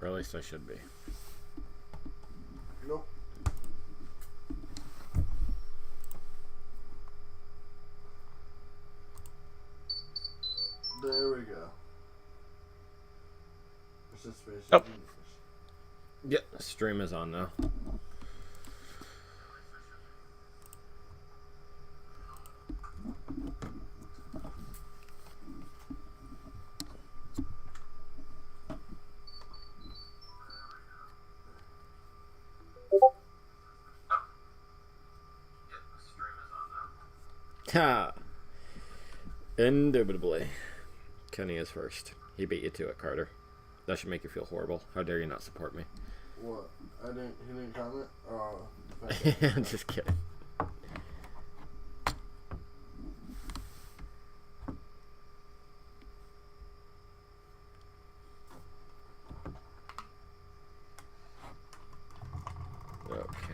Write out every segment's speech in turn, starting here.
Or at least I should be. Nope. There we go. Oh. Yeah, stream is on now. Ha! Indubitably. Kenny is first. He beat you to it, Carter. That should make you feel horrible. How dare you not support me? What? He didn't comment? I'm just kidding. Okay.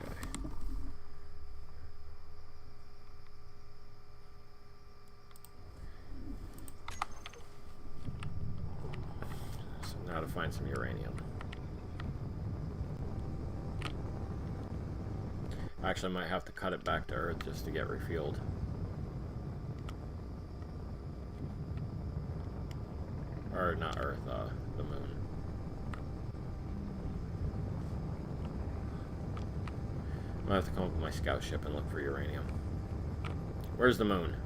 So now to find some uranium. Actually, I might have to cut it back to Earth just to get refueled. Or not Earth, the moon. I'm gonna have to come up with my scout ship and look for uranium. Where's the moon?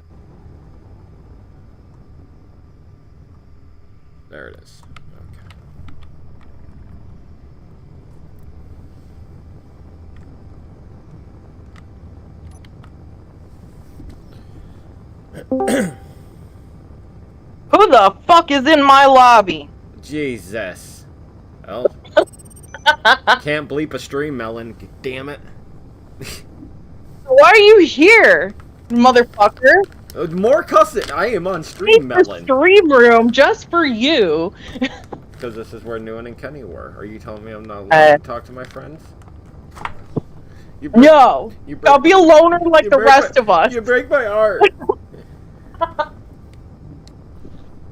There it is. Okay. Who the fuck is in my lobby? Jesus. Well, can't bleep a stream, Melon. Damn it. Why are you here, motherfucker? More cussing. I am on stream, Melon. Stream room just for you. Because this is where Newen and Kenny were. Are you telling me I'm not allowed to talk to my friends? No. I'll be a loner like the rest of us. You break my heart.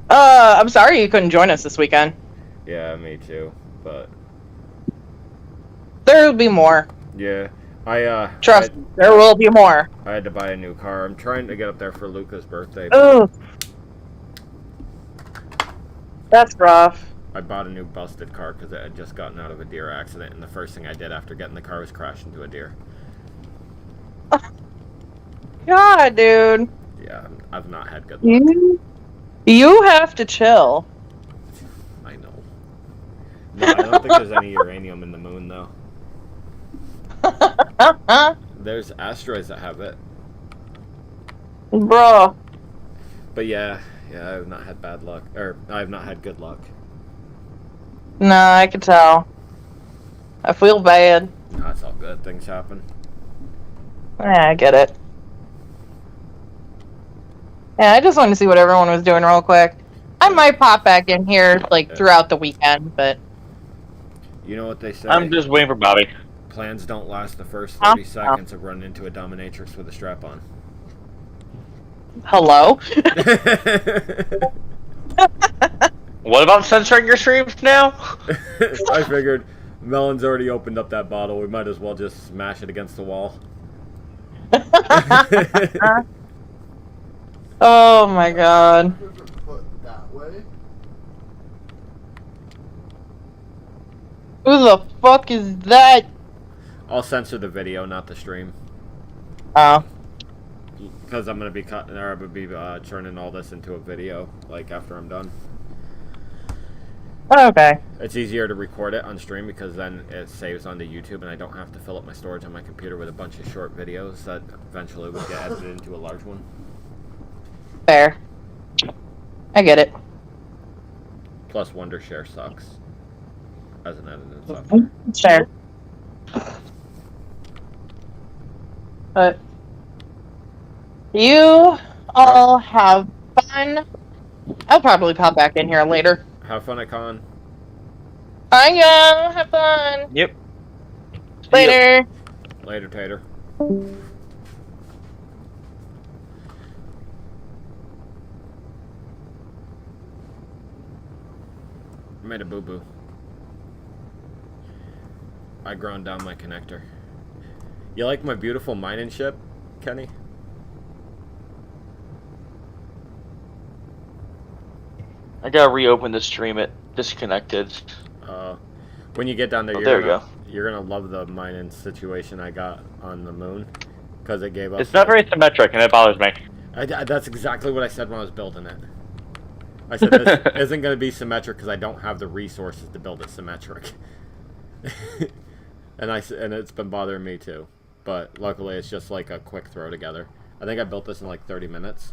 I'm sorry you couldn't join us this weekend. Yeah, me too. But there'll be more. Yeah. Trust me, there will be more. I had to buy a new car. I'm trying to get up there for Luca's birthday. Oh. That's rough. I bought a new busted car because it had just gotten out of a deer accident, and the first thing I did after getting the car was crash into a deer. God, dude. Yeah, I've not had good luck. You have to chill. I know. No, I don't think there's any uranium in the moon, though. There's asteroids that have it. Bro. But yeah, I've not had bad luck. Or, I've not had good luck. Nah, I can tell. I feel bad. No, it's all good. Things happen. Yeah, I get it. Yeah, I just wanted to see what everyone was doing real quick. I might pop back in here, like, throughout the weekend, but... You know what they say? I'm just waiting for Bobby. Plans don't last the first 30 seconds of running into a dominatrix with a strap on. Hello? What about censoring your streams now? I figured Melon's already opened up that bottle. We might as well just smash it against the wall. Oh my god. Who the fuck is that? I'll censor the video, not the stream. Oh. Because I'm gonna be cutting, or I'm gonna be turning all this into a video, like after I'm done. Okay. It's easier to record it on stream because then it saves onto YouTube, and I don't have to fill up my storage on my computer with a bunch of short videos that eventually would get edited into a large one. Fair. I get it. Plus, Wondershare sucks as an editing software. Sure. But you all have fun. I'll probably pop back in here later. Have fun at con. Bye, y'all. Have fun. Yep. Later. Yep. Later, Tater. I made a boo-boo. I ground down my connector. You like my beautiful mining ship, Kenny? I gotta reopen the stream. It disconnected. When you get down there, Oh, there we go. you're gonna love the mining situation I got on the moon, because it gave us. It's not very symmetric, and it bothers me. That's exactly what I said when I was building it. I said this isn't gonna be symmetric because I don't have the resources to build it symmetric. and it's been bothering me too, but luckily it's just like a quick throw together. I think I built this in like 30 minutes.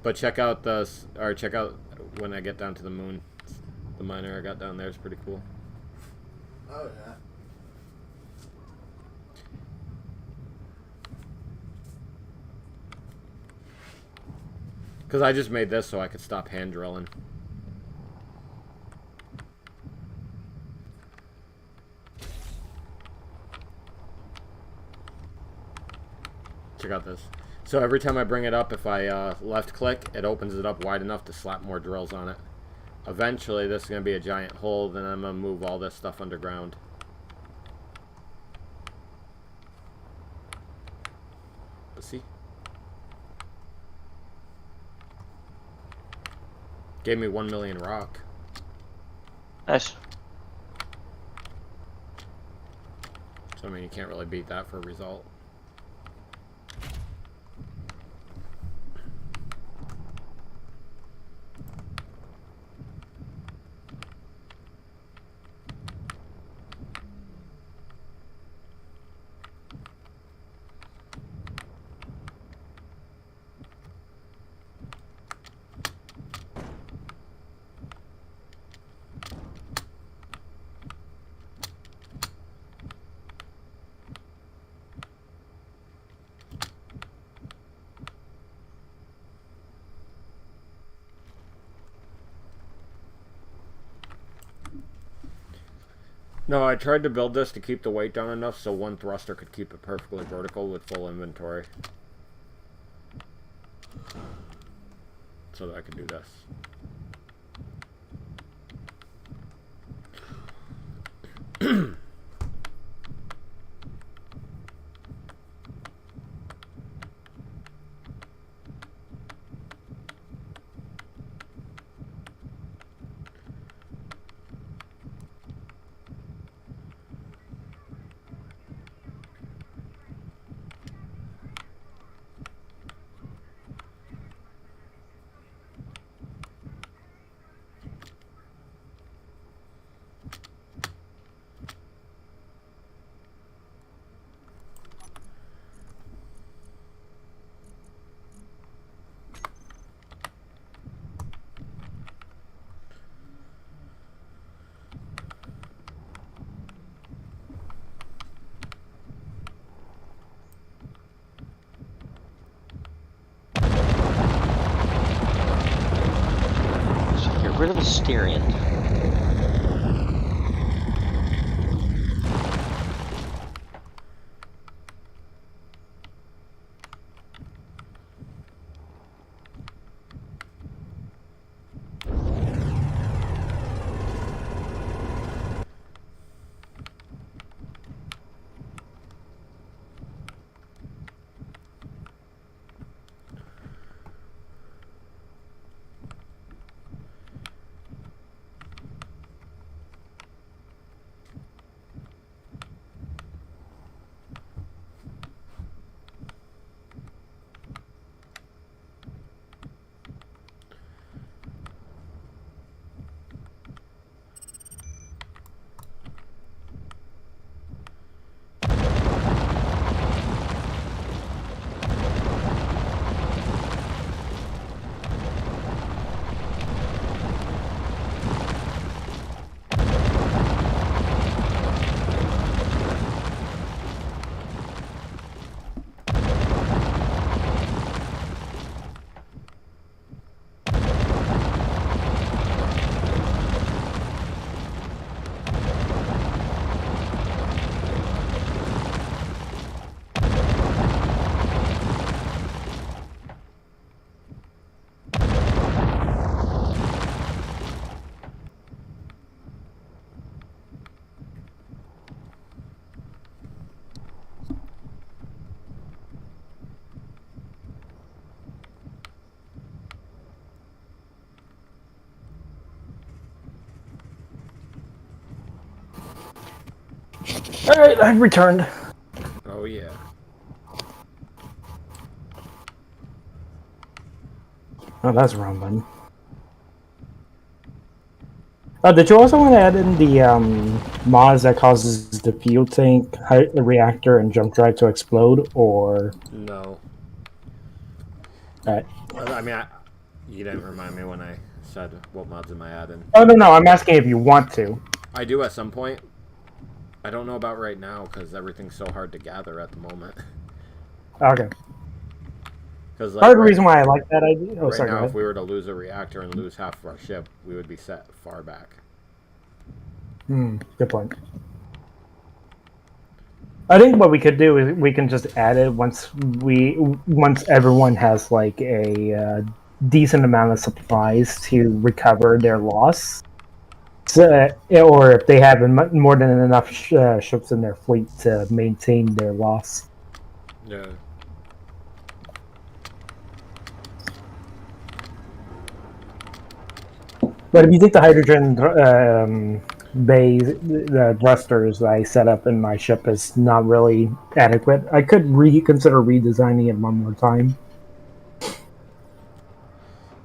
But check out when I get down to the moon. The miner I got down there is pretty cool. Oh yeah. Because I just made this so I could stop hand drilling. Check out this. So every time I bring it up, if I left click, it opens it up wide enough to slap more drills on it. Eventually, this is going to be a giant hole, then I'm going to move all this stuff underground. Let's see. Gave me 1 million rock. Nice. So, I mean, you can't really beat that for a result. No, I tried to build this to keep the weight down enough so one thruster could keep it perfectly vertical with full inventory. So that I could do this. Get rid of the steering. Alright, I've returned. Oh yeah. Oh, that's the wrong button. Did you also want to add in the mods that causes the fuel tank, reactor, and jump drive to explode, or... No. Alright. I mean, you didn't remind me when I said what mods am I adding. Oh, no, I'm asking if you want to. I do at some point. I don't know about right now because everything's so hard to gather at the moment. Okay. Because Part of the reason why I like that idea... Oh, right sorry, now, go if ahead. we were to lose a reactor and lose half of our ship, we would be set far back. Good point. I think what we could do is we can just add it once everyone has like a decent amount of supplies to recover their loss, so, or if they have more than enough ships in their fleet to maintain their loss. Yeah. But if you think the hydrogen bay, the thrusters I set up in my ship is not really adequate, I could consider redesigning it one more time.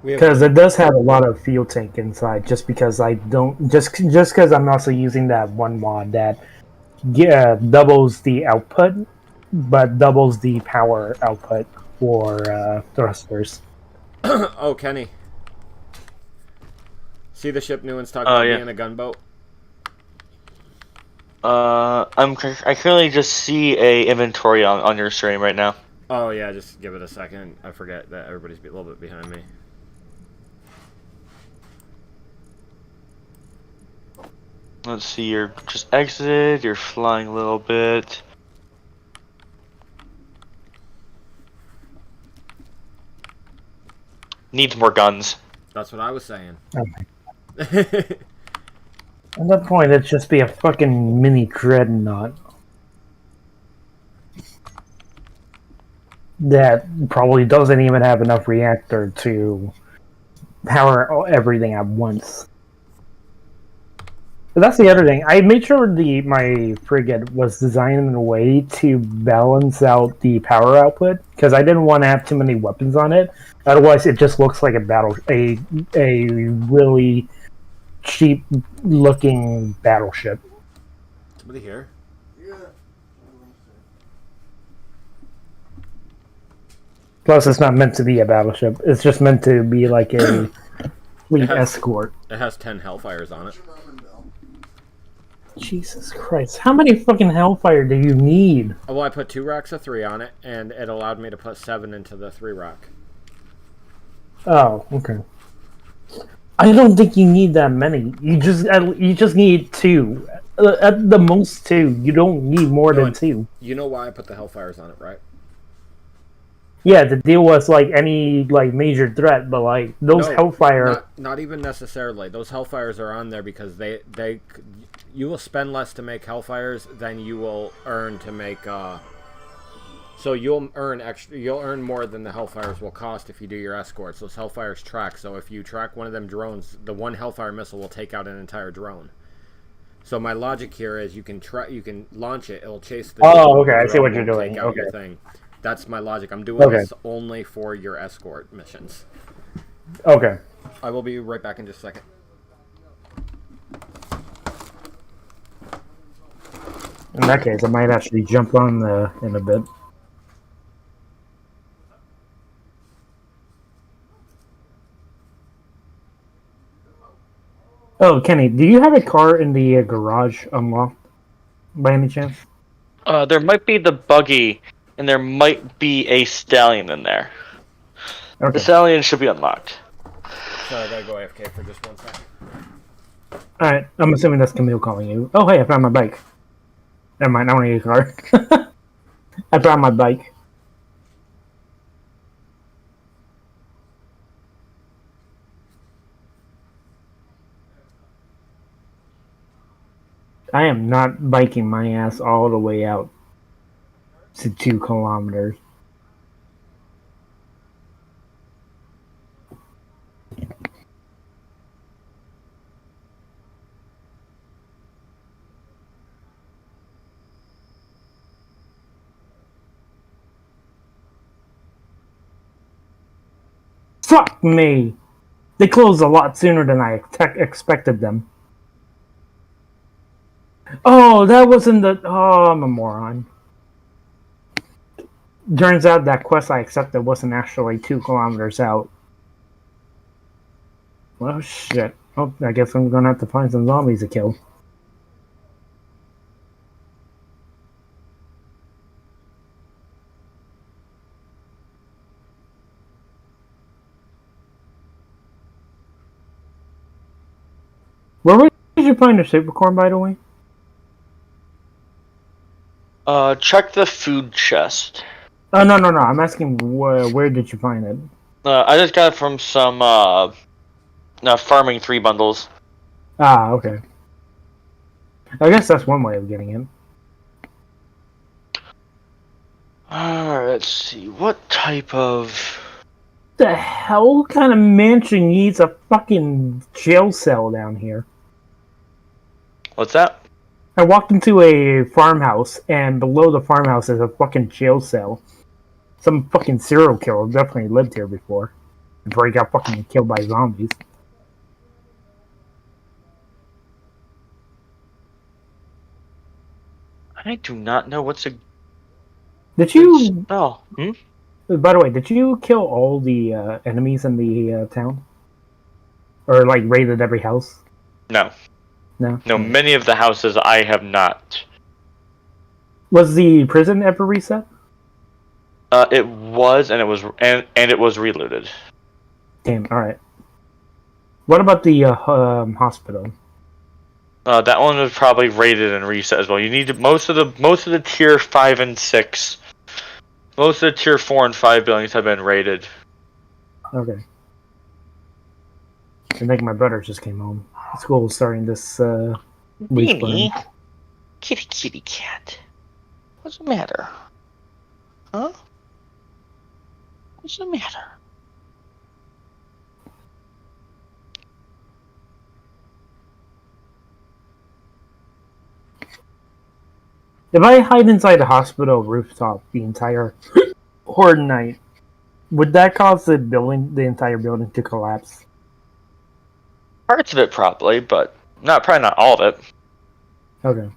Because it does have a lot of fuel tank inside, just because I don't just because I'm also using that one mod that doubles the output, but doubles the power output for thrusters. Oh, Kenny. See the ship Newman's talking about yeah. being a gunboat? I currently just see a inventory on your stream right now. Oh yeah, just give it a second. I forget that everybody's a little bit behind me. Let's see, you're just exited, you're flying a little bit. Needs more guns. That's what I was saying. Okay. At that point, it'd just be a fucking mini dreadnought. That probably doesn't even have enough reactor to power everything at once. But that's the other thing. I made sure my frigate was designed in a way to balance out the power output, because I didn't want to have too many weapons on it. Otherwise, it just looks like a really cheap looking battleship. Somebody here? Yeah. Plus, it's not meant to be a battleship. It's just meant to be like a fleet escort. It has 10 Hellfires on it. Jesus Christ. How many fucking Hellfire do you need? Well, I put 2 racks of 3 on it, and it allowed me to put 7 into the 3 rack. Oh, okay. I don't think you need that many. You just need 2. At the most 2. You don't need more than 2. You know why I put the Hellfires on it, right? Yeah, the deal was like any like major threat, but like those Hellfire. Not even necessarily. Those Hellfires are on there because you will spend less to make Hellfires than you will earn to make. So you'll earn more than the Hellfires will cost if you do your escorts. Those Hellfires track. So if you track one of them drones, the one Hellfire missile will take out an entire drone. So my logic here is you can launch it. It'll chase the. Oh, okay. I see what you're doing. Take out Okay. your thing. That's my logic. I'm doing this only for your escort missions. Okay. I will be right back in just a second. In that case, I might actually jump on in a bit. Oh, Kenny, do you have a car in the garage unlocked by any chance? There might be the buggy, and there might be a stallion in there. Okay. The stallion should be unlocked. Sorry, I gotta go AFK for just 1 second. Alright, I'm assuming that's Camille calling you. Oh, hey, I found my bike. Never mind, I don't need a car. I found my bike. I am not biking my ass all the way out to 2 kilometers. Fuck me! They closed a lot sooner than I expected them. Oh, that wasn't the... Oh, I'm a moron. Turns out that quest I accepted wasn't actually 2 kilometers out. Well, shit. Oh, I guess I'm gonna have to find some zombies to kill. Where did you find the supercorn, by the way? Check the food chest. Oh, no. I'm asking where did you find it? I just got it from some farming 3 bundles. Ah, okay. I guess that's one way of getting it. Let's see. What type of... The hell kind of mansion needs a fucking jail cell down here? What's that? I walked into a farmhouse, and below the farmhouse is a fucking jail cell. Some fucking serial killer definitely lived here before he got fucking killed by zombies. I do not know what's a... Did you... Oh, By the way, did you kill all the enemies in the town? Or, like, raided every house? No. No? No, many of the houses I have not. Was the prison ever reset? It was, and it was relooted. Damn, alright. What about the hospital? That one was probably rated and reset as well. You need to, most of the tier 5 and 6, most of the tier 4 and 5 buildings have been rated. Okay. I think my brother just came home. School is starting this week. Beanie, kitty cat. What's the matter? Huh? What's the matter? If I hide inside the hospital rooftop the entire horde night, would that cause the entire building to collapse? Parts of it probably, but probably not all of it. Okay.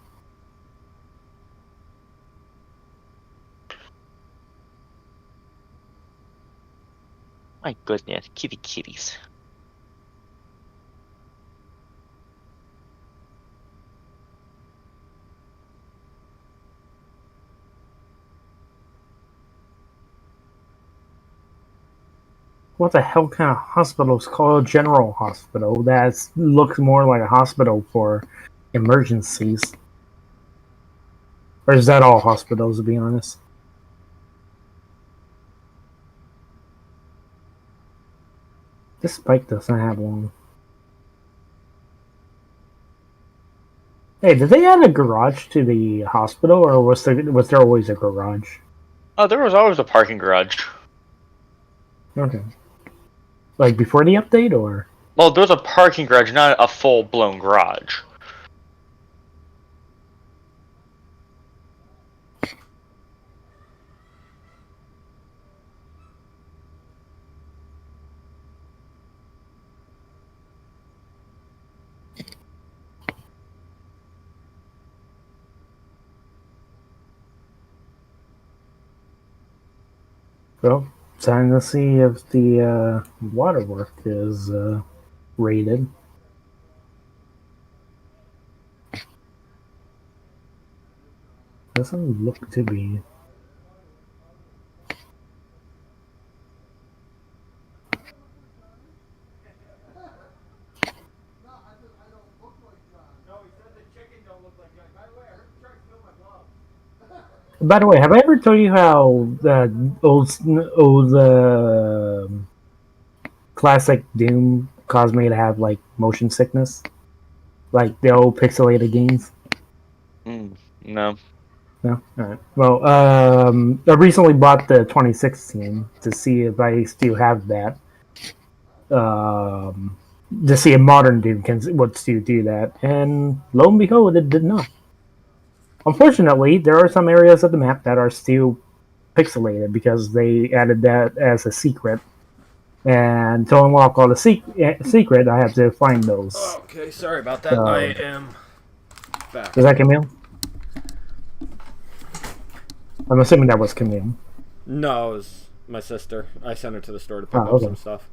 My goodness, kitties. What the hell kind of hospital is called a general hospital? That looks more like a hospital for emergencies. Or is that all hospitals, to be honest? This bike doesn't have one. Hey, did they add a garage to the hospital, or was there always a garage? Oh, there was always a parking garage. Okay. Like before the update, or? Well, there was a parking garage, not a full-blown garage. Well, time to see if the waterwork is rated. Doesn't look to be. By the way, have I ever told you how the old classic Doom caused me to have like motion sickness, like the old pixelated games? No. No, all right. Well, I recently bought the 2016 to see if I still have that. To see if modern Doom would still do that, and lo and behold, it did not. Unfortunately, there are some areas of the map that are still pixelated because they added that as a secret And to unlock all the secret, I have to find those. Okay, sorry about that. So- I am back. Is that Camille? I'm assuming that was Camille. No, it was my sister. I sent her to the store to pick Oh, up okay. some stuff.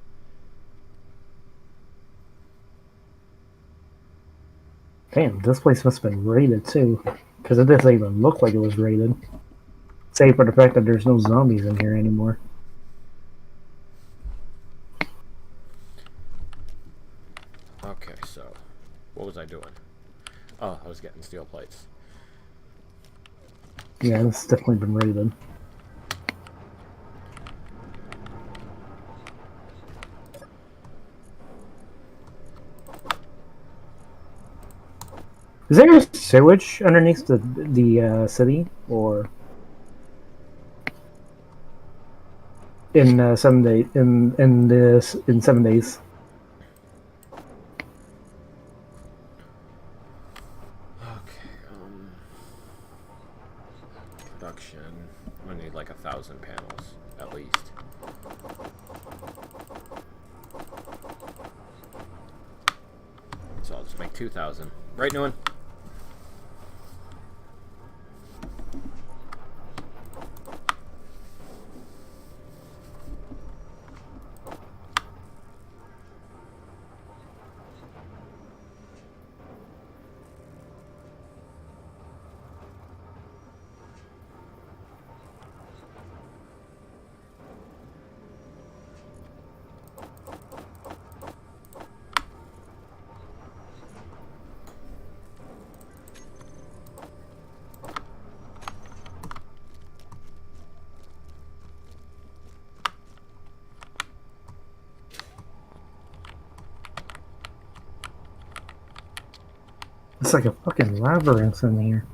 Damn, this place must have been raided too, because it doesn't even look like it was raided. Save for the fact that there's no zombies in here anymore. Okay, so what was I doing? Oh, I was getting steel plates. Yeah, it's definitely been raided. Is there sewage underneath the city, or in 7 days? In 7 days. Okay, production. I'm gonna need like 1,000 panels at least. So I'll just make 2,000. Right, Nguyen? It's like a fucking labyrinth in here.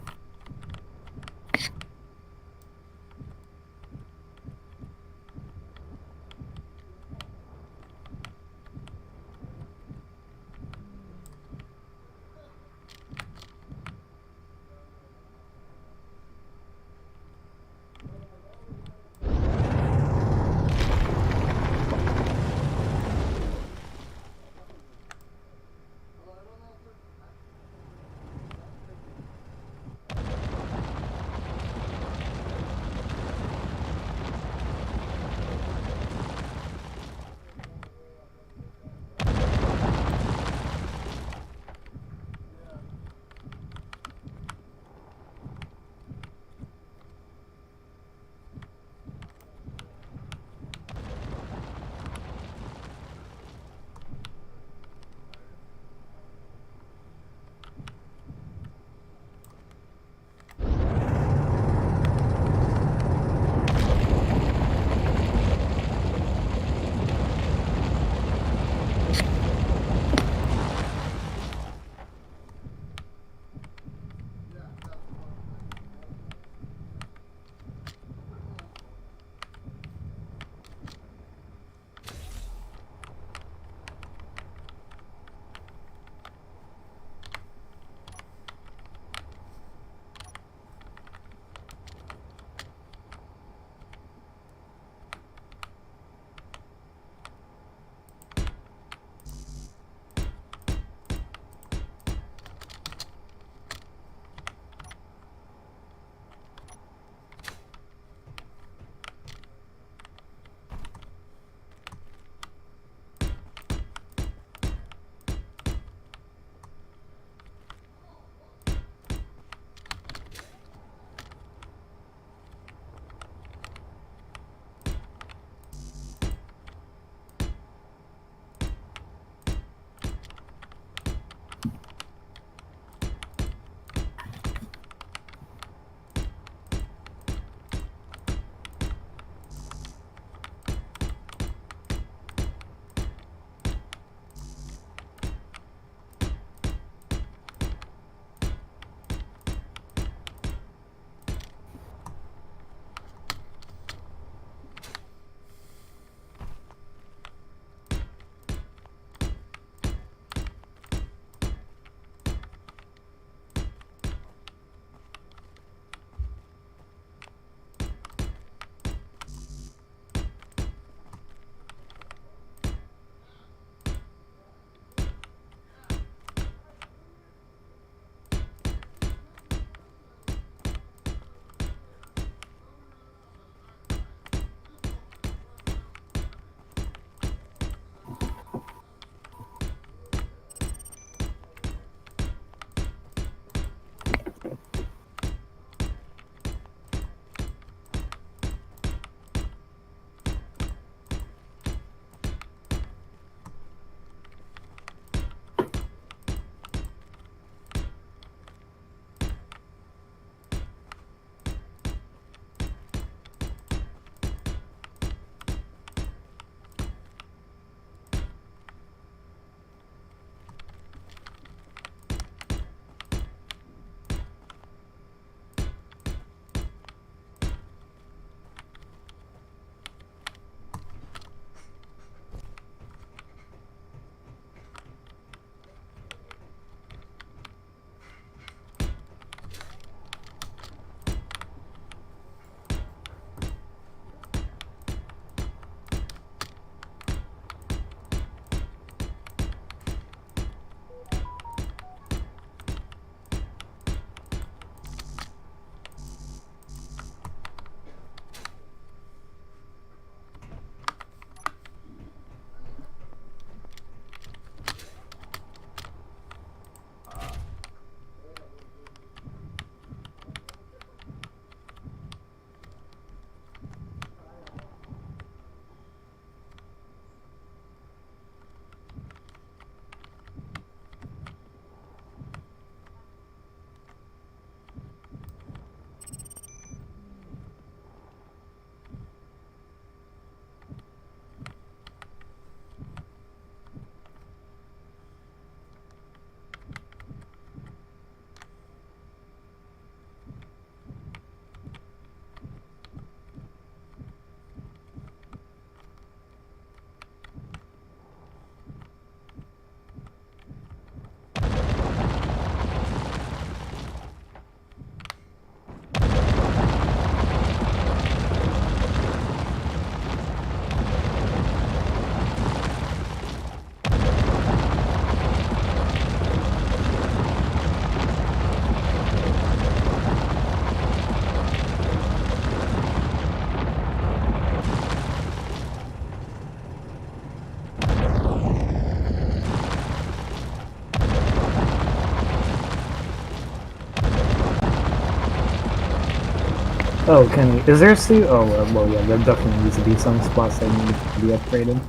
Oh, Kenny, is there still? Oh, well, yeah, there definitely needs to be some spots that need to be upgraded.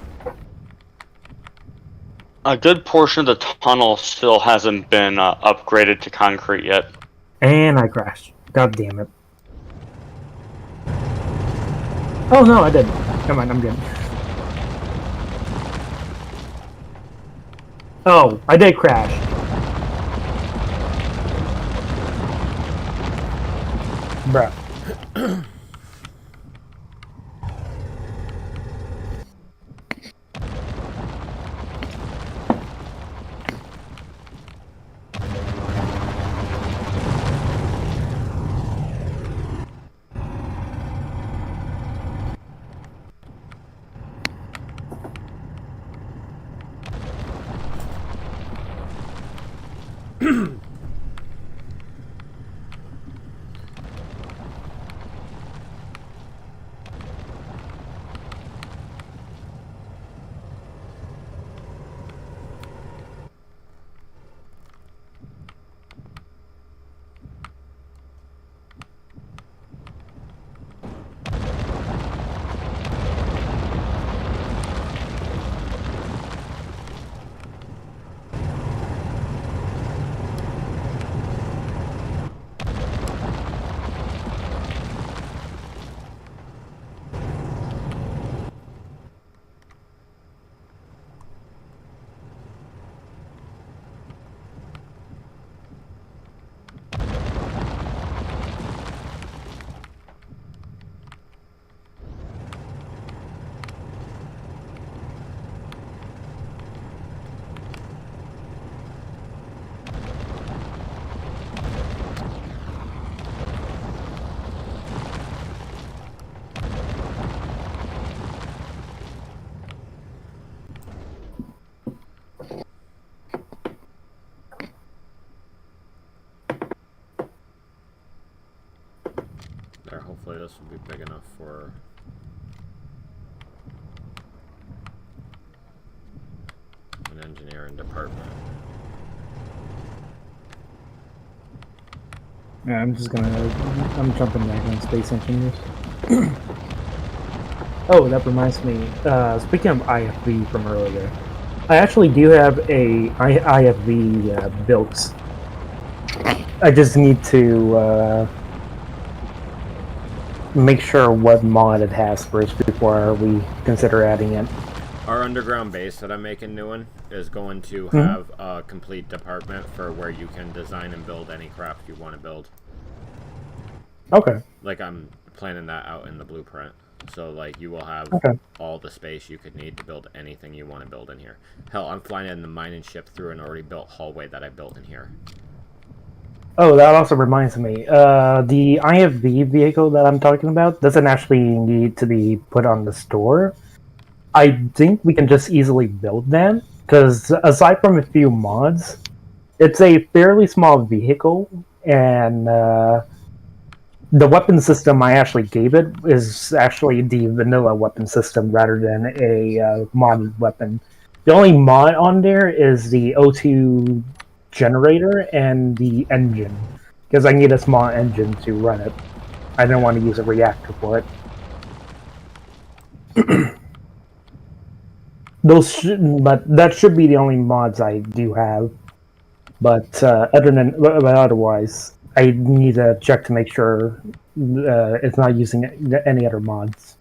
A good portion of the tunnel still hasn't been upgraded to concrete yet. And I crashed. God damn it. Oh no, I didn't. Never mind, I'm good. Oh, I did crash. Bruh. There, hopefully this will be big enough for... an engineering department. Yeah, I'm jumping back on Space Engineers. Oh, that reminds me, speaking of IFV from earlier, I actually do have a IFV built. I just need to make sure what mod it has first before we consider adding it. Our underground base that I'm making new one is going to have a complete department for where you can design and build any craft you want to build. Okay. Like, I'm planning that out in the blueprint. So, like, you will have all the space you could need to build anything you want to build in here. Hell, I'm flying in the mining ship through an already built hallway that I built in here. Oh, that also reminds me. The IFV vehicle that I'm talking about doesn't actually need to be put on the store. I think we can just easily build them, because aside from a few mods, it's a fairly small vehicle, and the weapon system I actually gave it is actually the vanilla weapon system rather than a modded weapon. The only mod on there is the O2 generator and the engine, because I need a small engine to run it. I didn't want to use a reactor for it. But that should be the only mods I do have. But otherwise, I need to check to make sure it's not using any other mods.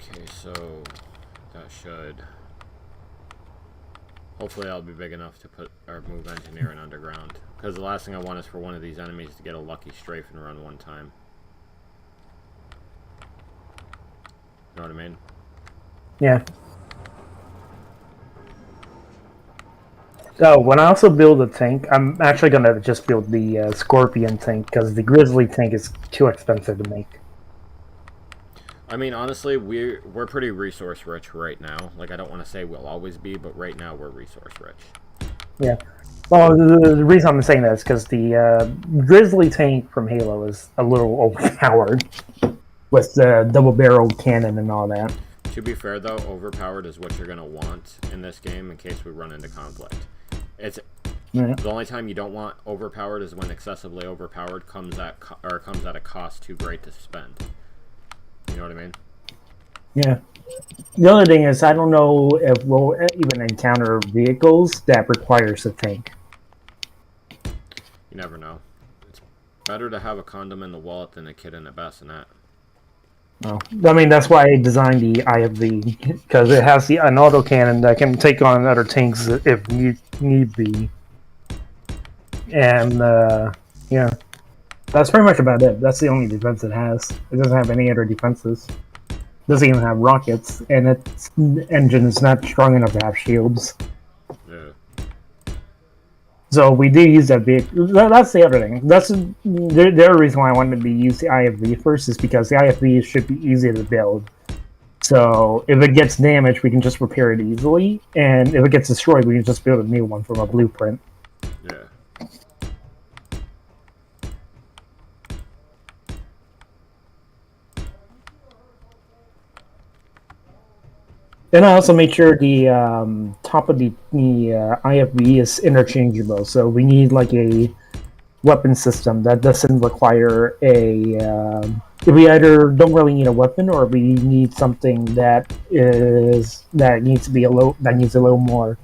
Okay, so that should... hopefully I'll be big enough to put or move engineering underground. Because the last thing I want is for one of these enemies to get a lucky strafe and run one time. You know what I mean? Yeah. So when I also build a tank, I'm actually gonna just build the Scorpion tank because the Grizzly tank is too expensive to make. I mean, honestly, we're pretty resource rich right now. Like, I don't want to say we'll always be, but right now we're resource rich. Yeah. Well, the reason I'm saying that is because the Grizzly tank from Halo is a little overpowered with the double-barreled cannon and all that. To be fair, though, overpowered is what you're going to want in this game in case we run into conflict. Yeah. The only time you don't want overpowered is when excessively overpowered comes at a cost too great to spend. You know what I mean? Yeah. The other thing is, I don't know if we'll even encounter vehicles that requires a tank. You never know. It's better to have a condom in the wallet than a kid in a bassinet. Oh. I mean, that's why I designed the IFV, because it has an autocannon that can take on other tanks if need be. And, yeah. That's pretty much about it. That's the only defense it has. It doesn't have any other defenses. It doesn't even have rockets, and its engine is not strong enough to have shields. Yeah. So we do use that vehicle. That's the other thing. That's the other reason why I wanted to use the IFV first is because the IFV should be easy to build. So if it gets damaged, we can just repair it easily, and if it gets destroyed, we can just build a new one from a blueprint. Yeah. Then I also made sure the top of the IFV is interchangeable. So we need like a weapon system that doesn't require a. We either don't really need a weapon, or we need something that needs a little more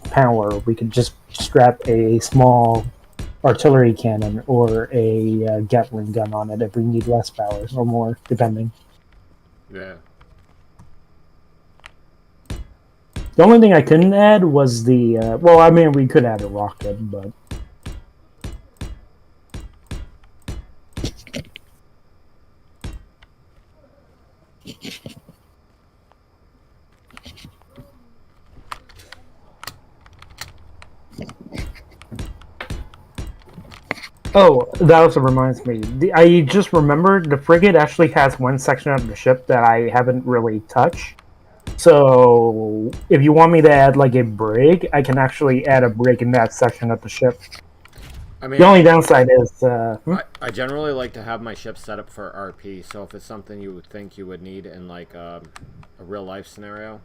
power. We could just strap a small artillery cannon or a Gatling gun on it if we need less power or more, depending. Yeah. The only thing I couldn't add was the. Well, I mean, we could add a rocket, but. Oh, that also reminds me. I just remembered the frigate actually has one section of the ship that I haven't really touched. So, if you want me to add like a brig, I can actually add a brig in that section of the ship. I mean, The only downside is. I generally like to have my ship set up for RP, so if it's something you would think you would need in like a real life scenario,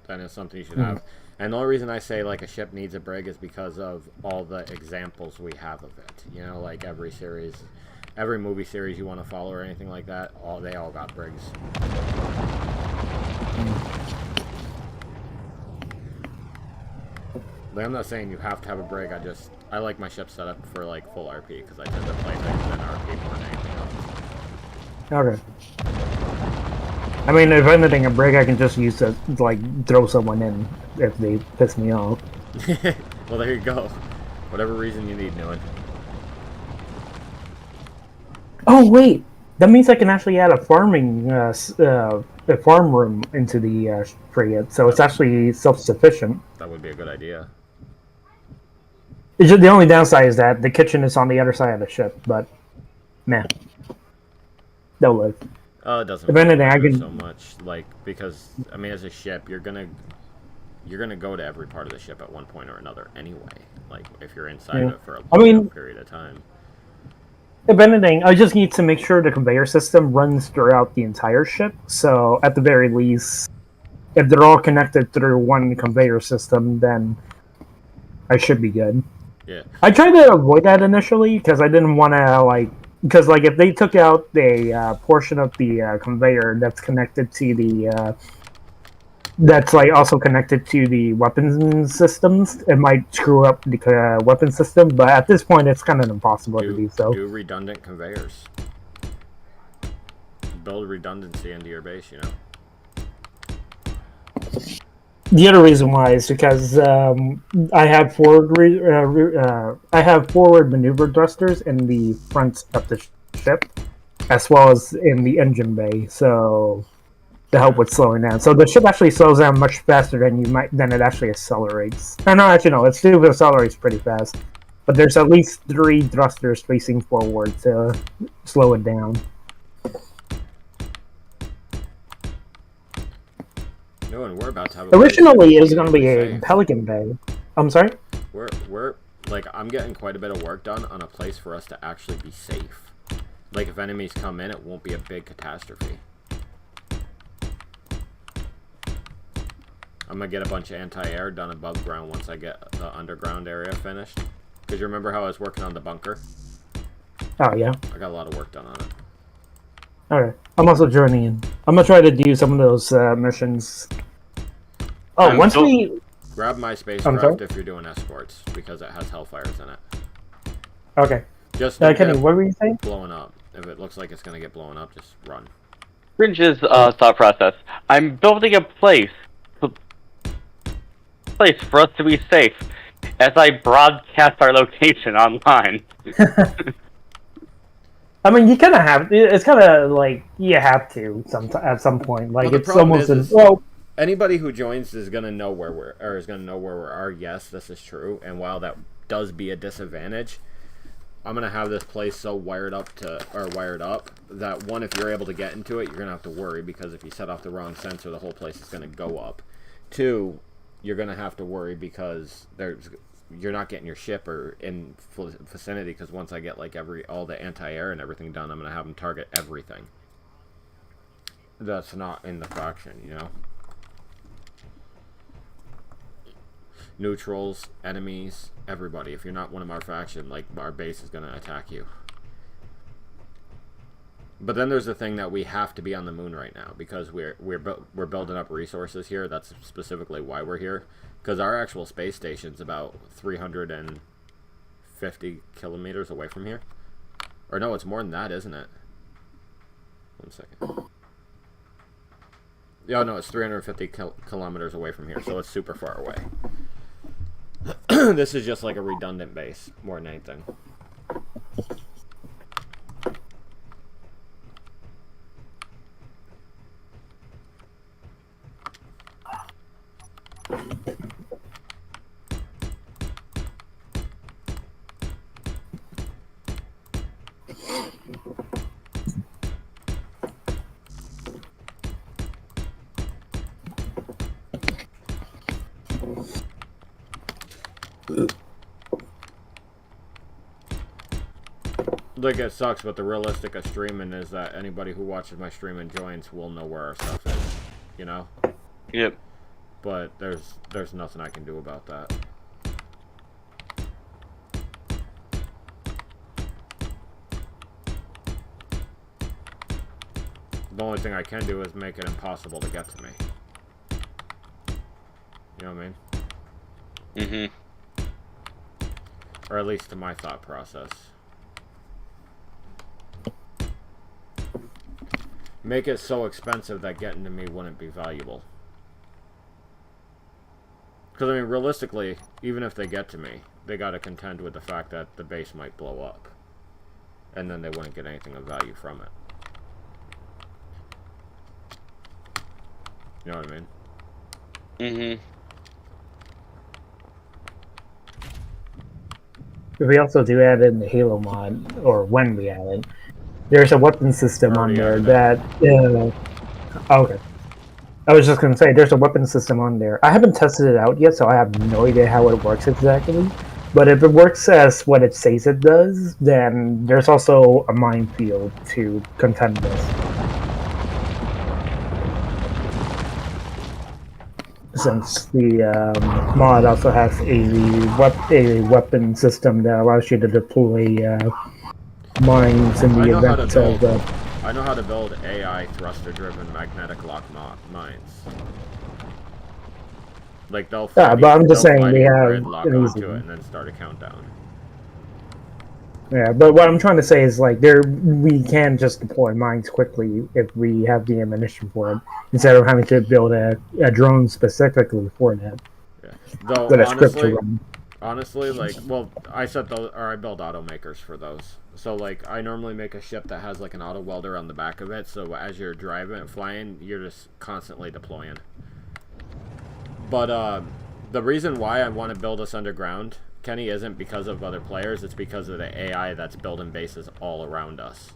then it's something you should have. And the only reason I say like a ship needs a brig is because of all the examples we have of it. You know, like every series, every movie series you want to follow or anything like that, they all got brigs. Like, I'm not saying you have to have a brig. I like my ship set up for like full RP because I tend to play things in RP more than anything else. Okay. I mean, if anything, a brig I can just use to like throw someone in if they piss me off. Well, there you go. Whatever reason you need, Newman. Oh wait, that means I can actually add a farming a farm room into the frigate, so it's actually self-sufficient. That would be a good idea. It's just, the only downside is that the kitchen is on the other side of the ship, but man, they'll live. It doesn't If anything, I matter can- so much, like, because I mean, as a ship, you're gonna go to every part of the ship at one point or another anyway. Like, if you're inside of it for a long period of time. If anything, I just need to make sure the conveyor system runs throughout the entire ship. So, at the very least, if they're all connected through one conveyor system, then I should be good. Yeah. I tried to avoid that initially because I didn't want to because if they took out a portion of the conveyor that's connected to the that's like also connected to the weapons systems, it might screw up the weapon system. But at this point, it's kind of impossible to do so. Do redundant conveyors. Build redundancy into your base, you know. The other reason why is because I have forward maneuver thrusters in the front of the ship, as well as in the engine bay. So to help with slowing down. So the ship actually slows down much faster than it actually accelerates. No, actually no, it still accelerates pretty fast. But there's at least 3 thrusters facing forward to slow it down. No, and we're about to have. Originally, it was going to be a Pelican Bay. I'm sorry. We're like, I'm getting quite a bit of work done on a place for us to actually be safe. Like, if enemies come in, it won't be a big catastrophe. I'm gonna get a bunch of anti-air done above ground once I get the underground area finished. Because you remember how I was working on the bunker? Oh yeah. I got a lot of work done on it. All right. I'm also joining in. I'm gonna try to do some of those missions. Oh, once we grab my sorry? spacecraft if you're doing escorts because it has hellfires in it. Okay. Just Kenny, what were you saying? blowing up. If it looks like it's gonna get blown up, just run. Fringe's thought process. I'm building a place for us to be safe as I broadcast our location online. I mean, you kind of have. It's kind of like you have to at some point. Like Well, it's almost anybody who joins is gonna know where we are. Yes, this is true. And while that does be a disadvantage, I'm gonna have this place so wired up that one, if you're able to get into it, you're gonna have to worry because if you set off the wrong sensor, the whole place is gonna go up. Two, you're gonna have to worry because you're not getting your ship or in vicinity because once I get like all the anti-air and everything done, I'm gonna have them target everything that's not in the faction, you know. Neutrals, enemies, everybody. If you're not one of our faction, like our base is gonna attack you. But then there's the thing that we have to be on the moon right now because we're building up resources here. That's specifically why we're here. Because our actual space station's about 350 kilometers away from here. Or no, it's more than that, isn't it? 1 second. Yeah, no, it's 350 kilometers away from here, so it's super far away. This is just like a redundant base, more than anything. Like, it sucks, but the realistic of streaming is that anybody who watches my stream and joins will know where our stuff is, you know? Yep. But there's nothing I can do about that. The only thing I can do is make it impossible to get to me. You know what I mean? Mm-hmm. Or at least to my thought process. Make it so expensive that getting to me wouldn't be valuable. Because, I mean, realistically, even if they get to me, they gotta contend with the fact that the base might blow up. And then they wouldn't get anything of value from it. You know what I mean? Mm-hmm. We also do add in the Halo mod, or when we add it. There's a weapon system on there that. Okay. I was just gonna say there's a weapon system on there. I haven't tested it out yet, so I have no idea how it works exactly. But if it works as what it says it does, then there's also a minefield to contend with. Since the mod also has a weapon system that allows you to deploy mines in the event of. I know how to build AI thruster-driven magnetic lock mines. Like they'll. But I'm just saying we have lock onto it and then start a countdown. Yeah, but what I'm trying to say is like we can just deploy mines quickly if we have the ammunition for it, instead of having to build a drone specifically for that. Yeah. Though with a script to run. Honestly, like, well, I build automakers for those. So like, I normally make a ship that has like an auto welder on the back of it. So as you're driving and flying, you're just constantly deploying. But the reason why I want to build us underground, Kenny, isn't because of other players. It's because of the AI that's building bases all around us.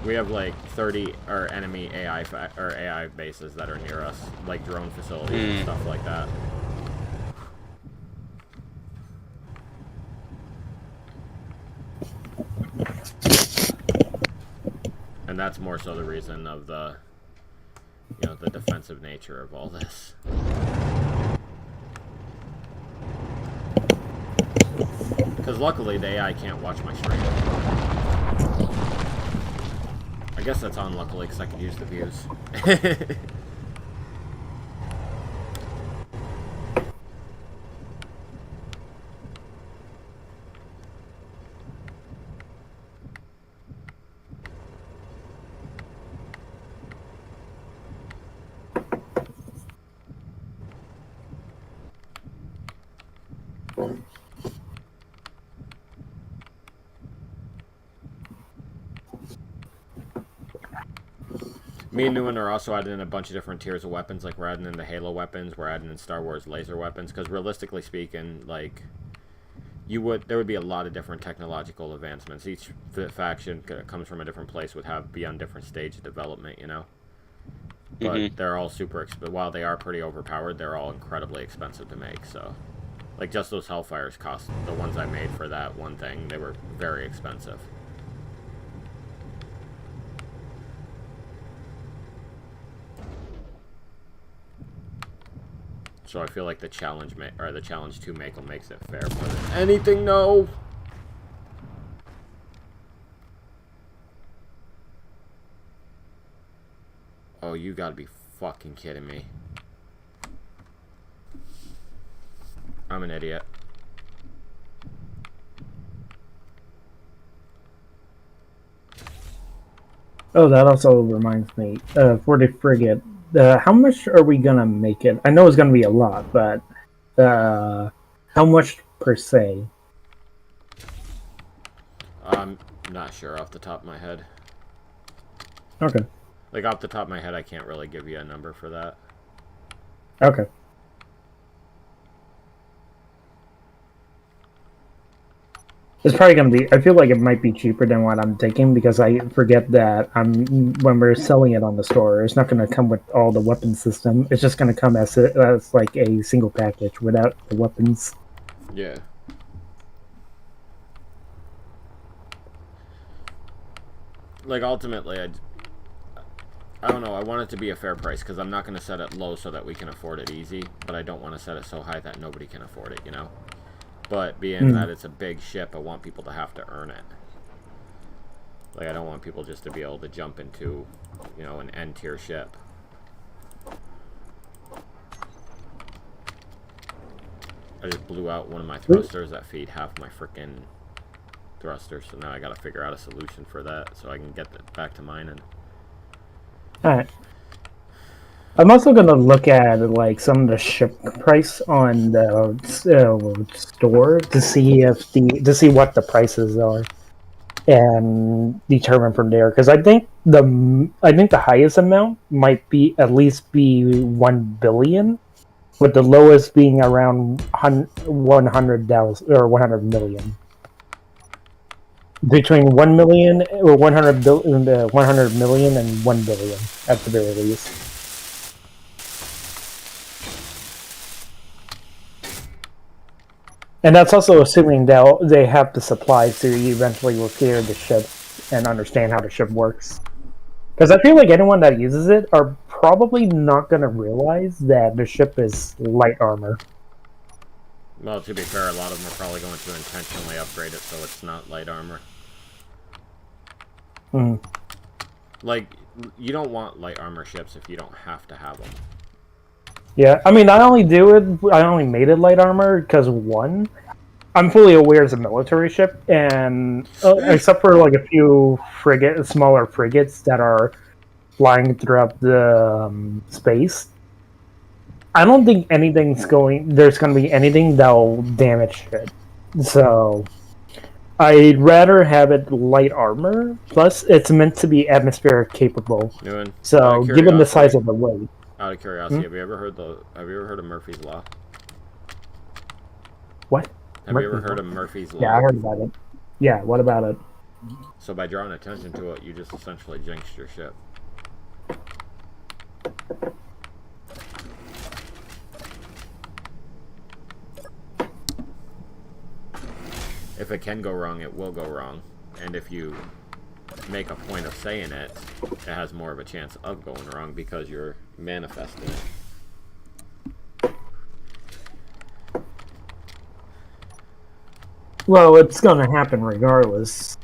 We have like 30 enemy AI bases that are near us, like drone facilities and stuff like that. And that's more so the reason of the, you know, the defensive nature of all this. Because luckily the AI can't watch my stream. I guess that's unluckily because I could use the views. Me and Nguyen are also adding in a bunch of different tiers of weapons. Like, we're adding in the Halo weapons, we're adding in Star Wars laser weapons, because realistically speaking, like, there would be a lot of different technological advancements. Each faction comes from a different place, would be on different stage of development, you know? But they're all super expensive. While they are pretty overpowered, they're all incredibly expensive to make, so... Like, just those Hellfires cost, the ones I made for that one thing, they were very expensive. So I feel like the challenge 2 make makes it fair. But anything, no. Oh, you gotta be fucking kidding me. I'm an idiot. Oh, that also reminds me. For the frigate, how much are we gonna make it? I know it's gonna be a lot, but how much per se? I'm not sure off the top of my head. Okay. Like, off the top of my head, I can't really give you a number for that. Okay. It's probably gonna be. I feel like it might be cheaper than what I'm thinking because I forget that when we're selling it on the store, it's not gonna come with all the weapon system. It's just gonna come as like a single package without the weapons. Yeah. Like, ultimately, I don't know. I want it to be a fair price because I'm not going to set it low so that we can afford it easy, but I don't want to set it so high that nobody can afford it, you know? But being that it's a big ship, I want people to have to earn it. Like, I don't want people just to be able to jump into, you know, an N-tier ship. I just blew out one of my thrusters that feed half my frickin' thrusters, so now I gotta figure out a solution for that so I can get back to mining. Alright. I'm also gonna look at like some of the ship price on the store to see what the prices are, and determine from there. Because I think the highest amount might be at least be 1 billion, with the lowest being around 100,000 or 100 million. Between 1 million or 100 million and 1 billion at the very least. And that's also assuming they have the supplies to eventually repair the ship and understand how the ship works. Because I feel like anyone that uses it are probably not going to realize that the ship is light armor. Well, to be fair, a lot of them are probably going to intentionally upgrade it so it's not light armor. Like, you don't want light armor ships if you don't have to have them. Yeah, I mean, I only made it light armor because, one, I'm fully aware it's a military ship, and except for like a few smaller frigates that are flying throughout the space, I don't think there's going to be anything that'll damage it. So I'd rather have it light armor. Plus, it's meant to be atmospheric capable. So, given the size of the weight. Out of curiosity, have you ever heard of Murphy's Law? What? Have you ever heard of Murphy's Law? Yeah, I heard about it. Yeah, what about it? So by drawing attention to it, you just essentially jinxed your ship. If it can go wrong, it will go wrong. And if you make a point of saying it, it has more of a chance of going wrong because you're manifesting it. Well, it's gonna happen regardless.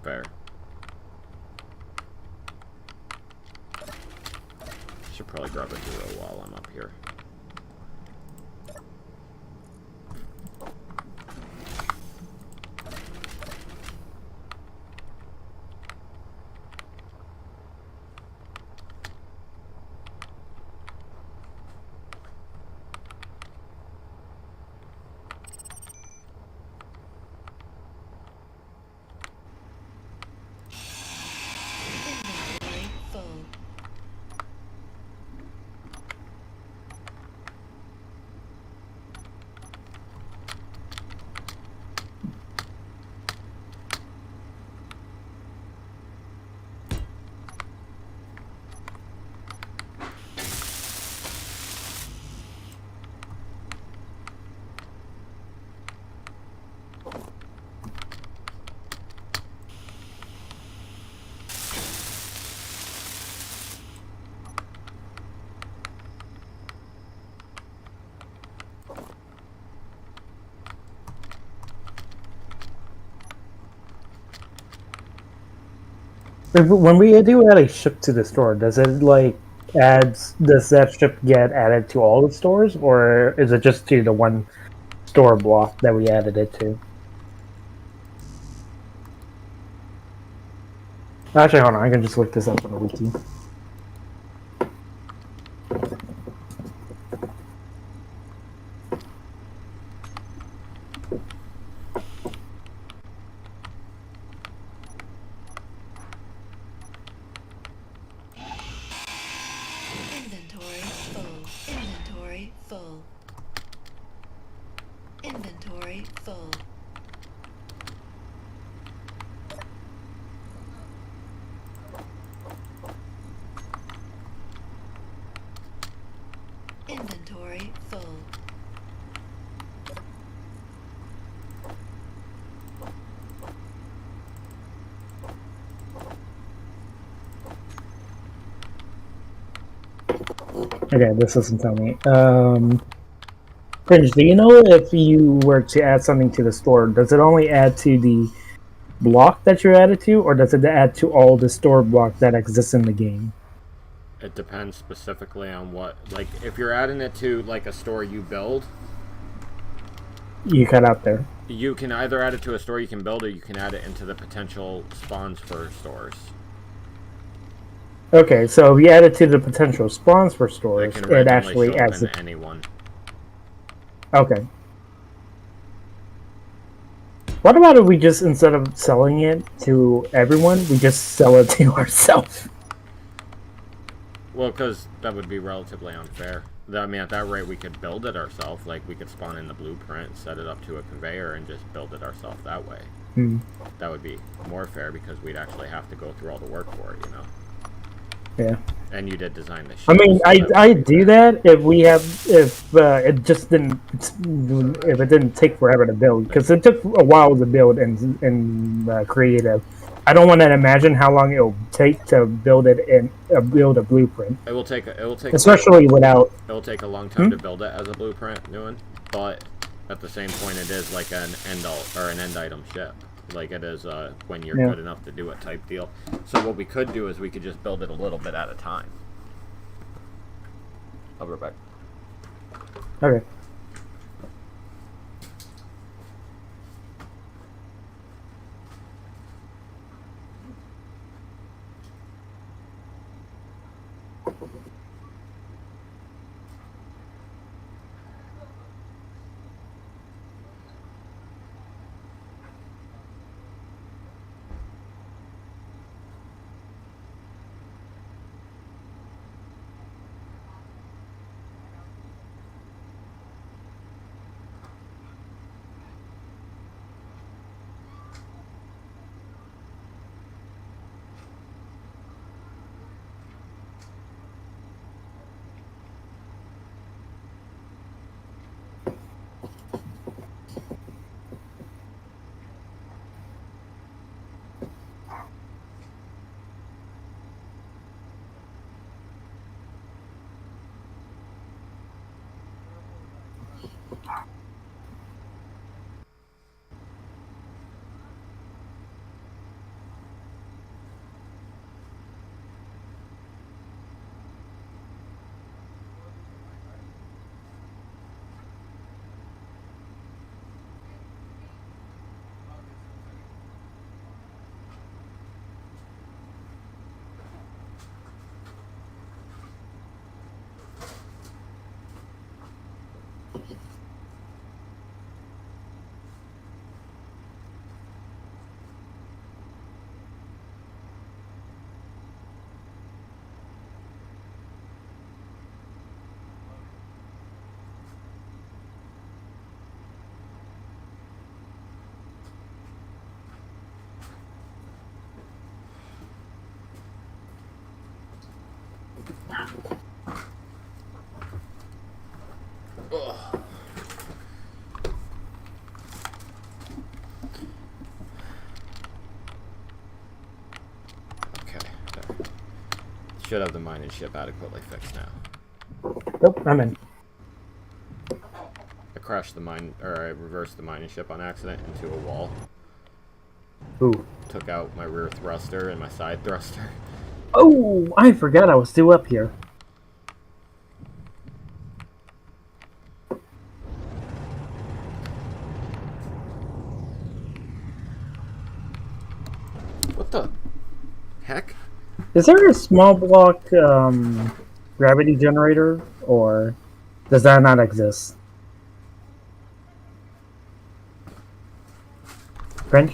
Fair. Should probably grab a duo while I'm up here. Inventory full. When we do add a ship to the store, does it like does that ship get added to all the stores, or is it just to the one store block that we added it to? Actually, hold on, I can just look this up on the wiki. Inventory full. Inventory full. Inventory full. Inventory full. Okay, this doesn't tell me. Fringe, do you know if you were to add something to the store, does it only add to the block that you're added to, or does it add to all the store block that exists in the game? It depends specifically on what, like, if you're adding it to, like, a store you build, You cut out there. you can either add it to a store you can build, or you can add it into the potential spawns for stores. Okay, so if you add it to the potential spawns for It stores, can it randomly actually show up adds in it. anyone. Okay. What about if we just, instead of selling it to everyone, we just sell it to ourselves? Well, because that would be relatively unfair. I mean, at that rate, we could build it ourselves. Like, we could spawn in the blueprint, set it up to a conveyor, and just build it ourselves that way. Hmm. That would be more fair because we'd actually have to go through all the work for it, you know? Yeah. And you did design the ship. I mean, so I would be do fair. that if we have if it just didn't if it didn't take forever to build, because it took a while to build in creative. I don't want to imagine how long it will take to build it in build a blueprint, It will take especially without. It'll take a long time to build it as a blueprint, doing, but at the same point, it is like an end item ship. Like it is when you're Yeah. good enough to do it type deal. So what we could do is we could just build it a little bit at a time. I'll be right back. Okay. Ugh. Okay, there. Should have the mining ship adequately fixed now. Nope, I'm in. I crashed the mine, or I reversed the mining ship on accident into a wall. Ooh. Took out my rear thruster and my side thruster. Oh, I forgot I was still up here. What the heck? Is there a small block gravity generator, or does that not exist? French?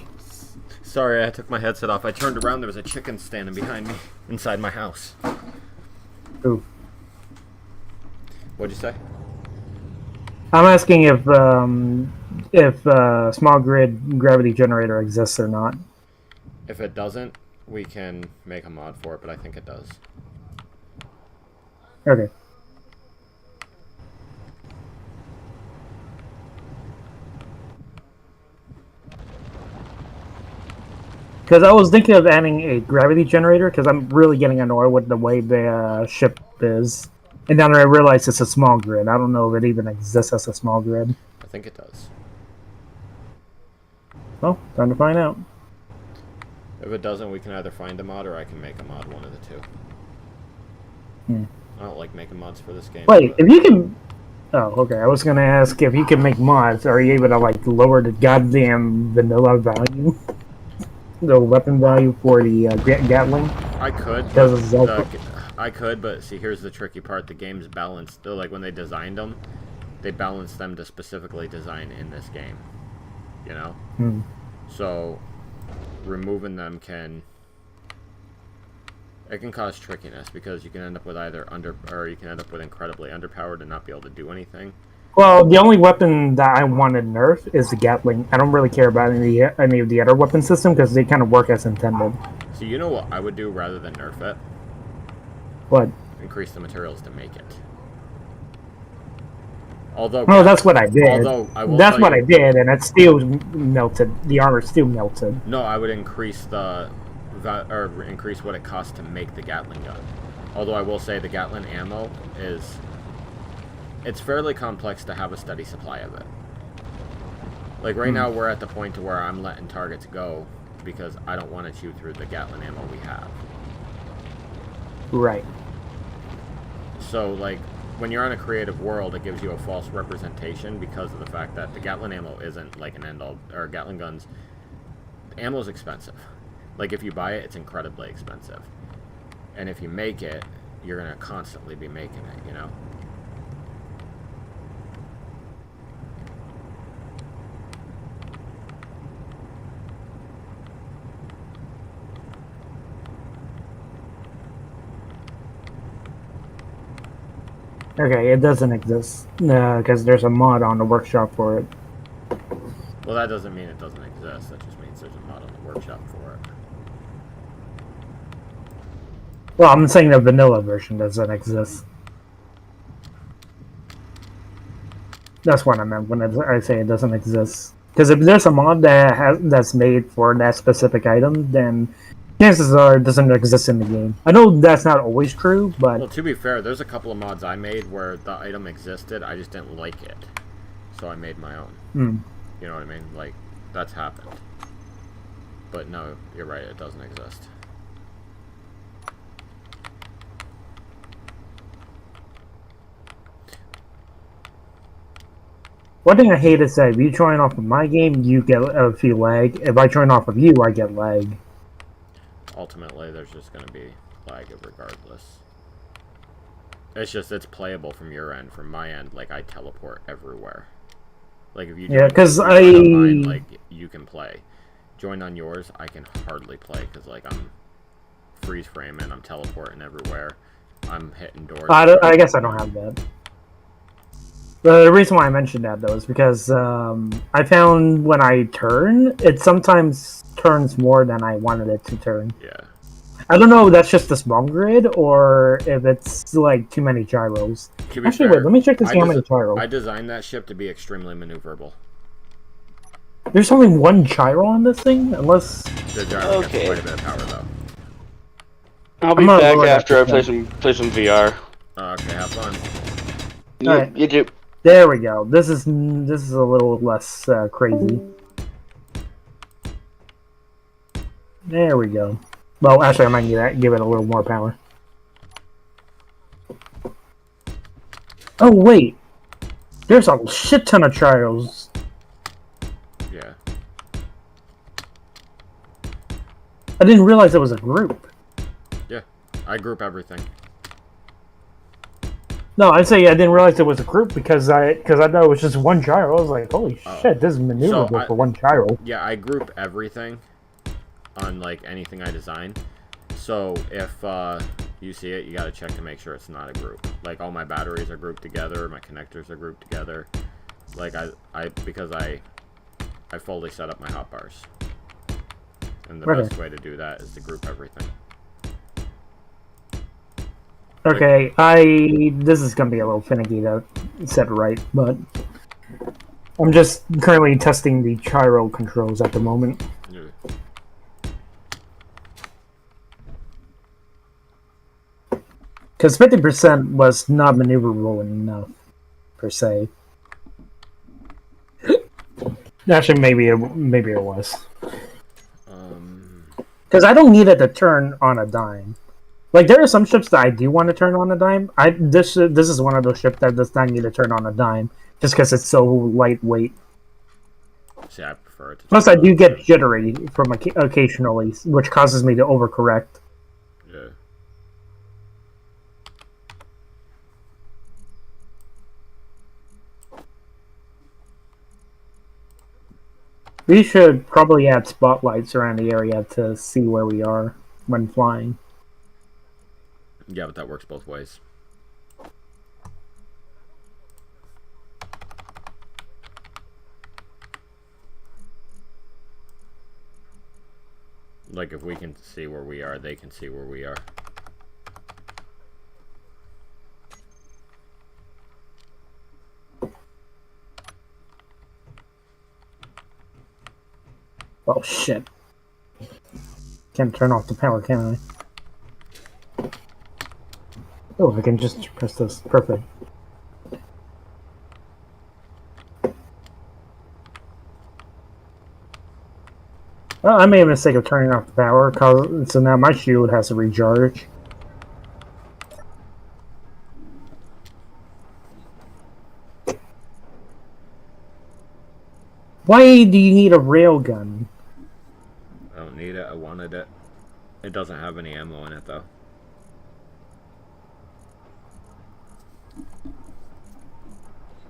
Sorry, I took my headset off. I turned around, there was a chicken standing behind me inside my house. Ooh. What'd you say? I'm asking if small grid gravity generator exists or not. If it doesn't, we can make a mod for it, but I think it does. Okay. Because I was thinking of adding a gravity generator, because I'm really getting annoyed with the way the ship is. And then I realized it's a small grid. I don't know if it even exists as a small grid. I think it does. Well, time to find out. If it doesn't, we can either find a mod or I can make a mod, one of the two. I don't like making mods for this game. Wait, but if you can... Oh, okay. I was going to ask if you can make mods, are you able to, like, lower the goddamn vanilla value? The weapon value for the Gatling? I could, Does but it I could, but see, here's the tricky part. The game's balanced. Like, when they designed them, they balanced them to specifically design in this game. You know? So, removing them it can cause trickiness, because you can end up with either or you can end up with incredibly underpowered and not be able to do anything. Well, the only weapon that I want to nerf is the Gatling. I don't really care about any of the other weapon system, because they kind of work as intended. So you know what I would do rather than nerf it? What? Increase the materials to make it. Although, no, that's what I did. Although that's what I did, and it still melted. The armor still melted. No, I would increase increase what it costs to make the Gatling gun. Although I will say the Gatling ammo it's fairly complex to have a steady supply of it. Like right now, we're at the point to where I'm letting targets go because I don't want to chew through the Gatling ammo we have. Right. So like, when you're on a creative world, it gives you a false representation because of the fact that the Gatling ammo isn't like an end-all, or Gatling guns. Ammo is expensive. Like, if you buy it, it's incredibly expensive. And if you make it, you're going to constantly be making it, you know? Okay, it doesn't exist. Because there's a mod on the workshop for it. Well, that doesn't mean it doesn't exist. That just means there's a mod on the workshop for it. Well, I'm saying the vanilla version doesn't exist. That's what I meant when I say it doesn't exist. Because if there's a mod that's made for that specific item, then chances are it doesn't exist in the game. I know that's not always true, but... Well, to be fair, there's a couple of mods I made where the item existed, I just didn't like it. So I made my own. You know what I mean? Like, that's happened. But no, you're right, it doesn't exist. One thing I hate is that if you join off of my game, you get a few lag. If I join off of you, I get lag. Ultimately, there's just going to be lag regardless. It's playable from your end. From my end, like, I teleport everywhere. Like, if you join, because mine, like, you can play. Join on yours, I can hardly play, because, like, I'm freeze framing, I'm teleporting everywhere. I'm hitting doors. I guess I don't have that. The reason why I mentioned that, though, is because I found when I turn, it sometimes turns more than I wanted it to turn. Yeah. I don't know if that's just the small grid or if it's like too many gyros. To be Actually, fair, wait, let me check to see how many I gyros. designed that ship to be extremely maneuverable. There's only one gyro on this thing? Unless... The gyro gets Okay. quite a bit of power, though. I'll be I'm gonna back lower that after I percent. play some VR. Okay, have fun. Alright. You do. There we go. This is a little less crazy. There we go. Well, actually, I might give it a little more power. Oh wait, there's a shit ton of trials. Yeah. I didn't realize it was a group. Yeah. I group everything. No, I'd say I didn't realize it was a group because I thought it was just one gyro. I was like, holy shit, this is maneuverable for one gyro. Yeah, I group everything on like anything I design. So if you see it, you gotta check to make sure it's not a group. Like all my batteries are grouped together, my connectors are grouped together. Like because I fully set up my hotbars. And the best way to do that is to group everything. Okay, this is gonna be a little finicky to set right, but I'm just currently testing the gyro controls at the moment. Yeah. Because 50% was not maneuverable enough, per se. Actually, maybe it was. Because I don't need it to turn on a dime. Like, there are some ships that I do want to turn on a dime. This is one of those ships that does not need to turn on a dime, just because it's so lightweight. See, I prefer it to. Plus, I do get jittery from occasionally, which causes me to overcorrect. Yeah. We should probably add spotlights around the area to see where we are when flying. Yeah, but that works both ways. Like, if we can see where we are, they can see where we are. Oh, shit. Can't turn off the power, can I? Oh, I can just press this. Perfect. Well, I made a mistake of turning off the power, so now my shield has to recharge. Why do you need a railgun? I don't need it, I wanted it. It doesn't have any ammo in it, though.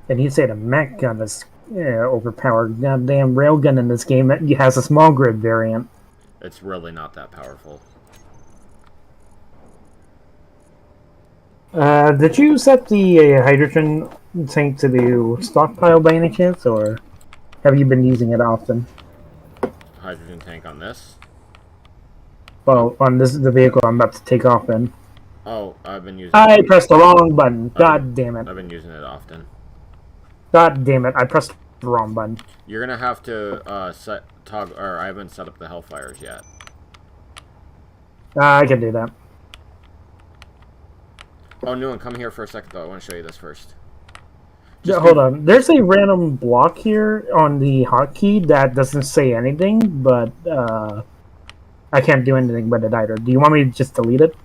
And you say the mech gun is overpowered. Goddamn railgun in this game has a small grid variant. It's really not that powerful. Did you set the hydrogen tank to the stockpile by any chance, or have you been using it often? Hydrogen tank on this? Well, on the vehicle I'm about to take off in. Oh, I've been using I it. pressed the wrong button. God damn it. I've been using it often. God damn it. I pressed the wrong button. You're gonna have to set toggle, or I haven't set up the Hellfires yet. I can do that. Oh, Newen, come here for a second though. I want to show you this first. Yeah, hold on. There's a random block here on the hotkey that doesn't say anything, but I can't do anything with it either. Do you want me to just delete it?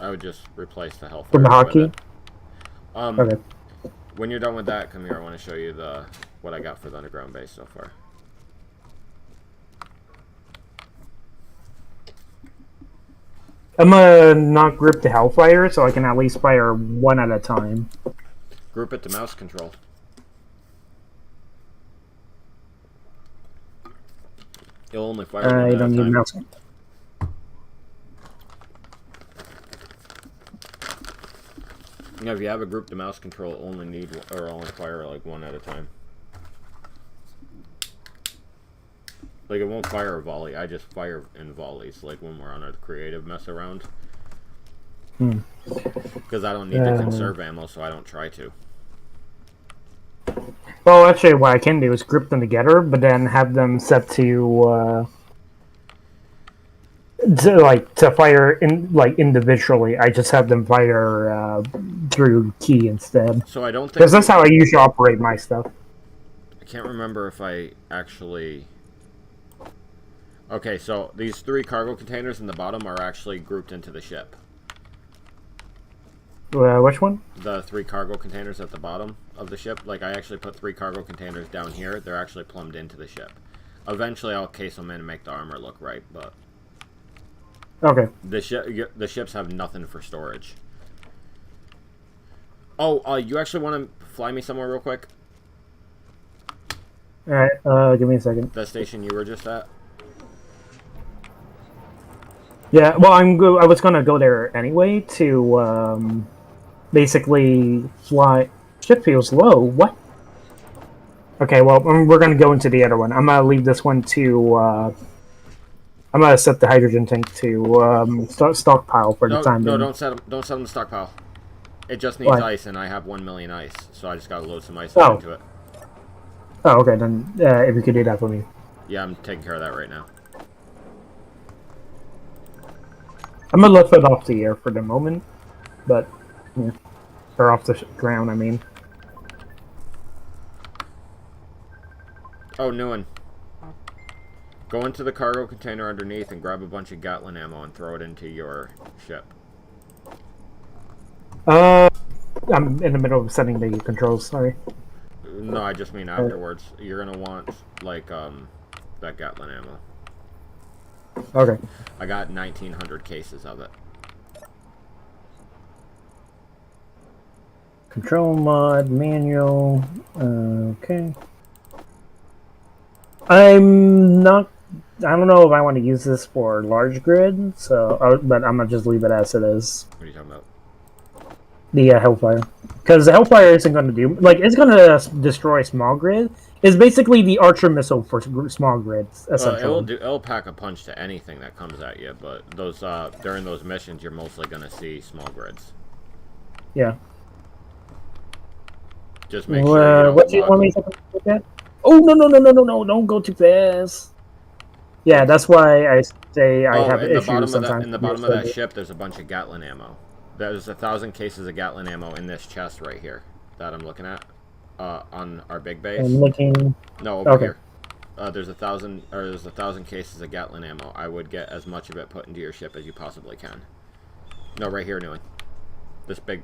I would just replace the Hellfire From the with hotkey? it. Okay. When you're done with that, come here. I want to show you what I got for the underground base so far. I'm gonna not group the Hellfire so I can at least fire one at a time. Group it to mouse control. You'll only fire one I at don't a need time. mouse. You know, if you have a group to mouse control, only fire like one at a time. Like, it won't fire a volley. I just fire in volleys, like when we're on our creative mess around. Because I don't need to conserve ammo, so I don't try to. Well, actually, what I can do is group them together, but then have them set to fire individually. I just have them fire through key instead. So I don't think... Because that's how I usually operate my stuff. I can't remember if I actually... Okay, so these 3 cargo containers in the bottom are actually grouped into the ship. Which one? The 3 cargo containers at the bottom of the ship. Like, I actually put 3 cargo containers down here. They're actually plumbed into the ship. Eventually, I'll case them in and make the armor look right, but... Okay. The ships have nothing for storage. Oh, you actually want to fly me somewhere real quick? Alright, give me a second. The station you were just at? Yeah, well, I was gonna go there anyway to basically fly. Ship feels low. What? Okay, well, we're gonna go into the other one. I'm gonna leave this one to. I'm gonna set the hydrogen tank to stockpile for the time being. No, don't set them to stockpile. It just needs ice, and I have 1 million ice, so I just gotta load some ice into it. Oh, okay, then if you could do that for me. Yeah, I'm taking care of that right now. I'm gonna lift it off the air for the moment, but yeah, or off the ground. I mean. Oh, new one. Go into the cargo container underneath and grab a bunch of Gatling ammo and throw it into your ship. I'm in the middle of setting the controls. Sorry. No, I just mean afterwards. You're gonna want like that Gatling ammo. Okay. I got 1,900 cases of it. Control mod, manual, okay. I don't know if I want to use this for large grid, so, but I'm gonna just leave it as it is. What are you talking about? The Hellfire. Because the Hellfire isn't gonna do, like, it's gonna destroy small grid. It's basically the Archer missile for small grids, essentially. It'll pack a punch to anything that comes at you, but those during those missions, you're mostly gonna see small grids. Yeah. Just make sure you don't what do you want me to look at? Oh, no, don't go too fast. Yeah, that's why I say I have issues sometimes. In the bottom of that ship, there's a bunch of Gatling ammo. There's 1,000 cases of Gatling ammo in this chest right here that I'm looking at on our big base. I'm looking. No, over here. There's 1,000 cases of Gatling ammo. I would get as much of it put into your ship as you possibly can. No, right here, Newman. This big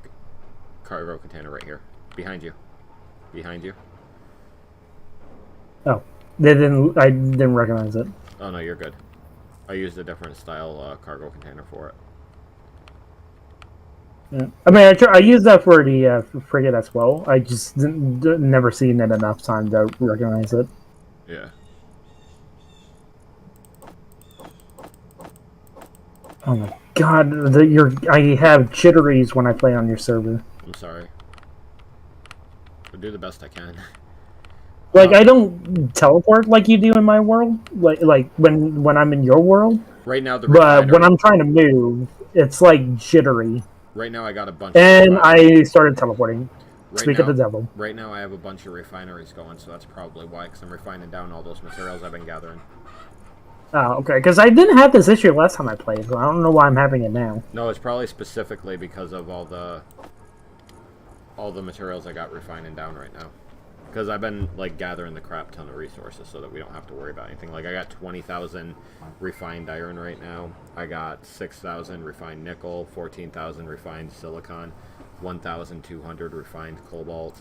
cargo container right here, behind you. Behind you. Oh, I didn't recognize it. Oh no, you're good. I used a different style cargo container for it. Yeah. I mean, I used that for the frigate as well. I just never seen it enough time to recognize it. Yeah. Oh my god, I have jitteries when I play on your server. I'm sorry. I'll do the best I can. Like, I don't teleport like you do in my world. Like when I'm in your world. Right now, but when I'm trying to move, it's like jittery. Right now, I got a bunch. And I started teleporting. Speak of the devil. Right now, I have a bunch of refineries going, so that's probably why. Because I'm refining down all those materials I've been gathering. Oh, okay. Because I didn't have this issue last time I played, so I don't know why I'm having it now. No, it's probably specifically because of all the materials I got refining down right now. Because I've been, like, gathering the crap ton of resources so that we don't have to worry about anything. Like, I got 20,000 refined iron right now. I got 6,000 refined nickel, 14,000 refined silicon, 1,200 refined cobalt.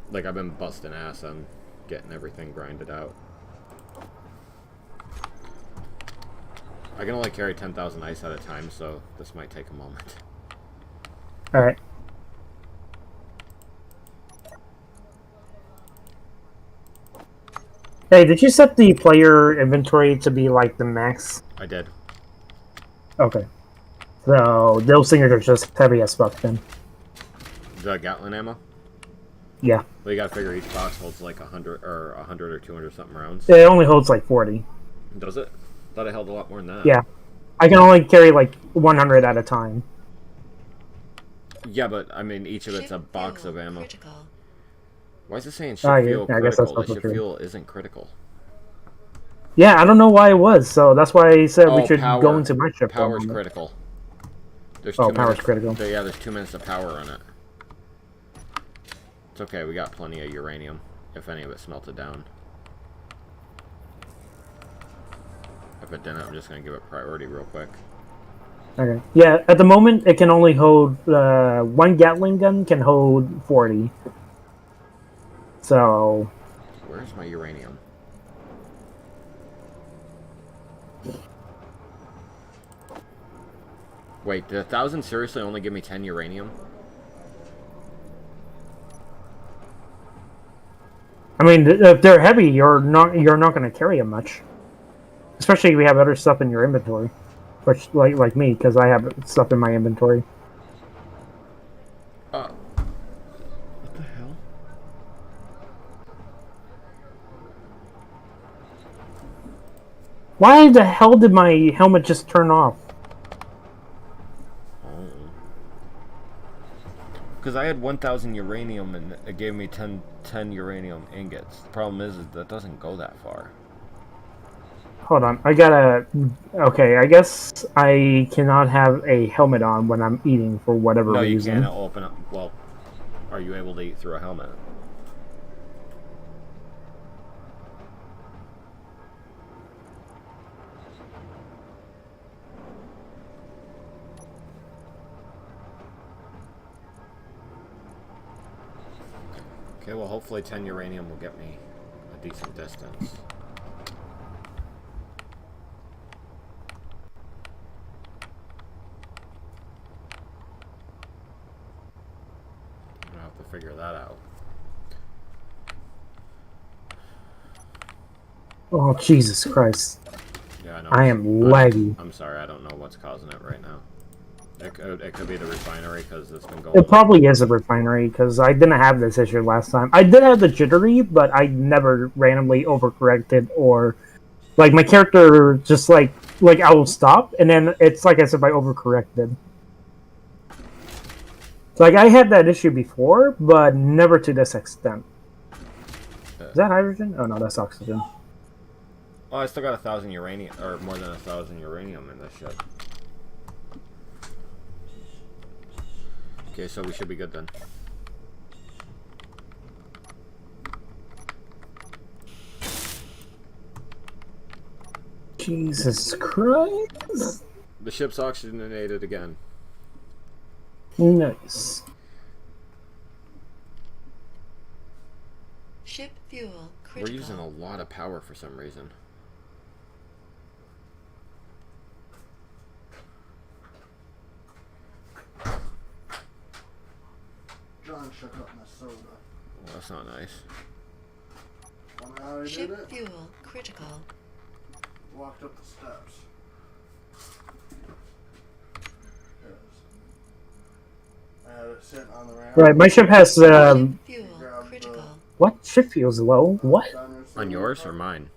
Like, I've been busting ass on getting everything grinded out. I can only carry 10,000 ice at a time, so this might take a moment. Alright. Hey, did you set the player inventory to be like the max? I did. Okay. So those things are just heavy as fuck then. The Gatling ammo? Yeah. Well, you gotta figure each box holds like 100 or 200 something rounds. It only holds like 40. Does it? Thought it held a lot more than that. Yeah. I can only carry like 100 at a time. Yeah, but I mean, each of it's a Ship box fuel of ammo. critical. Why is it saying ship Oh, yeah, fuel I guess that's critical? The also ship true. fuel isn't critical. Yeah, I don't know why it was, so that's why I said we should power. go into my ship. for a Power's moment. critical. There's Oh, 2 power's minutes. critical. Yeah, there's 2 minutes of power on it. It's okay, we got plenty of uranium, if any of it's melted down. If it didn't, I'm just gonna give it priority real quick. Okay. Yeah, at the moment it can only hold 1 Gatling gun can hold 40. So Where's my uranium? Wait, did 1,000 seriously only give me 10 uranium? I mean, if they're heavy, you're not going to carry them much. Especially if you have other stuff in your inventory, which like me, because I have stuff in my inventory. What the hell? Why the hell did my helmet just turn off? Because I had 1,000 uranium and it gave me 10 uranium ingots. The problem is that doesn't go that far. Hold on, I gotta. Okay, I guess I cannot have a helmet on when I'm eating for whatever No, you reason. can't open up. Well, are you able to eat through a helmet? Okay, well, hopefully 10 uranium will get me a decent distance. I'm gonna have to figure that out. Oh Jesus Christ! Yeah, I know. I am laggy. I'm sorry, I don't know what's causing it right now. It could be the refinery because it's been going. It probably is a refinery because I didn't have this issue last time. I did have the jittery, but I never randomly overcorrected or like my character just like I will stop and then it's like as if I overcorrected. Like I had that issue before, but never to this extent. Is that hydrogen? Oh no, that's oxygen. Oh, I still got 1,000 uranium, or more than 1,000 uranium in this ship. Okay, so we should be good then. Jesus Christ! The ship's oxygenated again. Nice. Ship fuel critical. We're using a lot of power for some reason. John shook up my soda. Well, that's not nice. Wonder how he did Ship it? fuel critical. Walked up the steps. I had it sitting on the ramp. Right, my ship has Ship fuel critical. what? Ship fuel's low. What? On yours or mine?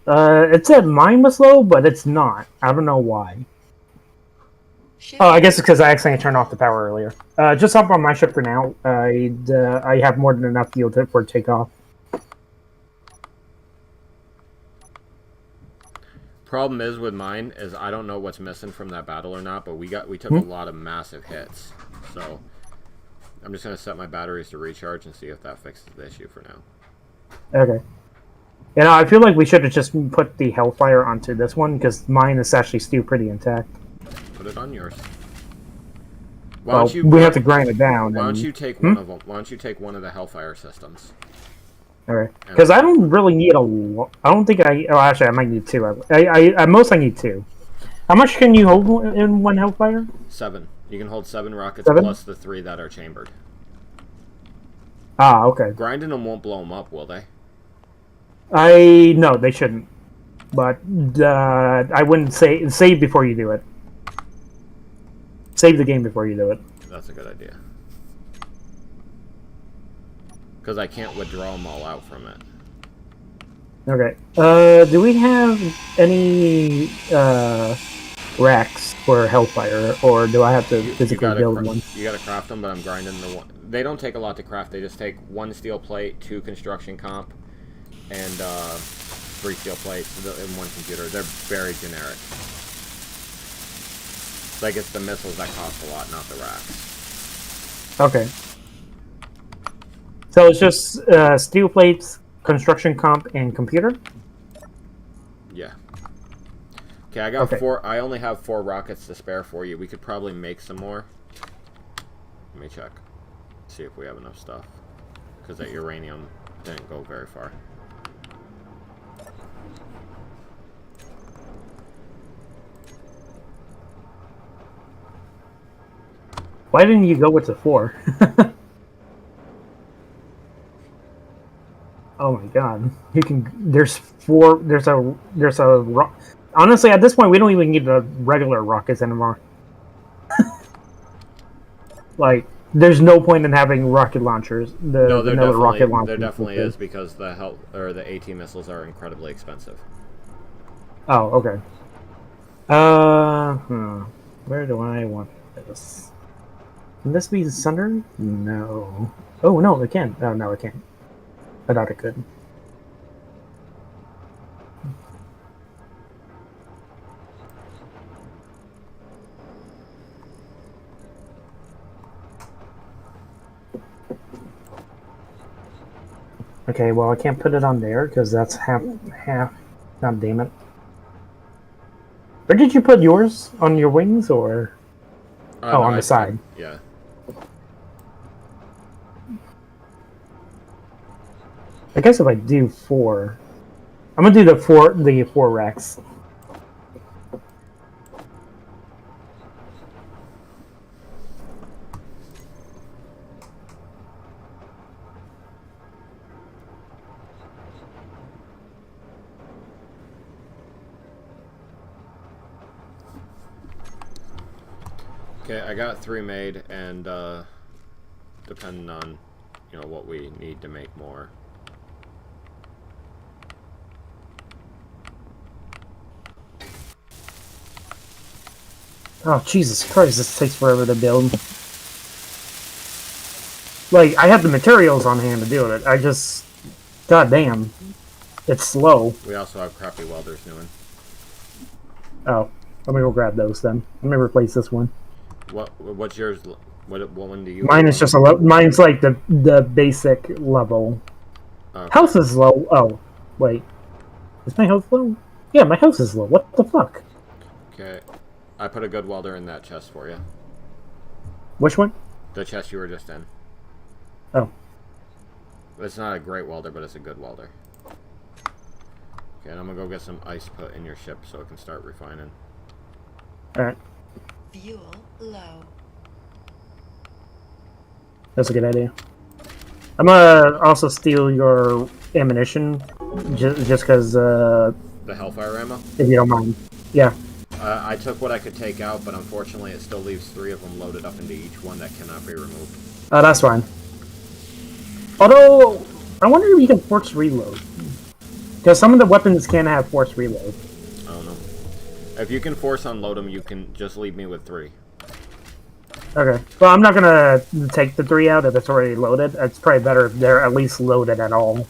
It said mine was low, but it's not. I don't know why. Ship Oh, I guess it's because I accidentally turned off the power earlier. Just hop on my ship for now. I have more than enough fuel for takeoff. Problem is with mine is I don't know what's missing from that battle or not, but we took a lot of massive hits. So I'm just gonna set my batteries to recharge and see if that fixes the issue for now. Okay. You know, I feel like we should have just put the Hellfire onto this one because mine is actually still pretty intact. Put it on yours. Well, we have to grind it down. Why don't and- you take one of them? Why don't you take one of the Hellfire systems? Okay. Because I don't really need a lot. I don't think I. Oh, actually, I might need 2. At most, I need 2. How much can you hold in one Hellfire? 7. You can hold 7 rockets 7? plus the 3 that are chambered. Ah, okay. Grinding them won't blow them up, will they? No, they shouldn't. But I wouldn't save before you do it. Save the game before you do it. That's a good idea. Because I can't withdraw them all out from it. Okay. Do we have any racks for Hellfire, or do I have to physically build one? You gotta craft them, but I'm grinding the one. They don't take a lot to craft. They just take 1 steel plate, 2 construction comp, and 3 steel plates in 1 computer. They're very generic. Like, it's the missiles that cost a lot, not the racks. Okay. So it's just steel plates, construction comp, and computer? Yeah. Okay, I got Okay. 4. I only have 4 rockets to spare for you. We could probably make some more. Let me check. See if we have enough stuff. Because that uranium didn't go very far. Why didn't you go with the 4? Oh my god. You can. There's 4. There's a. Honestly, at this point, we don't even need the regular rockets anymore. Like, there's no point in having rocket launchers. No, there Rocket definitely is, because the AT missiles are incredibly expensive. Oh, okay. Where do I want this? Can this be sundered? No. Oh no, it can. Oh no, it can't. I thought it could. Okay, well I can't put it on there because that's half. God damn it. Where did you put yours? On your wings or? Oh, no, on the side. Yeah. I guess if I do 4, I'm gonna do the four racks. Okay, I got 3 made, and depending on, what we need to make more. Oh, Jesus Christ, this takes forever to build. Like, I have the materials on hand to do it. I just... God damn. It's slow. We also have crappy welders doing. Oh. Let me go grab those then. Let me replace this one. What's yours? What one do you Mine have? is just mine's like the basic level. Okay. House is low. Oh, wait. Is my house low? Yeah, my house is low. What the fuck? Okay. I put a good welder in that chest for you. Which one? The chest you were just in. Oh. It's not a great welder, but it's a good welder. Okay, and I'm gonna go get some ice put in your ship so it can start refining. Alright. Fuel low. That's a good idea. I'm gonna also steal your ammunition, just because, The Hellfire ammo? if you don't mind. Yeah. I took what I could take out, but unfortunately it still leaves 3 of them loaded up into each one that cannot be removed. Oh, that's fine. Although, I wonder if you can force reload. Because some of the weapons can have force reload. I don't know. If you can force unload them, you can just leave me with 3. Okay. Well, I'm not gonna take the 3 out if it's already loaded. It's probably better if they're at least loaded at all.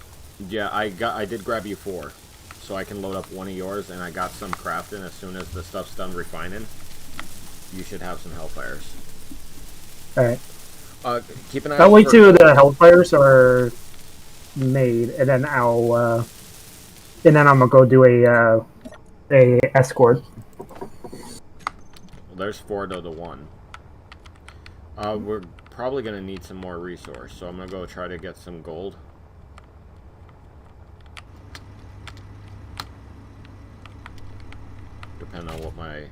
Yeah, I did grab you 4. So I can load up one of yours, and I got some crafting. As soon as the stuff's done refining, you should have some Hellfires. Alright. Keep an eye I'll out wait for- till the Hellfires are made, and then I'm gonna go do a escort. Well, there's 4 to the 1. We're probably gonna need some more resource, so I'm gonna go try to get some gold. Depending on what my...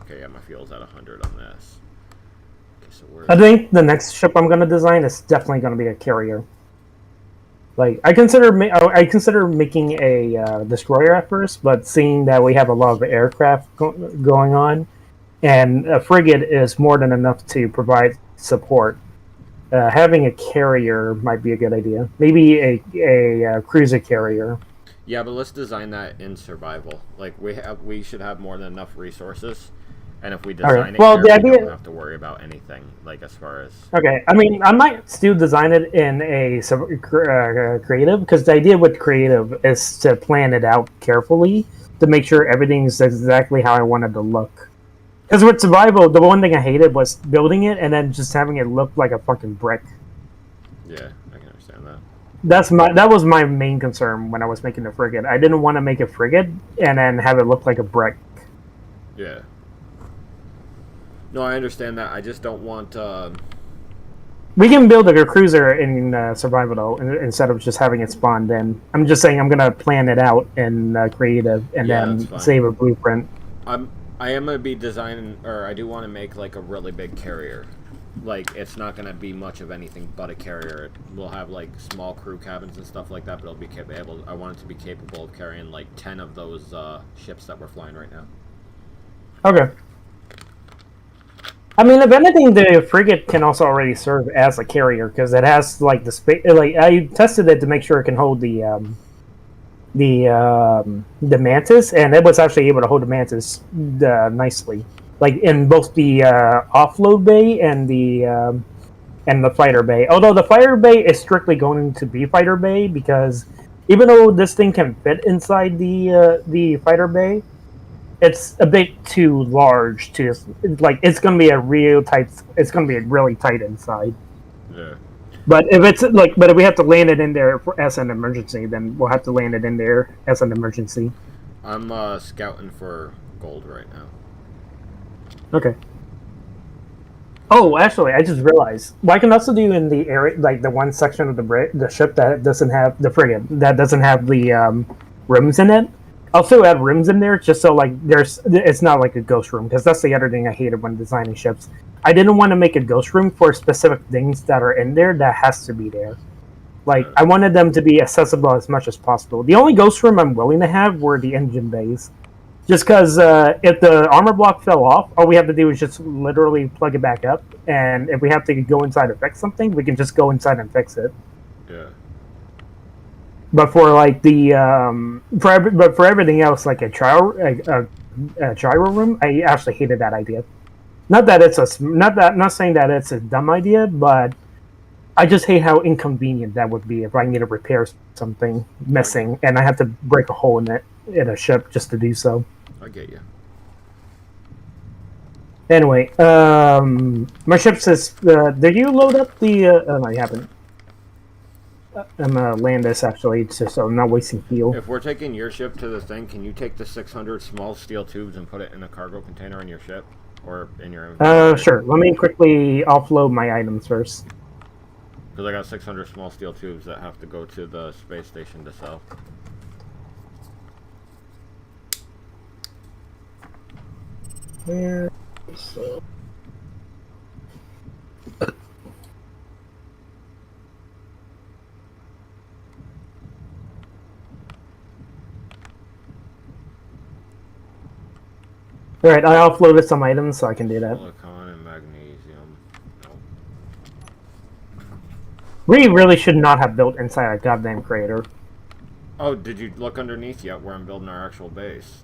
Okay, yeah, my fuel's at 100 on this. Okay, so where... I think the next ship I'm gonna design is definitely gonna be a carrier. Like, I consider making a destroyer at first, but seeing that we have a lot of aircraft going on, and a frigate is more than enough to provide support Having a carrier might be a good idea. Maybe a cruiser carrier. Yeah, but let's design that in survival. Like we should have more than enough resources, and if we design it Well, here, the we idea- don't have to worry about anything. Like as far as Okay, I mean, I might still design it in a creative, because the idea with creative is to plan it out carefully to make sure everything's exactly how I wanted to look. Because with survival, the one thing I hated was building it and then just having it look like a fucking brick. yeah, I can understand that. That was my main concern when I was making the frigate. I didn't want to make a frigate and then have it look like a brick. Yeah. No, I understand that. I just don't want. We can build a cruiser in survival though, instead of just having it spawned in. I'm just saying I'm gonna plan it out in creative and Yeah, that's then fine. save a blueprint. I am gonna be designing, or I do want to make like a really big carrier. Like it's not gonna be much of anything but a carrier. We'll have like small crew cabins and stuff like that, but it'll be able. I want it to be capable of carrying like 10 of those ships that we're flying right now. Okay. I mean, if anything, the frigate can also already serve as a carrier because it has like the space. Like I tested it to make sure it can hold the mantis, and it was actually able to hold the mantis nicely, like in both the offload bay and the fighter bay. Although the fighter bay is strictly going to be fighter bay because even though this thing can fit inside the fighter bay, it's a bit too large to like. It's gonna be a real tight. It's gonna be really tight inside. Yeah. But if it's like, but if we have to land it in there as an emergency, then we'll have to land it in there as an emergency. I'm scouting for gold right now. Okay. Oh, actually, I just realized. Well, I can also do in the area, like the one section of the ship that doesn't have the frigate that doesn't have the rooms in it. I'll still add rooms in there just so like it's not like a ghost room because that's the other thing I hated when designing ships. I didn't want to make a ghost room for specific things that are in there that has to be there. Like I wanted them to be accessible as much as possible. The only ghost room I'm willing to have were the engine bays. Just because if the armor block fell off, all we have to do is just literally plug it back up, and if we have to go inside and fix something, we can just go inside and fix it. Yeah. But for like the for everything else, like a gyro room, I actually hated that idea. Not saying that it's a dumb idea, but I just hate how inconvenient that would be if I need to repair something missing and I have to break a hole in a ship just to do so. I get you. Anyway, my ship says, did you load up the? Oh no, you haven't. I'm gonna land this actually, just so I'm not wasting fuel. If we're taking your ship to the thing, can you take the 600 small steel tubes and put it in a cargo container on your ship? Or in your inventory? Sure. Let me quickly offload my items first. Because I got 600 small steel tubes that have to go to the space station to sell. Where? Alright, I offloaded some items so I can do that. Silicon and magnesium. Nope. We really should not have built inside a goddamn crater. Oh, did you look underneath yet where I'm building our actual base?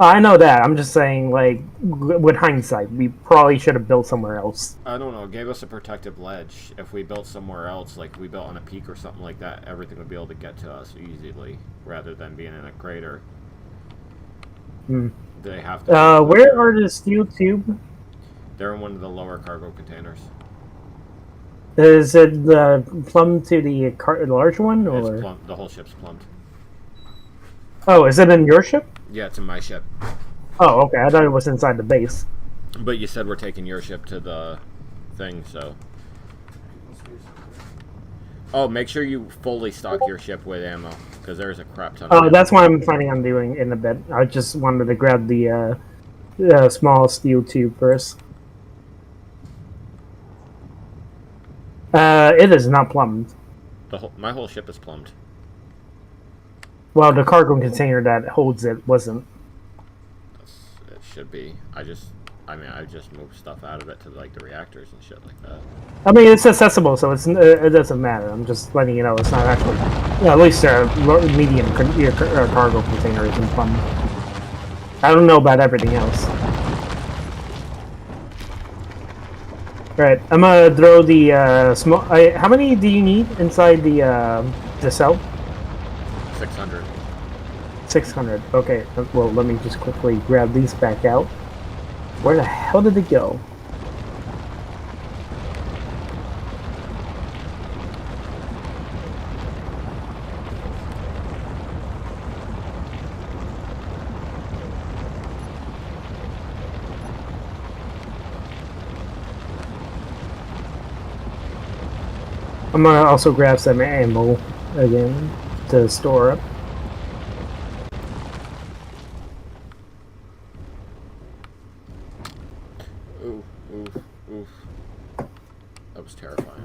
I know that. I'm just saying, like, with hindsight, we probably should have built somewhere else. I don't know. It gave us a protective ledge. If we built somewhere else, like we built on a peak or something like that, everything would be able to get to us easily, rather than being in a crater. Hmm. They have to. Where are the steel tube? They're in one of the lower cargo containers. Is it plumbed to the large one, or? It's plumbed. The whole ship's plumbed. Oh, is it in your ship? Yeah, it's in my ship. Oh, okay. I thought it was inside the base. But you said we're taking your ship to the thing, so. Oh, make sure you fully stock your ship with ammo, because there's a crap ton of ammo. That's what I'm planning on doing in a bit. I just wanted to grab the small steel tube first. It is not plumbed. My whole ship is plumbed. Well, the cargo container that holds it wasn't. It should be. I just I mean, I just move stuff out of it to like the reactors and shit like that. I mean, it's accessible, so it doesn't matter. I'm just letting you know it's not actually. At least medium cargo container isn't fun. I don't know about everything else. Right, I'm gonna throw the small. How many do you need inside the cell? 600. 600. Okay. Well, let me just quickly grab these back out. Where the hell did they go? I'm gonna also grab some ammo again to store up. Ooh, oof, oof. That was terrifying.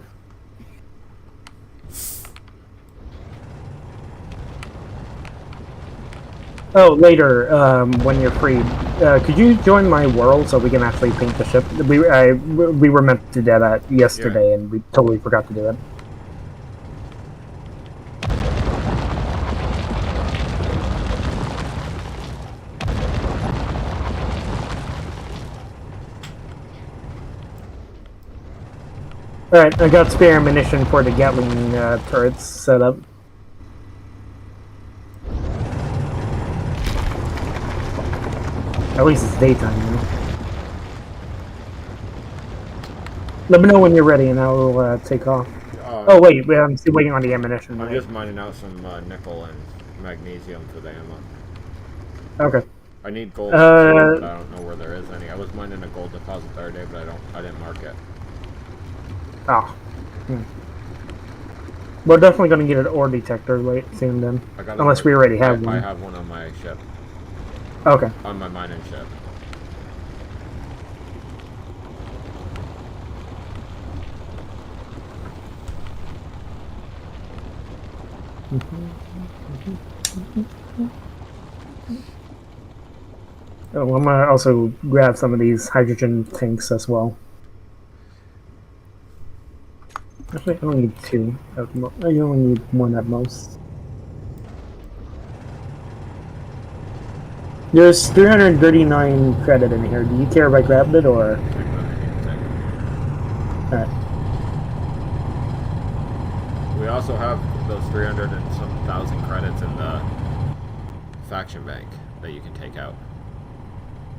Oh, later, when you're free, could you join my world so we can actually paint the ship? We were meant to do that yesterday, and we totally forgot to do it. Alright, I got spare ammunition for the Gatling turrets set up. At least it's daytime now. Let me know when you're ready and I'll take off. Oh wait, I'm still waiting on the ammunition. I'm just mining out some nickel and magnesium for the ammo. Okay. I need gold, but I don't know where there is any. I was mining a gold deposit the other day, but I didn't mark it. Oh. We're definitely gonna get an ore detector soon then. Unless we already have one. I have one on my ship. Okay. On my mining ship. Oh, I'm gonna also grab some of these hydrogen tanks as well. Actually, I only need two. I only need one at most. There's 339 credit in here. Do you care if I grabbed it or? Alright. We also have those 300 and some thousand credits in the faction bank that you can take out.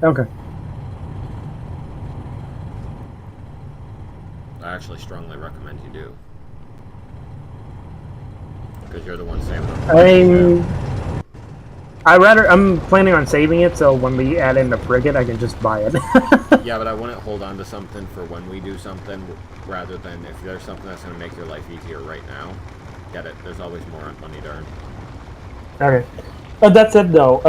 Okay. I actually strongly recommend you do. Because you're the one saving them. I'm planning on saving it, so when we add in the frigate, I can just buy it. Yeah, but I wouldn't hold on to something for when we do something, rather than if there's something that's going to make your life easier right now, get it. There's always more money to earn. Okay. But that's it, though.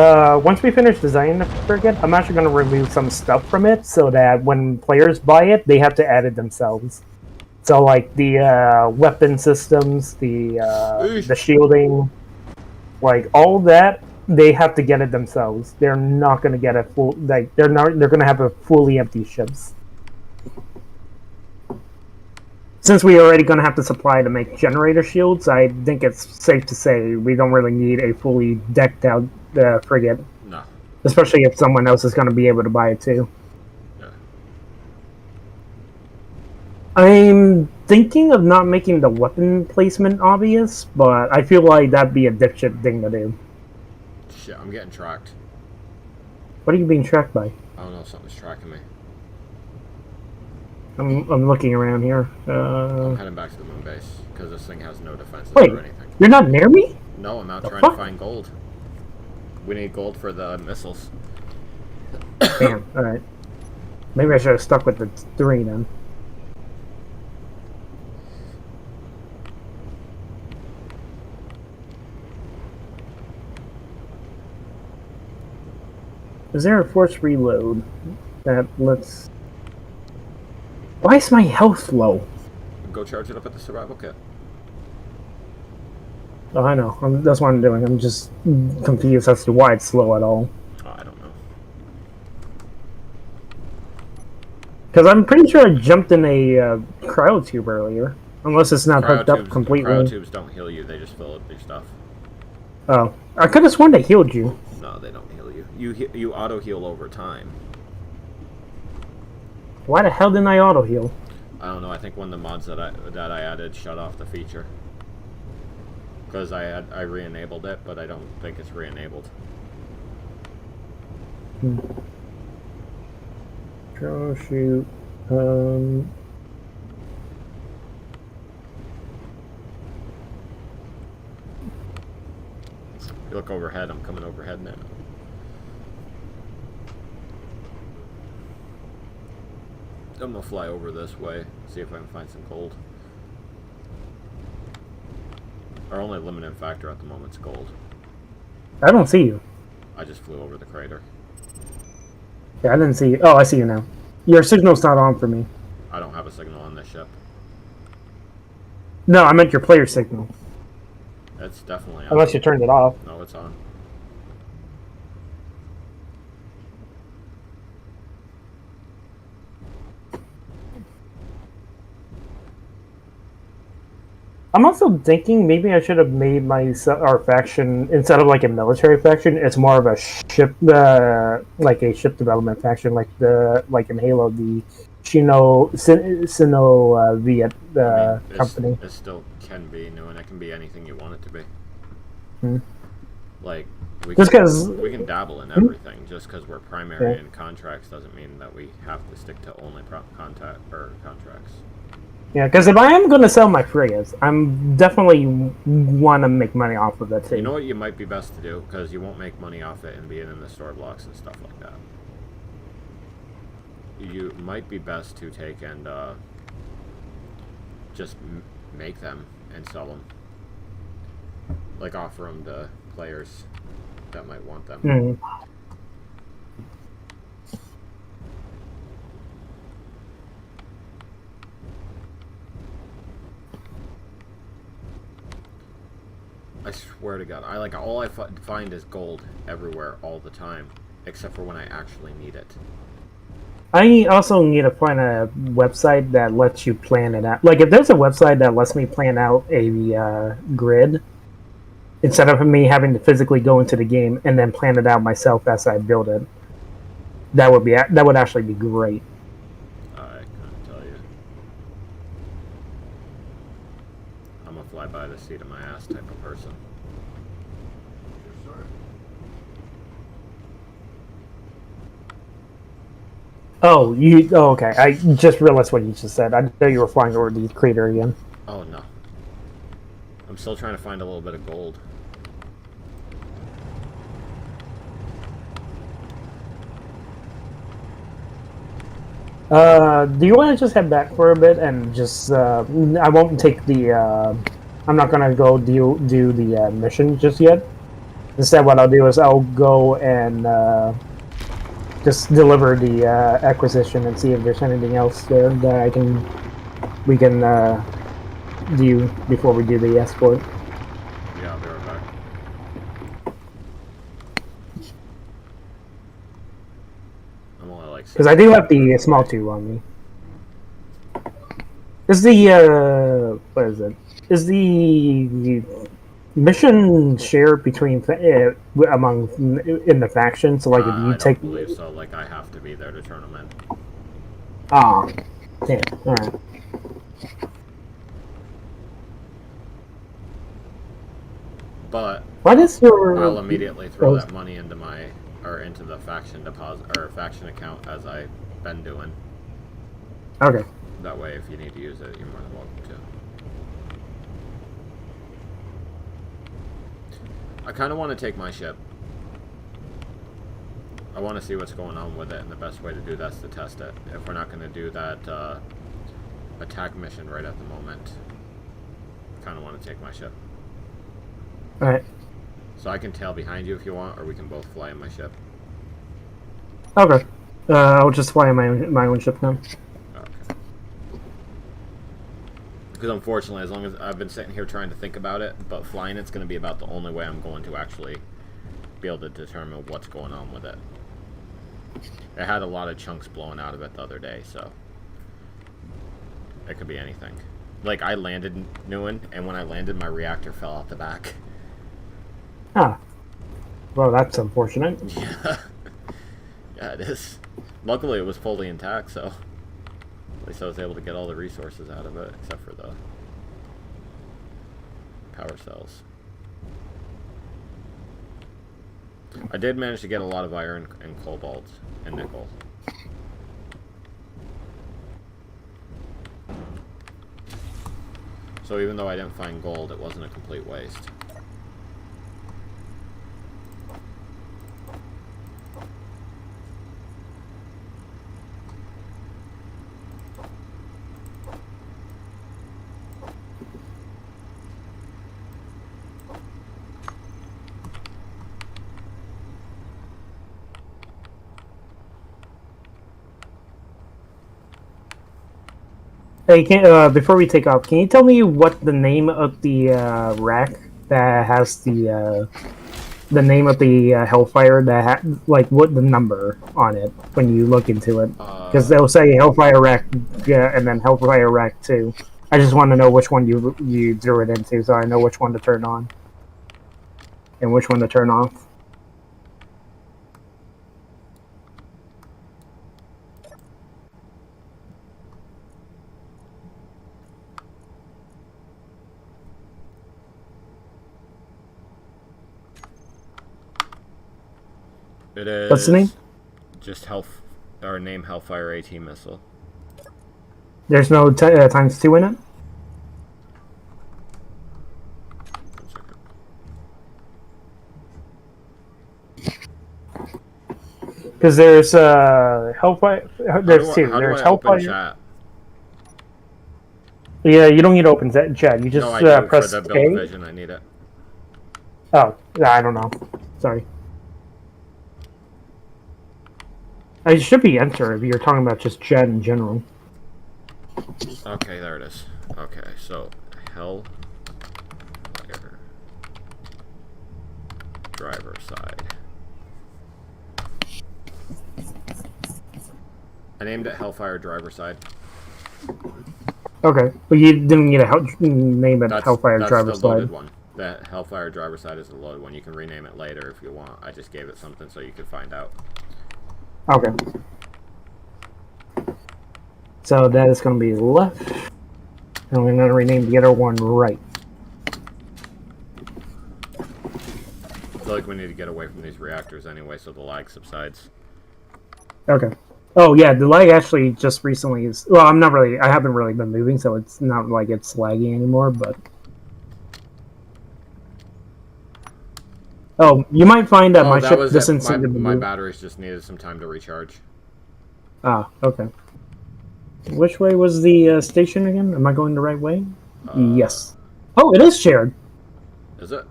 Once we finish designing the frigate, I'm actually going to remove some stuff from it, so that when players buy it, they have to add it themselves. So, like, the weapon systems, the shielding, like, all that, they have to get it themselves. They're not going to get a full, like, they're going to have a fully empty ships. Since we're already going to have to supply to make generator shields, I think it's safe to say we don't really need a fully decked out frigate. No. Especially if someone else is going to be able to buy it too. Yeah. I'm thinking of not making the weapon placement obvious, but I feel like that'd be a dipshit thing to do. Shit, I'm getting tracked. What are you being tracked by? I don't know, something's tracking me. I'm looking around here. I'm heading back to the moon base, because this thing has no defenses Wait, or anything. you're not near me? No, I'm out trying to find gold. We need gold for the missiles. Damn, alright. Maybe I should have stuck with the 3 then. Is there a force reload that lets... Why is my health low? Go charge it up at the survival kit. Oh, I know. That's what I'm doing. I'm just confused as to why it's slow at all. Oh, I don't know. Because I'm pretty sure I jumped in a cryotube earlier. Unless it's not hooked up completely. Cryotubes don't heal you, they just fill up your stuff. Oh. I could have sworn they healed you. No, they don't heal you. You auto-heal over time. Why the hell didn't I auto-heal? I don't know, I think one of the mods that I added shut off the feature. Because I re-enabled it, but I don't think it's re-enabled. Troubleshoot. You look overhead, I'm coming overhead now. I'm gonna fly over this way, see if I can find some gold. Our only limiting factor at the moment is gold. I don't see you. I just flew over the crater. Yeah, I didn't see you. Oh, I see you now. Your signal's not on for me. I don't have a signal on this ship. No, I meant your player signal. It's definitely on. Unless you turned it off. No, it's on. I'm also thinking maybe I should have made our faction, instead of like a military faction, it's more of a ship, like a ship development faction, like in Halo, the Sino Viet company. It still can be new, and it can be anything you want it to be. Hmm. Like we Just we can dabble in everything. Just because we're primary in contracts doesn't mean that we have to stick to only contracts. Yeah, because if I am going to sell my frigates, I'm definitely want to make money off of it too. You know what you might be best to do, because you won't make money off it and being in the store blocks and stuff like that. You might be best to take and just make them and sell them. Like offer them to players that might want them. Mm. I swear to God, all I find is gold everywhere all the time, except for when I actually need it. I also need to find a website that lets you plan it out. Like, if there's a website that lets me plan out a grid, instead of me having to physically go into the game and then plan it out myself as I build it, that would actually be great. I couldn't tell you. I'm a fly by the seat of my ass type of person. Oh, okay. I just realized what you just said. I know you were flying over the crater again. Oh no. I'm still trying to find a little bit of gold. Do you want to just head back for a bit and just, I won't take the, I'm not gonna go do the mission just yet. Instead, what I'll do is I'll go and, just deliver the, acquisition and see if there's anything else there that we can, do before we do the escort. Yeah, I'll be right back. I'm only like... Because I do have the small tube on me. Is the, what is it? Is the mission shared between, among, in the faction? So, like, if you I take... don't believe so. Like, I have to be there to turn them in. Ah, damn, alright. But What is your... I'll immediately throw that money into into the faction deposit or faction account as I've been doing. Okay. That way, if you need to use it, you're more than welcome to. I kind of want to take my ship. I want to see what's going on with it, and the best way to do that is to test it. If we're not going to do that attack mission right at the moment, I kind of want to take my ship. Alright. So I can tail behind you if you want, or we can both fly in my ship. Okay. I'll just fly in my own ship now. Okay. Because unfortunately, as long as I've been sitting here trying to think about it, but flying it's going to be about the only way I'm going to actually be able to determine what's going on with it. It had a lot of chunks blowing out of it the other day, so... It could be anything. Like, I landed Newen, and when I landed, my reactor fell out the back. Ah. Well, that's unfortunate. Yeah. Yeah, it is. Luckily, it was fully intact, so at least I was able to get all the resources out of it, except for the power cells. I did manage to get a lot of iron and cobalt and nickel. So even though I didn't find gold, it wasn't a complete waste. Hey, before we take off, can you tell me what the name of the rack that has the name of the Hellfire that like what the number on it when you look into it? Because they'll say Hellfire Rack, and then Hellfire Rack 2. I just want to know which one you drew it into, so I know which one to turn on and which one to turn off. It is. What's the name? Just name Hellfire AT missile. There's no times 2 in it? 1 second. Because there's Hellfire. There's two. There's Hellfire. Chat? Yeah, you don't need to open chat. You just No, I do. press For the A. build vision, I need it. Oh, I don't know. Sorry. It should be enter if you're talking about just chat in general. Okay, there it is. Okay, so Hellfire driver side. I named it Hellfire driver side. Okay, but you didn't need to name it Hellfire driver That's the loaded side. one. The Hellfire driver side is the loaded one. You can rename it later if you want. I just gave it something so you could find out. Okay. So that is going to be left. And we're going to rename the other one right. I feel like we need to get away from these reactors anyway so the lag subsides. Okay. Oh yeah, the lag actually just recently is. Well, I haven't really been moving, so it's not like it's laggy anymore. But oh, you might find that my ship doesn't seem to be my moving. batteries just needed some time to recharge. Ah, okay. Which way was the station again? Am I going the right way? Yes. Oh, it is shared. Is it?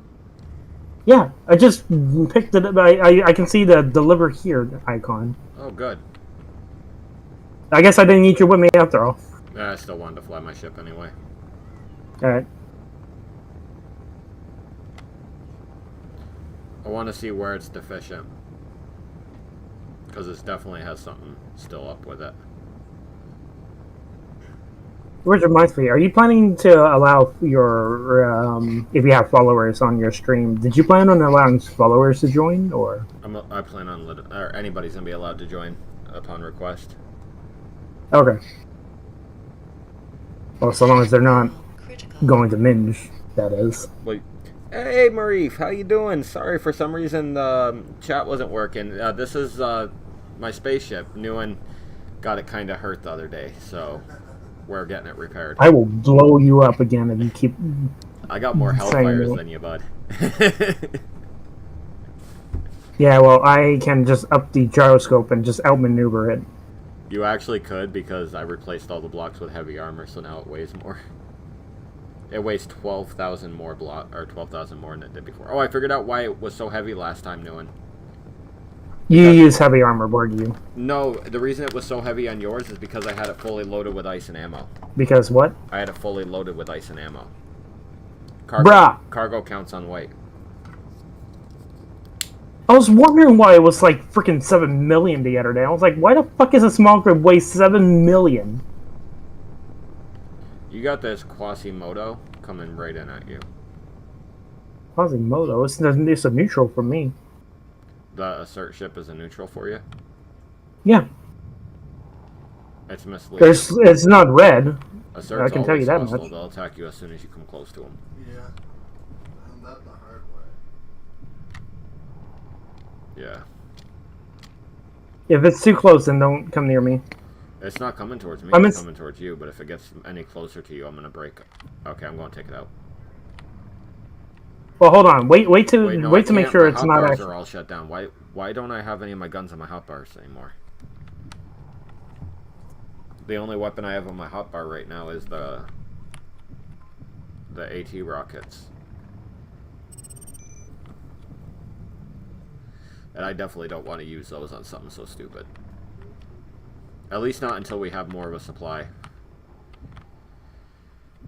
Yeah, I just picked it up. I can see the deliver here icon. Oh, good. I guess I didn't need you with me after all. Yeah, I still wanted to fly my ship anyway. Alright. I want to see where it's deficient. Because it definitely has something still up with it. Which reminds me, are you planning to allow your, if you have followers on your stream, did you plan on allowing followers to join, or? I plan on or anybody's going to be allowed to join upon request. Okay. Well, so long as they're not Critical. going to minge, that is. Wait. Hey, Marif, how you doing? Sorry, for some reason the chat wasn't working. This is my spaceship. Newen got it kind of hurt the other day, so we're getting it repaired. I will blow you up again if you keep... I got more Hellfires than you, bud. Yeah, well, I can just up the gyroscope and just outmaneuver it. You actually could, because I replaced all the blocks with heavy armor, so now it weighs more. It weighs 12,000 more or 12,000 more than it did before. Oh, I figured out why it was so heavy last time, Newen. You use heavy armor, board you? No, the reason it was so heavy on yours is because I had it fully loaded with ice and ammo. Because what? I had it fully loaded with ice and ammo. Cargo counts on weight. I was wondering why it was like freaking 7 million the other day. I was like, why the fuck is a small grid weigh 7 million? You got this Quasimodo coming right in at you. Quasimodo. It's a neutral for me. The assert ship is a neutral for you? Yeah. It's misleading. It's not red. Assert's I can tell you always that hostile. much. They'll attack you as soon as you come close to them. Yeah. And that the hard way. Yeah. If it's too close, then don't come near me. It's not coming towards me, I'm it's coming towards you, but if it gets any closer to you, I'm gonna break. Okay, I'm gonna take it out. Well, hold on. Wait to I make can't. sure My it's hot not bars actually. are all shut down. Why don't I have any of my guns on my hot bars anymore? The only weapon I have on my hot bar right now is the AT rockets. And I definitely don't want to use those on something so stupid. At least not until we have more of a supply.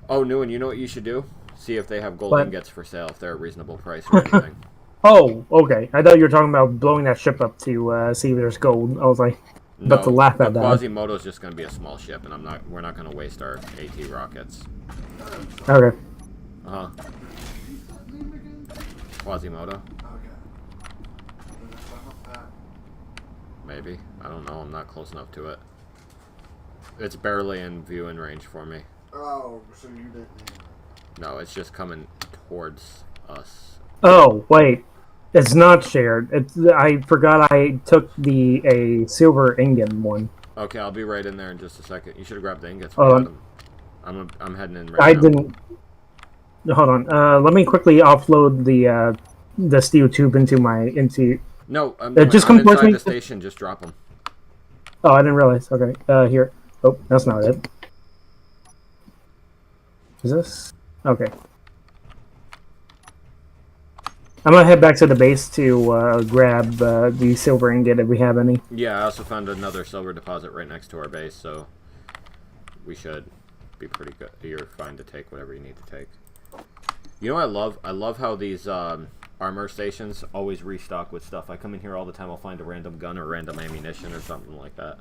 Oh, Newen, you know what you should do? See if they have gold What? ingots for sale, if they're a reasonable price or anything. Oh, okay. I thought you were talking about blowing that ship up to see if there's gold. I was like, about to laugh at the that. Quasimodo's just going to be a small ship, and we're not going to waste our AT rockets. Okay. Uh-huh. Quasimodo? Okay. Then it's not that. Maybe. I don't know. I'm not close enough to it. It's barely in viewing range for me. Oh, so you didn't name it. No, it's just coming towards us. Oh, wait. It's not shared. I forgot I took a silver ingot one. Okay, I'll be right in there in just a second. You should have grabbed the ingots. Hold I'm heading in right I now. didn't. Hold on. Let me quickly offload the steel tube into. No, just I'm come towards inside me. the station. Just drop them. Oh, I didn't realize. Okay. Here. Oh, that's not it. Is this? Okay. I'm gonna head back to the base to grab the silver ingot if we have any. Yeah, I also found another silver deposit right next to our base, so we should be pretty good. You're fine to take whatever you need to take. You know what I love? I love how these armor stations always restock with stuff. I come in here all the time, I'll find a random gun or random ammunition or something like that.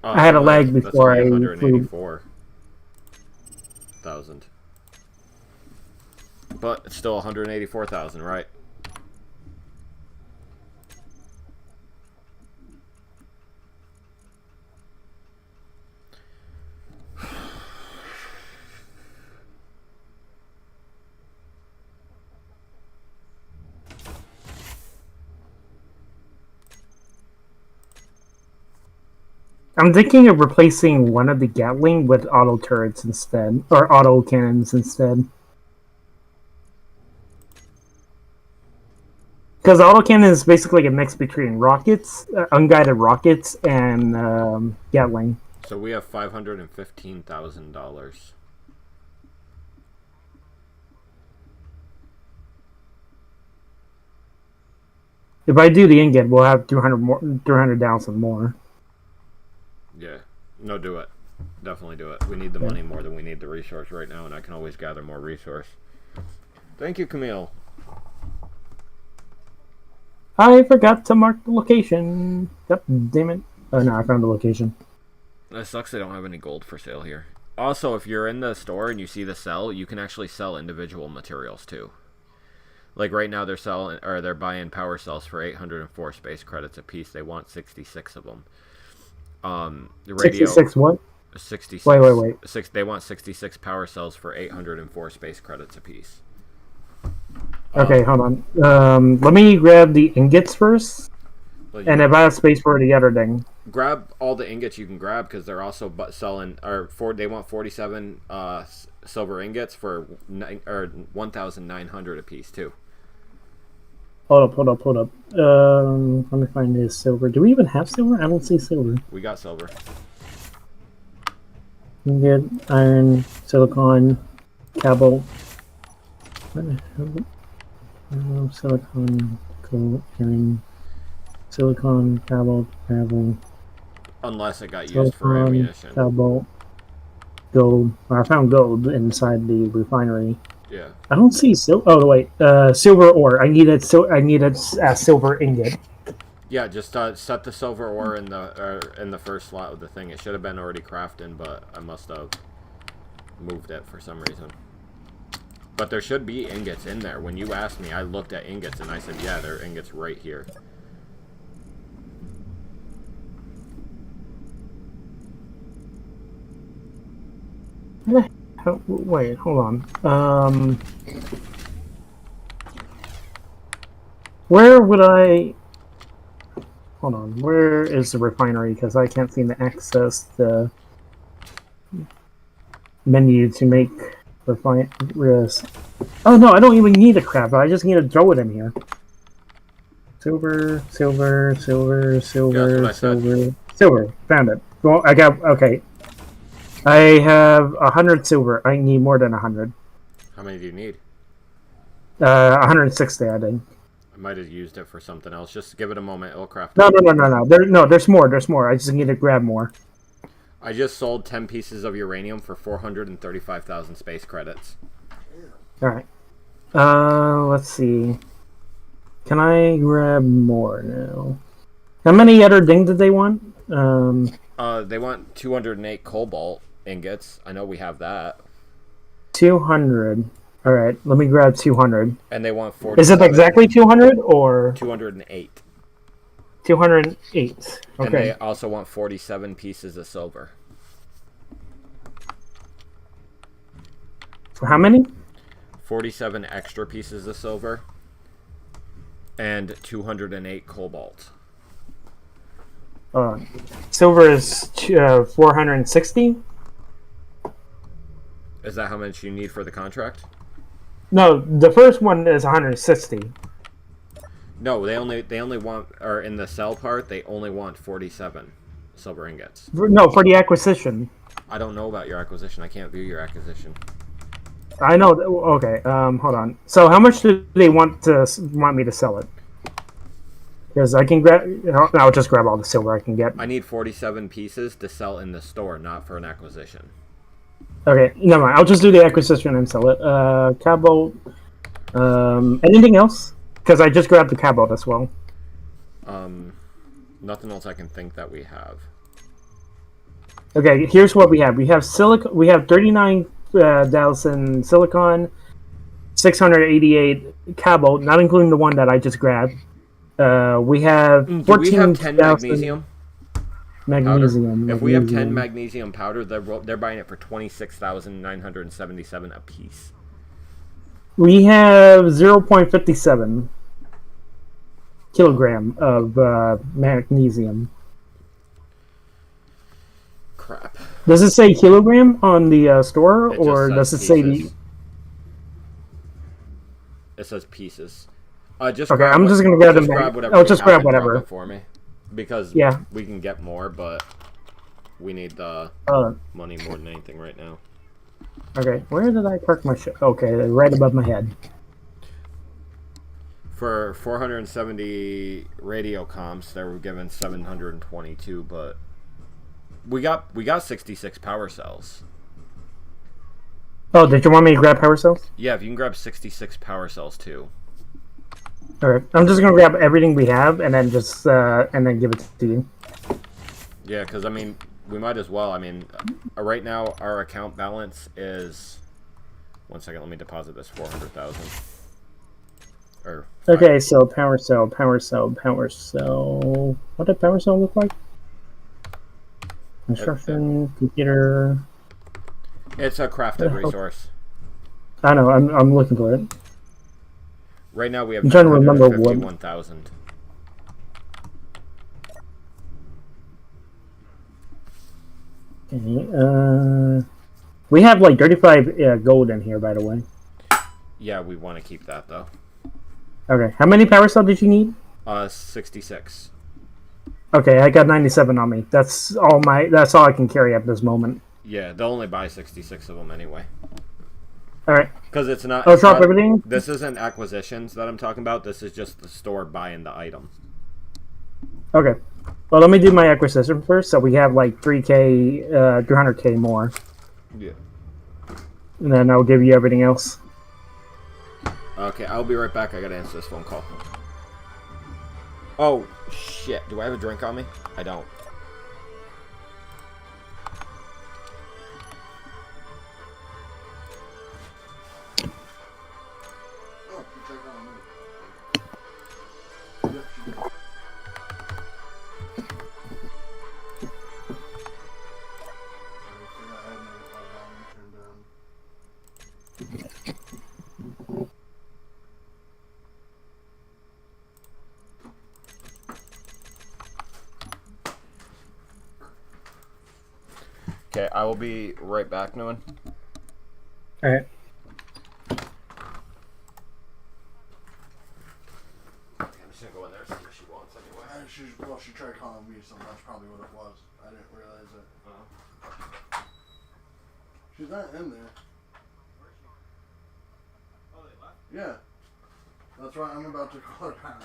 Oh, I had a lag that's before I only flew. 184,000. But it's still 184,000, right? I'm thinking of replacing one of the Gatling with auto turrets instead, or auto cannons instead. Because autocannon is basically a mix between rockets, unguided rockets, and Gatling. So we have $515,000. If I do the ingot, we'll have 300,000 more. Yeah. No, do it. Definitely do it. We need the money more than we need the resource right now, and I can always gather more resource. Thank you, Camille. I forgot to mark the location. Yep, damn it. Oh no, I found the location. That sucks they don't have any gold for sale here. Also, if you're in the store and you see the sell, you can actually sell individual materials too. Like right now they're buying power cells for 804 space credits a piece. They want 66 of them. The radio 66 what? 66. Wait. They want 66 power cells for 804 space credits a piece. Okay, hold on. Let me grab the ingots first, and if I have space for the other thing. Grab all the ingots you can grab because they're also selling. They want 47 silver ingots for 1,900 a piece too. Hold up. Let me find this silver. Do we even have silver? I don't see silver. We got silver. Ingot, iron, silicon, cobalt. Silicon, gold, iron, silicon, cobalt, gravel. Unless it got used for Silicon, ammunition. cobalt, gold. Well, I found gold inside the refinery. Yeah. I don't see silver. Oh wait, silver ore. I needed silver ingot. Yeah, just set the silver ore in the first slot of the thing. It should have been already crafted, but I must have moved it for some reason. But there should be ingots in there. When you asked me, I looked at ingots and I said, yeah, there are ingots right here. Wait, hold on. Where would I? Hold on. Where is the refinery? Because I can't seem to access the menu to make refine. Oh no, I don't even need a craft. I just need to throw it in here. Silver, silver, silver, silver, silver, silver. Found it. Well, I got okay. I have 100 silver. I need more than 100. How many do you need? 160. I think. I might have used it for something else. Just give it a moment. It'll craft. No. There's more. There's more. I just need to grab more. I just sold 10 pieces of uranium for 435,000 space credits. All right. Let's see. Can I grab more now? How many other things did they want? They want 208 cobalt ingots. I know we have that. 200. All right. Let me grab 200. And they want 40. Is it exactly 200 or 208? 208. Okay. And they also want 47 pieces of silver. For how many? 47 extra pieces of silver. And 208 cobalt. Silver is 460. Is that how much you need for the contract? No, the first one is 160. No, they only want, or in the sell part, they only want 47 silver ingots. No, for the acquisition. I don't know about your acquisition. I can't view your acquisition. I know. Okay. Hold on. So, how much do they want me to sell it? Because I can grab. I'll just grab all the silver I can get. I need 47 pieces to sell in the store, not for an acquisition. Okay, never mind. I'll just do the acquisition and sell it. Cobalt. Anything else? Because I just grabbed the cobalt as well. Nothing else I can think that we have. Okay, here's what we have. We have We have 39,000 silicon, 688 cobalt, not including the one that I just grabbed. We have 14,000. Do we have 10 magnesium? Magnesium. If we have 10 magnesium powder, they're buying it for 26,977 a piece. We have 0.57 kilogram of magnesium. Crap. Does it say kilogram on the store, or does it say the? It says pieces. Just okay, I'm just gonna grab them. I'll just grab whatever for me, because we can get more, but we need the money more than anything right now. Okay, where did I park my ship? Okay, right above my head. For 470 radio comms, they were given 722, but we got 66 power cells. Oh, did you want me to grab power cells? Yeah, if you can grab 66 power cells too. Alright, I'm just gonna grab everything we have and then just and then give it to you. Yeah, because I mean, we might as well. I mean, right now our account balance is. 1 second, let me deposit this 400,000. Okay, so power cell. What did power cell look like? Construction, computer. It's a crafted resource. I know. I'm looking for it. Right now we have. I'm trying to remember what. 51,000. Okay. We have like 35 gold in here, by the way. Yeah, we want to keep that though. Okay. How many power cells did you need? 66. Okay, I got 97 on me. That's all I can carry at this moment. Yeah, they'll only buy 66 of them anyway. All right. Because it's not. I'll drop everything. This isn't acquisitions that I'm talking about. This is just the store buying the item. Okay. Well, let me do my acquisition first, so we have like 300k more. Yeah. And then I'll give you everything else. Okay, I'll be right back. I gotta answer this phone call. Oh, shit. Do I have a drink on me? I don't. Oh, you take one of me. Yep, she did. I forgot I had my volume turned down. Okay, I will be right back, Nguyen. Alright. I'm just gonna go in there and see what she wants anyway. Well, she tried calling me, so that's probably what it was. I didn't realize it. She's not in there. Where's she? Oh, they left? Yeah. That's why I'm about to call her back.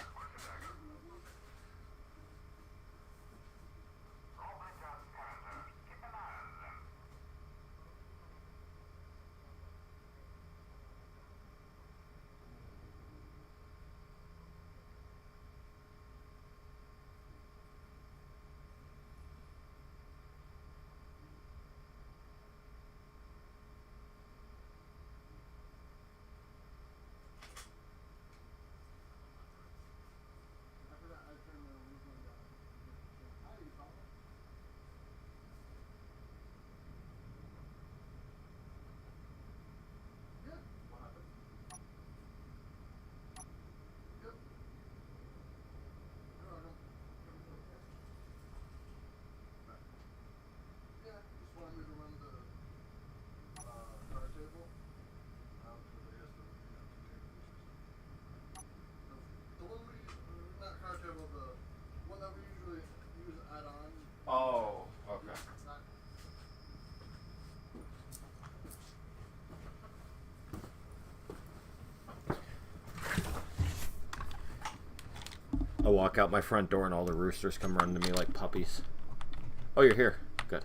Yeah, just wanted me to run the card table out to the rest of the tables. The one we, not card table, the one that we usually use add-on. Oh, okay. Not, I walk out my front door and all the roosters come running to me like puppies. Oh, you're here. Good.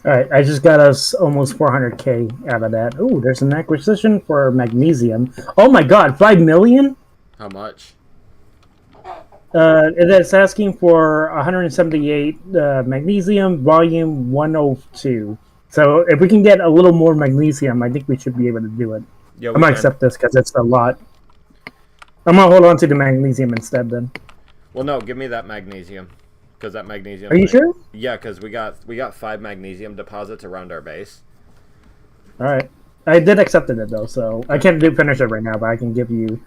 Alright, I just got us almost 400k out of that. Ooh, there's an acquisition for magnesium. Oh my god, 5 million? How much? It's asking for 178 magnesium, volume 102. So if we can get a little more magnesium, I think we should be able to do it. Yeah, I'm gonna accept this because it's a lot. I'm gonna hold on to the magnesium instead then. Well, no, give me that magnesium. Because that magnesium... Are you sure? Yeah, because we got 5 magnesium deposits around our base. Alright. I did accept it though, so I can't finish it right now, but I can give you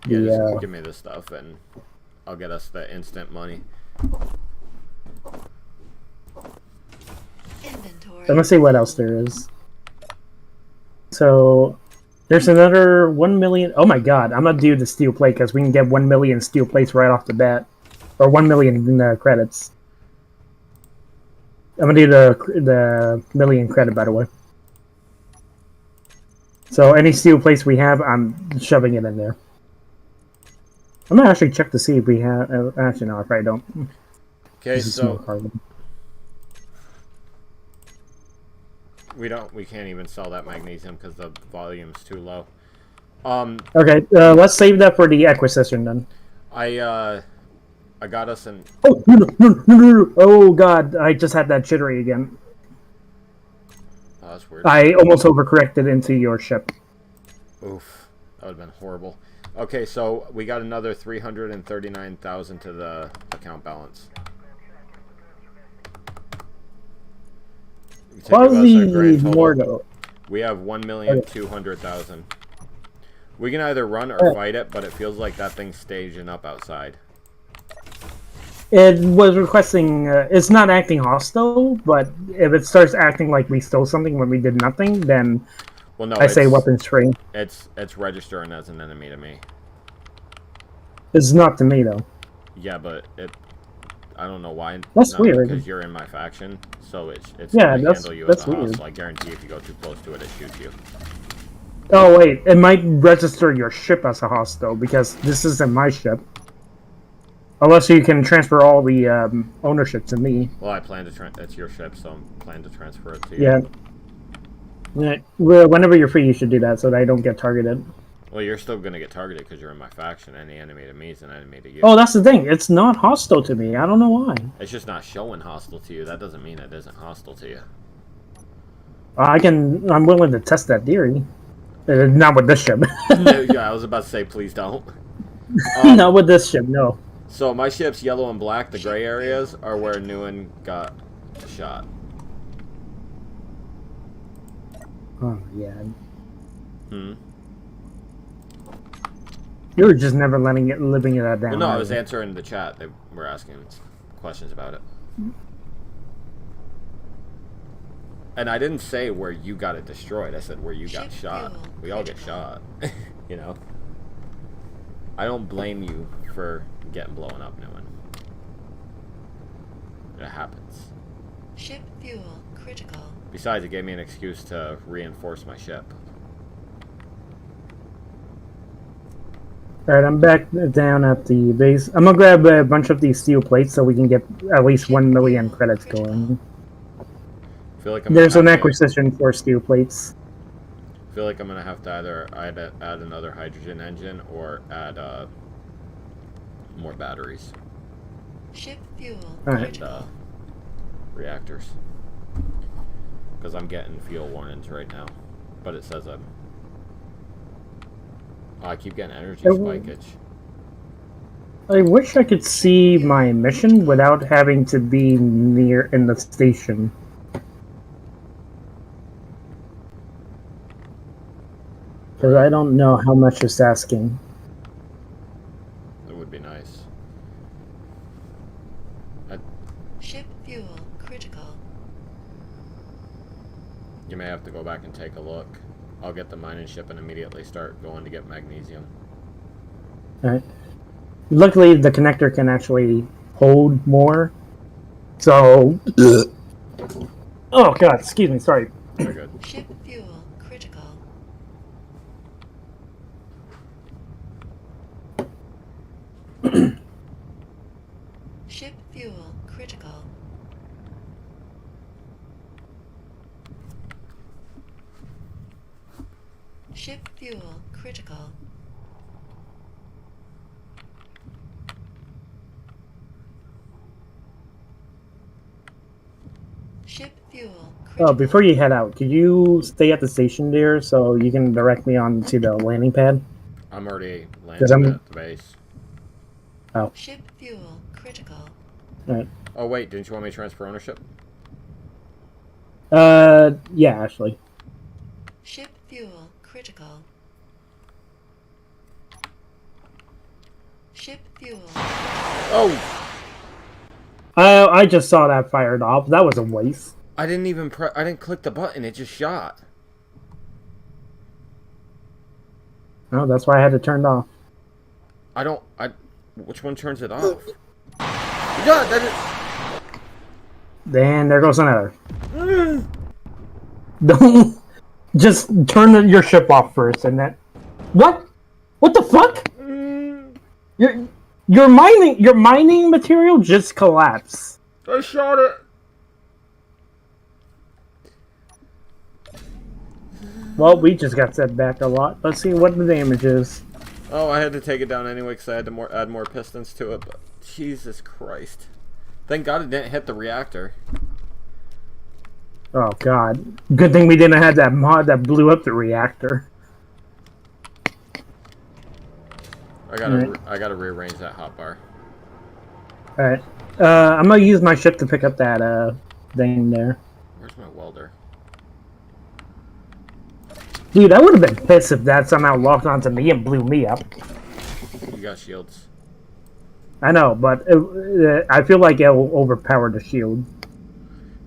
the... Yeah, just give me this stuff and I'll get us the instant money. Inventory. I'm gonna see what else there is. So... There's another 1 million... Oh my god, I'm gonna do the steel plate because we can get 1 million steel plates right off the bat. Or 1 million in credits. I'm gonna do the million credit, by the way. So any steel plates we have, I'm shoving it in there. I'm gonna actually check to see if we have... actually, no, I probably don't. Okay, This is more so carbon. we can't even sell that magnesium because the volume's too low. Okay, let's save that for the acquisition then. I got us an... Oh, no. Oh god, I just had that jittery again. Oh, that's weird. I almost overcorrected into your ship. Oof, that would have been horrible. Okay, so we got another 339,000 to the account balance. To give us a grand total, More though. we have 1,200,000. We can either run or fight it, but it feels like that thing's staging up outside. It was requesting. It's not acting hostile, but if it starts acting like we stole something when we did nothing, then Well, no, I say weapons free. It's registering as an enemy to me. It's not to me though. Yeah, but I don't know why. That's not weird. Because you're in my faction, so it's Yeah, gonna that's- handle you that's as a weird. hostile. I guarantee if you go too close to it, it shoots you. Oh wait, it might register your ship as a hostile because this isn't my ship. Unless you can transfer all the ownership to me. Well, I plan to it's your ship, so I'm planning to transfer it to you. Yeah. Yeah, well, whenever you're free, you should do that so that I don't get targeted. Well, you're still gonna get targeted because you're in my faction. Any enemy to me is an enemy to you. Oh, that's the thing. It's not hostile to me. I don't know why. It's just not showing hostile to you. That doesn't mean it isn't hostile to you. I'm willing to test that theory. Not with this ship. Yeah, I was about to say, please don't. Not with this ship, no. So my ship's yellow and black. The gray areas are where Nguyen got shot. Oh, yeah. Hmm. You were just never living that down. Well, no, I right? was answering the chat. They were asking questions about it. And I didn't say where you got it destroyed. I said where you got shot. We all get shot. You know? I don't blame you for getting blown up, Nguyen. It happens. Ship fuel critical. Besides, it gave me an excuse to reinforce my ship. Alright, I'm back down at the base. I'm gonna grab a bunch of these steel plates so we can get at least 1 million credits going. I feel like I'm There's gonna an have to- acquisition for steel plates. I feel like I'm gonna have to either add another hydrogen engine or add more batteries Ship fuel Alright. critical. and reactors. Because I'm getting fuel warnings right now, but it says I'm. Oh, I keep getting energy spikeage. I wish I could see my mission without having to be near in the station. Because I don't know how much it's asking. It would be nice. Ship fuel critical. You may have to go back and take a look. I'll get the mining ship and immediately start going to get magnesium. Alright. Luckily, the connector can actually hold more. So. Oh, God, excuse me, sorry. Very good. Ship fuel critical. Ship fuel critical. Ship fuel critical. Ship fuel critical. Oh, before you head out, could you stay at the station there so you can direct me on to the landing pad? I'm already 'Cause I'm- landing at the base. Ship fuel critical. Alright. Oh wait, didn't you want me to transfer ownership? Yeah, actually. Ship fuel critical. Ship fuel. Oh! I just saw that fired off. That was a waste. I didn't even I didn't click the button, it just shot. Oh, that's why I had to turn it off. Which one turns it off? Yeah, that Then there goes another. Don't just turn your ship off first, and then what? What the fuck? Your mining material just collapsed. I shot it. Well, we just got set back a lot. Let's see what the damage is. Oh, I had to take it down anyway because I had to add more pistons to it, but Jesus Christ. Thank God it didn't hit the reactor. Oh God! Good thing we didn't have that mod that blew up the reactor. I gotta rearrange that hotbar. All right. I'm gonna use my ship to pick up that thing there. Where's my welder? Dude, I would have been pissed if that somehow locked onto me and blew me up. You got shields. I know, but I feel like it will overpower the shield.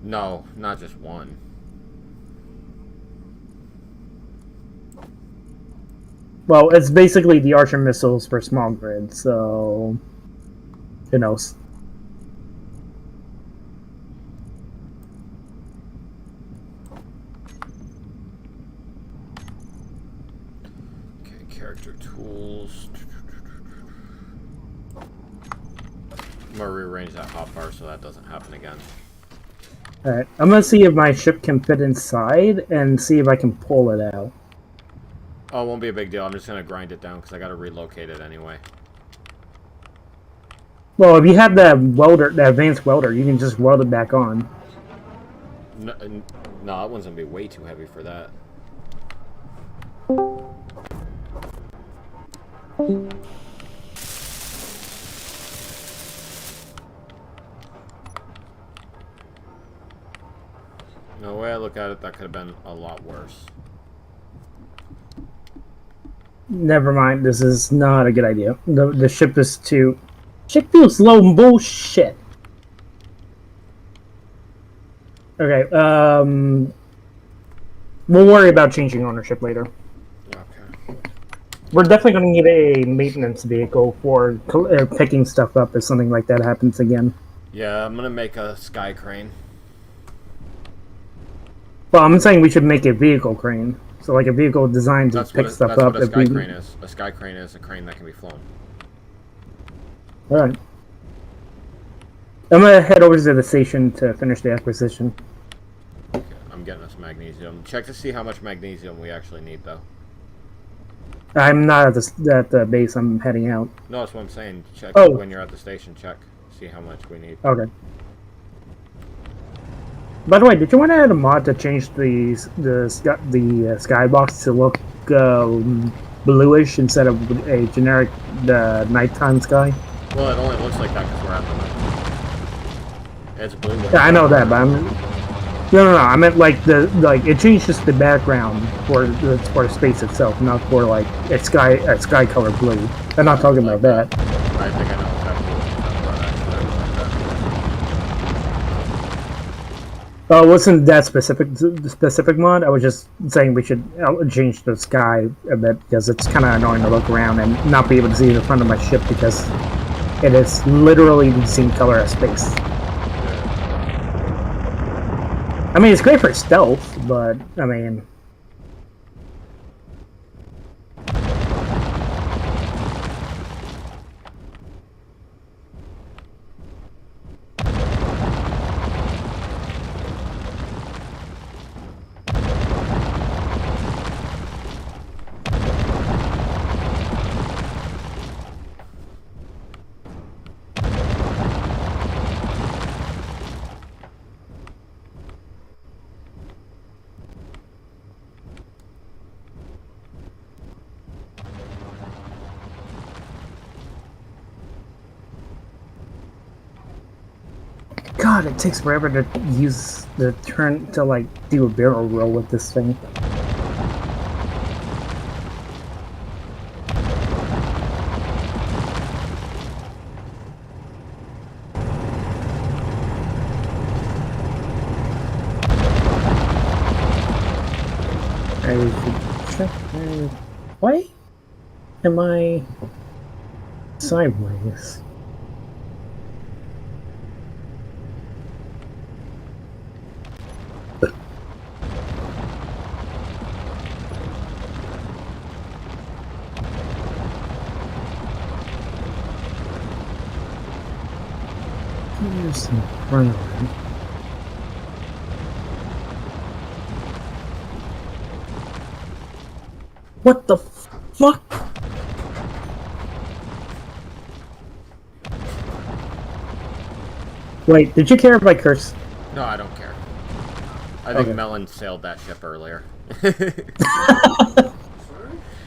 No, not just one. Well, it's basically the Archer missiles for small grid, so who knows? Okay, character tools. I'm gonna rearrange that hotbar so that doesn't happen again. Alright, I'm gonna see if my ship can fit inside and see if I can pull it out. Oh, it won't be a big deal. I'm just gonna grind it down because I gotta relocate it anyway. Well, if you have that welder, that advanced welder, you can just weld it back on. No, that one's gonna be way too heavy for that. No way I look at it, that could have been a lot worse. Never mind, this is not a good idea. The ship is too... Ship feels slow bullshit. Okay, we'll worry about changing ownership later. Okay. We're definitely going to need a maintenance vehicle for picking stuff up if something like that happens again. Yeah, I'm gonna make a sky crane. Well, I'm saying we should make a vehicle crane. So like a vehicle designed to pick stuff up. That's what a sky crane is. A sky crane is a crane that can be flown. Alright. I'm going to head over to the station to finish the acquisition. Okay, I'm getting us magnesium. Check to see how much magnesium we actually need, though. I'm not at the base, I'm heading out. No, that's what I'm saying. Check Oh. when you're at the station. Check. See how much we need. Okay. By the way, did you want to add a mod to change the skybox to look bluish instead of a generic nighttime sky? Well, it only looks like that because we're at the night. It's blue. Yeah, I know that, but no. I meant like it changes the background for space itself, not for like a sky color blue. I'm not talking about that. I think I know exactly what you're talking about. It wasn't that specific mod. I was just saying we should change the sky a bit because it's kind of annoying to look around and not be able to see the front of my ship because it is literally the same color as space. I mean, it's great for stealth, but I mean. God, it takes forever to use the turn to like do a barrel roll with this thing. I should check. Why am I sideways? Here's in front of me. What the fuck? Wait, did you care if I curse? No, I don't care. I think Okay. Melon sailed that ship earlier. Sorry?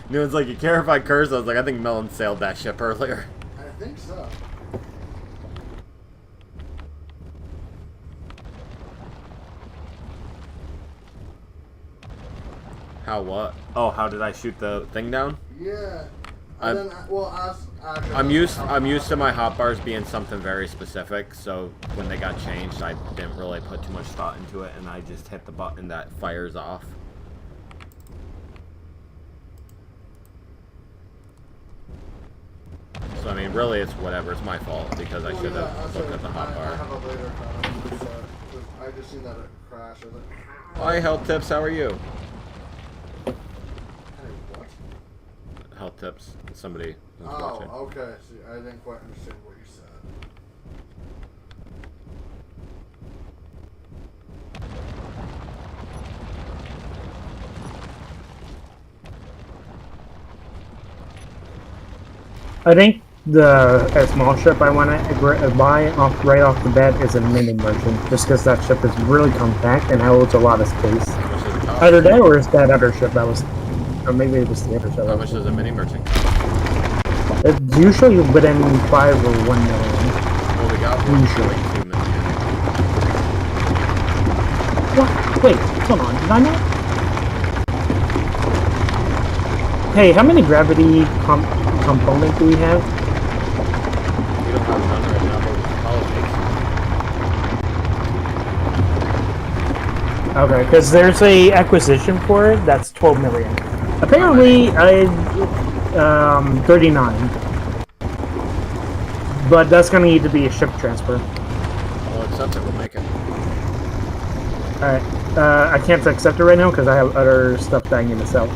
No one's like, you care if I curse? I was like, I think Melon sailed that ship earlier. I think so. How what? Oh, how did I shoot the thing down? Yeah. I'm- And then, well, actually, I'm used to my hotbars being something very specific, so when they got changed, I didn't really put too much thought into it, and I just hit the button that fires off. So I mean, really, it's whatever. It's my fault because I should have looked at the I hotbar. have a later comment. I just seen that it crashed. I was like, Hi, Health Tips. How are you? hey, what? Health Tips. Somebody was Oh, watching. okay. See, I didn't quite understand what you said. I think a small ship I want to buy right off the bat is a mini merchant, just because that ship is really compact and holds a lot of space. How much does it cost? Either that or it's that other ship that was, or maybe it was the other ship. How much does a mini merchant cost? It's usually within 5 or 1 million. Well, we got one for like 2 million. What? Wait, hold on. Did I not? Hey, how many gravity components do we have? We don't have none right now, but we can politics. Okay, because there's a acquisition for it that's 12 million. Apparently, 39. But that's gonna need to be a ship transfer. Well, accept it. We'll make it. Alright, I can't accept it right now because I have other stuff that I need to sell.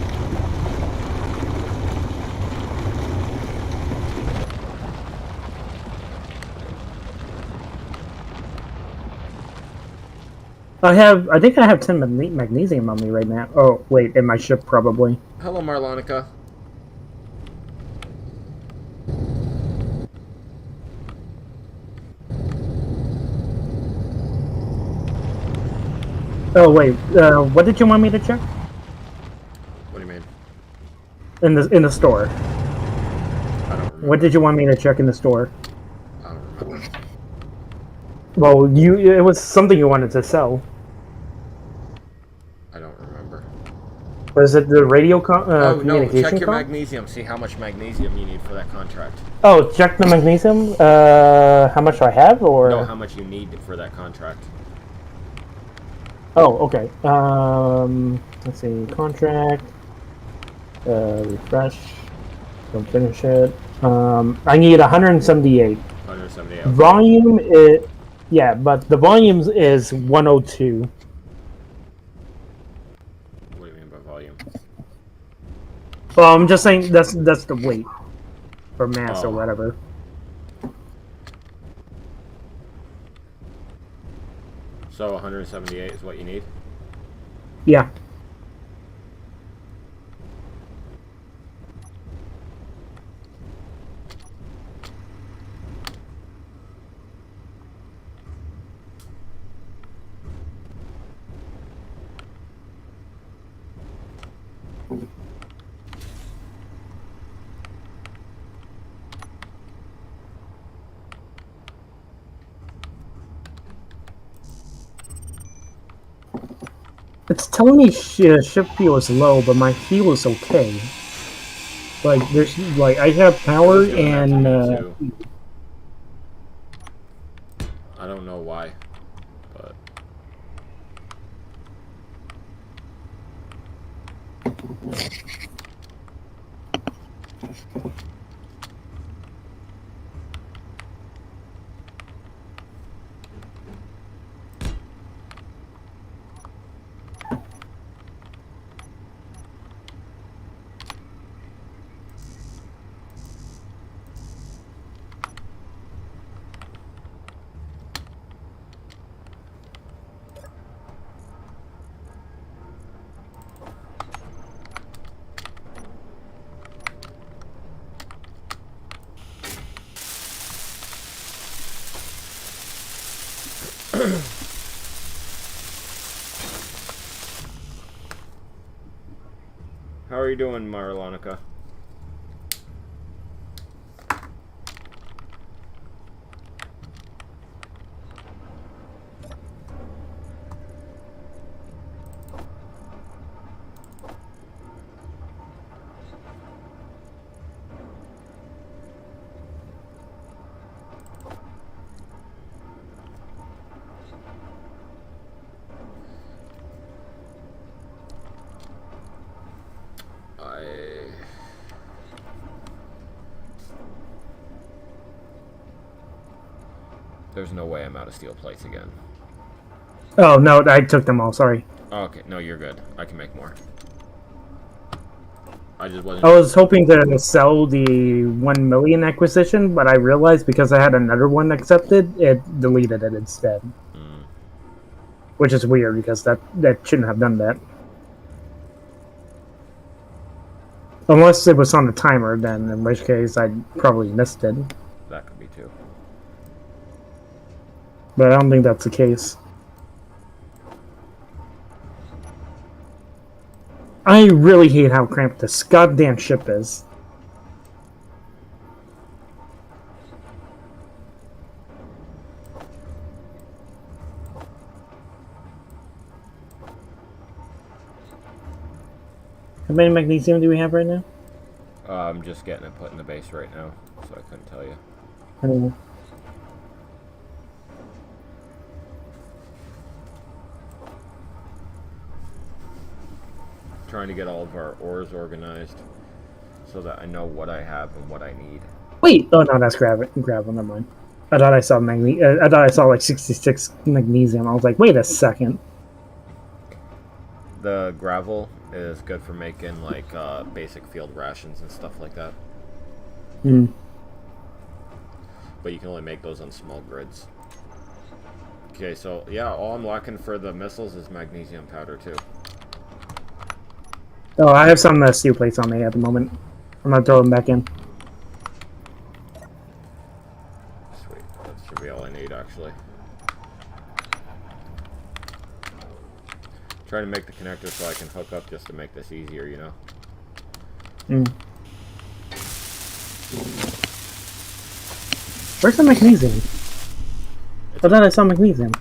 I think I have 10 magnesium on me right now. Oh, wait, in my ship probably. Hello, Marlonica. Oh, wait, what did you want me to check? What do you mean? In the store. I don't remember. What did you want me to check in the store? I don't remember. Well, it was something you wanted to sell. I don't remember. Was it the radio Oh, no, communication check your com? magnesium. See how much magnesium you need for that contract. Oh, check the magnesium? How much do I have, or? No, how much you need for that contract. Oh, okay. Let's see, contract. Refresh. Don't finish it. I need 178. 178. Okay. Volume is, yeah, but the volume is 102. What do you mean by volume? Well, I'm just saying that's the weight for mass or Oh. whatever. So 178 is what you need? Yeah. It's telling me ship fuel is low, but my fuel is okay. Like there's I have power It's doing that to and me, too. I don't know why, but how are you doing, Marlonica? There's no way I'm out of steel plates again. oh no, I took them all. Sorry. Oh, okay, no, you're good. I can make more. I just wasn't. I was hoping to sell the 1 million acquisition, but I realized because I had another one accepted, it deleted it instead. Which is weird because that shouldn't have done that. Unless it was on the timer, then in which case I probably missed it. That could be too. But I don't think that's the case. I really hate how cramped this goddamn ship is. How many magnesium do we have right now? I'm just getting it put in the base right now, so I couldn't tell you. I don't know. Trying to get all of our ores organized so that I know what I have and what I need. Wait! Oh no, that's gravel. Never mind. I thought I saw I thought I saw like 66 magnesium. I was like, wait a second. The gravel is good for making like basic field rations and stuff like that. Hmm. But you can only make those on small grids. Okay, so yeah, all I'm lacking for the missiles is magnesium powder too. Oh, I have some steel plates on me at the moment. I'm gonna throw them back in. Sweet, that should be all I need actually. Trying to make the connector so I can hook up just to make this easier, you know? Hmm. Where's the magnesium? I thought I saw magnesium.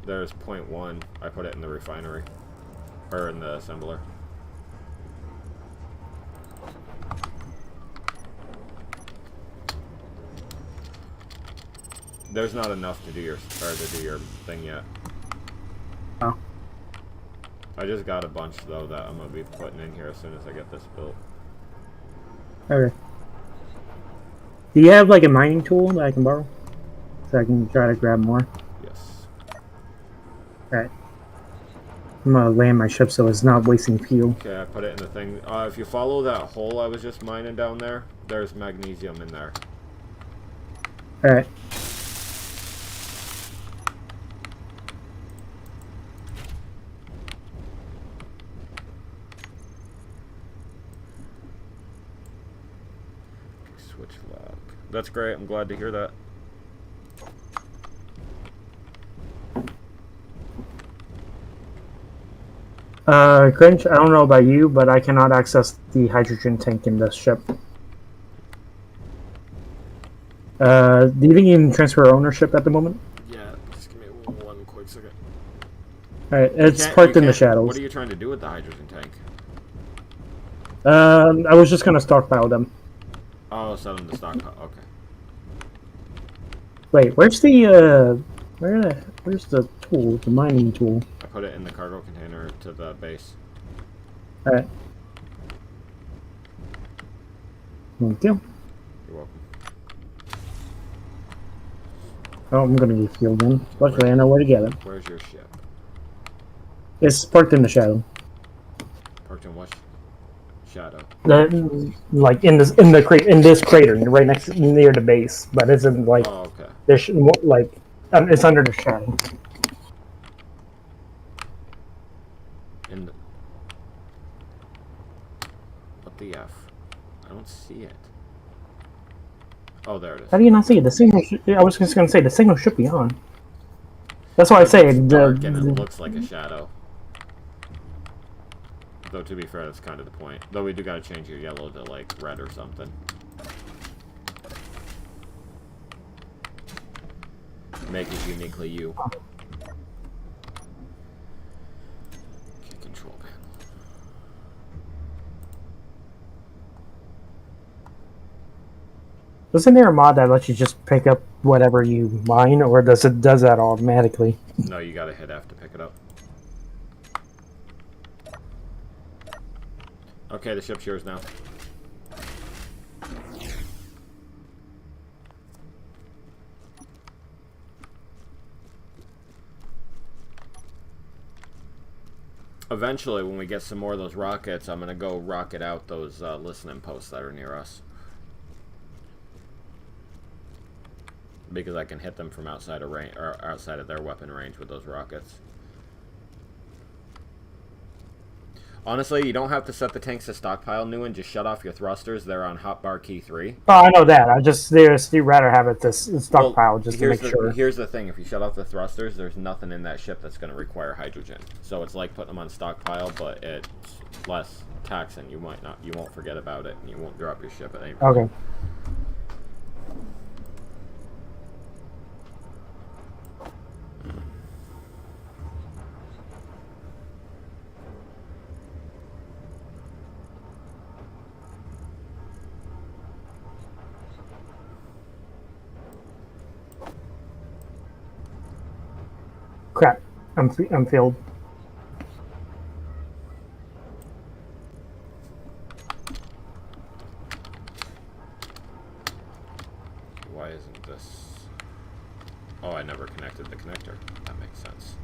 There's 0.1. I put it in the refinery. Or in the assembler. There's not enough to do your thing yet. Oh. I just got a bunch though that I'm gonna be putting in here as soon as I get this built. Okay. Do you have like a mining tool that I can borrow? So I can try to grab more? Yes. Alright. I'm gonna land my ship so it's not wasting fuel. Okay, I put it in the thing. If you follow that hole I was just mining down there, there's magnesium in there. Alright. Switch lock. That's great. I'm glad to hear that. Cringe, I don't know about you, but I cannot access the hydrogen tank in this ship. Do you think you can transfer ownership at the moment? Yeah, just give me one quick second. Alright, it's You parked in the can't- shadows. What are you trying to do with the hydrogen tank? I was just gonna stockpile them. Oh, sell them to stockpile. Okay. Wait, where's the, where's the tool, the mining tool? I put it in the cargo container to the base. Alright. Thank you. You're welcome. Oh, I'm gonna get fuel then. Luckily, I know where to get it. Where's your ship? It's parked in the shadow. Parked in what? Shadow. Like in this crater, right next near the base, but it's in like Oh, okay. there's like it's under the shadow. In the... What the F? I don't see it. Oh, there it is. How do you not see it? The signal. I was just gonna say the signal should be on. That's why I say It's dark and it looks like a shadow. Though to be fair, that's kind of the point. Though we do gotta change your yellow to like red or something. Make it uniquely you. Okay, control panel. Isn't there a mod that lets you just pick up whatever you mine, or does that automatically? No, you gotta hit F to pick it up. Okay, the ship's yours now. Eventually, when we get some more of those rockets, I'm gonna go rocket out those listening posts that are near us. Because I can hit them from outside of range, or outside of their weapon range with those rockets. Honestly, you don't have to set the tanks to stockpile new and just shut off your thrusters. They're on hotbar key 3. Oh, I know that. I just seriously rather have it to stockpile Well, just to make sure. Here's the thing: if you shut off the thrusters, there's nothing in that ship that's going to require hydrogen. So it's like putting them on stockpile, but it's less taxing. You won't forget about it, and you won't drop your ship at any point. Okay. Crap. I'm filled. Why isn't this? Oh, I never connected the connector. That makes sense.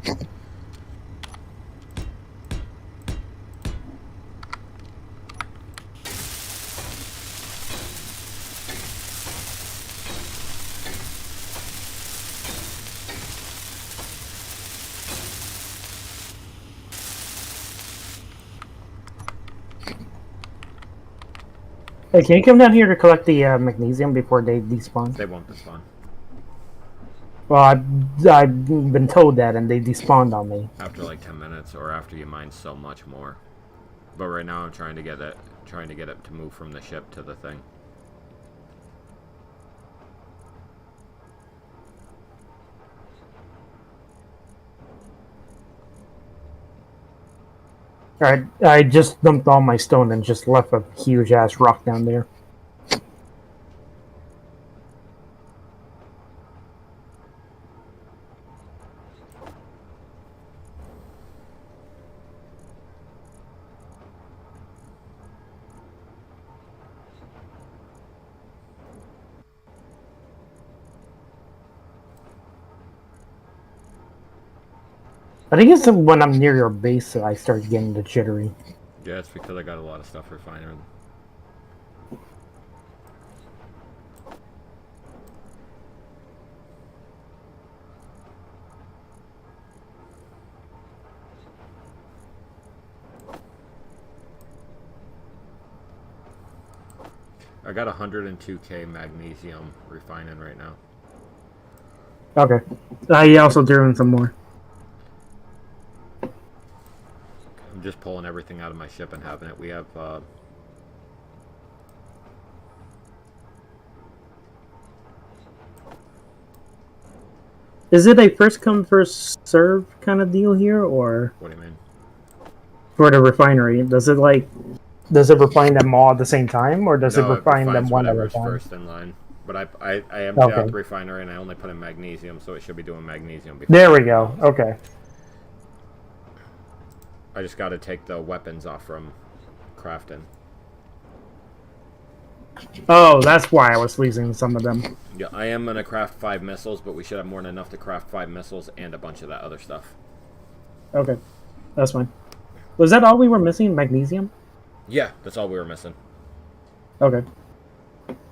Hey, can you come down here to collect the magnesium before they despawn? They won't despawn. Well, I've been told that, and they despawned on me. After like 10 minutes, or after you mine so much more. But right now, I'm trying to get it to move from the ship to the thing. Alright, I just dumped all my stone and just left a huge ass rock down there. I think it's when I'm near your base that I start getting the jittery. Yeah, it's because I got a lot of stuff refinered. I got 102k magnesium refining right now. Okay. I also threw in some more. I'm just pulling everything out of my ship and having it. We have, Is it a first come first serve kind of deal here, or what do you mean? for the refinery? Does it refine them all at the same time, or does it No, refine them refines one at a whatever's time? first in line. But I emptied Okay. out the refinery and I only put in magnesium, so it should be doing magnesium before. There we go. Okay. I just got to take the weapons off from crafting. Oh, that's why I was losing some of them. Yeah, I am going to craft 5 missiles, but we should have more than enough to craft 5 missiles and a bunch of that other stuff. Okay, that's fine. Was that all we were missing? Magnesium? Yeah, that's all we were missing. Okay.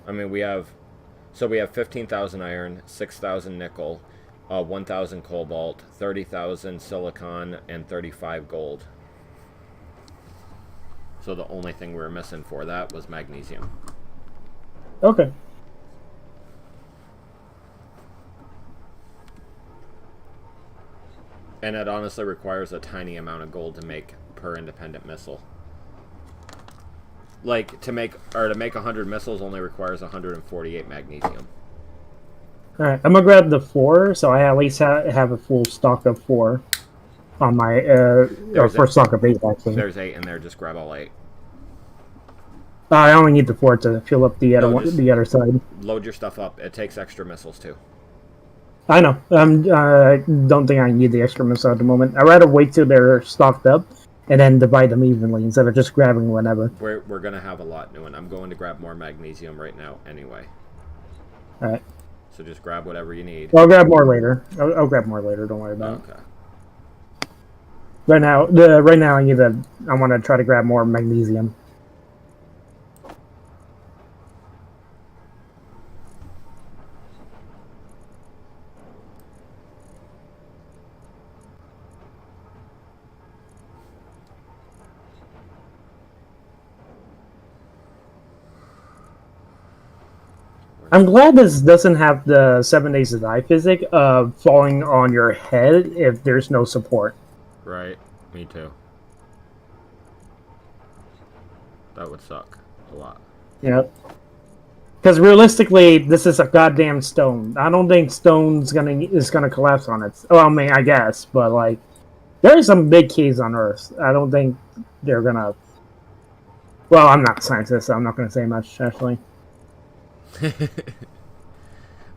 I mean, we have 15,000 iron, 6,000 nickel, 1,000 cobalt, 30,000 silicon, and 35 gold. So the only thing we were missing for that was magnesium. Okay. And it honestly requires a tiny amount of gold to make per independent missile. Like, to make 100 missiles only requires 148 magnesium. Alright, I'm gonna grab the 4, so I at least have a full stock of 4 on my, or first stock of 8, actually. There's 8 in there, just grab all 8. I only need the 4 to fill up the the other side. Load your stuff up. It takes extra missiles, too. I know. I don't think I need the extra missile at the moment. I'd rather wait till they're stocked up and then divide them evenly instead of just grabbing whatever. We're going to have a lot new, and I'm going to grab more magnesium right now anyway. Alright. So just grab whatever you need. I'll grab more later. I'll grab more later, don't worry about it. Okay. Right now, I want to try to grab more magnesium. I'm glad this doesn't have the 7 days to die physic of falling on your head if there's no support. Right. Me too. That would suck a lot. Yep. Because realistically, this is a goddamn stone. I don't think stone's gonna collapse on it. Well, I mean, I guess, but like, there are some big keys on Earth. I don't think they're gonna. Well, I'm not a scientist, so I'm not gonna say much actually.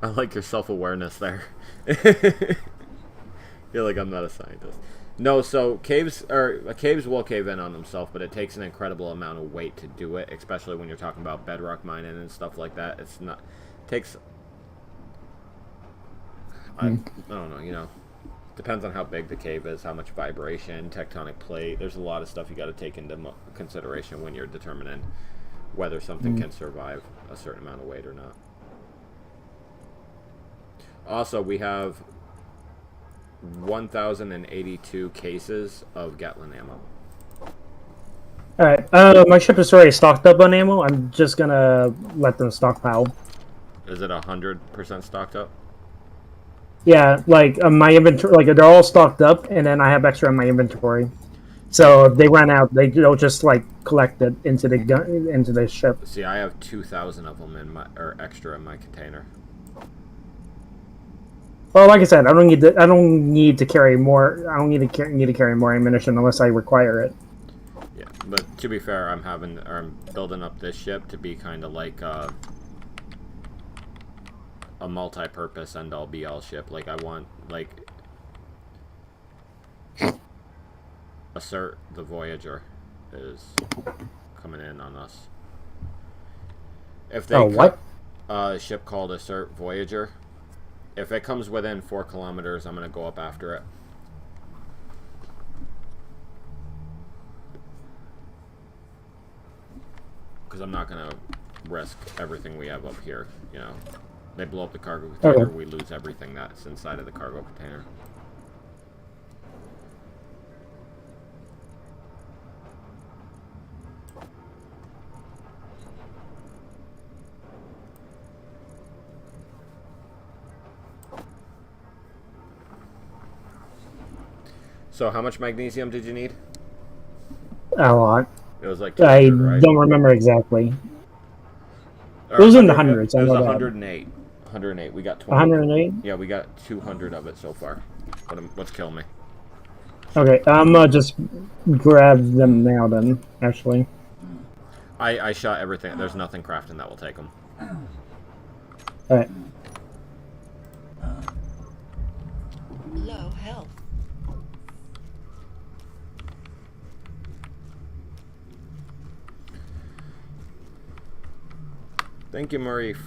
I like your self-awareness there. Feel like I'm not a scientist. No, so caves will cave in on themselves, but it takes an incredible amount of weight to do it, especially when you're talking about bedrock mining and stuff like that. It's not takes. I don't know, you know. Depends on how big the cave is, how much vibration, tectonic plate. There's a lot of stuff you got to take into consideration when you're determining whether something can survive a certain amount of weight or not. Also, we have 1,082 cases of Gatling ammo. Alright, my ship is already stocked up on ammo. I'm just gonna let them stockpile. Is it 100% stocked up? Yeah, like my inventory, like they're all stocked up, and then I have extra in my inventory. So if they run out, they'll just like collect it into the gun into the ship. See, I have 2,000 of them in my extra in my container. Well, like I said, I don't need to carry more. I don't need to carry more ammunition unless I require it. Yeah, but to be fair, I'm building up this ship to be kind of like a multi-purpose end-all be-all ship. Like I want like Assert the Voyager is coming in on us. If they what? A ship called Assert Voyager. If it comes within 4 kilometers, I'm gonna go up after it. Because I'm not gonna risk everything we have up here. You know, they blow up the cargo container, we lose everything that's inside of the cargo container. So how much magnesium did you need? A lot. It was like 200, right? don't remember exactly. Or It was in the hundreds. It was I know 108. 108. We got 20. 108. Yeah, we got 200 of it so far. What's killing me? Okay, I'm gonna just grab them now. Then, actually. I shot everything. There's nothing crafting that will take them. All right. Low health. Thank you, Marif.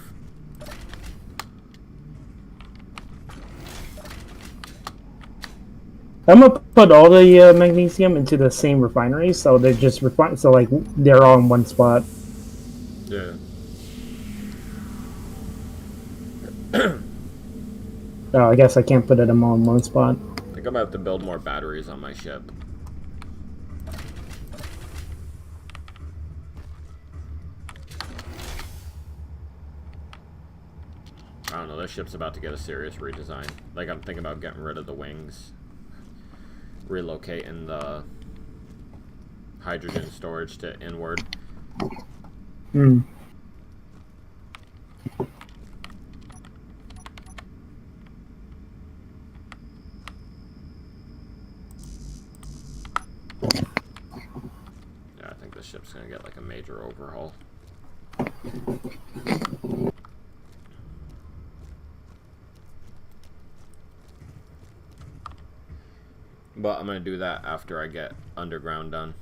I'm gonna put all the magnesium into the same refinery, so they're just so like they're all in one spot. Yeah. Oh, I guess I can't put them all in one spot. I think I'm gonna have to build more batteries on my ship. I don't know, this ship's about to get a serious redesign. Like, I'm thinking about getting rid of the wings. Relocating the hydrogen storage to inward. Hmm. Yeah, I think this ship's gonna get like a major overhaul. But I'm gonna do that after I get underground done.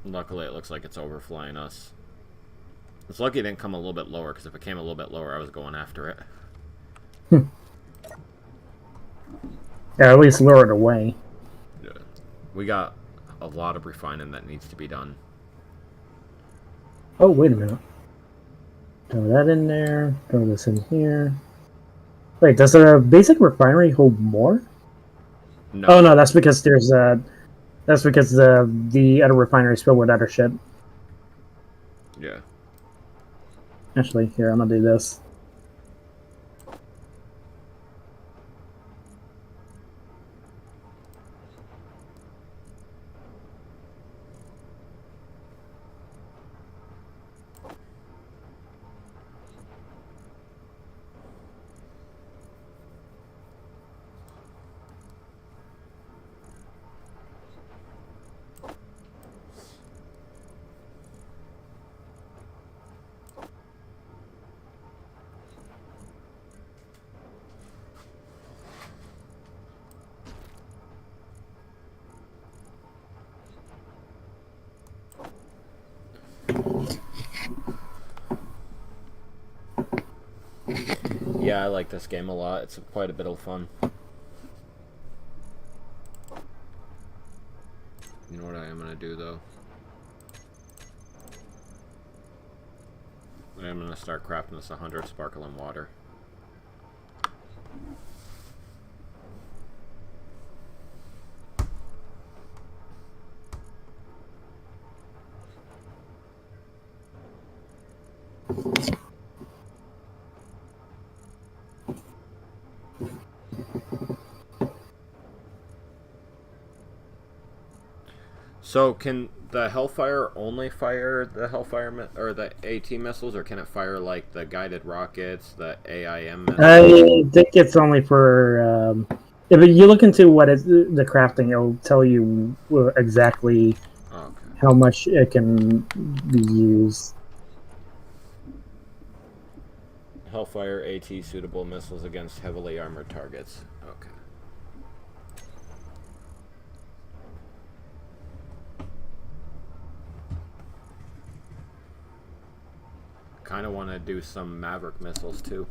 Luckily, it looks like it's overflying us. It's lucky it didn't come a little bit lower, because if it came a little bit lower, I was going after it. Yeah, at least lure it away. Yeah. We got a lot of refining that needs to be done. Oh, wait a minute. Throw that in there. Throw this in here. Wait, does a basic refinery hold more? No. Oh no, that's because there's that's because the other refinery is filled with other shit. Yeah. Actually, here, I'm gonna do this. Yeah, I like this game a lot. It's quite a bit of fun. You know what I am going to do, though? I'm going to start crafting us 100 sparkling water. So can the Hellfire only fire the Hellfire or the AT missiles, or can it fire like the guided rockets, the AIM missiles? I think it's only for. If you look into what is the crafting, it'll tell you exactly how much it can be used. Hellfire AT suitable missiles against heavily armored targets. Okay. Kind of want to do some Maverick missiles too.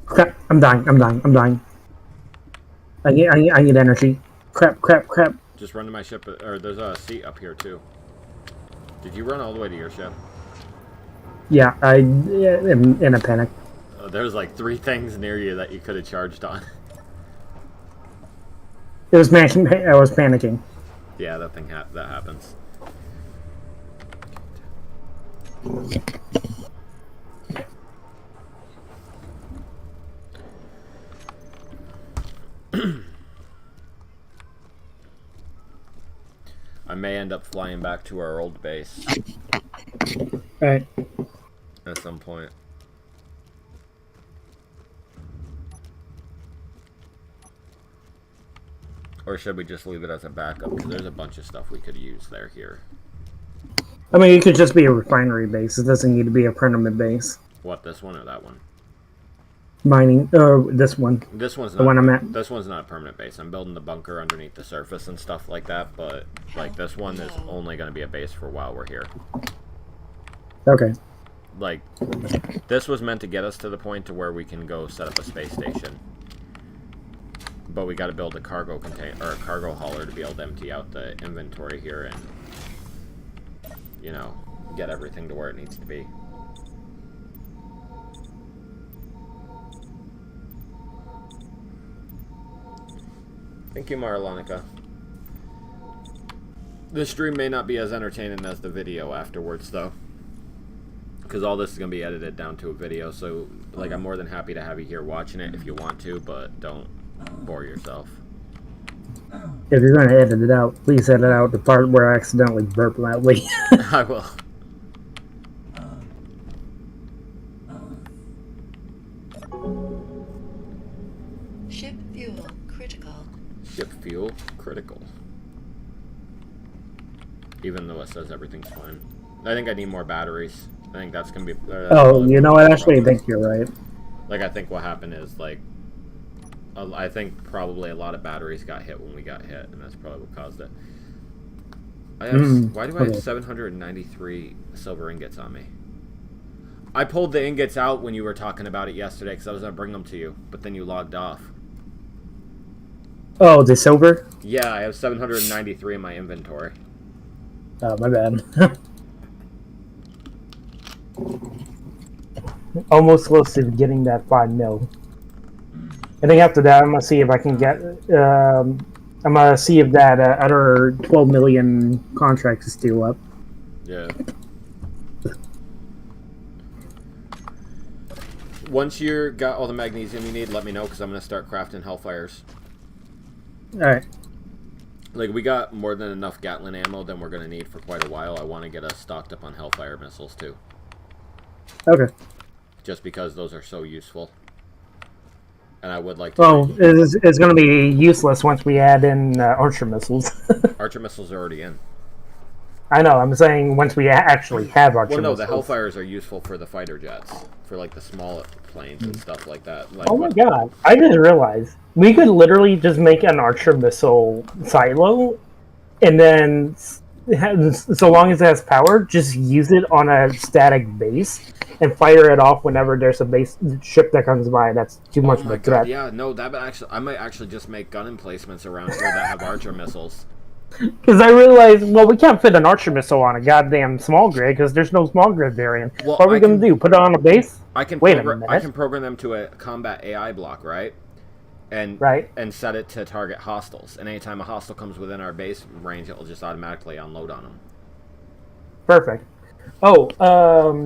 Crap! I'm dying. I'm dying. I'm dying. I need energy. Crap! Crap! Crap! Just run to my ship, or there's a seat up here too. Did you run all the way to your ship? Yeah, in a panic. There's like 3 things near you that you could have charged on. It was I was panicking. Yeah, that thing that happens. I may end up flying back to our old base. Right. At some point. Or should we just leave it as a backup? Because there's a bunch of stuff we could use there here. I mean, it could just be a refinery base. It doesn't need to be a permanent base. What, this one or that one? Mining. This one. This one's not. The one I'm at. This one's not a permanent base. I'm building the bunker underneath the surface and stuff like that. But like this one is only going to be a base for while we're here. Okay. Like this was meant to get us to the point to where we can go set up a space station. But we got to build a cargo container or a cargo hauler to be able to empty out the inventory here and, you know, get everything to where it needs to be. Thank you, Marlonica. The stream may not be as entertaining as the video afterwards, though. Because all this is going to be edited down to a video, so, like, I'm more than happy to have you here watching it if you want to, but don't bore yourself. If you're going to edit it out, please edit out the part where I accidentally burp loudly. I will. Ship fuel critical. Ship fuel critical. Even though it says everything's fine. I think I need more batteries. I think that's going to be... Oh, you know what? Actually, I think you're right. Like, I think what happened is, like, I think probably a lot of batteries got hit when we got hit, and that's probably what caused it. Why do I have 793 silver ingots on me? I pulled the ingots out when you were talking about it yesterday because I was going to bring them to you, but then you logged off. Oh, the silver? Yeah, I have 793 in my inventory. Oh, my bad. Almost close to getting that 5 mil. I think after that, I'm gonna see if I can get. I'm gonna see if that other 12 million contract is still up. Yeah. Once you got all the magnesium you need, let me know because I'm gonna start crafting Hellfires. All right. Like, we got more than enough Gatling ammo than we're gonna need for quite a while. I want to get us stocked up on Hellfire missiles too. Okay. Just because those are so useful. And I would like to... Well, it's going to be useless once we add in Archer missiles. Archer missiles are already in. I know, I'm saying once we actually have Archer Well, no, missiles. the Hellfires are useful for the fighter jets. For, like, the small planes and stuff like that. Like, Oh my god, I just realized. We could literally just make an Archer missile silo, and then, so long as it has power, just use it on a static base, and fire it off whenever there's a base ship that comes by. That's too much of a threat. Yeah, no, I might actually just make gun emplacements around here that have Archer missiles. Because I realized, well, we can't fit an Archer missile on a goddamn small grid because there's no small grid variant. Well, what are we going to do? Put it on a base? I can Wait a minute. I can program them to a combat AI block, right? And set it to target hostiles. And anytime a hostile comes within our base range, it will just automatically unload on them. Perfect. Oh,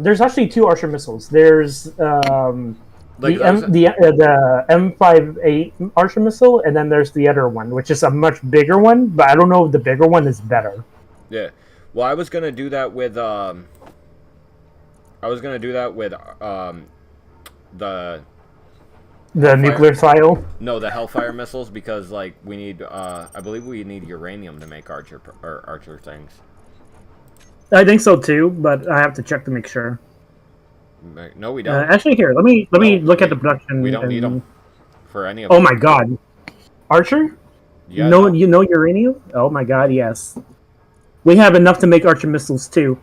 there's actually 2 Archer missiles. There's the M58 Archer missile, and then there's the other one, which is a much bigger one. But I don't know if the bigger one is better. Yeah. Well, I was gonna do that with the nuclear silo. No, the Hellfire missiles, because like we need I believe we need uranium to make Archer things. I think so too, but I have to check to make sure. No, we don't. Actually, here, let me look at the production. We don't need them for any of Oh them. my god, Archer? Yeah. No, you know uranium? Oh my god, yes. We have enough to make Archer missiles too.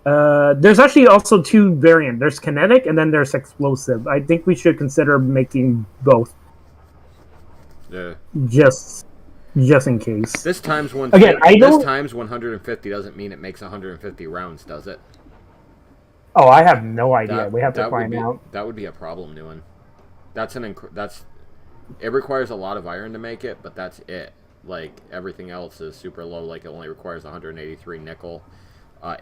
There's actually also 2 variants. There's kinetic and then there's explosive. I think we should consider making both. Yeah. Just in case. This times 150. Again, This times 150 doesn't mean it makes 150 rounds, does it? Oh, I have no idea. We have to find out. That would be a problem, Newen. It requires a lot of iron to make it, but that's it. Like, everything else is super low. Like, it only requires 183 nickel,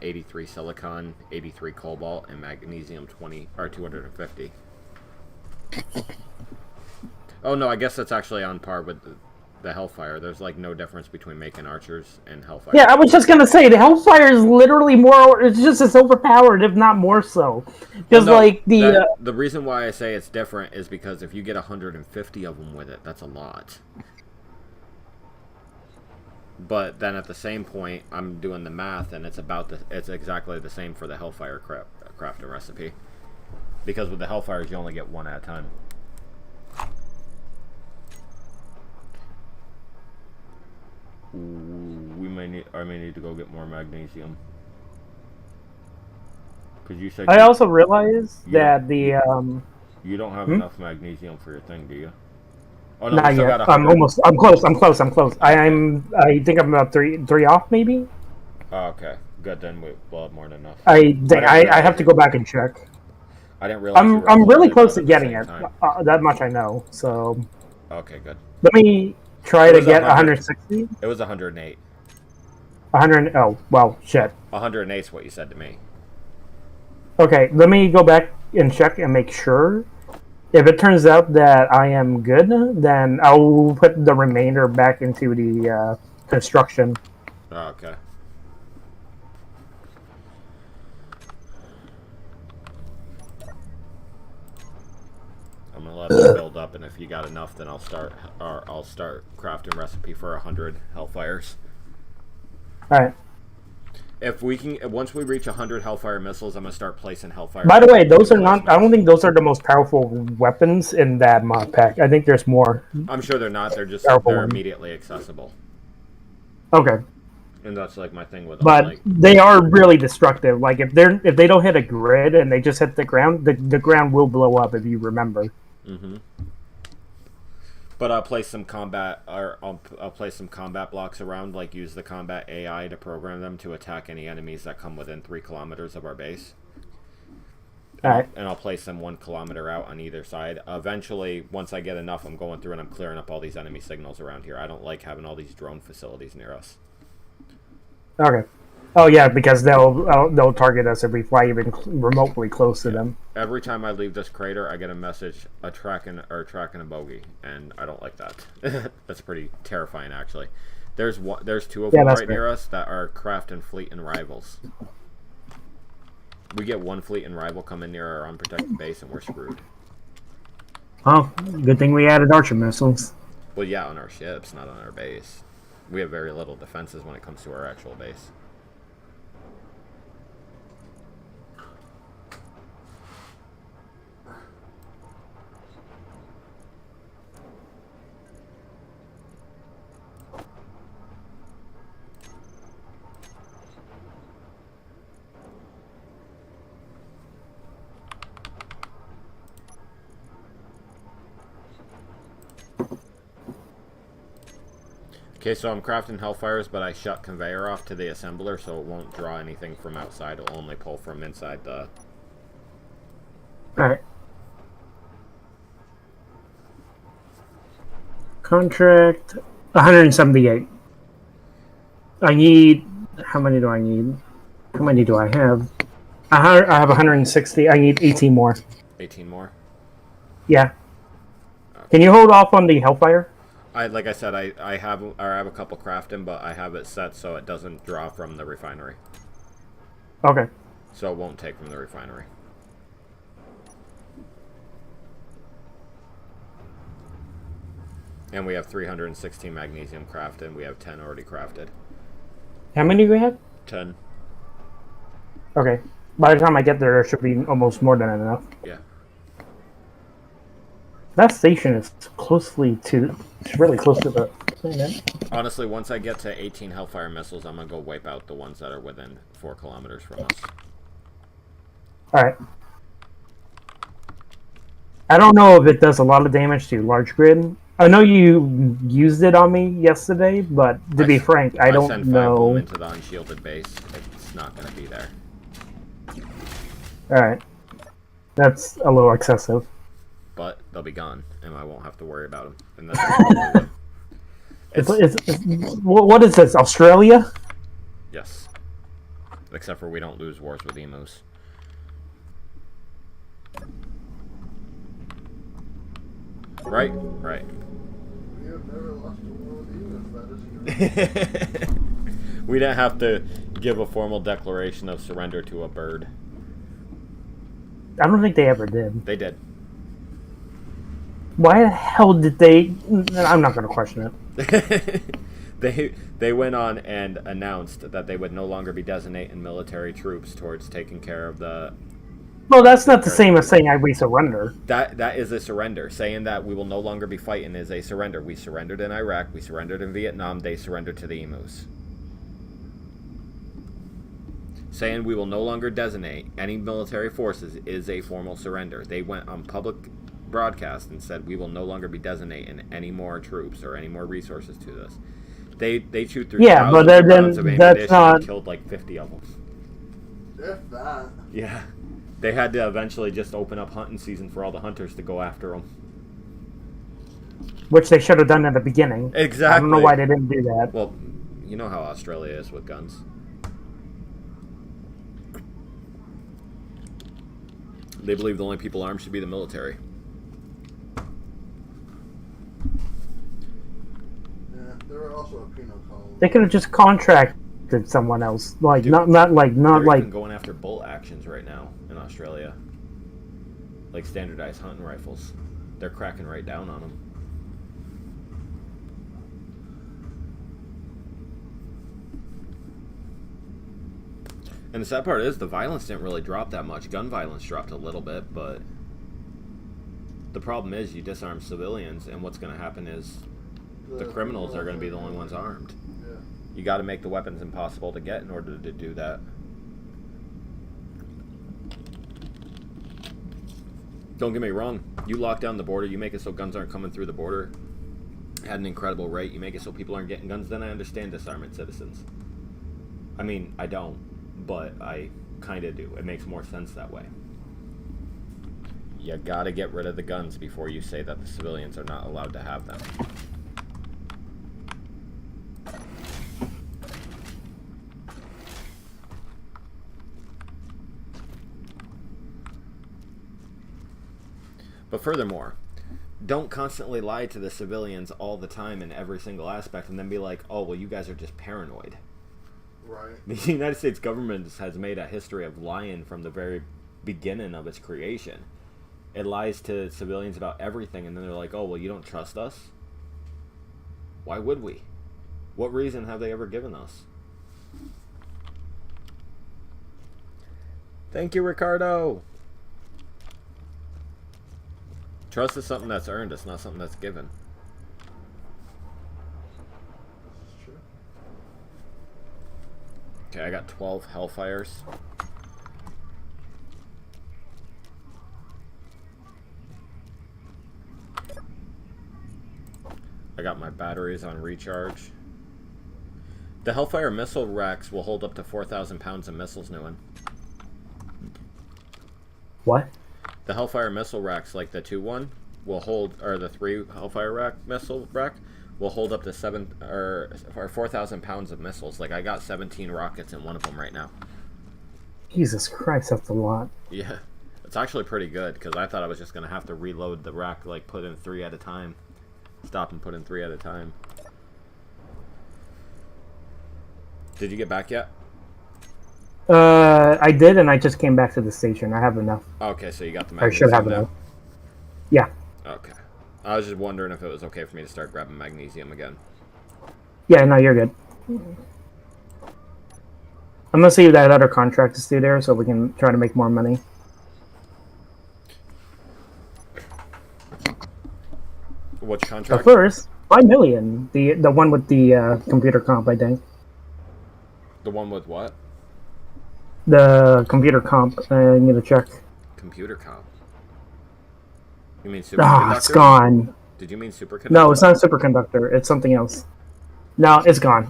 83 silicon, 83 cobalt, and magnesium 250. Oh no, I guess that's actually on par with the Hellfire. There's like no difference between making Archers and Hellfire. Yeah, I was just gonna say the Hellfire is literally more. It's just as overpowered, if not more so. Because the reason why I say it's different is because if you get 150 of them with it, that's a lot. But then at the same point, I'm doing the math, and it's exactly the same for the Hellfire crafting recipe. Because with the Hellfires, you only get 1 at a time. Ooh, I may need to go get more magnesium. Because you said I also realized that the you don't have enough magnesium for your thing, do you? Oh no, not yet. I'm close. I'm close. I think I'm about three off, maybe. Oh, okay, good. Then we'll have more than enough. I have to go back and check. I didn't realize. I'm really close to getting it. That much I know. So. Okay, good. Let me try to get 160. It was 108. 100. Oh well, shit. 108 is what you said to me. Okay, let me go back and check and make sure. If it turns out that I am good, then I'll put the remainder back into the construction. Oh, okay. I'm gonna let it build up, and if you got enough, then I'll start crafting recipe for 100 Hellfires. All right. If we can, once we reach 100 Hellfire missiles, I'm gonna start placing Hellfire. By the way, those are not. I don't think those are the most powerful weapons in that mod pack. I think there's more. I'm sure they're not. They're just Powerful they're ones. immediately accessible, Okay, and that's like my thing with them. but Like, they are really destructive. Like if they don't hit a grid and they just hit the ground, the ground will blow up. If you remember. mm-hmm. But I'll place some combat, or I'll place some combat blocks around. Like use the combat AI to program them to attack any enemies that come within 3 kilometers of our base. All right. And I'll place them 1 kilometer out on either side. Eventually, once I get enough, I'm going through and I'm clearing up all these enemy signals around here. I don't like having all these drone facilities near us. Okay. Oh yeah, because they'll target us if we fly even remotely close to them. Every time I leave this crater, I get a message, a tracking a bogey, and I don't like that. That's pretty terrifying, actually. There's 2 of them right near us that are craft and fleet and rivals. We get 1 fleet and rival come in near our unprotected base, and we're screwed. Oh, good thing we added archer missiles. Well, yeah, on our ships, not on our base. We have very little defenses when it comes to our actual base. Okay, so I'm crafting Hellfires, but I shut conveyor off to the assembler, so it won't draw anything from outside. It'll only pull from inside the... Alright. Contract 178. I need... How many do I need? How many do I have? I have 160. I need 18 more. 18 more? Yeah. Okay. Can you hold off on the Hellfire? Like I said, I have a couple crafting, but I have it set so it doesn't draw from the refinery. Okay. So it won't take from the refinery. And we have 316 magnesium crafted. We have 10 already crafted. How many do we have? 10. Okay. By the time I get there, there should be almost more than enough. Yeah. That station is it's really close to the planet. Honestly, once I get to 18 Hellfire missiles, I'm going to go wipe out the ones that are within 4 kilometers from us. Alright. I don't know if it does a lot of damage to large grid. I know you used it on me yesterday, but to be frank, I don't send 5 know. of them into the unshielded base. It's not going to be there. Alright. That's a little excessive. But they'll be gone, and I won't have to worry about them. And that's What is this, Australia? Yes. Except for we don't lose wars with emus. Right? Right. We have never lost a war with emus, that is true. We didn't have to give a formal declaration of surrender to a bird. I don't think they ever did. They did. Why the hell did they... I'm not going to question it. They went on and announced that they would no longer be designating military troops towards taking care of the... Well, that's not the same as saying we surrender. That is a surrender. Saying that we will no longer be fighting is a surrender. We surrendered in Iraq. We surrendered in Vietnam. They surrendered to the emus. Saying we will no longer designate any military forces is a formal surrender. They went on public broadcast and said we will no longer be designating any more troops or any more resources to this. They chewed through thousands of rounds of ammunition and killed like 50 of them. If that. Yeah. They had to eventually just open up hunting season for all the hunters to go after them. Which they should have done at the beginning. Exactly. I don't know why they didn't do that. Well, you know how Australia is with guns. They believe the only people armed should be the military. Yeah, they were also a penal colony. They could have just contracted someone else. Like, Dude, not They're like... even going after bolt actions right now in Australia. Like standardized hunting rifles. They're cracking right down on them. And the sad part is the violence didn't really drop that much. Gun violence dropped a little bit, but the problem is you disarm civilians, and what's going to happen is the criminals are going to be the only ones armed. Yeah. You got to make the weapons impossible to get in order to do that. Don't get me wrong. You lock down the border, you make it so guns aren't coming through the border at an incredible rate. You make it so people aren't getting guns, then I understand disarming citizens. I mean, I don't, but I kind of do. It makes more sense that way. You gotta get rid of the guns before you say that the civilians are not allowed to have them. But furthermore, don't constantly lie to the civilians all the time in every single aspect and then be like, oh, well, you guys are just paranoid. Right. The United States government has made a history of lying from the very beginning of its creation. It lies to civilians about everything, and then they're like, oh, well, you don't trust us? Why would we? What reason have they ever given us? Thank you, Ricardo. Trust is something that's earned. It's not something that's given. This is true. Okay, I got 12 Hellfires. I got my batteries on recharge. The Hellfire missile racks will hold up to 4,000 pounds of missiles, Newen. What? The Hellfire missile racks, like the 2-1, will hold, or the 3 Hellfire rack missile rack, will hold up to 4,000 pounds of missiles. Like, I got 17 rockets in one of them right now. Jesus Christ, that's a lot. Yeah, it's actually pretty good, because I thought I was just going to have to reload the rack, like, put in 3 at a time. Stop and put in 3 at a time. Did you get back yet? I did, and I just came back to the station. I have enough. Okay, so you got the I magnesium should have now? enough. Yeah. Okay. I was just wondering if it was okay for me to start grabbing magnesium again. Yeah, no, you're good. I'm gonna see that other contract is due there, so we can try to make more money. Which But contract? first, 5 million. The one with the computer comp, I think. The one with what? The computer comp. I need to check. Computer comp. You mean Ah, superconductor? it's gone. Did you mean superconductor? No, it's not superconductor. It's something else. No, it's gone.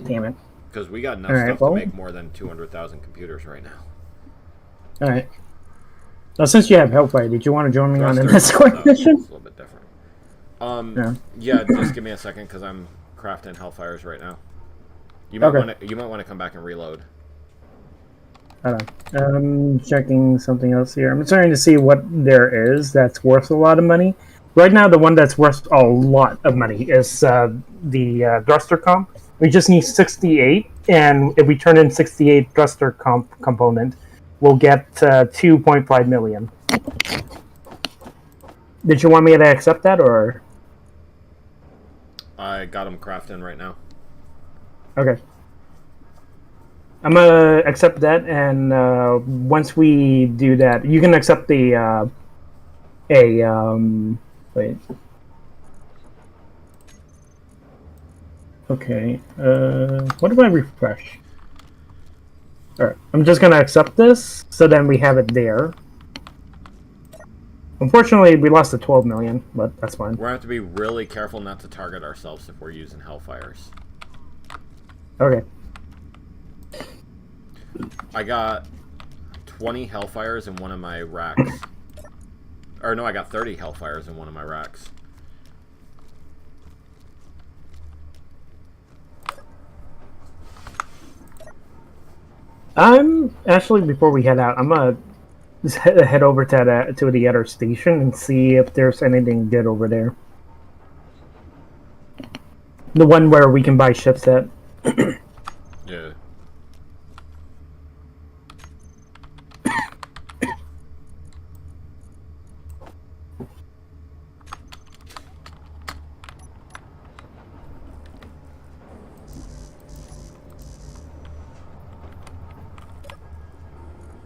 Damn it. Because we got enough Alright, stuff well. to make more than 200,000 computers right now. All right. Now, since you have Hellfire, did you want to join me on an Thruster- escort no, mission? It's a little bit different. Yeah. Yeah, just give me a second because I'm crafting Hellfires right now. You might Okay. want to come back and reload. Hold on. I'm checking something else here. I'm trying to see what there is that's worth a lot of money. Right now, the one that's worth a lot of money is the thruster comp. We just need 68, and if we turn in 68 thruster component, we'll get 2.5 million. Did you want me to accept that, or? I got them crafting right now. Okay. I'm gonna accept that, and once we do that, you can accept the wait. Okay. What if I refresh? All right. I'm just gonna accept this, so then we have it there. Unfortunately, we lost the 12 million, but that's fine. We're going to have to be really careful not to target ourselves if we're using Hellfires. Okay. I got 20 Hellfires in one of my racks. Or no, I got 30 Hellfires in one of my racks. I'm actually, before we head out, I'm gonna just head over to the other station and see if there's anything good over there. The one where we can buy ships at. Yeah.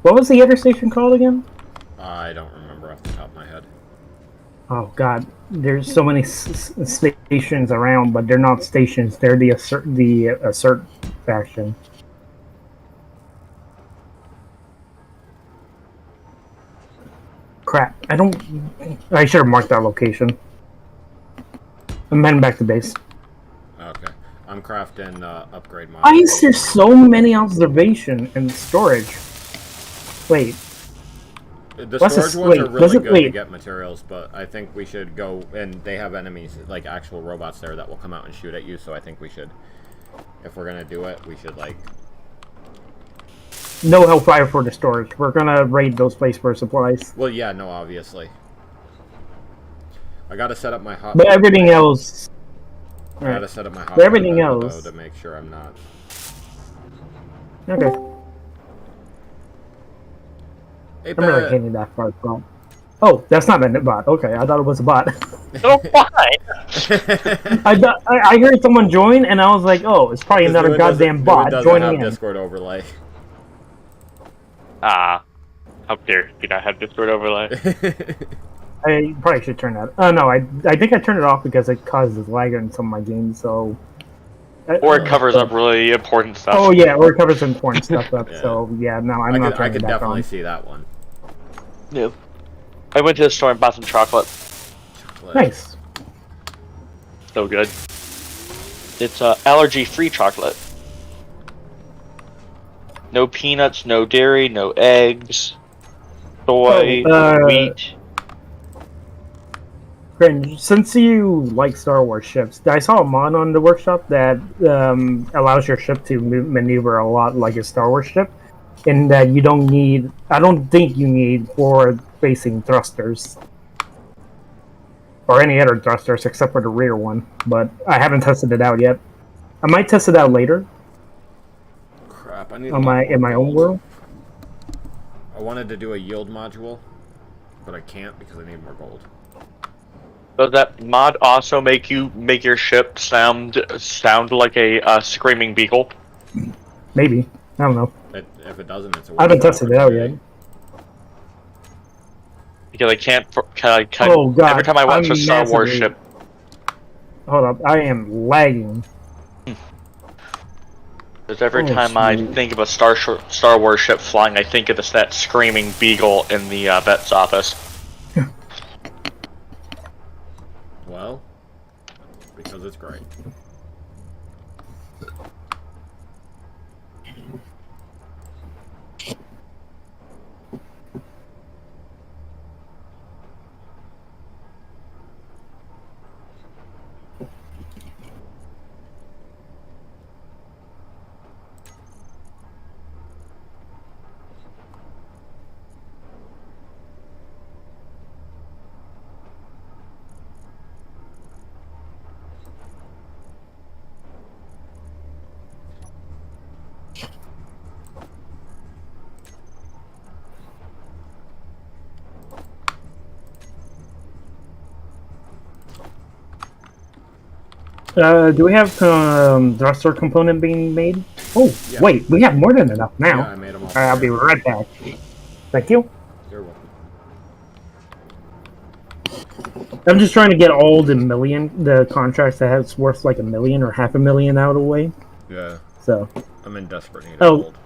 What was the other station called again? I don't remember off the top of my head. Oh God, there's so many stations around, but they're not stations. They're the assert faction. Crap! I should have marked that location. I'm heading back to base. Okay. I'm crafting upgrade modules. Why is there so many observation and storage? Wait. The What's storage this- ones wait, are does really it- good to wait. get materials, but I think we should go, and they have enemies, like actual robots there that will come out and shoot at you, so I think we should, if we're gonna do it, we should, like... No hellfire for the storage. We're gonna raid those places for supplies. Well, yeah, no, obviously. I gotta set up my hot... But everything else... I gotta set up my hot... But everything though, else- to make sure I'm not... Okay. Hey, I'm really Pat. hating that part. Bot. Oh, that's not a bot. Okay, I thought it was a bot. Oh, why? I heard someone join, and I was like, oh, it's probably another goddamn bot Doesn't joining have in. Discord overlay. Ah. How dare you not have Discord overlay? I probably should turn that. Oh no, I think I turned it off because it causes lag in some of my games. So. Or it covers up really important stuff. Oh yeah, or it covers important stuff up. Yeah. So yeah, no, I'm not I turning could it back definitely on. see that one. Yeah. I went to the store and bought some chocolate. Nice. So good. It's allergy-free chocolate. No peanuts, no dairy, no eggs, soy, wheat. Cringe. Since you like Star Wars ships, I saw a mod on the workshop that allows your ship to maneuver a lot like a Star Wars ship, in that you don't need. I don't think you need forward-facing thrusters or any other thrusters except for the rear one. But I haven't tested it out yet. I might test it out later Crap, I need on in my own world. I wanted to do a yield module, but I can't because I need more gold. Does that mod also make your ship sound like a screaming beagle? Maybe. I don't know. If it doesn't, it's a I haven't waste of tested it out yet. opportunity. Because I can't. Oh, God, Every time I watch I'm a Star Wars massively- ship, Hold up, I am lagging. because every Oh, time I sweet. think of a Star Wars ship flying, I think of that screaming beagle in the vet's office. Well, because it's great. Do we have thruster component being made? Oh, Yeah. wait, we have more than enough now. Yeah, I made them all. Alright, I'll be right back. Thank you. You're welcome. I'm just trying to get all the contracts that has worth like $1 million or $500,000 out of the way. Yeah, So, I'm in desperate need of Oh. gold.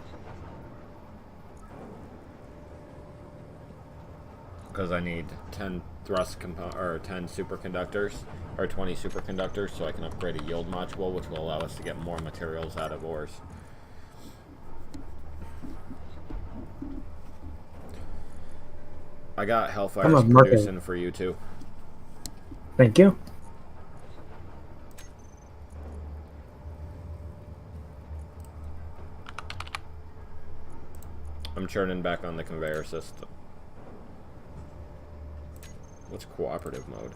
Because I need 10 or 10 superconductors, or 20 superconductors, so I can upgrade a yield module, which will allow us to get more materials out of ores. I got Hellfires I'm a market. producing for you too. thank you. I'm churning back on the conveyor system. What's cooperative mode?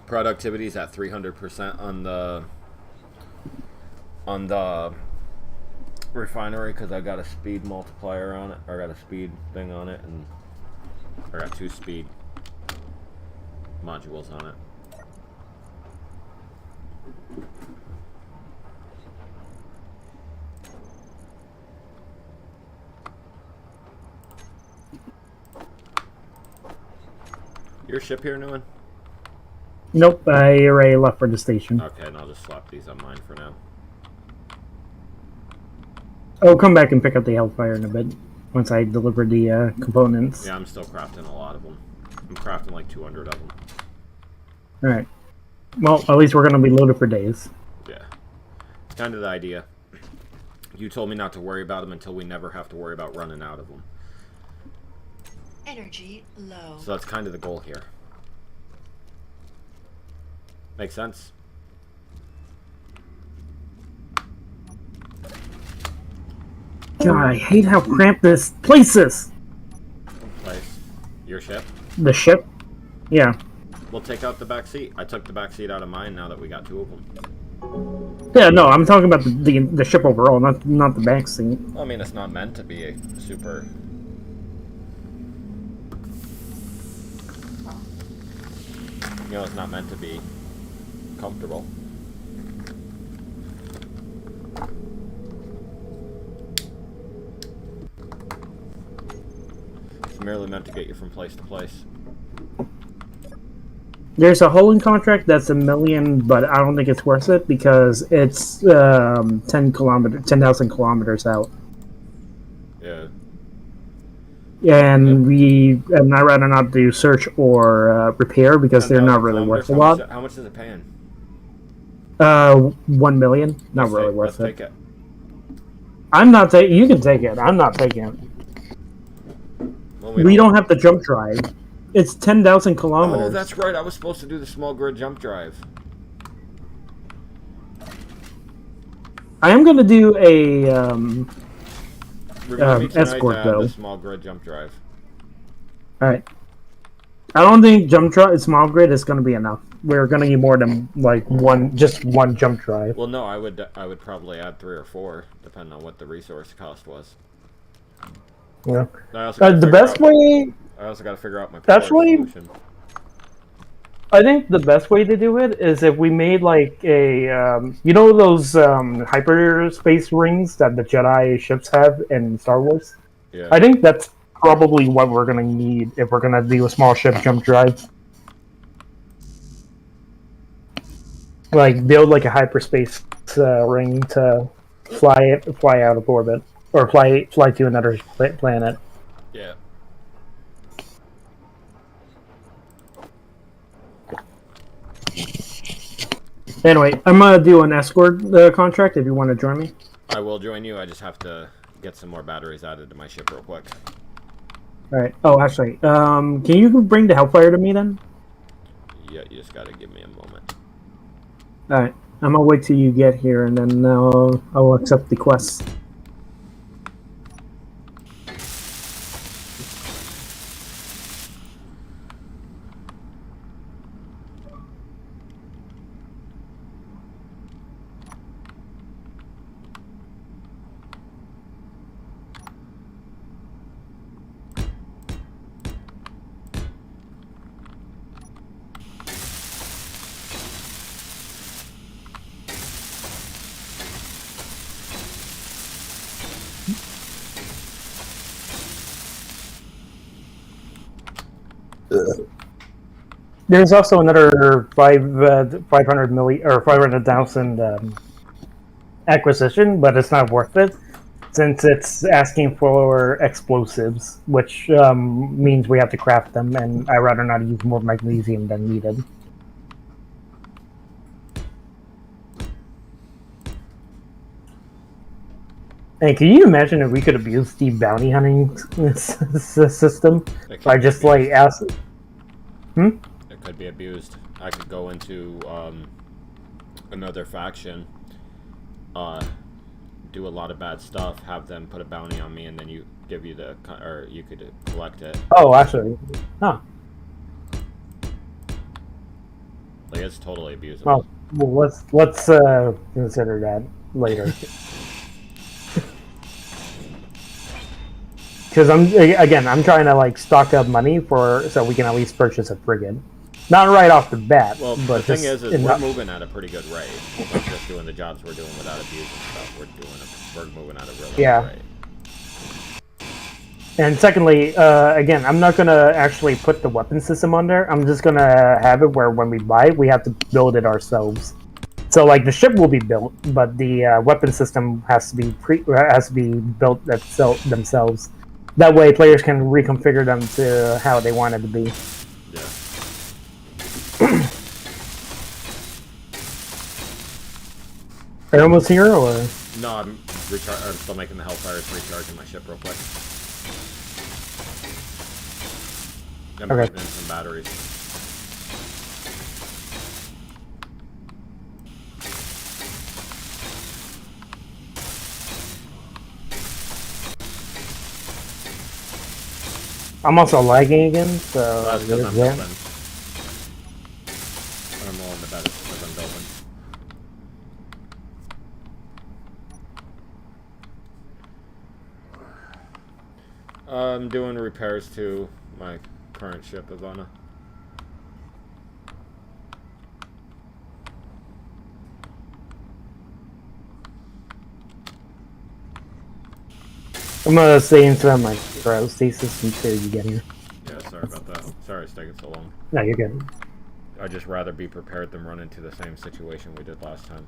Productivity's at 300% on the refinery because I got a speed multiplier on it, or I got a speed thing on it, and I got 2 speed modules on it. Your ship here, new one? Nope, I already left for the station. Okay, and I'll just swap these on mine for now. I'll come back and pick up the Hellfire in a bit once I deliver the components. Yeah, I'm still crafting a lot of them. I'm crafting like 200 of them. Alright. Well, at least we're going to be loaded for days. Yeah. It's kind of the idea. You told me not to worry about them until we never have to worry about running out of them. Energy low. So that's kind of the goal here. Make sense? God, I hate how cramped this place is! Place. Your ship? The ship? Yeah. We'll take out the back seat. I took the back seat out of mine now that we got 2 of them. Yeah, no, I'm talking about the ship overall, not the back seat. Well, I mean, it's not meant to be a super... You know, it's not meant to be comfortable. It's merely meant to get you from place to place. There's a holding contract that's $1 million, but I don't think it's worth it because it's 10,000 kilometers out. Yeah. And I'd rather not do search or repair because they're not really worth a lot. How much is it paying? 1 million, not really worth Let's it. take it. I'm not taking. You can take it. I'm not taking it. Well, We don't have the jump drive. It's 10,000 kilometers. Oh, that's right. I was supposed to do the small grid jump drive. I am going to do a Remind me tonight escort to have though. the small grid jump drive. All right. I don't think small grid is going to be enough. We're going to need more than like just one jump drive. Well, no, I would probably add 3 or 4, depending on what the resource cost was. Yeah. The best way. I also got to figure out my Actually, solution. I think the best way to do it is if we made like a, you know, those hyperspace rings that the Jedi ships have in Star Wars. Yeah. I think that's probably what we're gonna need if we're gonna do a small ship jump drive. Like build like a hyperspace ring to fly out of orbit or fly to another planet. Yeah. Anyway, I'm gonna do an escort contract if you want to join me. I will join you. I just have to get some more batteries added to my ship real quick. All right. Oh, actually, can you bring the Hellfire to me then? Yeah, you just gotta give me a moment. All right. I'm gonna wait till you get here, and then I'll accept the quest. There's also another 500,000 acquisition, but it's not worth it since it's asking for explosives, which means we have to craft them, and I'd rather not use more magnesium than needed. Hey, can you imagine if we could abuse the bounty hunting system by just like asking? It could be abused. I could go into another faction, do a lot of bad stuff, have them put a bounty on me, and then you could collect it. Oh, actually, huh? Like, it's totally abusable. Well, let's consider that later. Because I'm trying to like stock up money so we can at least purchase a frigate. Not right off the bat. Well, but the thing is enough. we're moving at a pretty good rate. We're not just doing the jobs we're doing without abusing stuff. We're moving at a really good rate. And secondly, again, I'm not gonna actually put the weapon system on there. I'm just gonna have it where when we buy it, we have to build it ourselves. So like the ship will be built, but the weapon system has to be built themselves. That way, players can reconfigure them to how they want it to be. Yeah. Are you almost here, or? No, I'm still making the Hellfires, recharging my ship real quick. I'm putting in some batteries. I'm also lagging again, so That's because I'm there's building. I'm rolling the better because I'm building. I'm doing repairs to my current ship, Ivana. I'm gonna stay into my cryostasis until you get here. Yeah, sorry about that. Sorry it's taking so long. No, you're good. I'd just rather be prepared than run into the same situation we did last time.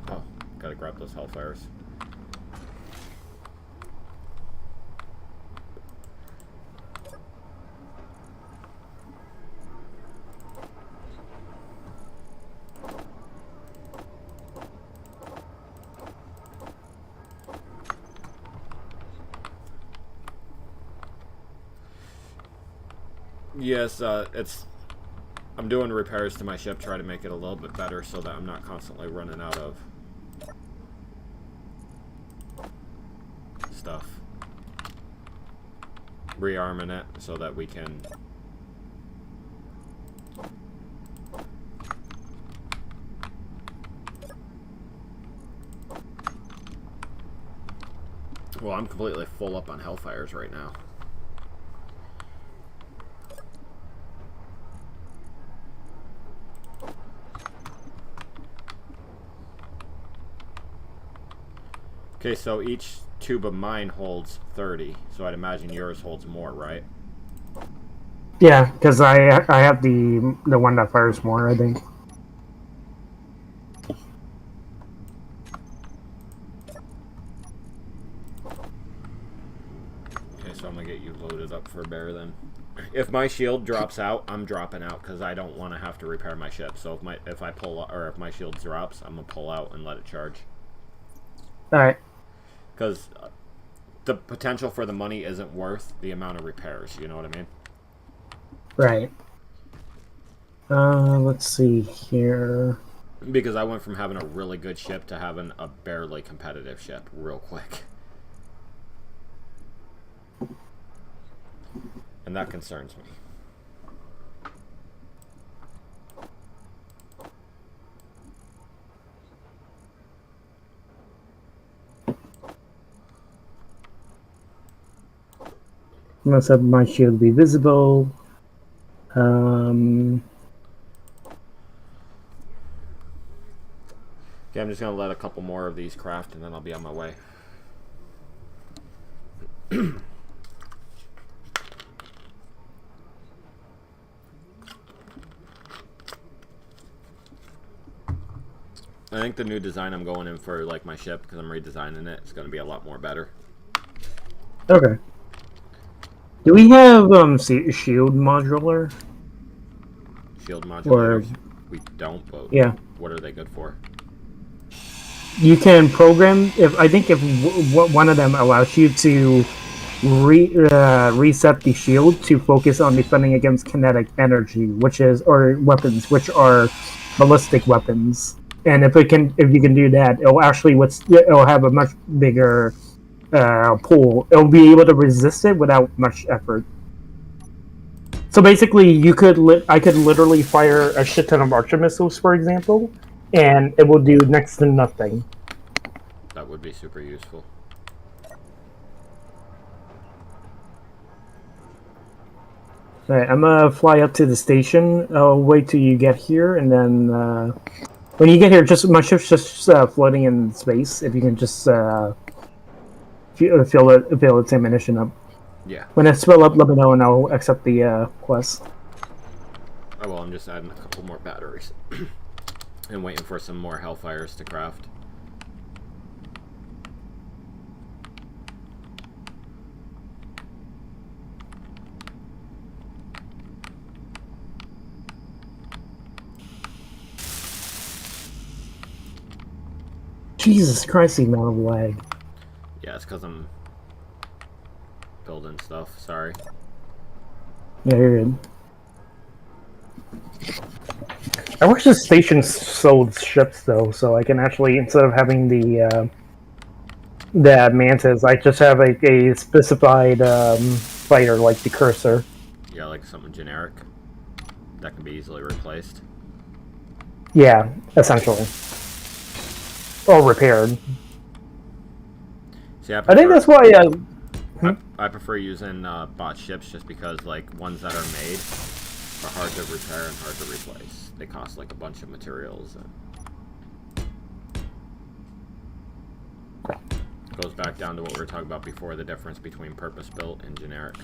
Oh, gotta grab those Hellfires. Yes, I'm doing repairs to my ship, try to make it a little bit better so that I'm not constantly running out of stuff. Rearming it so that we can well, I'm completely full up on Hellfires right now. Okay, so each tube of mine holds 30, so I'd imagine yours holds more, right? Yeah, because I have the one that fires more, I think. Okay, so I'm gonna get you loaded up for a bear then. If my shield drops out, I'm dropping out because I don't want to have to repair my ship. So if my shield drops, I'm gonna pull out and let it charge. All right. Because the potential for the money isn't worth the amount of repairs. You know what I mean? Right. Let's see here. Because I went from having a really good ship to having a barely competitive ship real quick. And that concerns me. Must have my shield be visible. Okay, I'm just gonna let a couple more of these craft and then I'll be on my way. I think the new design I'm going in for, like my ship, because I'm redesigning it, it's going to be a lot more better. Okay. Do we have shield modular? Shield modulators? We don't, but yeah. What are they good for? You can program if one of them allows you to reset the shield to focus on defending against kinetic energy, or weapons, which are ballistic weapons. And if you can do that, it'll have a much bigger pull. It'll be able to resist it without much effort. So basically, I could literally fire a shit ton of archer missiles, for example, and it will do next to nothing. That would be super useful. Alright, I'm gonna fly up to the station. I'll wait till you get here, and then when you get here, my ship's just floating in space. If you can just fill its ammunition up. Yeah. When it's fill up, let me know, and I'll accept the quest. Oh well, I'm just adding a couple more batteries. And waiting for some more Hellfires to craft. Jesus Christ, the amount of lag. Yeah, it's because I'm building stuff. Sorry. Yeah, you're good. I wish the station sold ships though, so I can actually, instead of having the mantis, I just have a specified fighter like the cursor. Yeah, like something generic that can be easily replaced. Yeah, essentially. Or repaired. See, I think that's why. I prefer using bot ships just because, like, ones that are made are hard to repair and hard to replace. They cost like a bunch of materials. And goes back down to what we were talking about before, the difference between purpose-built and generic.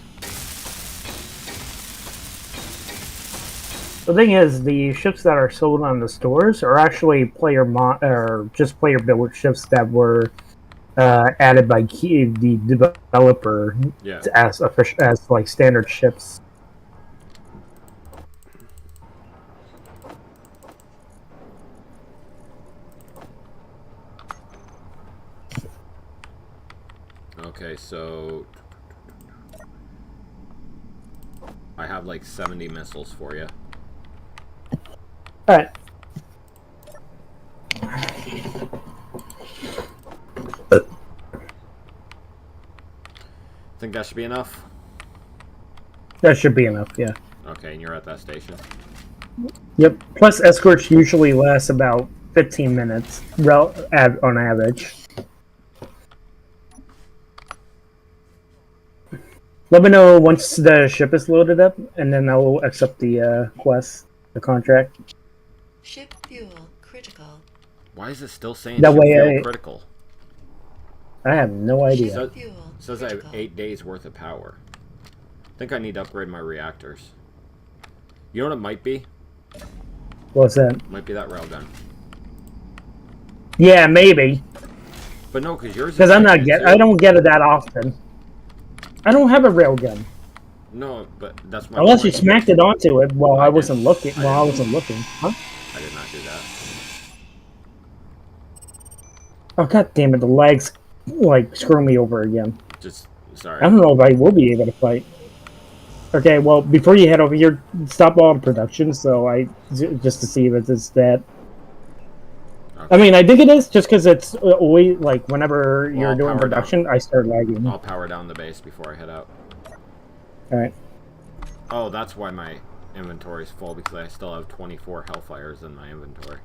The thing is, the ships that are sold on the stores are actually just player-built ships that were added by the developer as like standard ships. Okay, so I have like 70 missiles for you. Alright. Think that should be enough? That should be enough, yeah. Okay, and you're at that station? Yep. Plus, escorts usually last about 15 minutes on average. Let me know once the ship is loaded up, and then I'll accept the quest, the contract. Ship fuel critical. Why is it still saying that ship way fuel critical? I have no idea. Ship fuel Says I have 8 days worth of power. I think I need to upgrade my reactors. You know what it might be? What's that? Might be that railgun. Yeah, maybe. But no, because yours. Because I don't get it that often. I don't have a railgun. No, but that's my. Unless point. you smacked it onto it while I wasn't looking. Huh? I did not do that. Oh god damn it! The legs like screw me over again. Just sorry. I don't know if I will be able to fight. Okay, well before you head over here, stop all the production. So just to see if it's that. Okay. I mean, I think it is just because it's always like whenever you're doing production, I start lagging. I'll power down the base before I head out. All right. Oh, that's why my inventory is full, because I still have 24 Hellfires in my inventory.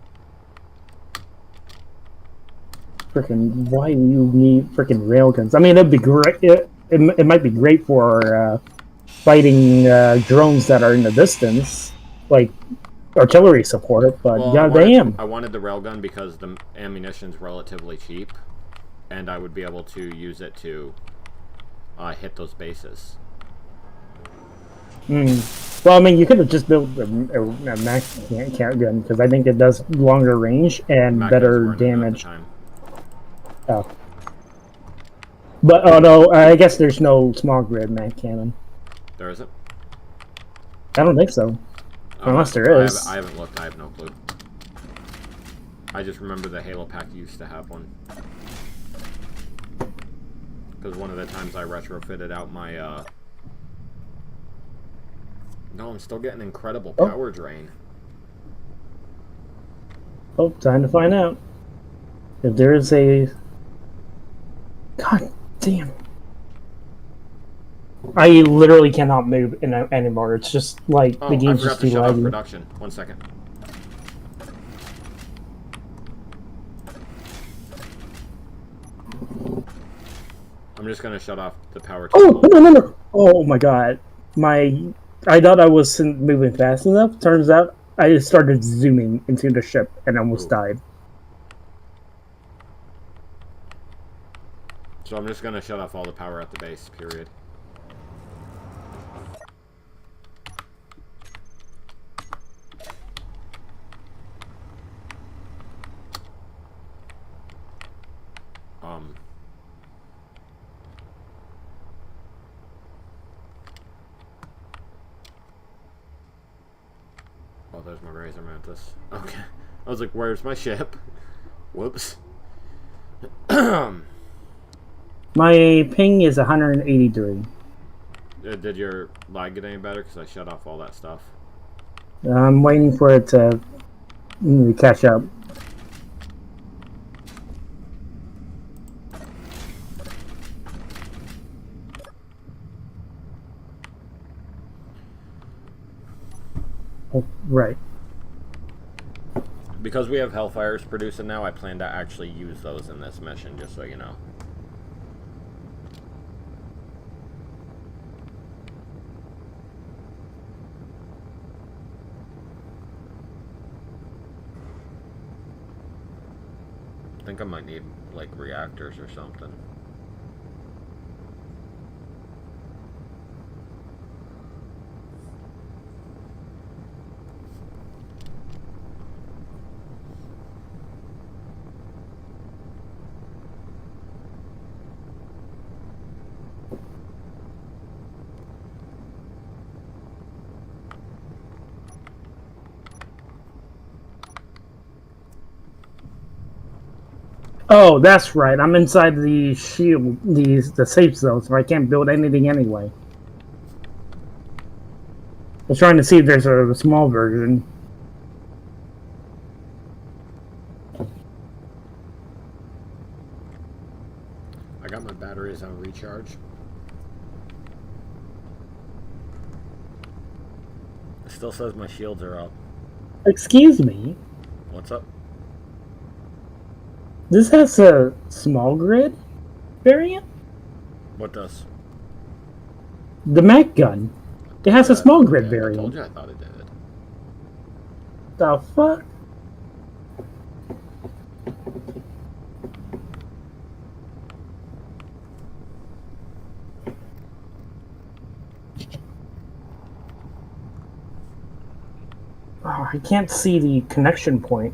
Freaking, why do you need freaking railguns? I mean, it'd be great. It might be great for fighting drones that are in the distance, like artillery support. But well, goddamn, I wanted the railgun because the ammunition's relatively cheap, and I would be able to use it to hit those bases. Well, I mean, you could have just built a Mac can't gun, because I think it does longer range and better damage. Oh. But although I guess there's no small grid Mac cannon. There isn't? I don't think so. Unless there is. I haven't looked. I have no clue. I just remember the Halo pack used to have one. Because one of the times I retrofitted out my No, I'm still getting incredible power drain. Oh, time to find out. If there is a... God damn. I literally cannot move anymore. It's just like the Oh, I game's forgot just to too shut off laggy. production. 1 second. I'm just gonna shut off the power Oh, table. no. Oh my god. I thought I was moving fast enough. Turns out I just started zooming into the ship and almost Ooh. died. So I'm just gonna shut off all the power at the base, period. Oh, there's my razor mantis. Okay. I was like, where's my ship? Whoops. My ping is 183. Did your lag get any better? Because I shut off all that stuff. I'm waiting for it to catch up. Oh, right. Because we have Hellfires producing now, I plan to actually use those in this mission, just so you know. I think I might need, like, reactors or something. Oh, that's right. I'm inside the shield, the safe zone, so I can't build anything anyway. I was trying to see if there's a small version. I got my batteries on recharge. It still says my shields are up. Excuse me. What's up? This has a small grid variant? What does? The Mac gun. It has a small grid I variant. told you I thought it did. The fuck? Oh, I can't see the connection point.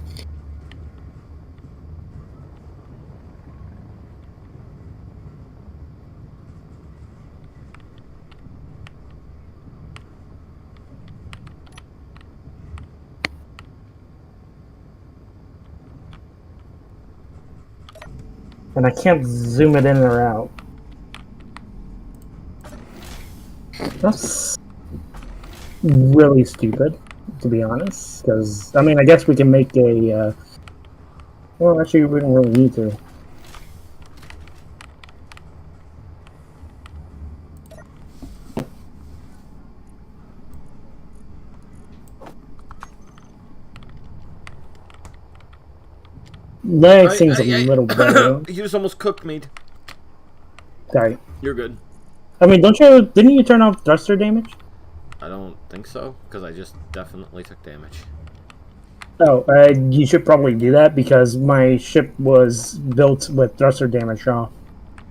And I can't zoom it in or out. That's really stupid, to be honest. Because, I mean, I guess we can make a... well, actually, we don't really need to. That seems a little better. You just almost cooked me. Sorry. You're good. I mean, didn't you turn off thruster damage? I don't think so, because I just definitely took damage. Oh, you should probably do that because my ship was built with thruster damage off.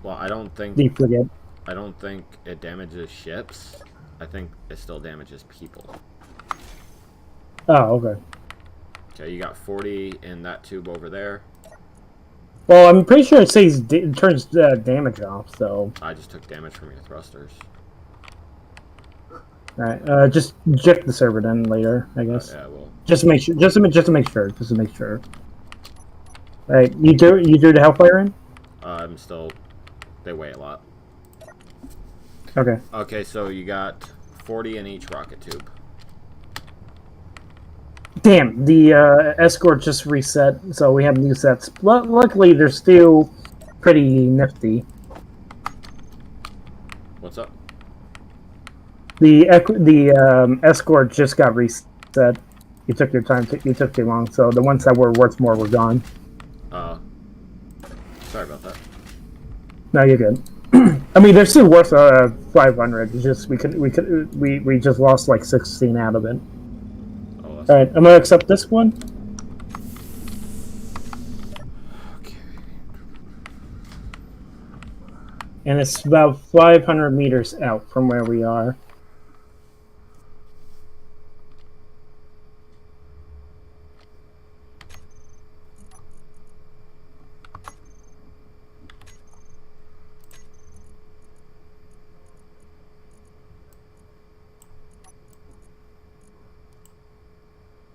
Well, I don't think Deep frigate. I don't think it damages ships. I think it still damages people. Oh, okay. Okay, you got 40 in that tube over there. Well, I'm pretty sure it says it turns damage off, so... I just took damage from your thrusters. Alright, just check the server then later, I guess. Yeah, well. Just to make sure. Just to make sure. Alright, you threw the Hellfire in? I'm still... They weigh a lot. Okay. Okay, so you got 40 in each rocket tube. Damn, the escort just reset, so we have new sets. Luckily, they're still pretty nifty. What's up? The escort just got reset. You took your time. You took too long. So the ones that were worth more were gone. Sorry about that. No, you're good. I mean, they're still worth 500. It's just we just lost like 16 out of it. Oh, All right, I'm gonna accept this one. okay. And it's about 500 meters out from where we are.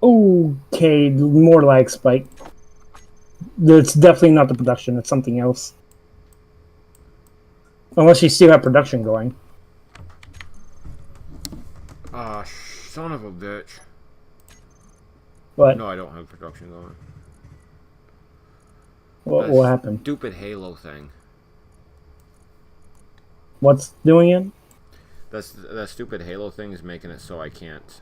Okay, more lag spike. It's definitely not the production, it's something else. Unless you still have production going. Ah, son of a bitch. What? No, I don't have production going. What happened? Stupid Halo thing. What's doing it? That stupid Halo thing is making it so I can't.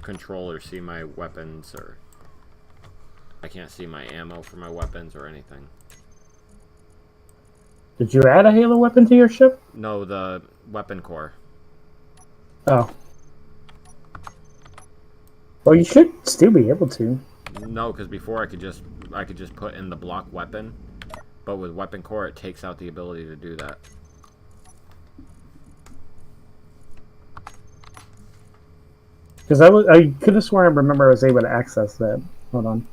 Control or see my weapons, or I can't see my ammo for my weapons or anything. Did you add a Halo weapon to your ship? No, the weapon core. Oh. Well, you should still be able to. No, because before I could just put in the block weapon, but with weapon core it takes out the ability to do that. Because I could have sworn I remember I was able to access that. Hold on.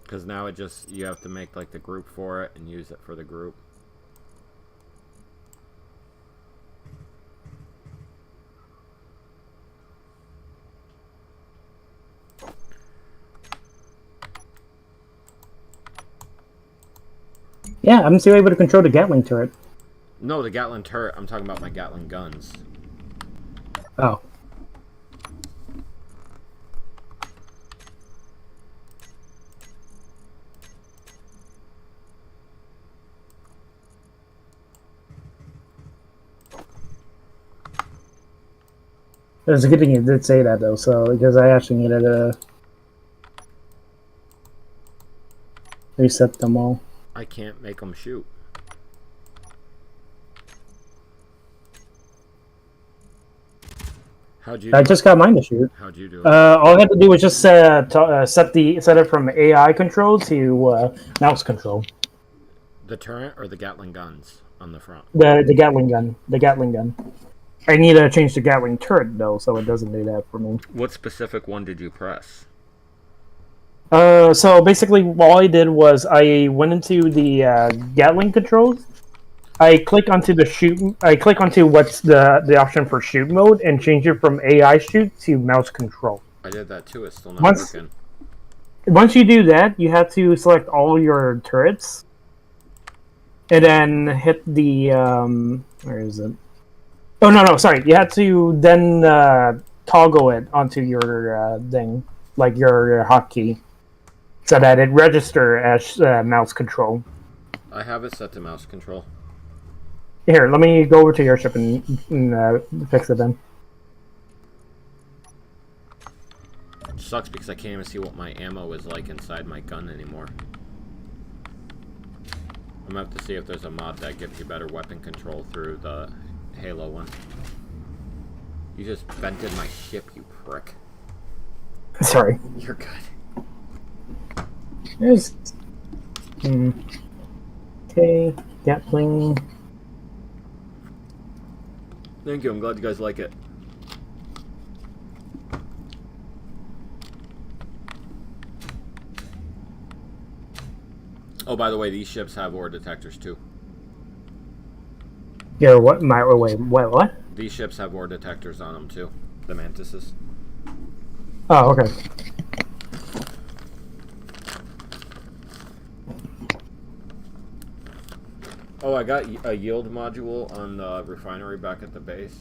Because now you have to make like the group for it and use it for the group. Yeah, I'm still able to control the Gatling turret. No, the Gatling turret. I'm talking about my Gatling guns. Oh. It's a good thing you did say that, though, so because I actually needed to reset them all. I can't make them shoot. How'd you? I just got mine to shoot. How'd you do it? All I had to do was just set it from AI control to mouse control. The turret or the Gatling guns on the front? The Gatling gun. The Gatling gun. I need to change the Gatling turret though, so it doesn't do that for me. What specific one did you press? So basically, all I did was I went into the Gatling controls. I click onto the shoot. I click onto what's the option for shoot mode and change it from AI shoot to mouse control. I did that too. It's still not working. Once you do that, you have to select all your turrets, and then hit the where is it? Oh no, sorry. You have to then toggle it onto your thing, like your hotkey, so that it register as mouse control. I have it set to mouse control. Here, let me go over to your ship and fix it then. It sucks because I can't even see what my ammo is like inside my gun anymore. I'm gonna have to see if there's a mod that gives you better weapon control through the Halo one. You just vented my ship, you prick. Sorry. You're good. There's... Okay, Gatling. Thank you, I'm glad you guys like it. Oh, by the way, these ships have ore detectors too. Yeah, what? Wait, what? These ships have ore detectors on them too. The Mantises. Oh, okay. Oh, I got a yield module on the refinery back at the base.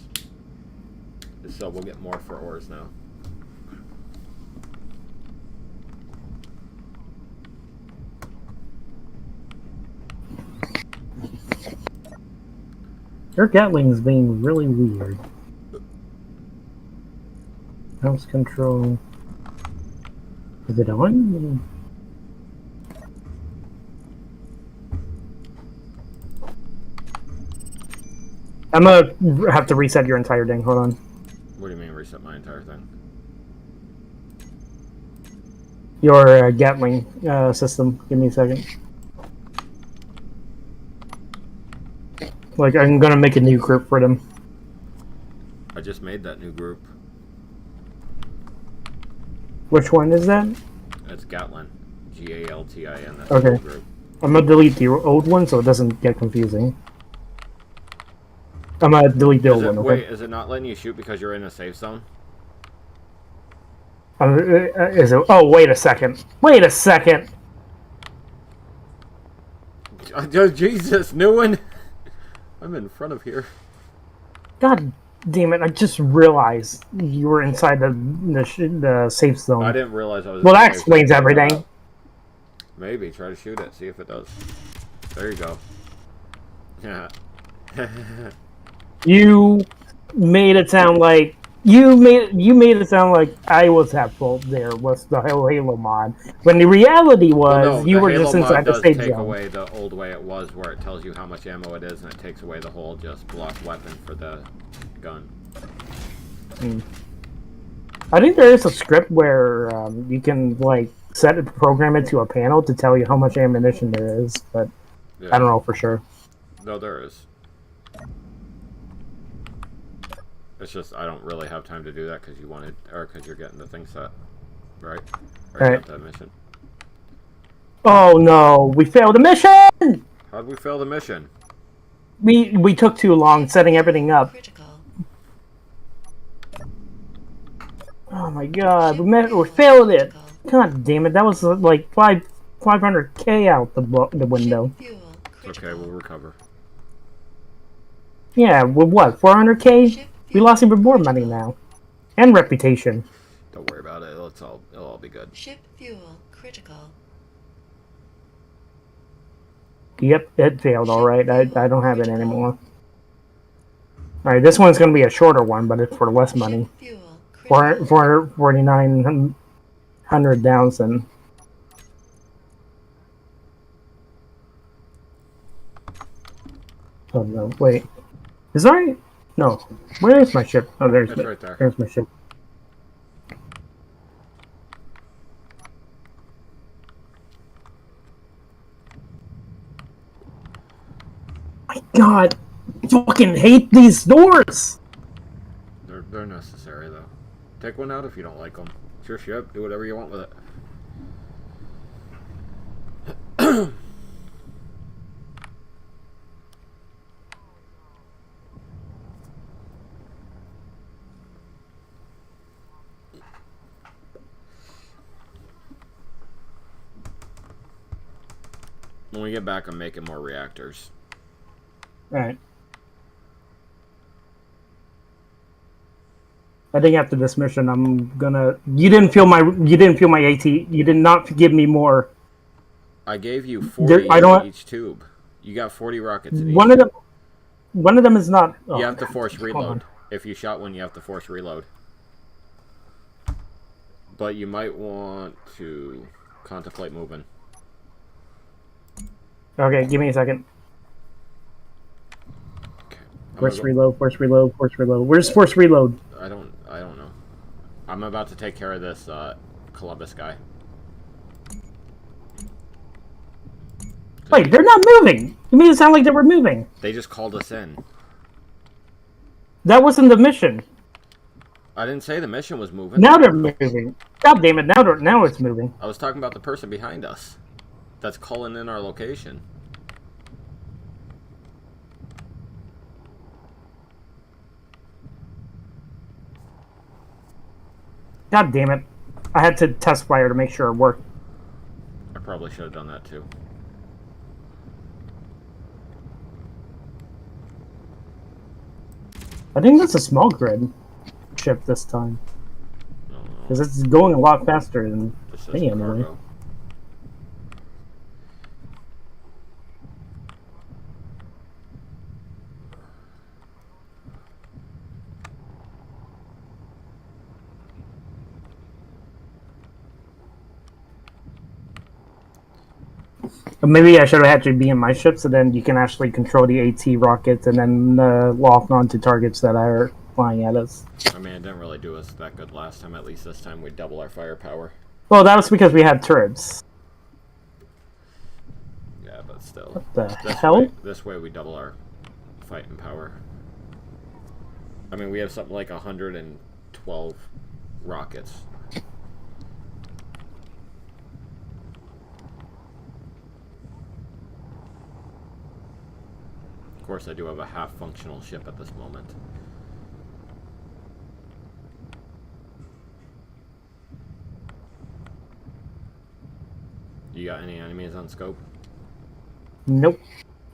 So we'll get more for ores now. Your Gatling's being really weird. House control. Is it on? I'm gonna have to reset your entire thing. Hold on. What do you mean reset my entire thing? Your Gatling system. Give me a second. Like, I'm gonna make a new group for them. I just made that new group. Which one is that? It's Gatlin. Galtin. That's Okay. the new group. I'm gonna delete the old one so it doesn't get confusing. I'm gonna delete the old one, okay? Wait, is it not letting you shoot because you're in a safe zone? Is it? Oh, wait a second. Wait a second. Oh, Jesus, new one! I'm in front of here. God damn it! I just realized you were inside the safe zone. I didn't realize I was. Well, that explains everything. Maybe try to shoot it, see if it does. There you go. Yeah. You made it sound like you made it sound like I was at fault. There was the Halo mod, when the reality was Well, no, you the were Halo just mod inside the does safe take zone. away the old way it was, where it tells you how much ammo it is, and it takes away the whole just block weapon for the gun. I think there is a script where you can like set it, program it to a panel to tell you how much ammunition there is, but Yeah. I don't know for sure. No, there is. It's just I don't really have time to do that because you wanted, or because you're getting the thing set, right? Or Right. you got that mission. Oh no, we failed the mission! How did we fail the mission? We took too long setting everything up. Critical. Oh my god, we failed it! God damn it, that was like 500k out the window. Ship fuel It's critical. okay, we'll recover. Yeah, with what, 400k? Ship We fuel lost even more money critical. now. And reputation. Don't worry about it. It'll all be good. Ship fuel critical. Yep, it failed alright. I don't have it anymore. Alright, this one's gonna be a shorter one, but it's for less money. Ship fuel critical. 449,000. Oh no, wait. Is that? No. Where is my ship? Oh, It's right there. There's my ship. My god! I fucking hate these doors! They're necessary though. Take one out if you don't like them. It's your ship. Do whatever you want with it. When we get back, I'm making more reactors. Alright. I think after this mission, I'm gonna. You didn't feel my AT. You did not give me more. I gave you 40 I don't- in each tube. You got 40 rockets in each. One of them is not. Oh, You have to force hold reload. on. If you shot one, you have to force reload. But you might want to contemplate moving. Okay, give me a second. Okay. Force reload. Force reload. Force reload. Where's force reload? I don't know. I'm about to take care of this Columbus guy. Wait, they're not moving. You made it sound like they were moving. They just called us in. That wasn't the mission. I didn't say the mission was moving. Now they're moving. God damn it! Now it's moving. I was talking about the person behind us. That's calling in our location. God damn it. I had to test fire to make sure it worked. I probably should have done that too. I think that's a small grid ship this time. No, no, Because it's going a lot faster than this is me anyway. cargo. But maybe I should have actually be in my ship so then you can actually control the AT rockets and then lock onto targets that are flying at us. I mean, it didn't really do us that good last time. At least this time we double our firepower. Well, that was because we had turrets. Yeah, but still. What the hell? This way we double our fighting power. I mean, we have something like 112 rockets. Of course, I do have a half-functional ship at this moment. You got any enemies on scope? Nope.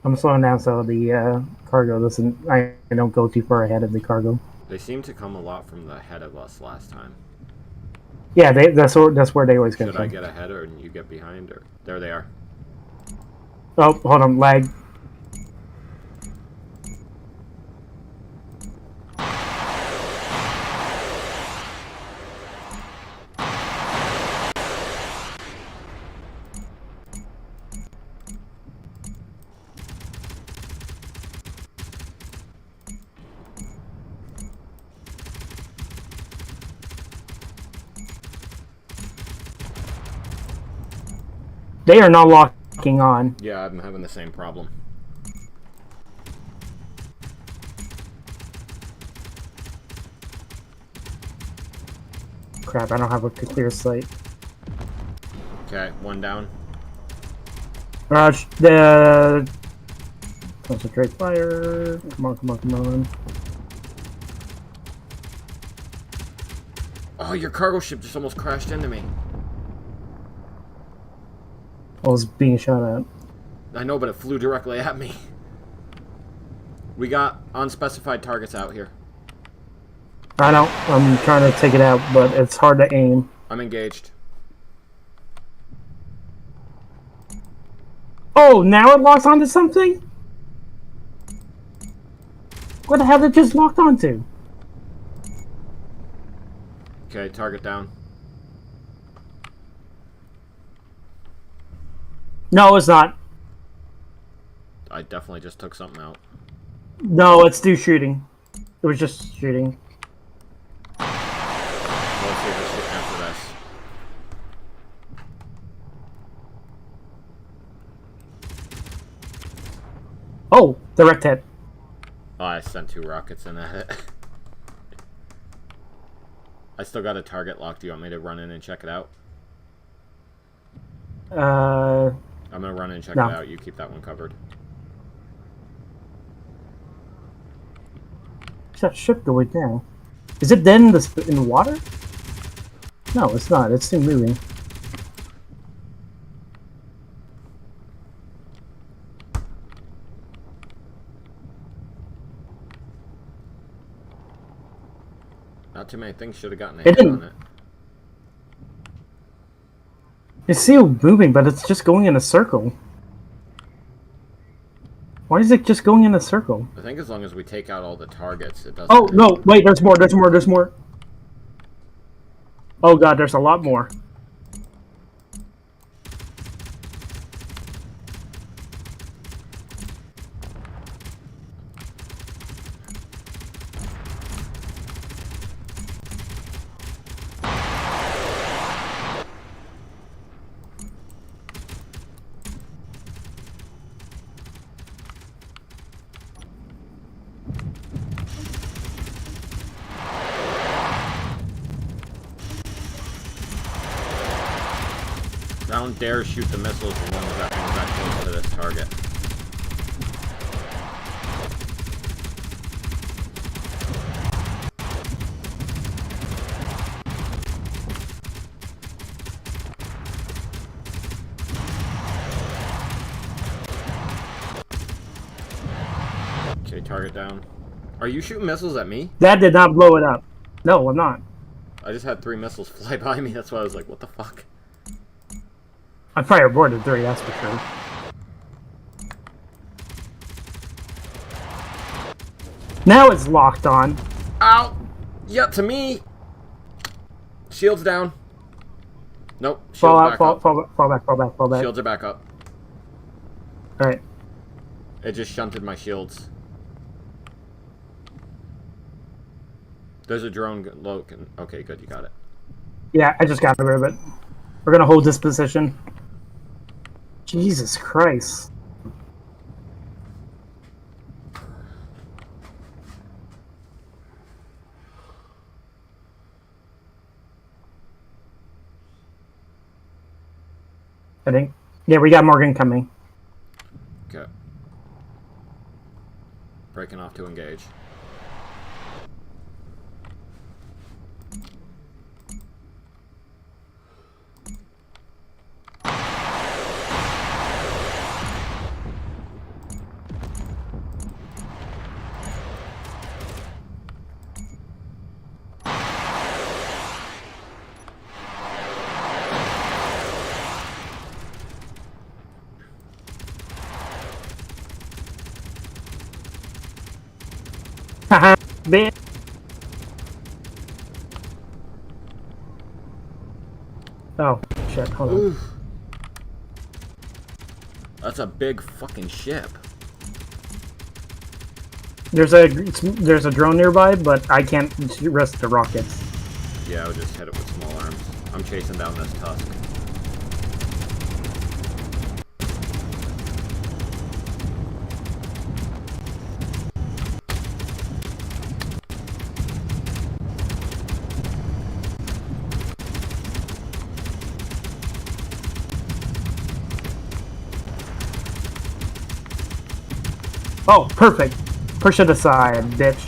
I'm slowing down so the cargo doesn't. I don't go too far ahead of the cargo. They seem to come a lot from the head of us last time. Yeah, that's where they always get Should from. I get ahead or you get behind? Or there they are. Oh, hold on, lag. They are not locking on. Yeah, I'm having the same problem. Crap, I don't have a clear sight. Okay, one down. The concentrate fire. Come on, come on, come on. Oh, your cargo ship just almost crashed into me. I was being shot at. I know, but it flew directly at me. We got unspecified targets out here. I know. I'm trying to take it out, but it's hard to aim. I'm engaged. Oh, now it locks onto something? What the hell did it just locked onto? Okay, target down. No, it's not. I definitely just took something out. No, it's do shooting. It was just shooting. Let's see if it's shooting after this. Oh, direct hit. Oh, I sent 2 rockets in at it. I still got a target locked. Do you want me to run in and check it out? I'm gonna run in and check No. it out. You keep that one covered. Where's that ship going now? Is it then in the water? No, it's not. It's still moving. Not too many things should have gotten a It hit didn't. on it. It's still moving, but it's just going in a circle. Why is it just going in a circle? I think as long as we take out all the targets, it doesn't. Oh, no, wait, there's more, there's more, there's more. Oh god, there's a lot more. Don't dare shoot the missiles as long as that thing's that close to this target. Okay, target down. Are you shooting missiles at me? That did not blow it up. No, I'm not. I just had 3 missiles fly by me. That's why I was like, what the fuck? I probably aborted 3, that's for sure. Now it's locked on. Ow! Yeah, to me! Shields down. Nope. Shields Fall out, back fall, up. fall back, fall back, fall back. Shields are back up. Alright. It just shunted my shields. There's a drone low. Okay, good, you got it. Yeah, I just got rid of it. We're gonna hold this position. Jesus Christ. I think. Yeah, we got Morgan coming. Okay. Breaking off to engage. Haha, bitch. Oh, shit, hold on. Oof. That's a big fucking ship. There's a drone nearby, but I can't risk the rockets. Yeah, I would just hit it with small arms. I'm chasing down this tusk. Oh, perfect. Push it aside, bitch.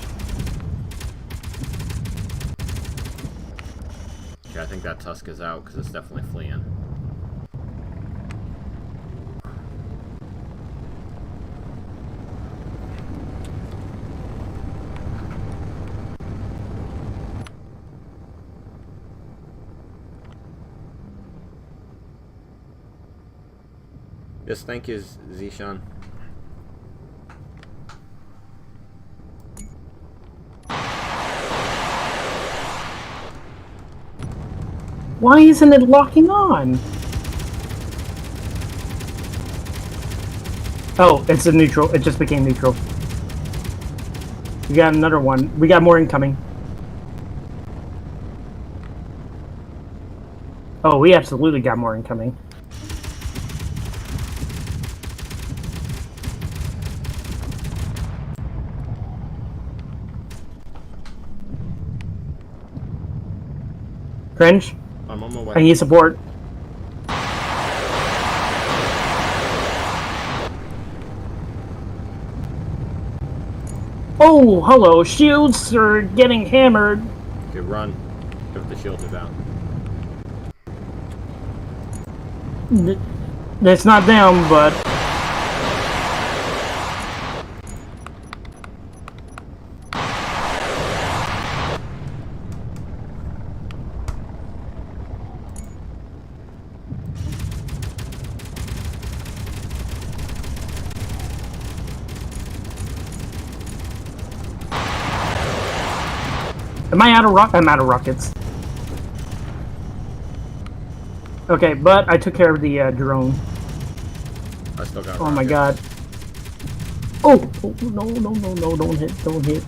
Okay, I think that tusk is out because it's definitely fleeing. Yes, thank you, Zishan. Why isn't it locking on? Oh, it's a neutral. It just became neutral. We got another one. We got more incoming. Oh, we absolutely got more incoming. Cringe, I'm on my way. I need support. Oh, hello. Shields are getting hammered. Okay, run. If the shields are down. It's not down, but am I out of I'm out of rockets. Okay, but I took care of the drone. I still got Oh my rockets. god. Oh, oh no, no, no, no, don't hit, don't hit.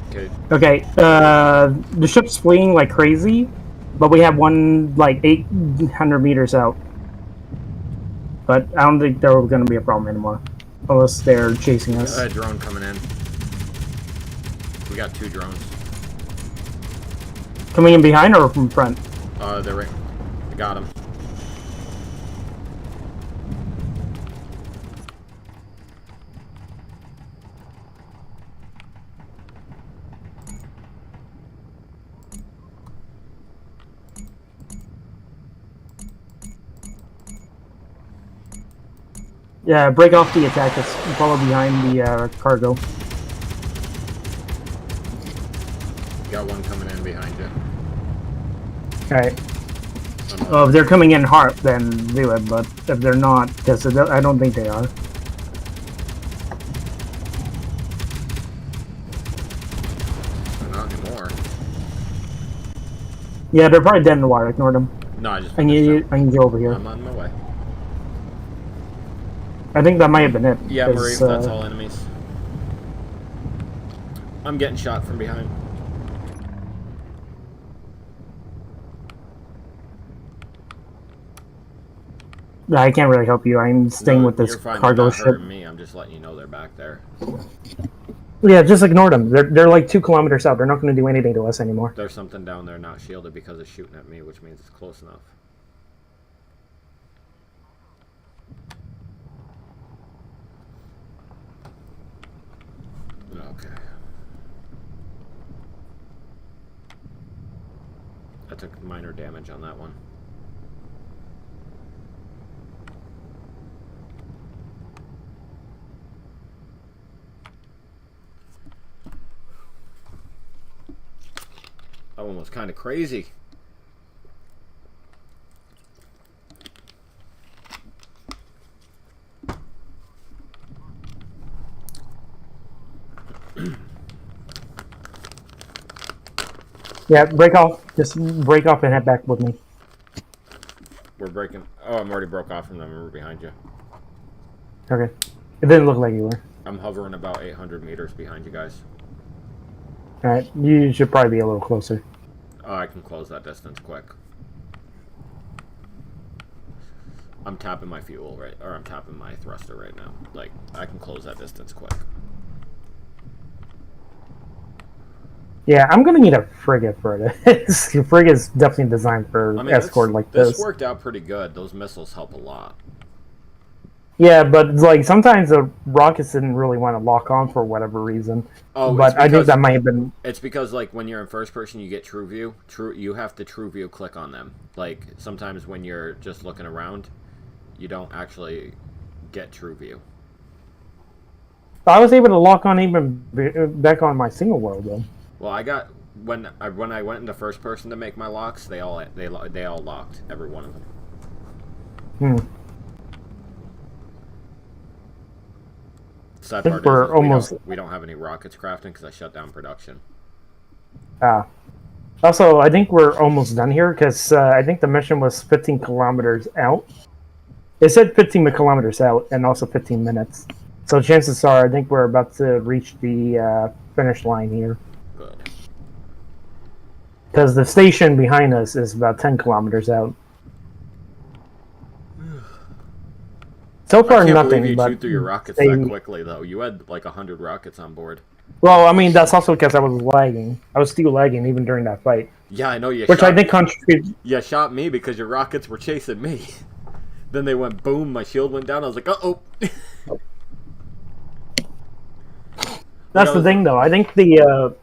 Okay, Okay, the ship's fleeing like crazy, but we have one like 800 meters out. But I don't think there was going to be a problem anymore, unless they're chasing us. got a drone coming in. We got 2 drones. Coming in behind or from front? They're right. I got him. Yeah, break off the attack. Just follow behind the cargo. Got one coming in behind you. Alright. Well, if they're coming in hard, then do it. But if they're not, because I don't think they are. Not anymore. Yeah, they're probably dead in the water. Ignore them. No, I just I need you over here. I'm on my way. I think that might have been it. Yeah, Marie, that's all enemies. I'm getting shot from behind. I can't really help you. I'm staying with this you're fine. cargo They're not ship. hurting me. I'm just letting you know they're back there. Yeah, just ignore them. They're like 2 kilometers out. They're not going to do anything to us anymore. There's something down there not shielded because it's shooting at me, which means it's close enough. Okay. I took minor damage on that one. That one was kind of crazy. Yeah, break off. Just break off and head back with me. We're breaking. Oh, I'm already broke off from them. We're behind you. Okay. It didn't look like you were. I'm hovering about 800 meters behind you guys. Alright, you should probably be a little closer. Oh, I can close that distance quick. I'm tapping my fuel right, or I'm tapping my thruster right now. Like, I can close that distance quick. Yeah, I'm gonna need a frigate for this. Frigate's definitely designed for escort like this. This worked out pretty good. Those missiles help a lot. Yeah, but like sometimes the rockets didn't really want to lock on for whatever reason. Oh, but I think that might have been. It's because like when you're in first person, you get true view. You have to true view click on them. Like sometimes when you're just looking around, you don't actually get true view. I was able to lock on even back on my single world though. Well, I got when I went into first person to make my locks, they all locked, every one of them. Sad part is we don't have any rockets crafting because I shut down production. Also, I think we're almost done here because I think the mission was 15 kilometers out. It said 15 kilometers out and also 15 minutes. So chances are, I think we're about to reach the finish line here. Good. Because the station behind us is about 10 kilometers out. So far, I can't nothing. believe you but chewed through your rockets that quickly, though. You had like 100 rockets on board. Well, I mean, that's also because I was lagging. I was still lagging even during that fight. Yeah, I know you. Which I think contributed. You shot me because your rockets were chasing me. Then they went boom. My shield went down. I was like, uh-oh. That's the thing, though. I think the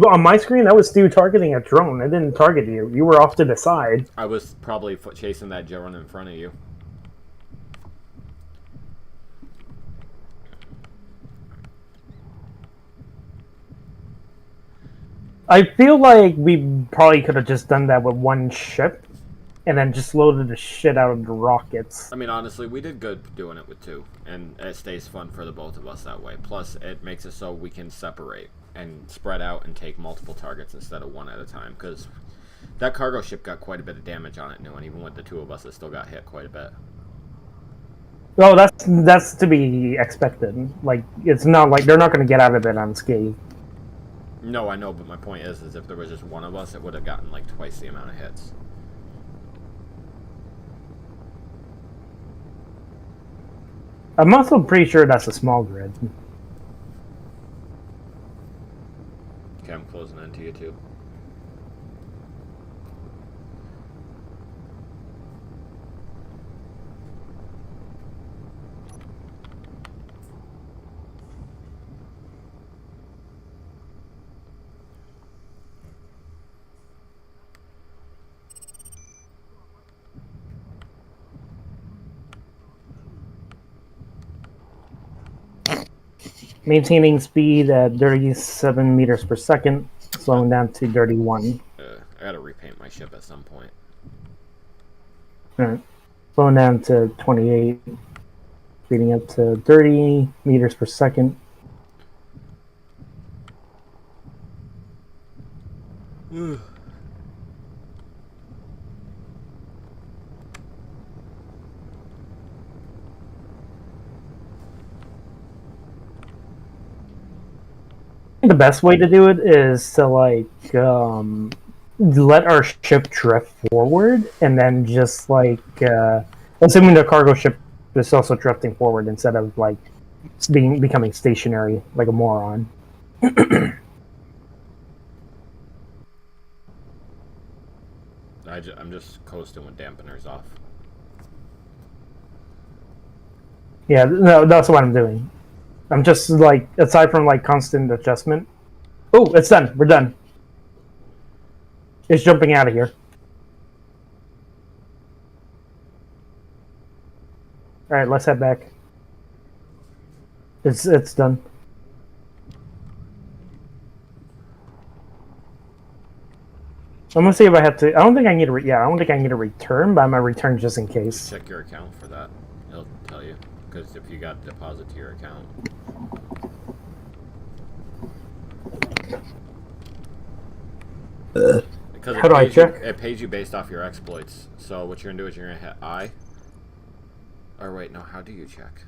on my screen, that was Stu targeting a drone. It didn't target you. You were off to the side. I was probably chasing that drone in front of you. I feel like we probably could have just done that with one ship, and then just loaded the shit out of the rockets. I mean, honestly, we did good doing it with 2, and it stays fun for the both of us that way. Plus, it makes it so we can separate and spread out and take multiple targets instead of one at a time, because that cargo ship got quite a bit of damage on it new, and even with the 2 of us, it still got hit quite a bit. Well, that's to be expected. Like, it's not like they're not going to get out of it unscathed. No, I know, but my point is if there was just one of us, it would have gotten like twice the amount of hits. I'm also pretty sure that's a small grid. Okay, I'm closing into you too. Maintaining speed at 37 meters per second, slowing down to 31. I gotta repaint my ship at some point. Alright. Slowing down to 28. Speeding up to 30 meters per second. The best way to do it is to like let our ship drift forward, and then just like assuming the cargo ship is also drifting forward instead of like becoming stationary like a moron. I'm just coasting with dampeners off. Yeah, no, that's what I'm doing. I'm just like, aside from like constant adjustment. Oh, it's done. We're done. It's jumping out of here. All right, let's head back. It's done. I'm gonna see if I have to. I don't think I need to. I don't think I need to return, but I'm gonna return just in case. Check your account for that. It'll tell you, because if you got deposit to your account. Because How do I check? It pays you based off your exploits. So what you're gonna do is you're gonna hit I. Or wait, no. How do you check?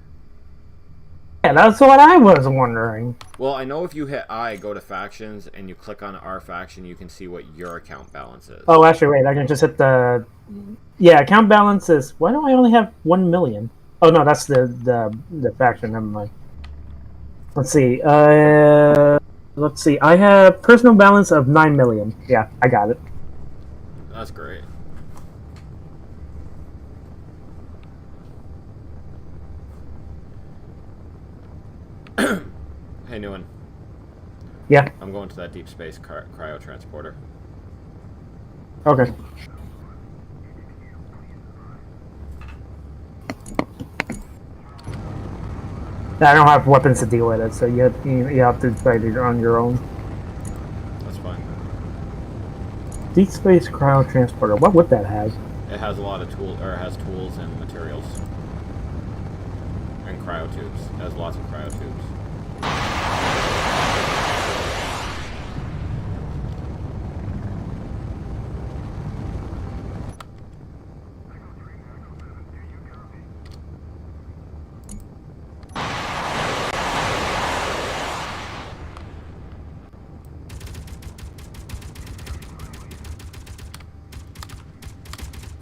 Yeah, that's what I was wondering. Well, I know if you hit I, go to factions, and you click on our faction, you can see what your account balance is. Oh, actually, wait. I can just hit the. Yeah, account balance is. Why do I only have 1 million? Oh no, that's the faction. Never mind. Let's see. Let's see. I have personal balance of 9 million. Yeah, I got it. That's great. Hey, Newen. Yeah. I'm going to that deep space cryo transporter. Okay. I don't have weapons to deal with it, so you have to fight it on your own. That's fine. Deep space cryo transporter. What would that have? It has a lot of tools, or it has tools and materials. And cryo tubes. It has lots of cryo tubes.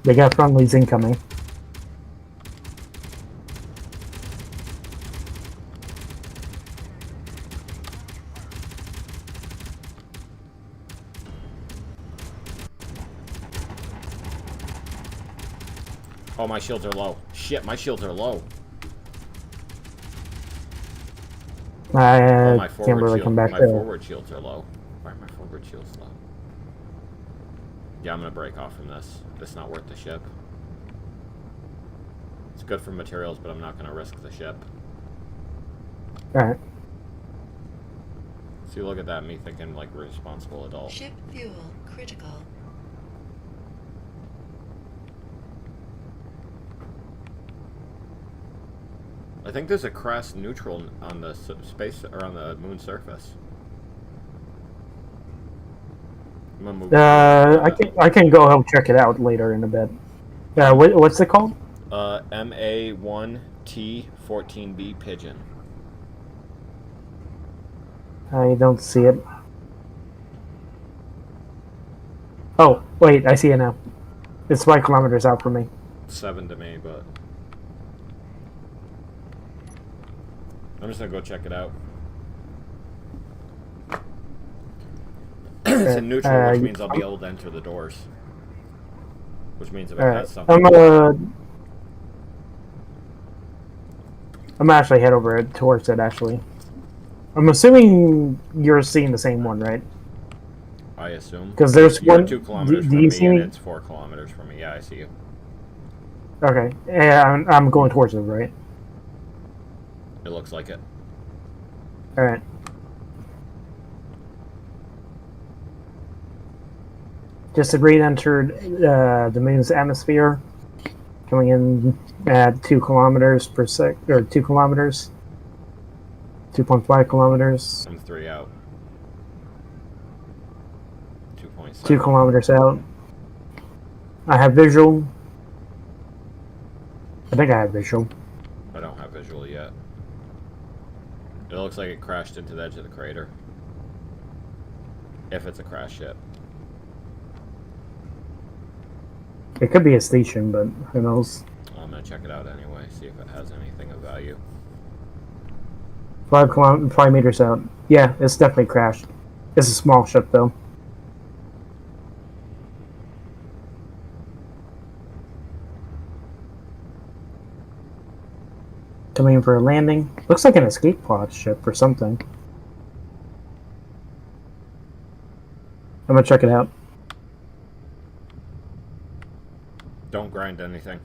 They got friendlies incoming. Oh, my shields are low. Shit, my shields are low. I Oh, my can't really come back my there. forward shields are low. Why are my forward shields low? Yeah, I'm gonna break off from this. It's not worth the ship. It's good for materials, but I'm not gonna risk the ship. Alright. See, look at that, me thinking like responsible adult. Ship fuel critical. I think there's a crash neutral on the space or on the moon surface. I'm gonna move. I can go help check it out later in a bit. What's it called? MA1T14B Pigeon. I don't see it. Oh, wait, I see it now. It's 5 kilometers out from me. 7 to me, but I'm just gonna go check it out. It's in neutral, which means I'll be able to enter the doors. Which means if it has something. I'm actually head over it towards it. Actually, I'm assuming you're seeing the same one, right? I assume. Because there's You're one. 2 kilometers do from you me, see and me? it's 4 kilometers from me. Yeah, I see you. Okay, yeah, I'm going towards it, right? It looks like it. Alright. Disagree entered the moon's atmosphere, coming in at 2 kilometers per sec, or 2 kilometers, 2.5 kilometers, I'm 3 out. 2.7. 2 kilometers out. I have visual. I think I have visual. I don't have visual yet. It looks like it crashed into the edge of the crater. If it's a crash ship. It could be a station, but who knows? I'm gonna check it out anyway, see if it has anything of value. 5 meters out. Yeah, it's definitely crashed. It's a small ship, though. Coming in for a landing. Looks like an escape pod ship or something. I'm gonna check it out. Don't grind anything,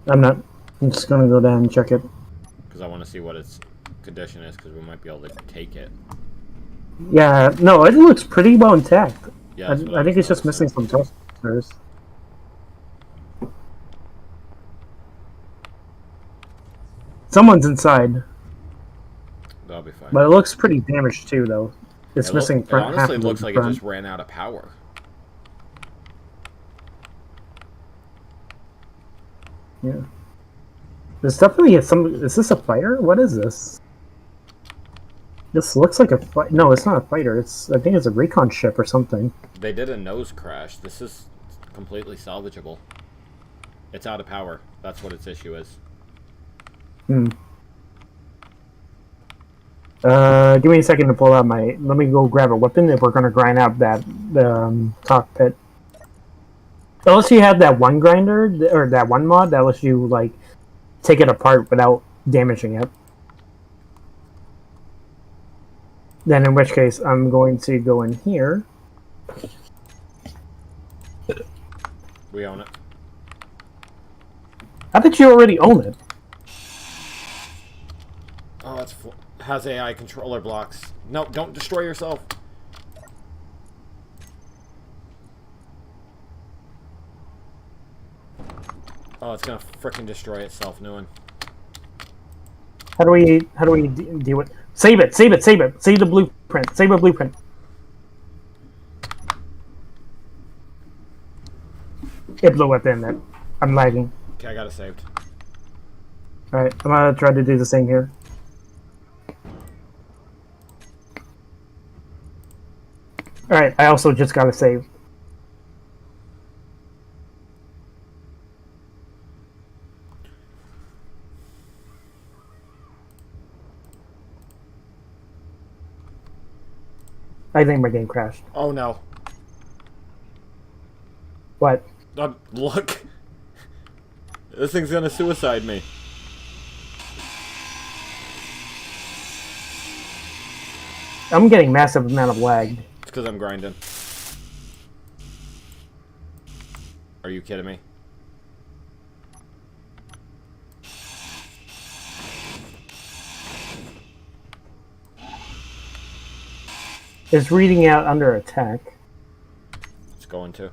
I'm not. I'm just gonna go down and check it. because I want to see what its condition is, because we might be able to take it. Yeah, no, it looks pretty well intact. Yeah, that's what I think was it's just missing noticing. some thrusters. Someone's inside, That'll be fine. but it looks pretty damaged too, though. It's missing It front, half honestly of looks the like front. it just ran out of power. Yeah. There's definitely some. Is this a fighter? What is this? This looks like a fight. No, it's not a fighter. I think it's a recon ship or something. They did a nose crash. This is completely salvageable. It's out of power. That's what its issue is. Hmm. Give me a second to pull out my. Let me go grab a weapon if we're gonna grind out that cockpit. Unless you have that one grinder or that one mod that lets you like take it apart without damaging it. Then in which case I'm going to go in here. We own it. How did you already own it? Oh, it's has AI controller blocks. No, don't destroy yourself. Oh, it's gonna frickin' destroy itself, Newen. How do we deal with? Save it! Save it! Save it! Save the blueprint! Save a blueprint! It blew up in it. I'm lagging. Okay, I got it saved. Alright, I'm gonna try to do the same here. Alright, I also just got to save. I think my game crashed. Oh no. What? Look. This thing's gonna suicide me. I'm getting massive amount of lag. It's because I'm grinding. Are you kidding me? It's reading out under attack. It's going to.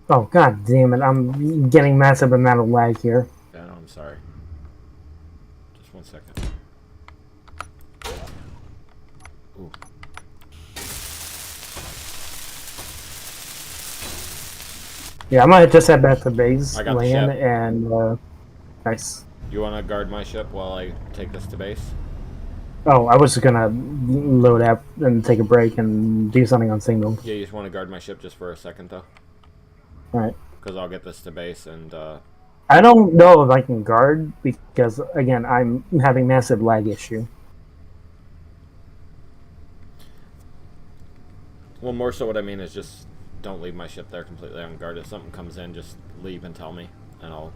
Oh god damn it, I'm getting massive amount of lag here. Yeah, no, I'm sorry. Just 1 second. Ooh. Yeah, I'm gonna just head back to base, I got the land, ship. and nice. You want to guard my ship while I take this to base? Oh, I was gonna load up and take a break and do something on signal. Yeah, you just want to guard my ship just for a second, though? Alright. Because I'll get this to base and, I don't know if I can guard because, again, I'm having massive lag issue. Well, more so what I mean is just don't leave my ship there completely unguarded. If something comes in, just leave and tell me, and I'll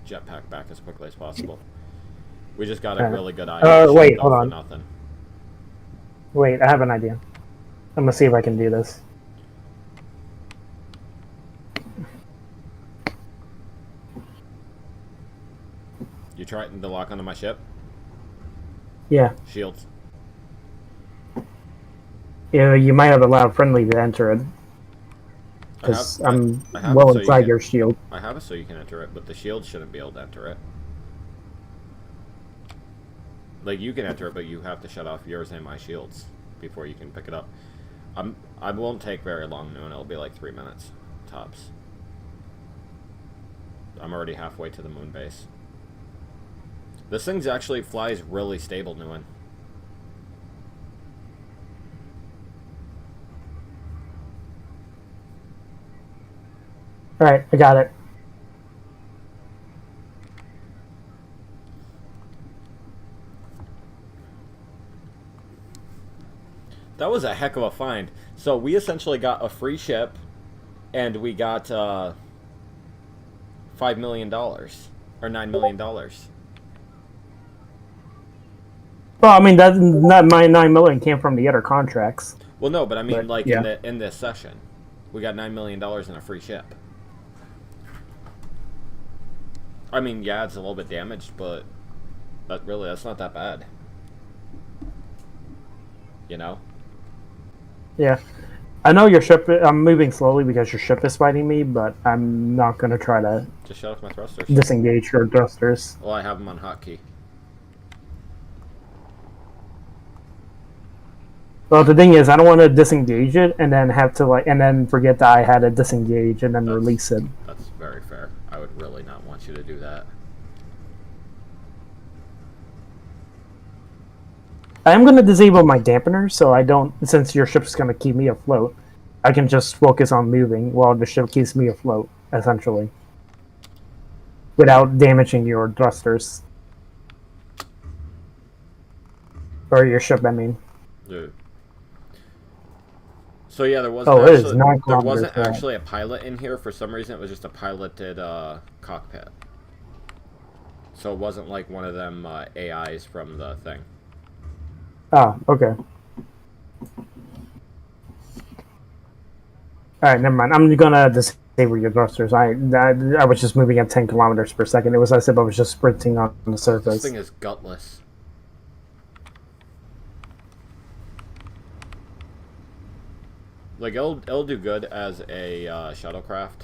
jetpack back as quickly as possible. We just got a really good eye. on the wait, ship, hold though, for on. Nothing. Wait, I have an idea. I'm gonna see if I can do this. You trying to lock onto my ship? Yeah. Shields. Yeah, you might have allowed friendly to enter it. Because I'm I have well it so you inside can- your shield. I have it so you can enter it, but the shield shouldn't be able to enter it. Like, you can enter it, but you have to shut off yours and my shields before you can pick it up. I won't take very long, Noon. It'll be like 3 minutes, tops. I'm already halfway to the moon base. This thing's actually flies really stable, Nguyen. Alright, I got it. That was a heck of a find. So we essentially got a free ship, and we got $5 million or $9 million. Well, I mean, that my 9 million came from the other contracts. Well, no, but I mean, But, like yeah. in this session, we got $9 million in a free ship. I mean, yeah, it's a little bit damaged, but that's not that bad. You know? Yeah. I know your ship. I'm moving slowly because your ship is fighting me, but I'm not going to try to Just shut off my thrusters. disengage your thrusters. Well, I have them on hotkey. Well, the thing is, I don't want to disengage it and then have to and then forget that I had to disengage and then release it. That's very fair. I would really not want you to do that. I am going to disable my dampener, so I don't. Since your ship's going to keep me afloat, I can just focus on moving while the ship keeps me afloat, essentially, without damaging your thrusters or your ship. I mean. Dude. So yeah, there wasn't Oh, it is actually, 9 there kilometers wasn't long. actually a pilot in here for some reason. It was just a piloted cockpit. So it wasn't like one of them AIs from the thing. Oh, okay. Alright, never mind. I'm gonna disable your thrusters. I was just moving at 10 kilometers per second. It was as if I was just sprinting on the This surface. thing is gutless. Like, it'll do good as a shuttlecraft.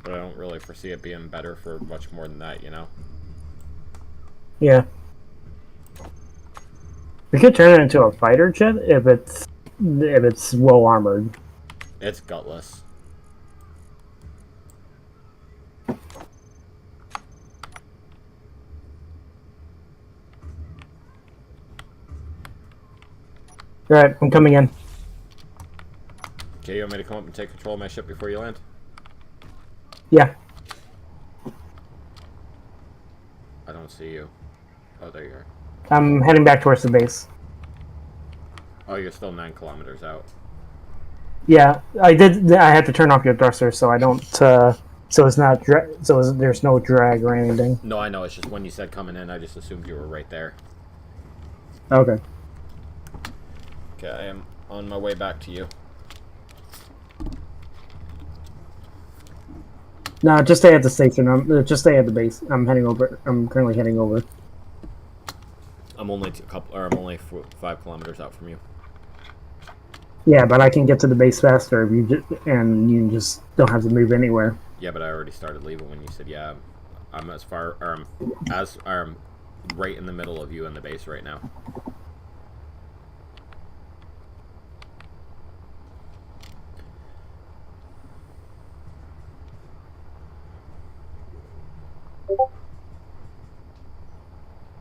But I don't really foresee it being better for much more than that, you know? Yeah. We could turn it into a fighter jet if it's well armored. It's gutless. Alright, I'm coming in. Okay, you want me to come up and take control of my ship before you land? Yeah. I don't see you. Oh, there you are. I'm heading back towards the base. Oh, you're still 9 kilometers out. Yeah, I had to turn off your thrusters so I don't so it's not there's no drag or anything. No, I know. It's just when you said coming in, I just assumed you were right there. Okay. Okay, I am on my way back to you. No, just stay at the station. Just stay at the base. I'm heading over. I'm currently heading over. I'm only 5 kilometers out from you. Yeah, but I can get to the base faster if and you just don't have to move anywhere. Yeah, but I already started leaving when you said, yeah, I'm as far, or I'm right in the middle of you in the base right now.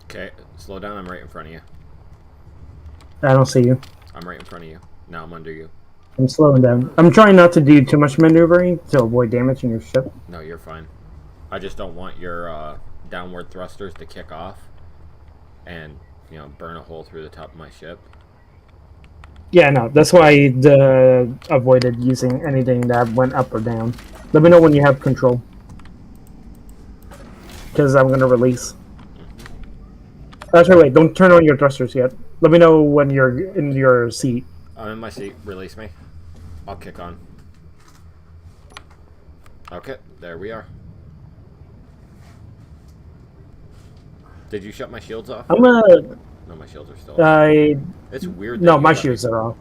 Okay, slow down, I'm right in front of you. I don't see you. I'm right in front of you. Now I'm under you. I'm slowing down. I'm trying not to do too much maneuvering to avoid damaging your ship. No, you're fine. I just don't want your downward thrusters to kick off and, you know, burn a hole through the top of my ship. Yeah, no, that's why I avoided using anything that went up or down. Let me know when you have control. Because I'm going to release. Actually, wait, don't turn on your thrusters yet. Let me know when you're in your seat. I'm in my seat. Release me. I'll kick on. Okay, there we are. Did you shut my shields off? I'm No, my shields are still off. It's weird that no, you my let me- shoes are off.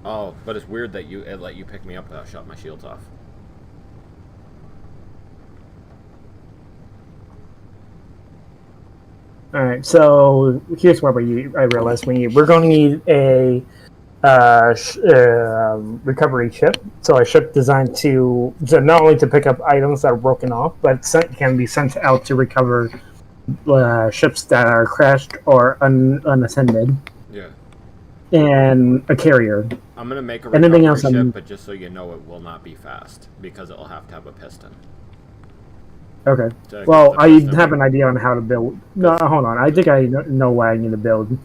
Oh, but it's weird that it let you pick me up without shutting my shields off. All right, so here's what I realized we're going to need a recovery ship. So a ship designed to not only to pick up items that are broken off, but can be sent out to recover ships that are crashed or unattended, Yeah. and a carrier. I'm gonna make a Anything recovery else ship, but just so you know, it will not be fast because it'll have to have a piston. Okay. So Well, the I piston- have an idea on how to build. No, hold on. I think I know what I need to build.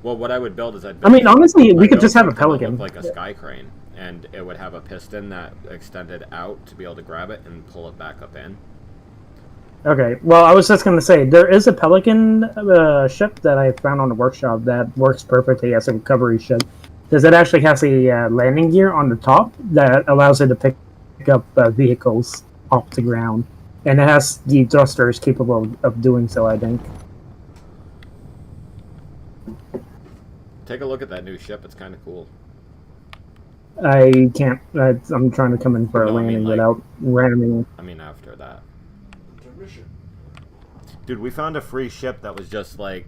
Well, what I would build is I mean, honestly, we could just have a something that looked Pelican. like a sky crane, and it would have a piston that extended out to be able to grab it and pull it back up in. Okay. Well, I was just going to say there is a Pelican ship that I found on the workshop that works perfectly as a recovery ship, because it actually has a landing gear on the top that allows it to pick up vehicles off the ground, and it has the thrusters capable of doing so, I think. Take a look at that new ship; it's kind of cool. I can't. I'm trying to come in for a No, I mean, landing like- without ramming. I mean, after that, Intermission. dude, we found a free ship that was just like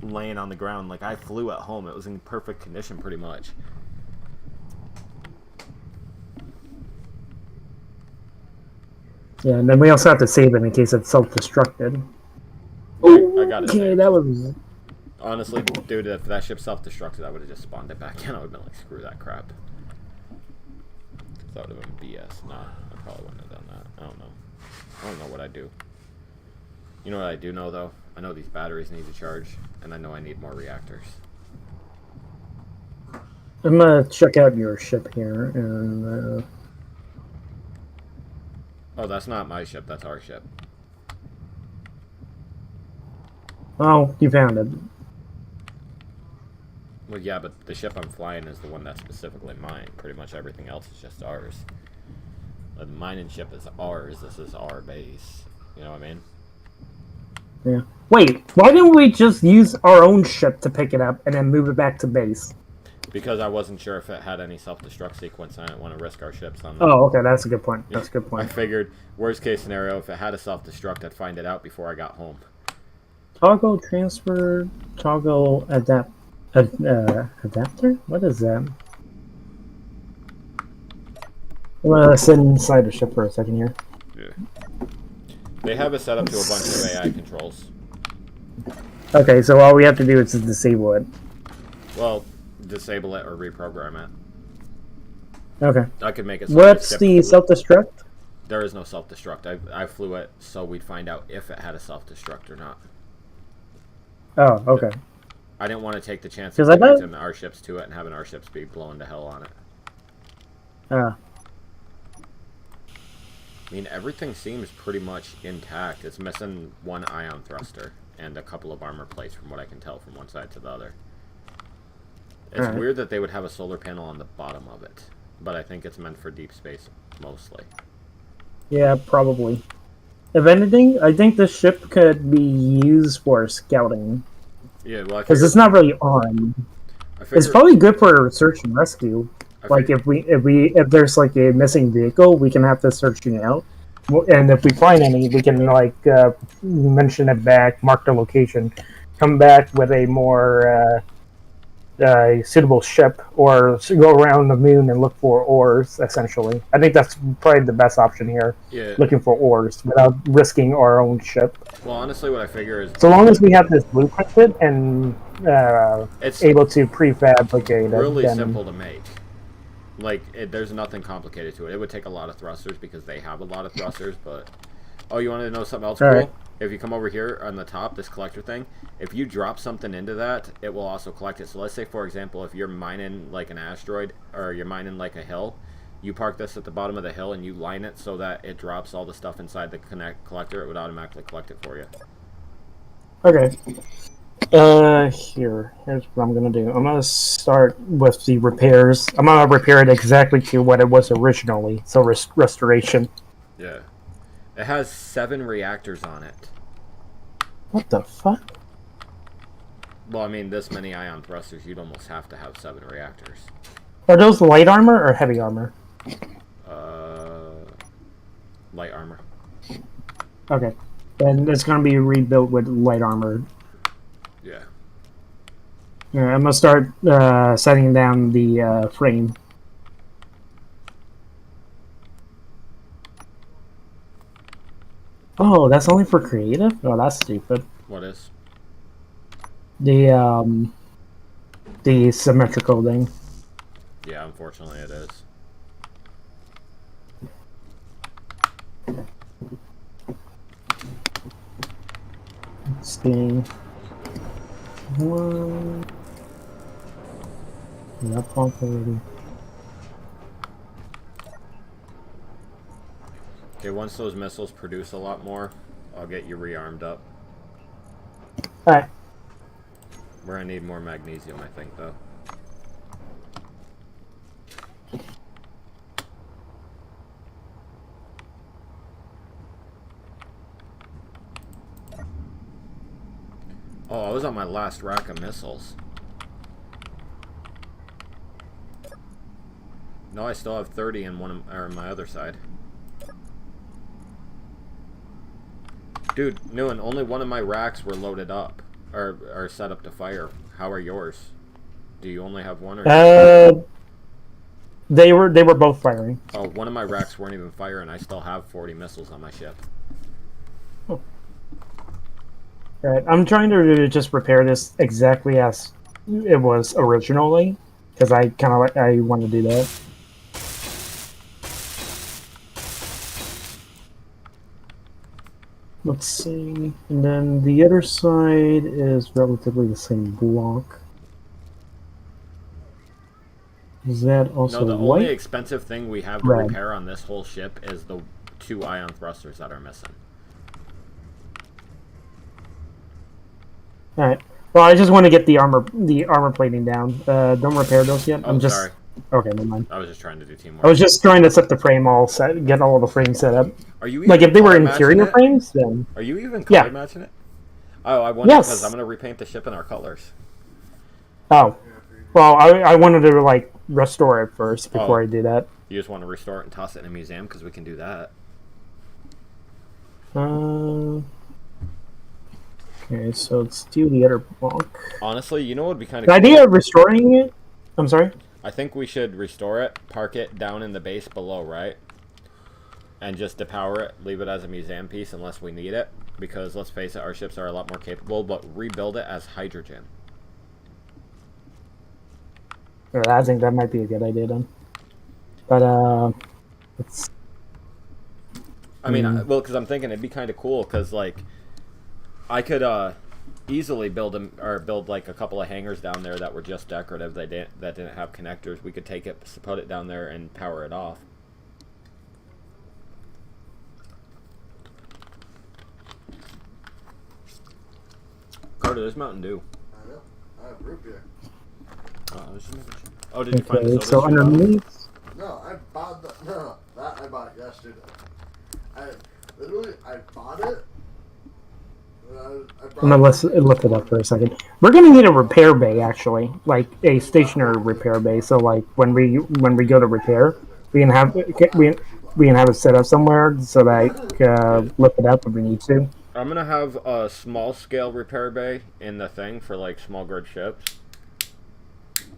laying on the ground. Like I flew at home; it was in perfect condition, pretty much. Yeah, and then we also have to save it in case it's self-destructed. I got it. Okay, saved. that was. Honestly, dude, if that ship self-destructed, I would have just spawned it back in. I would have been like, screw that crap. That would have been BS. Nah, I probably wouldn't have done that. I don't know. I don't know what I'd do. You know what I do know, though? I know these batteries need to charge, and I know I need more reactors. I'm gonna check out your ship here, and Oh, that's not my ship. That's our ship. oh, you found it. Well, yeah, but the ship I'm flying is the one that's specifically mine. Pretty much everything else is just ours. The mining ship is ours. This is our base. You know what I mean? Yeah. Wait, why didn't we just use our own ship to pick it up and then move it back to base? Because I wasn't sure if it had any self-destruct sequence, and I didn't want to risk our ships on that. Oh, okay, that's a good point. That's a good I point. figured, worst case scenario, if it had a self-destruct, I'd find it out before I got home. Toggle transfer, toggle adapter? What is that? I'm gonna sit inside the ship for a second here. Yeah. They have it set up to a bunch of AI controls. Okay, so all we have to do is just disable it. Well, disable it or reprogram it. Okay. I could make it so What's skip the self-destruct? There is no self-destruct. I flew it so we'd find out if it had a self-destruct or not. Oh, okay. I didn't want to take the chance 'Cause of I bet- connecting our ships to it and having our ships be blown to hell on it. Ah. I mean, everything seems pretty much intact. It's missing one ion thruster and a couple of armor plates from what I can tell from one side to the other. It's Alright. weird that they would have a solar panel on the bottom of it, but I think it's meant for deep space mostly. Yeah, probably. If anything, I think this ship could be used for scouting. Yeah, well, Because it's not really armed. It's figured, probably good for search and rescue. I Like figured- if there's like a missing vehicle, we can have to search it out. And if we find any, we can like mention it back, mark the location, come back with a more suitable ship, or go around the moon and look for ores. Essentially, I think that's probably the best option here. yeah. Looking for ores without risking our own ship. Well, honestly, what I figure is So long as we have this blueprinted and it's able to prefabricate it, really then simple to make. Like, there's nothing complicated to it. It would take a lot of thrusters because they have a lot of thrusters, but... Oh, you want to know something else cool? Alright. If you come over here on the top, this collector thing, if you drop something into that, it will also collect it. So let's say, for example, if you're mining, like, an asteroid, or you're mining, like, a hill, you park this at the bottom of the hill and you line it so that it drops all the stuff inside the collector, it would automatically collect it for you. okay. Here's what I'm gonna do. I'm gonna start with the repairs. I'm gonna repair it exactly to what it was originally. So restoration. Yeah. It has 7 reactors on it. What the fuck? Well, I mean, this many ion thrusters, you'd almost have to have 7 reactors. Are those light armor or heavy armor? Light armor. Okay. Then it's going to be rebuilt with light armor. Yeah. Yeah, I'm going to start setting down the frame. Oh, that's only for creative? Oh, that's stupid. What is? The symmetrical thing. Yeah, unfortunately it is. Let's see. One. That pump already. Okay, once those missiles produce a lot more, I'll get you rearmed up. Alright. We're gonna need more magnesium, I think, though. Oh, I was on my last rack of missiles. No, I still have 30 in one of, or on my other side. Dude, Newen, only one of my racks were loaded up, or set up to fire. How are yours? Do you only have one? Or they were both firing. Oh, one of my racks weren't even firing. I still have 40 missiles on my ship. Alright, I'm trying to just repair this exactly as it was originally, because I kind of I want to do that. Let's see, and then the other side is relatively the same block. Is that also No, the white? only expensive thing we have to Red. repair on this whole ship is the 2 ion thrusters that are missing. Alright. Well, I just want to get the armor plating down. Don't repair those yet. Oh, I'm just sorry. Okay, never mind. I was just trying to do teamwork. I was just trying to set the frame all set, get all the frames set up. Are you even Like if they were color matching interior it? frames, then Are you even color Yeah. matching it? Oh, I wonder Yes. because I'm gonna repaint the ship in our colors. oh, well, I wanted to like restore it first before Oh. I do that. You just want to restore it and toss it in a museum because we can do that. Okay, so let's do the other block. Honestly, you know what would be kind The of idea of restoring it. I'm sorry. I think we should restore it, park it down in the base below, right? And just depower it, leave it as a museum piece unless we need it. Because let's face it, our ships are a lot more capable, but rebuild it as hydrogen. I think that might be a good idea then. But it's I mean, well, because I'm thinking it'd be kind of cool, because like, I could easily build them or build like a couple of hangars down there that were just decorative that didn't have connectors. We could take it, put it down there, and power it off. Carter, there's Mountain Dew. I know. I have root beer. I was just making sure. Oh, did you find okay. the So soda stream bottle? underneath. No, I bought the. No, that I bought yesterday. I bought it. I'm gonna lift it up for a second. We're gonna need a repair bay, actually, like a stationary repair bay. So, like when we go to repair, we can have it set up somewhere so that I can lift it up if we need to. I'm gonna have a small scale repair bay in the thing for like small grid ships,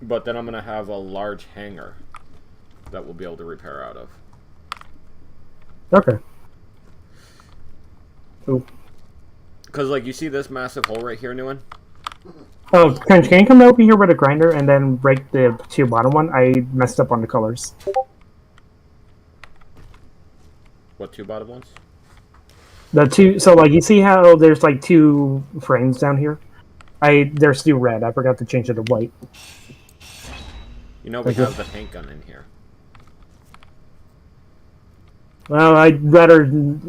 but then I'm gonna have a large hangar that we'll be able to repair out of. Okay. Cool. Because like you see this massive hole right here, Newen? Oh, can you come over here with a grinder and then break the 2 bottom one? I messed up on the colors. What 2 bottom ones? The 2, so like you see how there's like 2 frames down here? They're still red. I forgot to change it to white. You know we Okay. have the paint gun in here. Well, I'd rather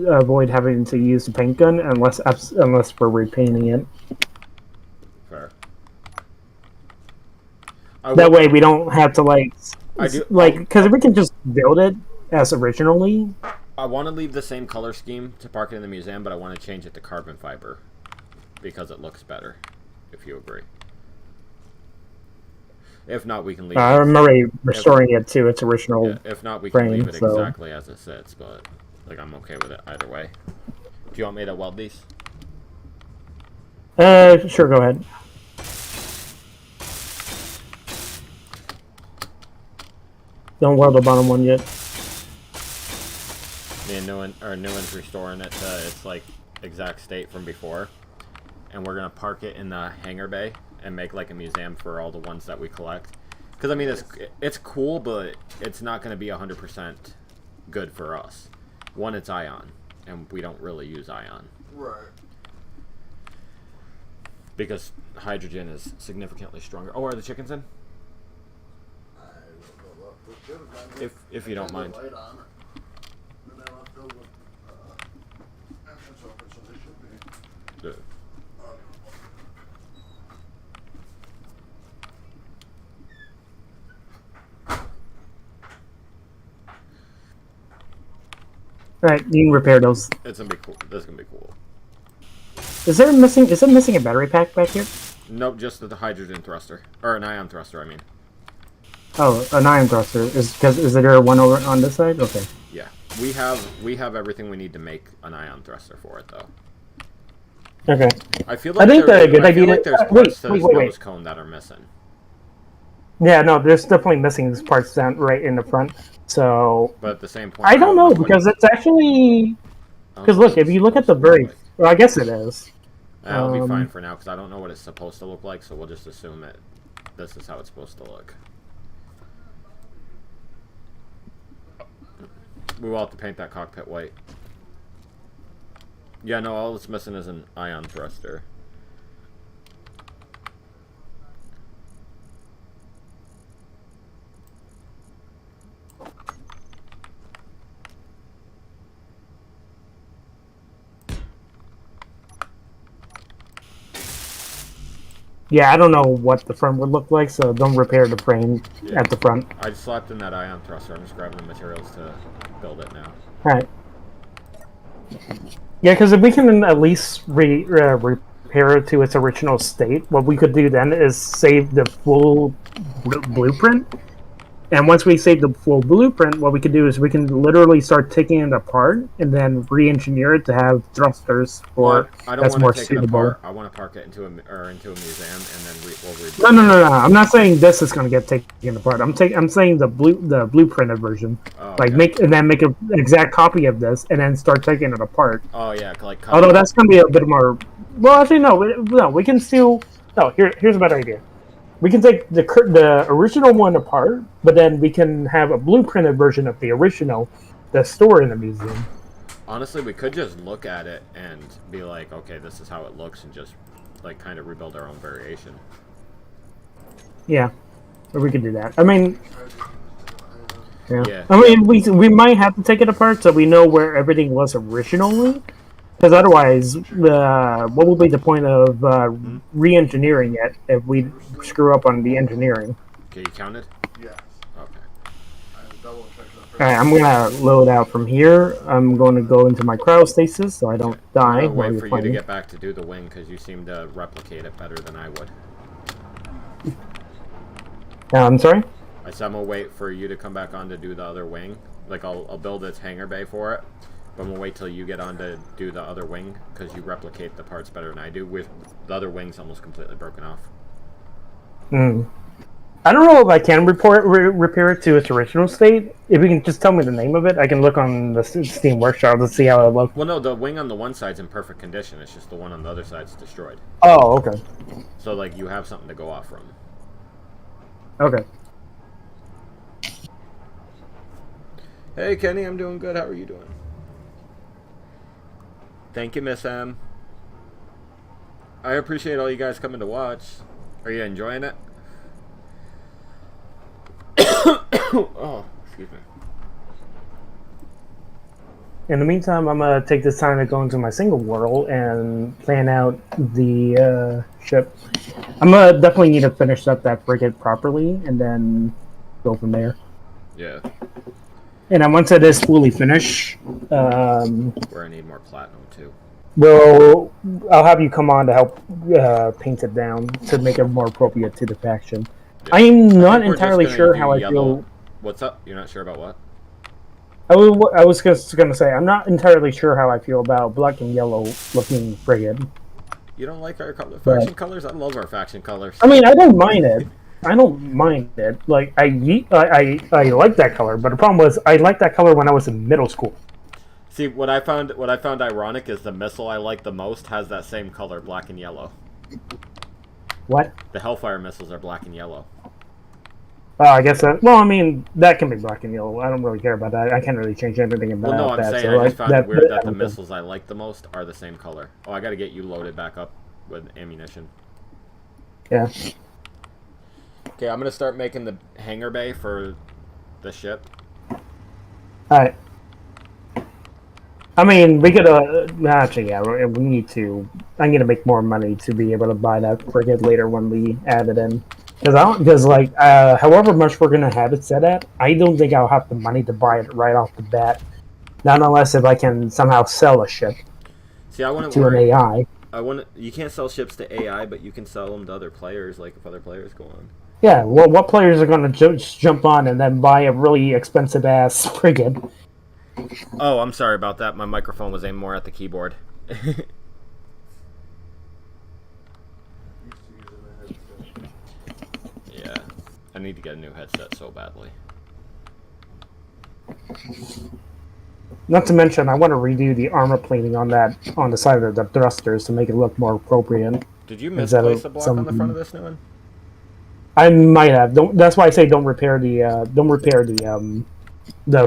avoid having to use the paint gun unless we're repainting it. Fair. That way we don't have to like I do- because if we can just build it as originally, I want to leave the same color scheme to park it in the museum, but I want to change it to carbon fiber because it looks better. If you agree. If not, we can leave. I'm already restoring it to its original. Yeah, if not, we can frame, leave it so- exactly as it sits. But like, I'm okay with it either way. Do you want me to weld these? Sure, go ahead. Don't weld the bottom one yet. Me and Newen's restoring it to its like exact state from before, and we're gonna park it in the hangar bay and make like a museum for all the ones that we collect. Because I mean, it's cool, but it's not gonna be 100% good for us. One, it's ion, and we don't really use ion. Right. Because hydrogen is significantly stronger. Oh, are the chickens in? I don't know what should have done. If you don't mind. Light on it. And then I'll fill with entrance open, so they should be. Yeah. Alright, you can repair those. It's gonna be cool. This is gonna be cool. Is it missing a battery pack back here? Nope, just the hydrogen thruster or an ion thruster. I mean. Oh, an ion thruster. Is there one over on this side? Okay. Yeah, we have everything we need to make an ion thruster for it though. Okay. I feel I like think there- the good I feel idea- like there's wait, parts to wait, this wait, wait. nose cone that are missing. Yeah, no, there's definitely missing parts down right in the front. So But at the same point, I don't know what- because it's actually I don't because know look, what if it's you look at the supposed to very look like. well, I guess it is. That'll be fine um, for now because I don't know what it's supposed to look like, so we'll just assume that this is how it's supposed to look. We will have to paint that cockpit white. Yeah, no, all it's missing is an ion thruster. Yeah, I don't know what the front would look like, so don't repair the frame Yeah. at the front. I slapped in that ion thruster. I'm just grabbing the materials to build it now. Alright. Yeah, because if we can at least repair it to its original state, what we could do then is save the full blueprint. And once we save the full blueprint, what we could do is we can literally start taking it apart and then re-engineer it to have thrusters for I don't that's want more to take suitable. it apart. I want to park it into a museum and then we'll rebuild. No. I'm not saying this is going to get taken apart. I'm saying the blueprinted version. Oh, Like okay. make an exact copy of this and then start taking it apart. Oh yeah, like Although that's going to be a bit more. Well, actually, no. We can still. No, here's a better idea. We can take the original one apart, but then we can have a blueprinted version of the original that's stored in the museum. Honestly, we could just look at it and be like, okay, this is how it looks, and just like kind of rebuild our own variation. Yeah, or we could do that. I mean, yeah. Yeah. I mean, we might have to take it apart so we know where everything was originally. Because otherwise, what will be the point of re-engineering it if we screw up on the engineering? Okay, you counted? Yes. Okay. I double checked that. Alright, I'm gonna load out from here. I'm going to go into my cryostasis so I don't die. I'll while wait you're for you playing. to get back to do the wing because you seem to replicate it better than I would. I'm sorry? I said I'm gonna wait for you to come back on to do the other wing. Like I'll build its hangar bay for it, but I'm gonna wait till you get on to do the other wing because you replicate the parts better than I do. With the other wings almost completely broken off. Hmm. I don't know if I can repair it to its original state. If you can just tell me the name of it, I can look on the Steam Workshop to see how it looks. Well, no, the wing on the one side's in perfect condition. It's just the one on the other side's destroyed. Oh, okay. So like you have something to go off from. Okay. Hey Kenny, I'm doing good. How are you doing? Thank you, Miss M. I appreciate all you guys coming to watch. Are you enjoying it? Oh, excuse me. In the meantime, I'm gonna take this time to go into my single world and plan out the ship. I'm gonna definitely need to finish up that frigate properly and then go from there. Yeah. And then once it is fully finished, Where I need more platinum too. I'll have you come on to help paint it down to make it more appropriate to the faction. Yeah. I'm I not think we're just entirely gonna sure do how I yellow. feel. What's up? You're not sure about what? I was just gonna say I'm not entirely sure how I feel about black and yellow looking frigate. You don't like our But faction colors? I love our faction colors. I mean, I don't mind it. I don't mind it. Like I like that color, but the problem was I liked that color when I was in middle school. See, what I found ironic is the missile I like the most has that same color, black and yellow. What? The Hellfire missiles are black and yellow. I guess that. Well, I mean, that can be black and yellow. I don't really care about that. I can't really change anything about Well, no, I'm that. saying So I just found it weird that the okay. missiles I like the most are the same color. Oh, I gotta get you loaded back up with ammunition. Yeah. Okay, I'm gonna start making the hangar bay for the ship. Alright. I mean, we could, actually, yeah, we need to, I'm gonna make more money to be able to buy that frigate later when we add it in. Because like, however much we're gonna have it set at, I don't think I'll have the money to buy it right off the bat. Not unless if I can somehow sell a ship See, I wouldn't to an worry. AI. You can't sell ships to AI, but you can sell them to other players, like if other players go on. Yeah, well, what players are gonna just jump on and then buy a really expensive ass frigate? Oh, I'm sorry about that. My microphone was aimed more at the keyboard. Yeah, I need to get a new headset so badly. Not to mention, I want to redo the armor plating on the side of the thrusters to make it look more appropriate. Did you Instead misplace of a block on the some- front of this new one? I might have. That's why I say don't repair the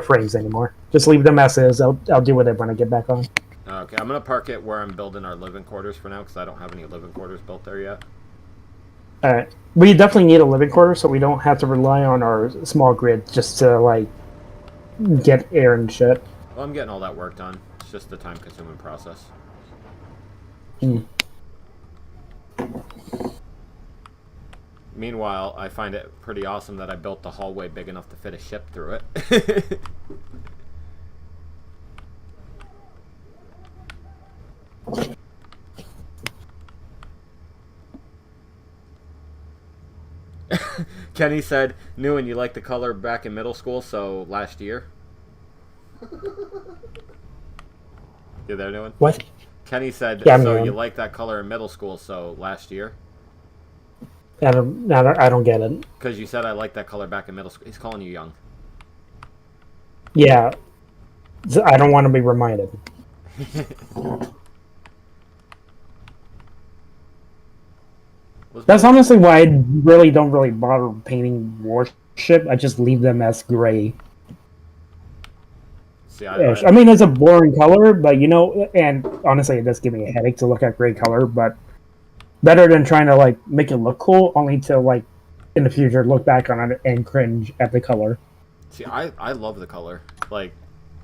frames anymore. Just leave them as is. I'll deal with it when I get back on. Okay, I'm gonna park it where I'm building our living quarters for now, because I don't have any living quarters built there yet. All right. We definitely need a living quarter, so we don't have to rely on our small grid just to like get air and shit. Well, I'm getting all that work done. It's just the time-consuming process. Hmm. Meanwhile, I find it pretty awesome that I built the hallway big enough to fit a ship through it. Kenny said, Newen, you liked the color back in middle school, so last year? You there, Newen? What? Kenny said, Yeah, I'm so here. you liked that color in middle school, so last year? I don't get it. Because you said I liked that color back in middle school. He's calling you young. Yeah. I don't want to be reminded. That's honestly why I really don't bother painting warship. I just leave them as gray. See, I mean, it's a boring color, but you know, and honestly, it does give me a headache to look at gray color. But better than trying to like make it look cool, only to like in the future look back on it and cringe at the color. See, I love the color. Like,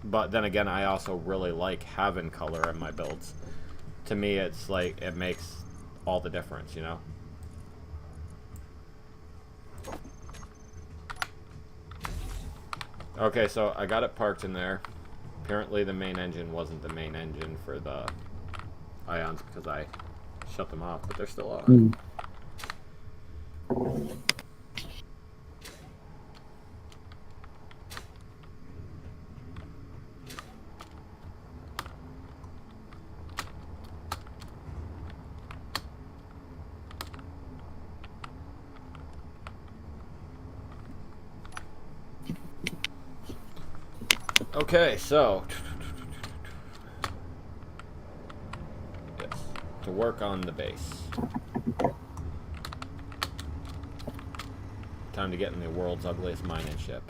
but then again, I also really like having color in my builds. To me, it's like, it makes all the difference, you know? Okay, so I got it parked in there. Apparently the main engine wasn't the main engine for the ions because I shut them off, but they're still on. Okay, so yes, to work on the base. Time to get in the world's ugliest mining ship.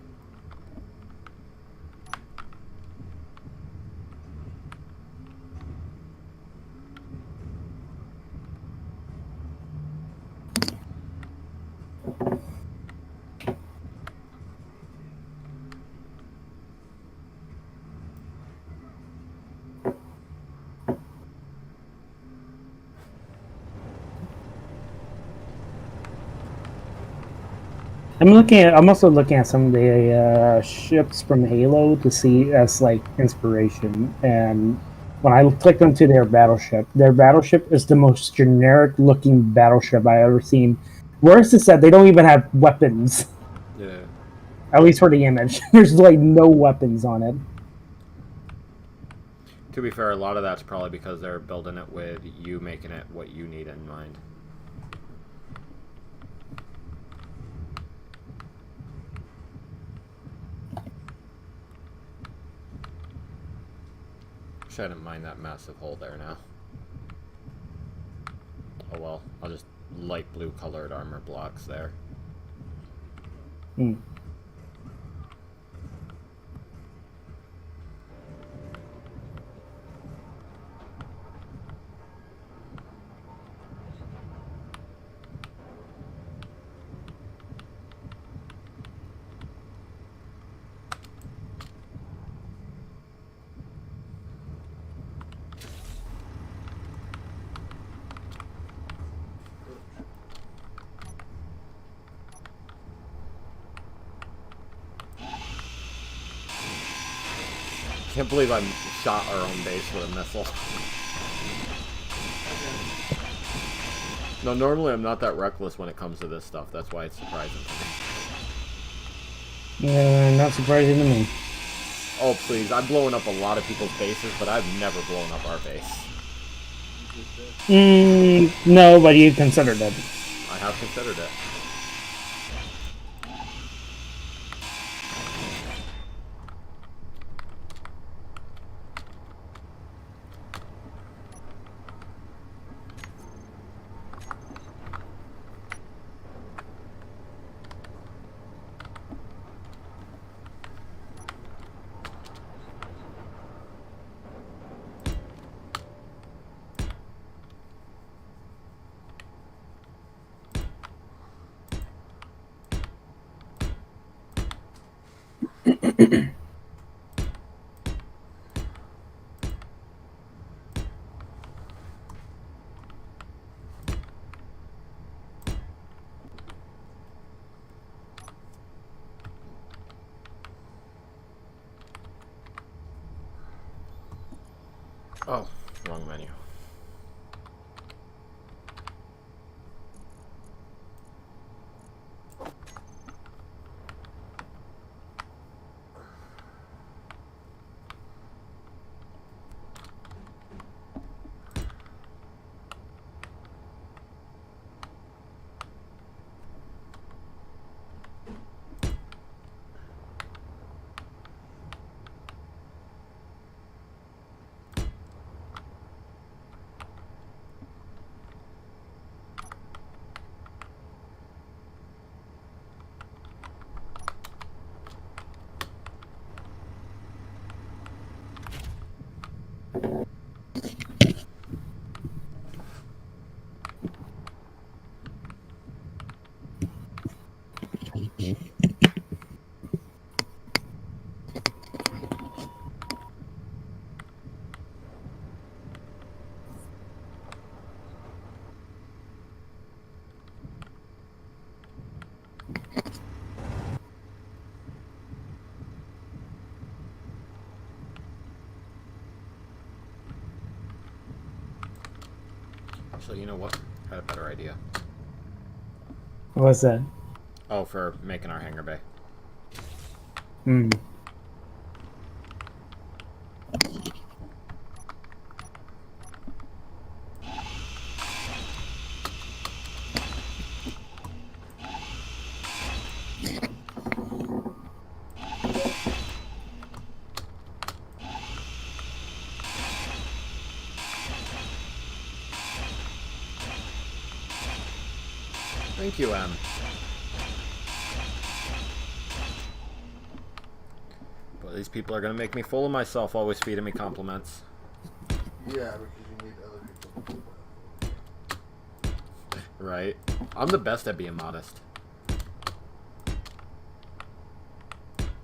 I'm also looking at some of the ships from Halo to see as like inspiration. And when I clicked onto their battleship is the most generic looking battleship I ever seen. Worse is that they don't even have weapons. Yeah. At least for the image, there's like no weapons on it. To be fair, a lot of that's probably because they're building it with you making it what you need in mind. I didn't mind that massive hole there now. Oh well, I'll just light blue colored armor blocks there. Hmm. Can't believe I shot our own base with a missile. No, normally I'm not that reckless when it comes to this stuff. That's why it's surprising to me. Yeah, not surprising to me. Oh, please. I'm blowing up a lot of people's bases, but I've never blown up our base. No, but you considered it. I have considered it. Oh, wrong menu. Actually, you know what? I had a better idea. What's that? Oh, for making our hangar bay. Hmm. Thank you, Em. But these people are gonna make me full of myself, always feeding me compliments. Yeah, because you need other people to do that. Right? I'm the best at being modest.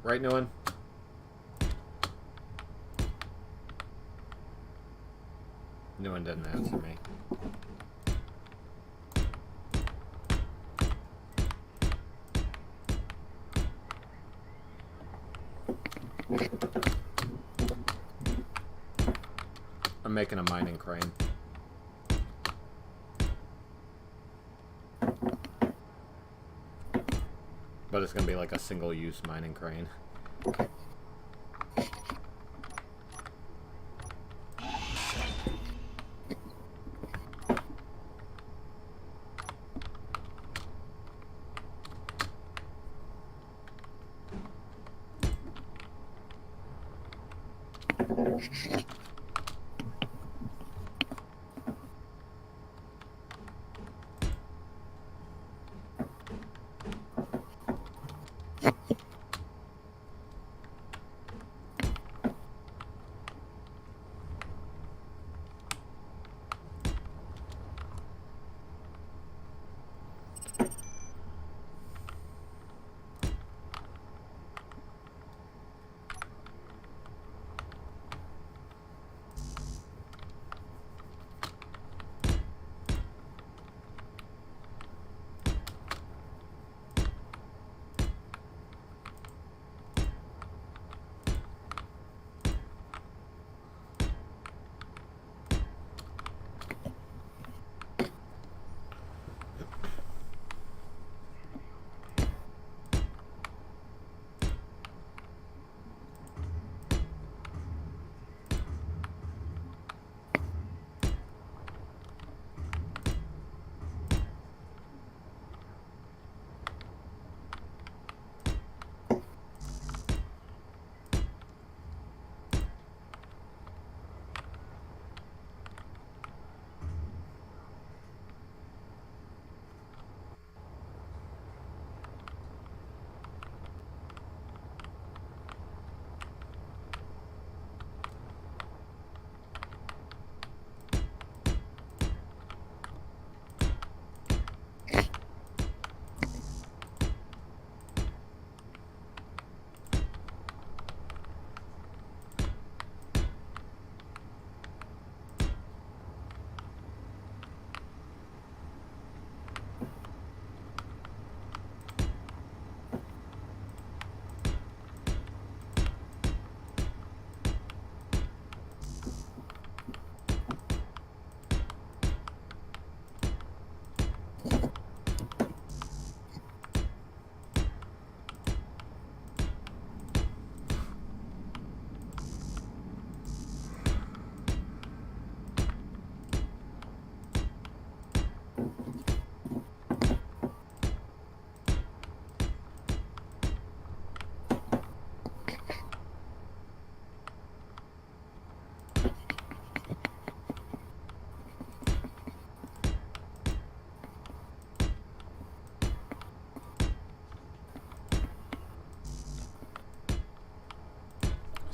Right, Nguyen? Nguyen didn't answer me. making a mining crane. But it's gonna be like a single-use mining crane.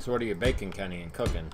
So what are you baking, Kenny, and cooking?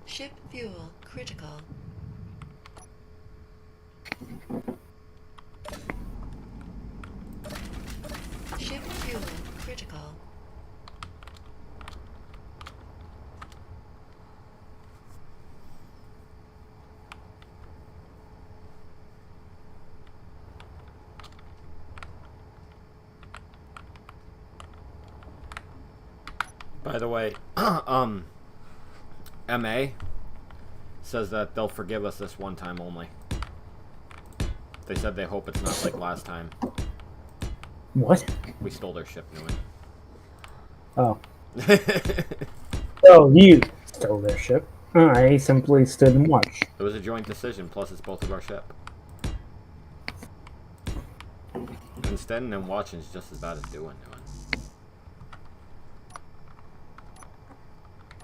Ship fuel critical. Ship fuel critical. By the way, MA says that they'll forgive us this one time only. They said they hope it's not like last time. What? We stole their ship, Newman. Oh. Oh, you stole their ship. I simply stood and watched. It was a joint decision, plus it's both of our ship. And standing and watching is just as bad as doing, Newman.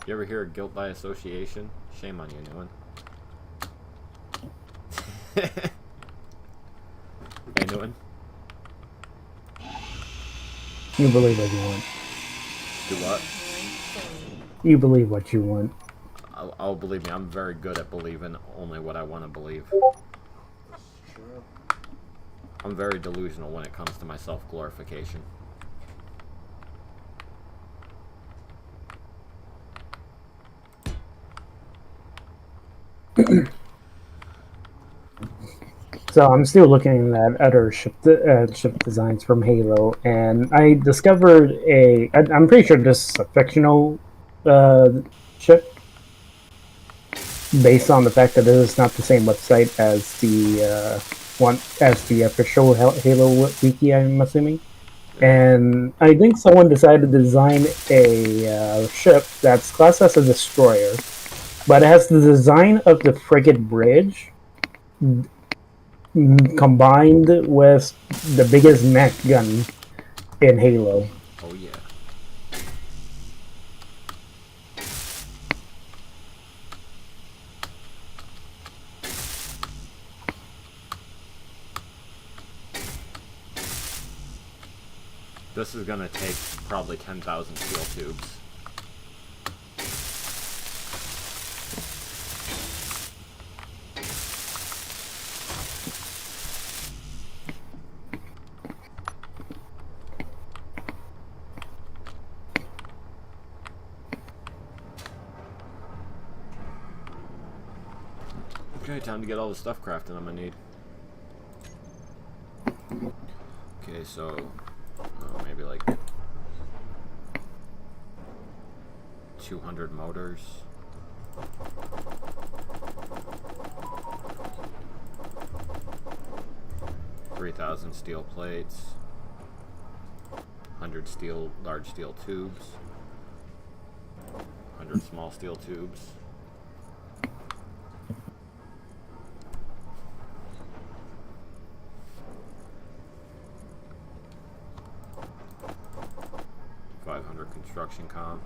You ever hear of guilt by association? Shame on you, Newman. Hey, Newman. You believe what you want. Do what? You believe what you want. I'll believe me, I'm very good at believing only what I want to believe. That's true. I'm very delusional when it comes to my self-glorification. So I'm still looking at other ship designs from Halo, and I discovered I'm pretty sure this is a fictional ship, based on the fact that it is not the same website as the official Halo wiki. I'm assuming, and I think someone decided to design a ship that's classed as a destroyer, but it has the design of the frigate bridge combined with the biggest mech gun in Halo. Oh yeah. This is gonna take probably 10,000 steel tubes. Okay, time to get all the stuff crafted I'm gonna need. Okay, so maybe like 200 motors. 3,000 steel plates. 100 large steel tubes. 100 small steel tubes. Construction comp.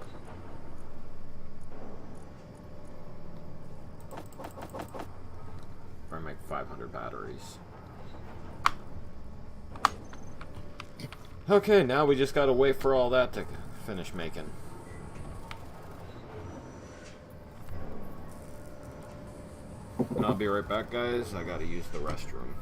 Or make 500 batteries. Okay, now we just gotta wait for all that to finish making. And I'll be right back, guys. I gotta use the restroom.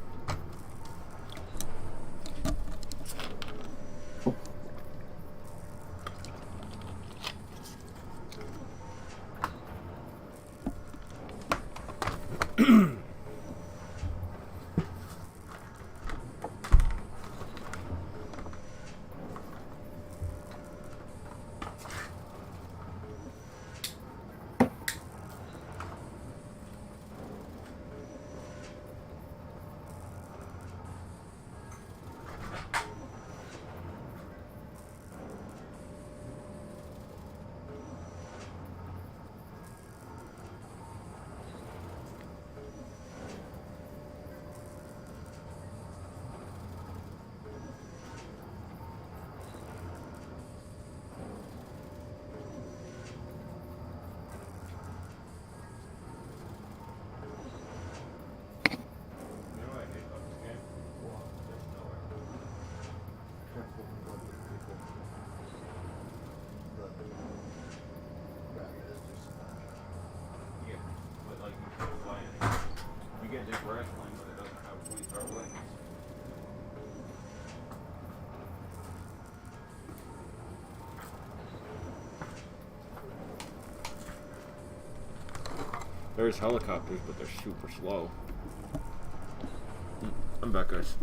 grass plane, but it doesn't have wings or wings. There's helicopters, but they're super slow. I'm back, guys.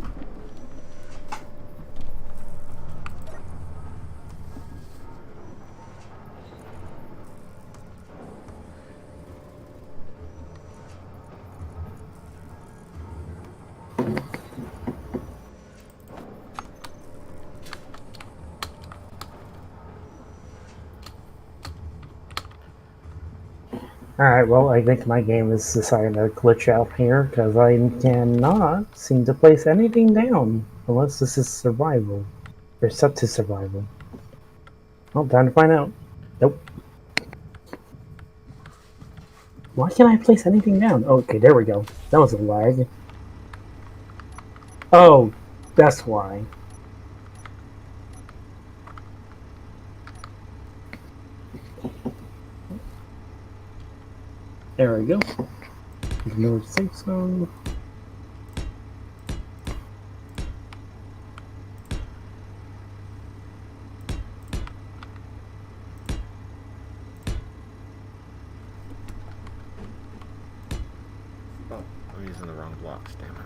Alright, well, I think my game is deciding to glitch out here because I cannot seem to place anything down unless this is survival or set to survival. Well, time to find out. Nope. Why can't I place anything down? Okay, there we go. That was a lag. Oh, that's why. There we go. Ignore safe zone. Oh, I'm using the wrong blocks, damn it.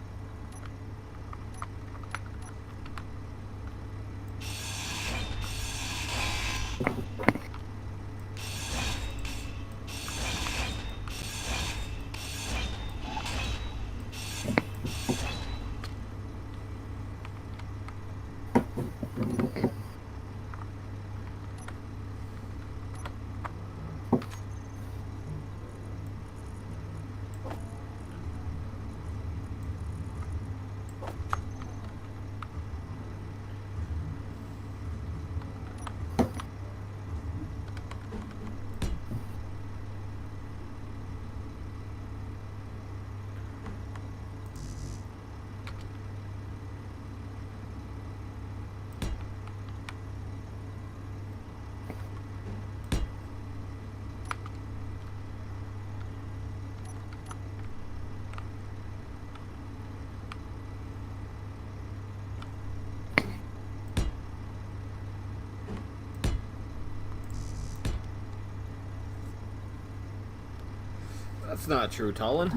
That's not true, Tullen.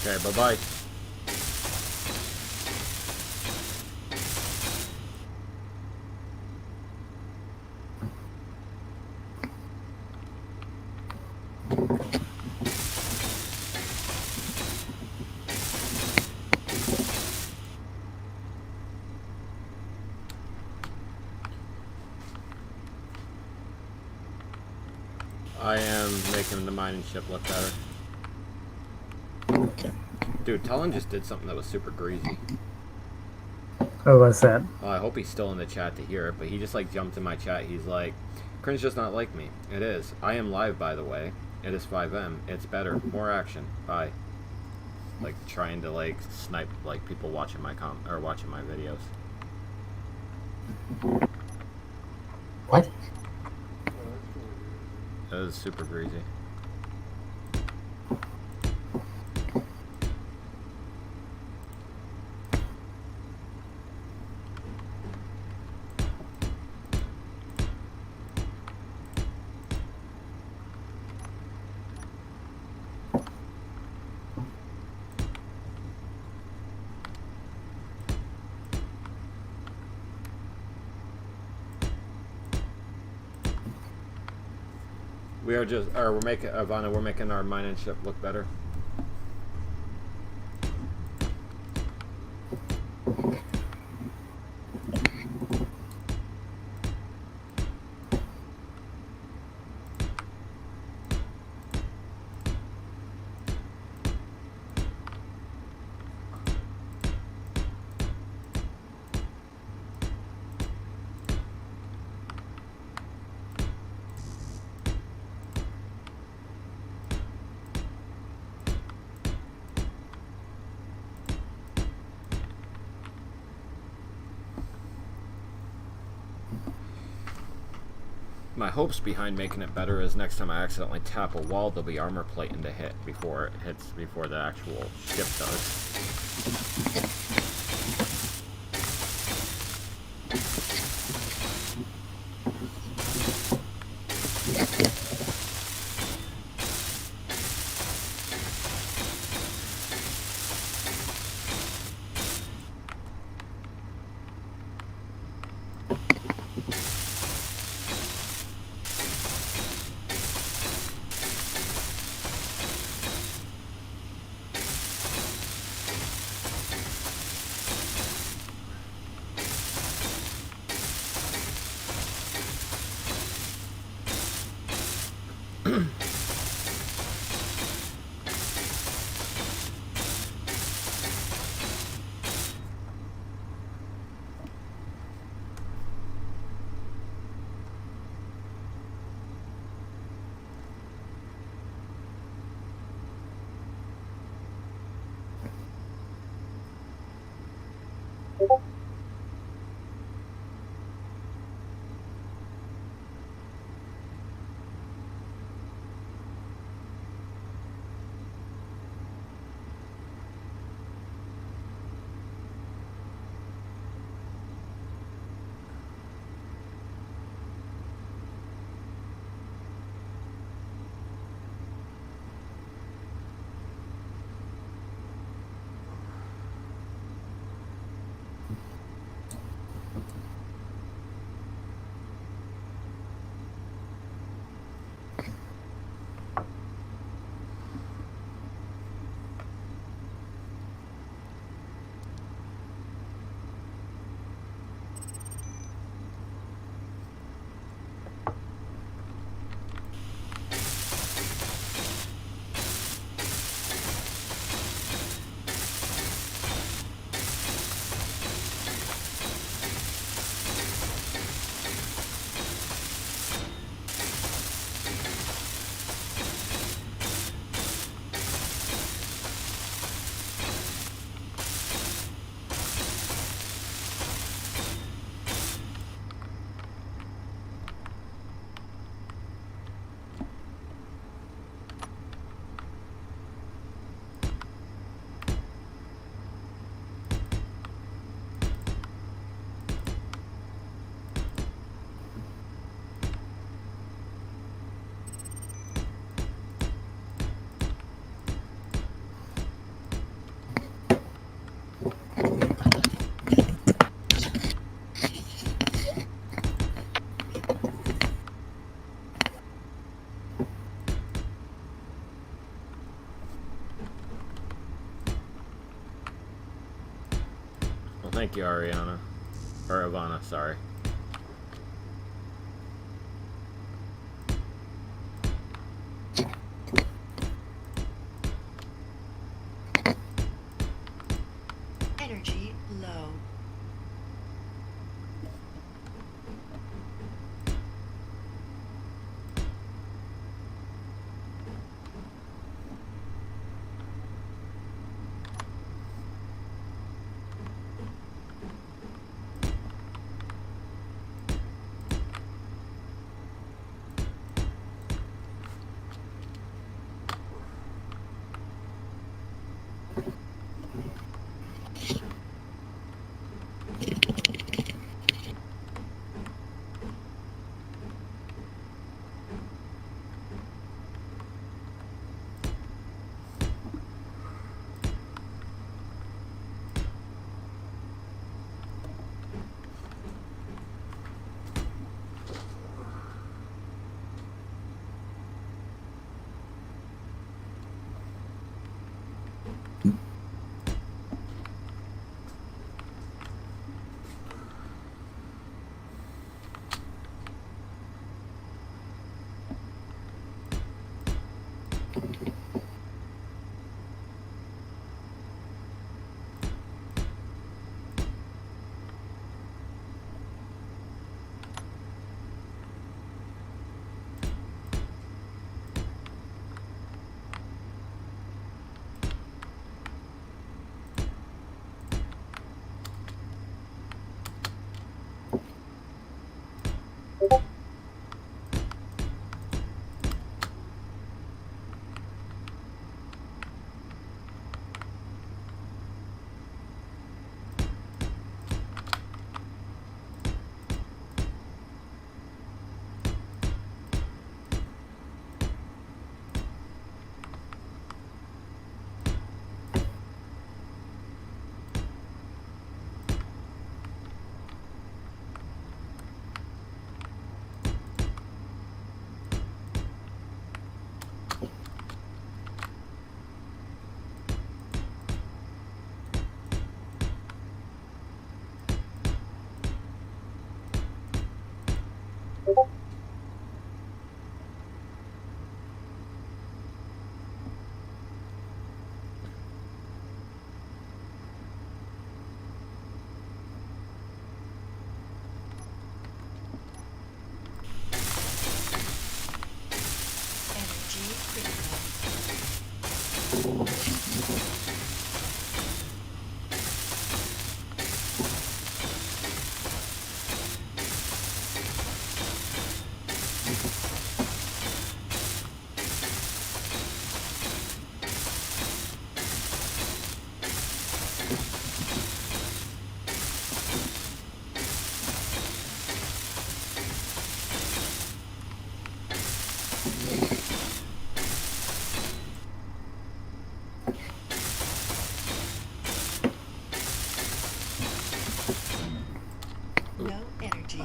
Okay, bye-bye. I am making the mining ship look better. Dude, Talon just did something that was super greasy. Oh, what's that? Well, I hope he's still in the chat to hear it, but he just like jumped in my chat. He's like, Cringe does not like me. It is. I am live, by the way. It is 5M. It's better. More action. Bye. Like trying to like snipe like people watching my watching my videos. What? Oh, that's cool. That was super greasy. We're making, Ivana, we're making our mining ship look better. My hopes behind making it better is next time I accidentally tap a wall, there'll be armor plating to hit before the actual ship does. Well, thank you, Ariana. Or Ivana, sorry. No energy.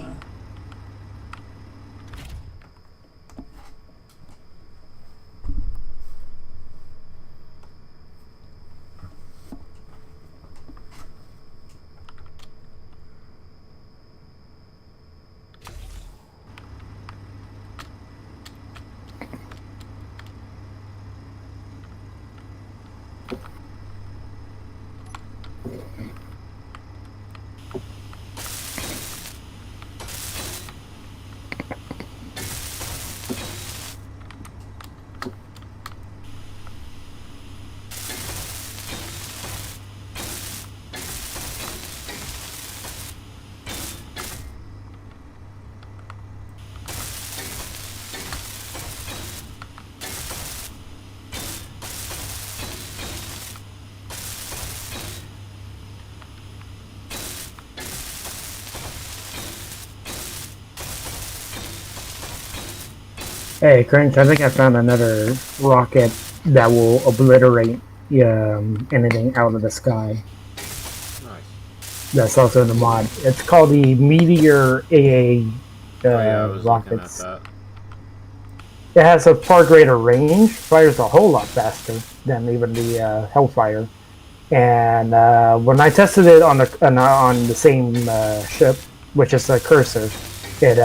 Hey, Cringe, I think I found another rocket that will obliterate anything out of the sky. Nice. That's also in the mod. It's called the Meteor AA Oh yeah, I was looking at rockets. that. It has a far greater range, fires a whole lot faster than even the Hellfire. And when I tested it on the same ship, which is a Cursor, it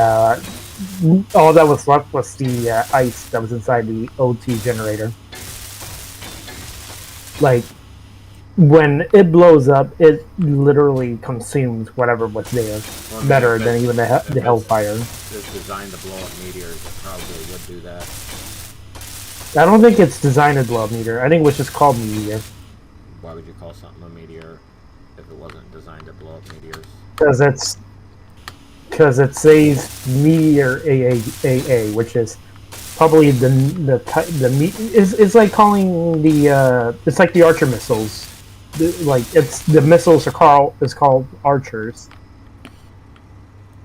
all that was left was the ice that was inside the O2 generator. Like, when it blows up, it literally consumes whatever was there. Well, I mean, Better if than it's- even if the Hellfire. It's designed to blow up meteors, it probably would do that. I don't think it's designed to blow up meteor. I think it was just called meteor. Why would you call something a meteor if it wasn't designed to blow up meteors? Because it says meteor AAA, which is probably it's like calling the it's like the Archer missiles. The missiles are called Archers.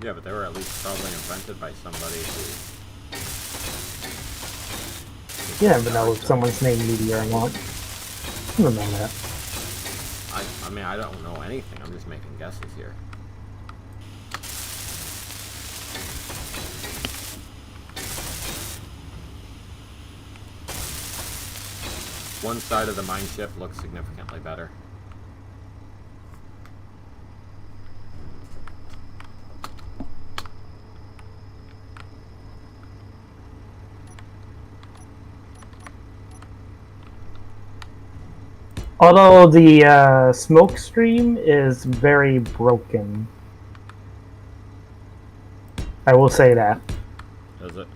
Yeah, but they were at least probably invented by somebody who... You never know if someone's named Meteor or not. I don't know that. I mean, I don't know anything. I'm just making guesses here. One side of the mine ship looks significantly better. Although the smoke stream is very broken. I will say that. Is it?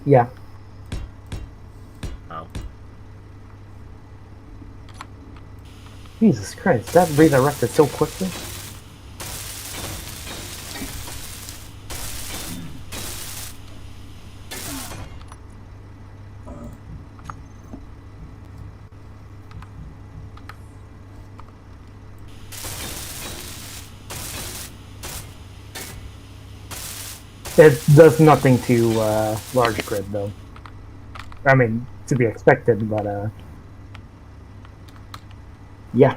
Yeah. Oh. Jesus Christ, that redirected so quickly. It does nothing to large grid, though. I mean, to be expected, but yeah.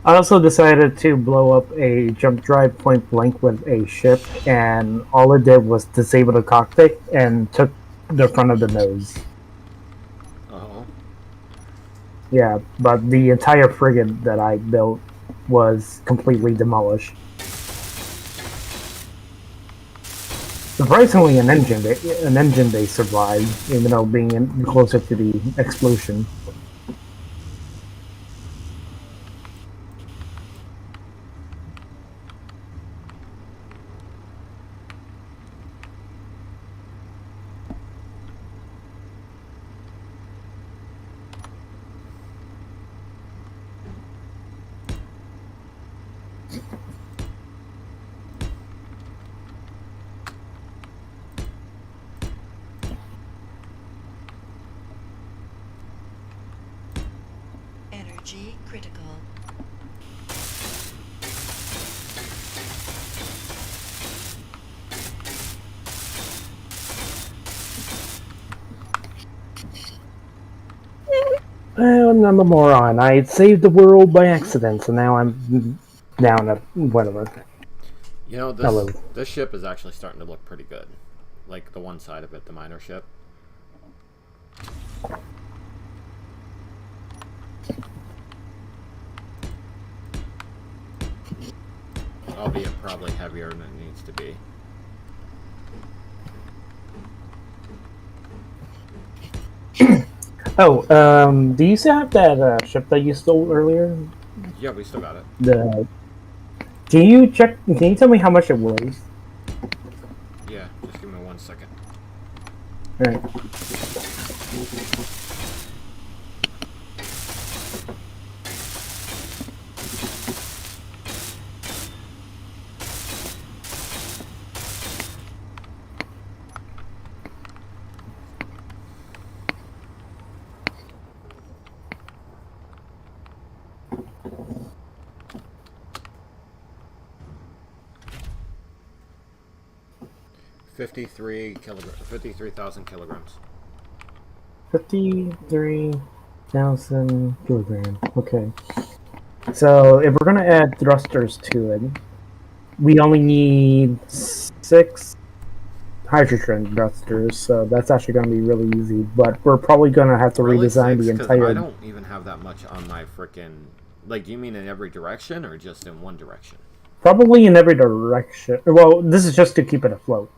I also decided to blow up a jump drive point blank with a ship, and all it did was disable the cockpit and took the front of the nose. Oh. Yeah, but the entire frigate that I built was completely demolished. Surprisingly, an engine bay survived, even though being closer to the explosion. Energy critical. And I'm a moron. I saved the world by accident, so now I'm down at whatever. You know, Hello. this ship is actually starting to look pretty good. Like the one side of it, the miner ship. Albeit probably heavier than it needs to be. Oh, do you still have that ship that you stole earlier? Yeah, we still got it. Can you check? Can you tell me how much it weighs? Yeah, just give me 1 second. Alright. $53,000 kilograms. 53,000 kilograms. Okay. So if we're gonna add thrusters to it, we only need 6 hydrogen thrusters. So that's actually gonna be really easy. But we're probably gonna have to Really? redesign 6? the 'Cause entire. I don't even have that much on my frickin'... Like, do you mean in every direction or just in one direction? Probably in every direction. Well, this is just to keep it afloat.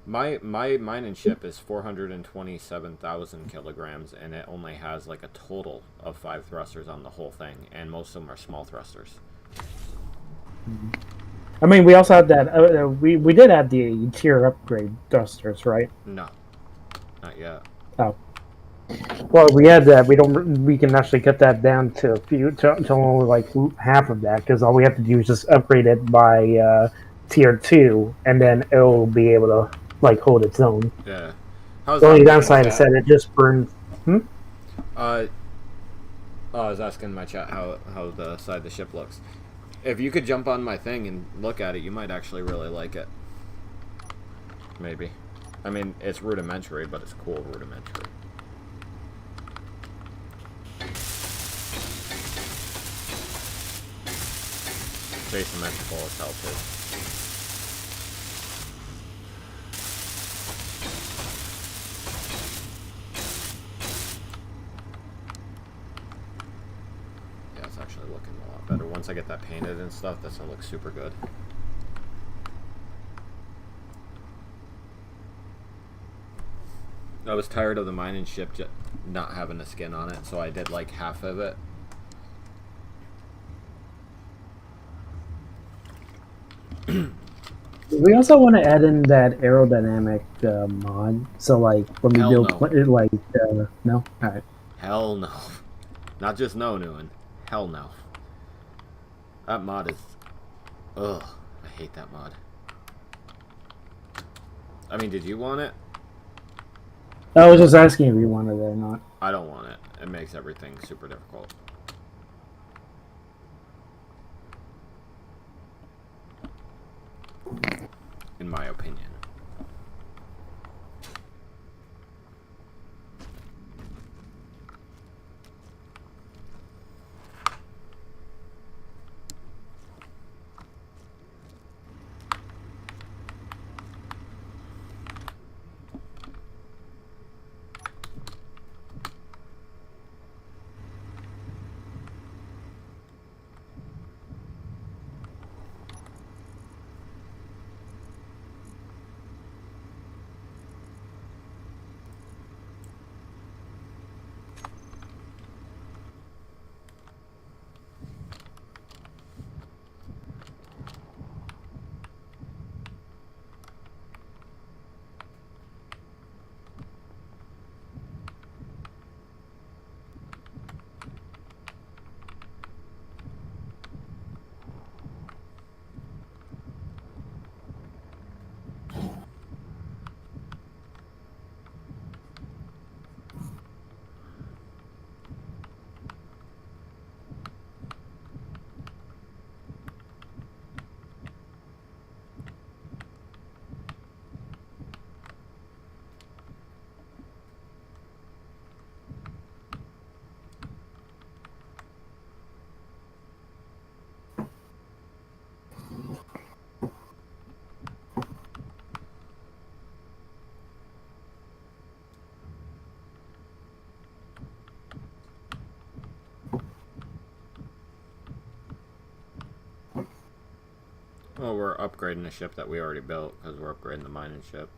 My mining ship is 427,000 kilograms, and it only has like a total of 5 thrusters on the whole thing, and most of them are small thrusters. I mean, we also had that. We did add the tier upgrade thrusters, right? No, not yet. Oh. Well, we had that. We don't. We can actually cut that down to to only like half of that, because all we have to do is just upgrade it by tier 2, and then it'll be able to like hold its own. Yeah. How's The that only looking, downside is chat? that it just burns. I was asking my chat how the side of the ship looks. If you could jump on my thing and look at it, you might actually really like it. Maybe. I mean, it's rudimentary, but it's cool rudimentary. It's asymmetrical as hell, too. Yeah, it's actually looking a lot better. Once I get that painted and stuff, that's gonna look super good. I was tired of the mining ship not having a skin on it, so I did like half of it. We also want to add in that aerodynamic mod. So like when we Hell build no. no, all right. Hell no. Not just no, Newen. Hell no. That mod is... Ugh. I hate that mod. I mean, did you want it? I was just asking if you wanted it or not. I don't want it. It makes everything super difficult. In my opinion. Well, we're upgrading the ship that we already built because we're upgrading the mining ship.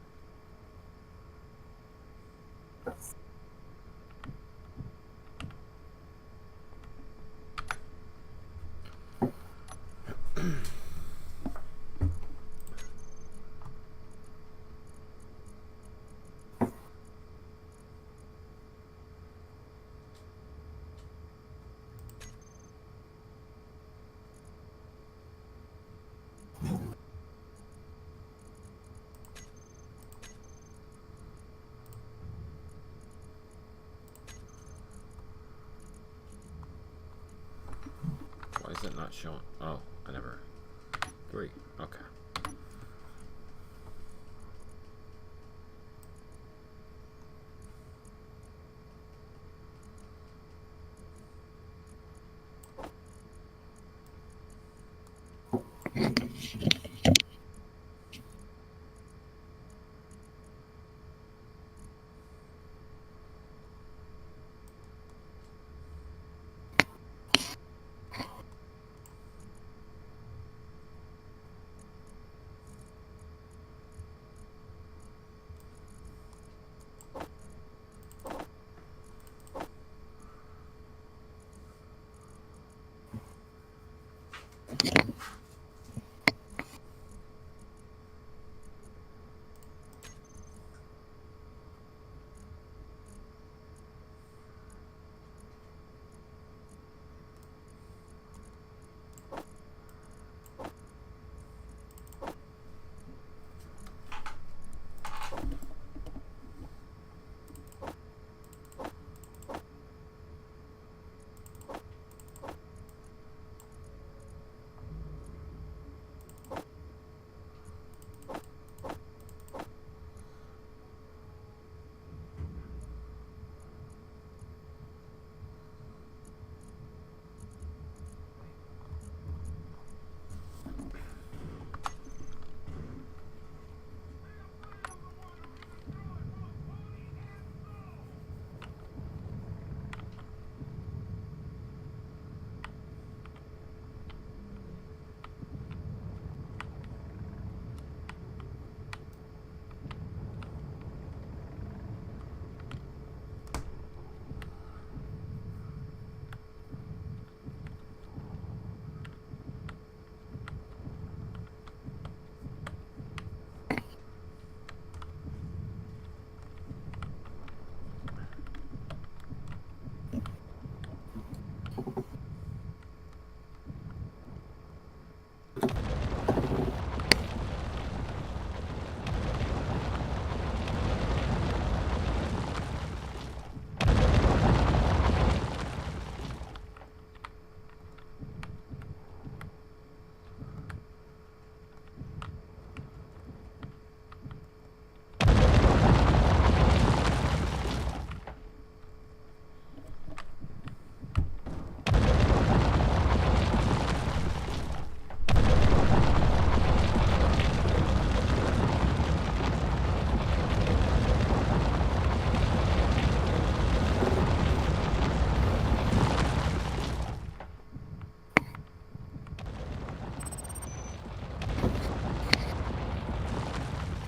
Why is it not showing? Oh, I never. 3. Okay.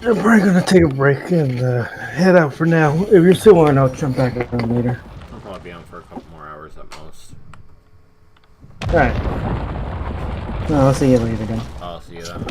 I'm probably gonna take a break and head out for now. If you're still on, I'll jump back on later. I'll probably be on for a couple more hours at most. Alright. No, I'll see you later then. I'll see you then.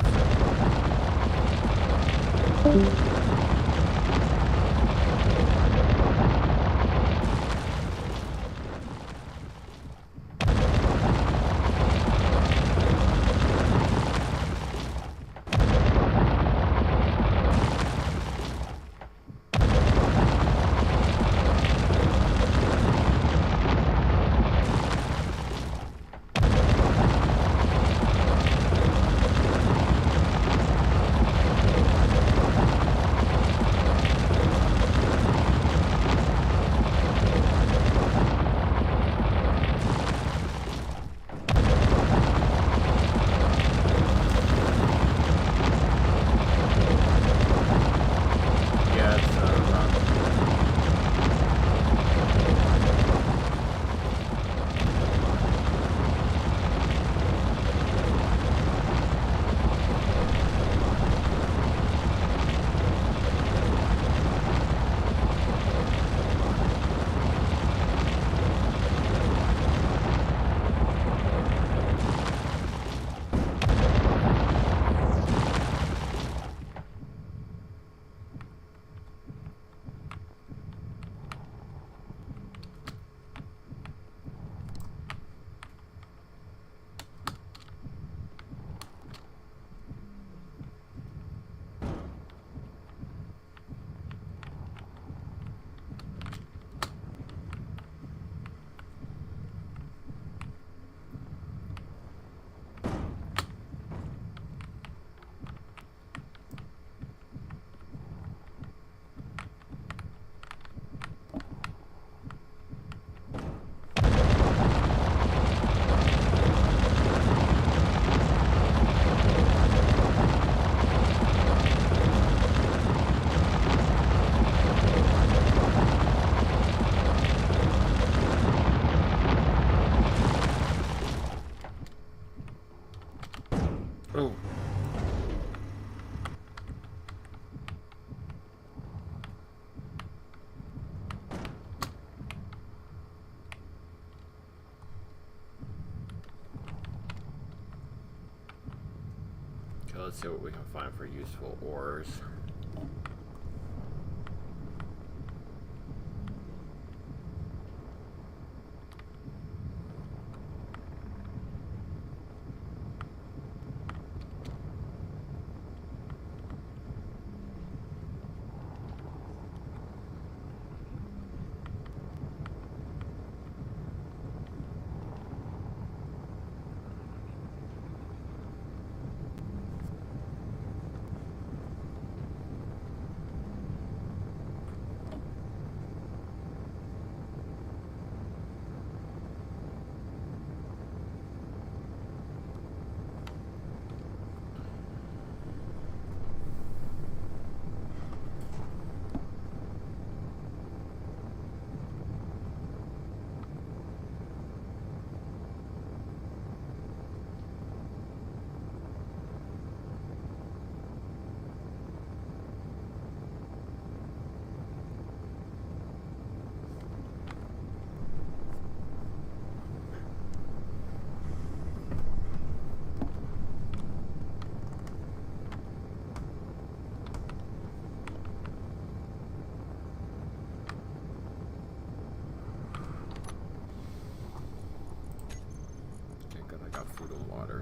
let's see what we can find for useful ores.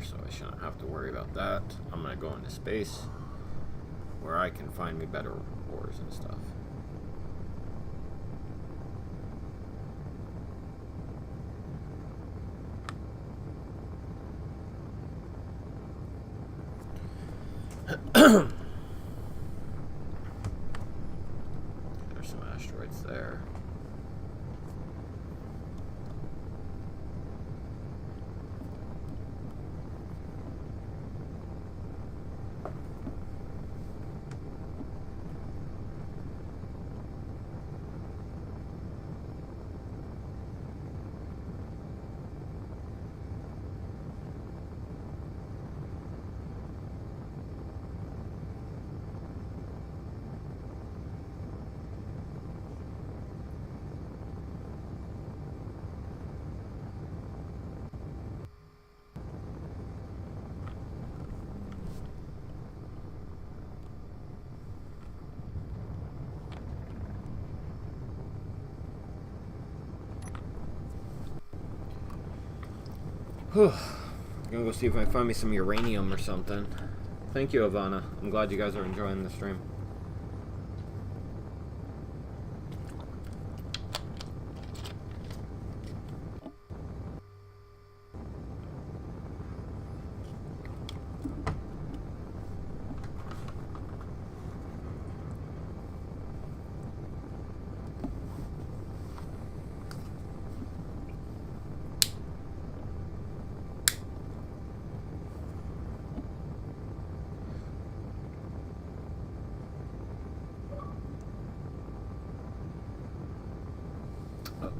So I shouldn't have to worry about that. I'm gonna go into space where I can find me better ores and stuff. There's some asteroids there. Whew. I'm gonna go see if I can find me some uranium or something. Thank you, Ivana. I'm glad you guys are enjoying the stream.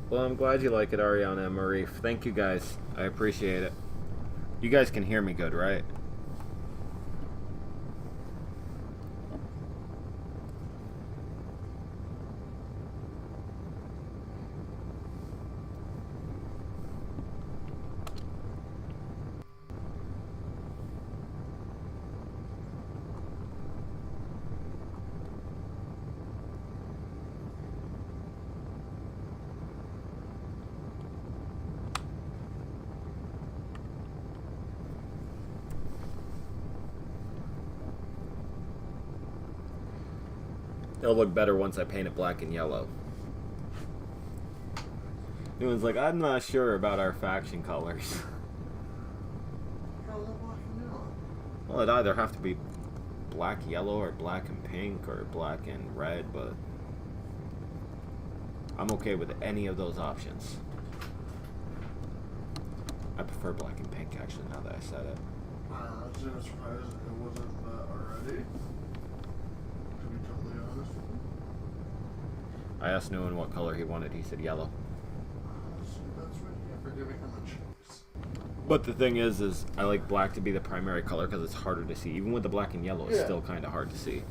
Well, I'm glad you like it, Ariana and Marif. Thank you guys. I appreciate it. You guys can hear me good, right? It'll look better once I paint it black and yellow. Newman's like, I'm not sure about our faction colors. How's that black and yellow? Well, it'd either have to be black, yellow, or black and pink, or black and red, but I'm okay with any of those options. I prefer black and pink, actually, now that I said it. I was even surprised it wasn't that already. To be totally honest with you. I asked Newman what color he wanted. He said yellow. See, that's what you get for giving him a choice. But the thing is I like black to be the primary color because it's harder to see. Even with the black and yellow, it's Yeah. still kind of hard to see.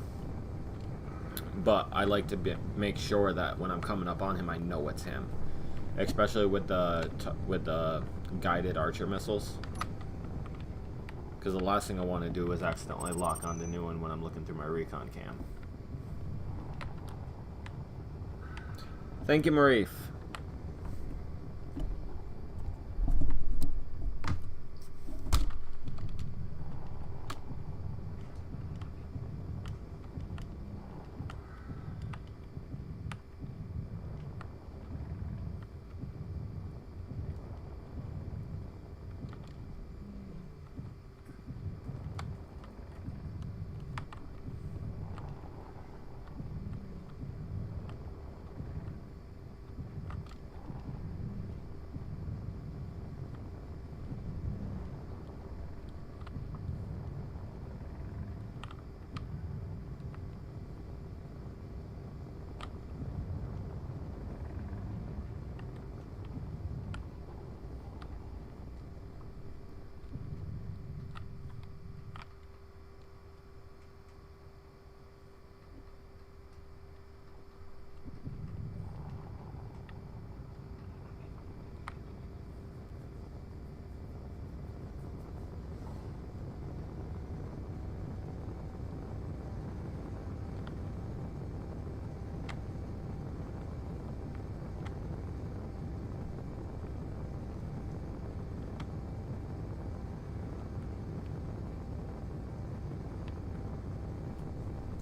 But I like to make sure that when I'm coming up on him, I know it's him. Especially with the guided archer missiles. Because the last thing I want to do is accidentally lock on the new one when I'm looking through my recon cam. Thank you, Marif.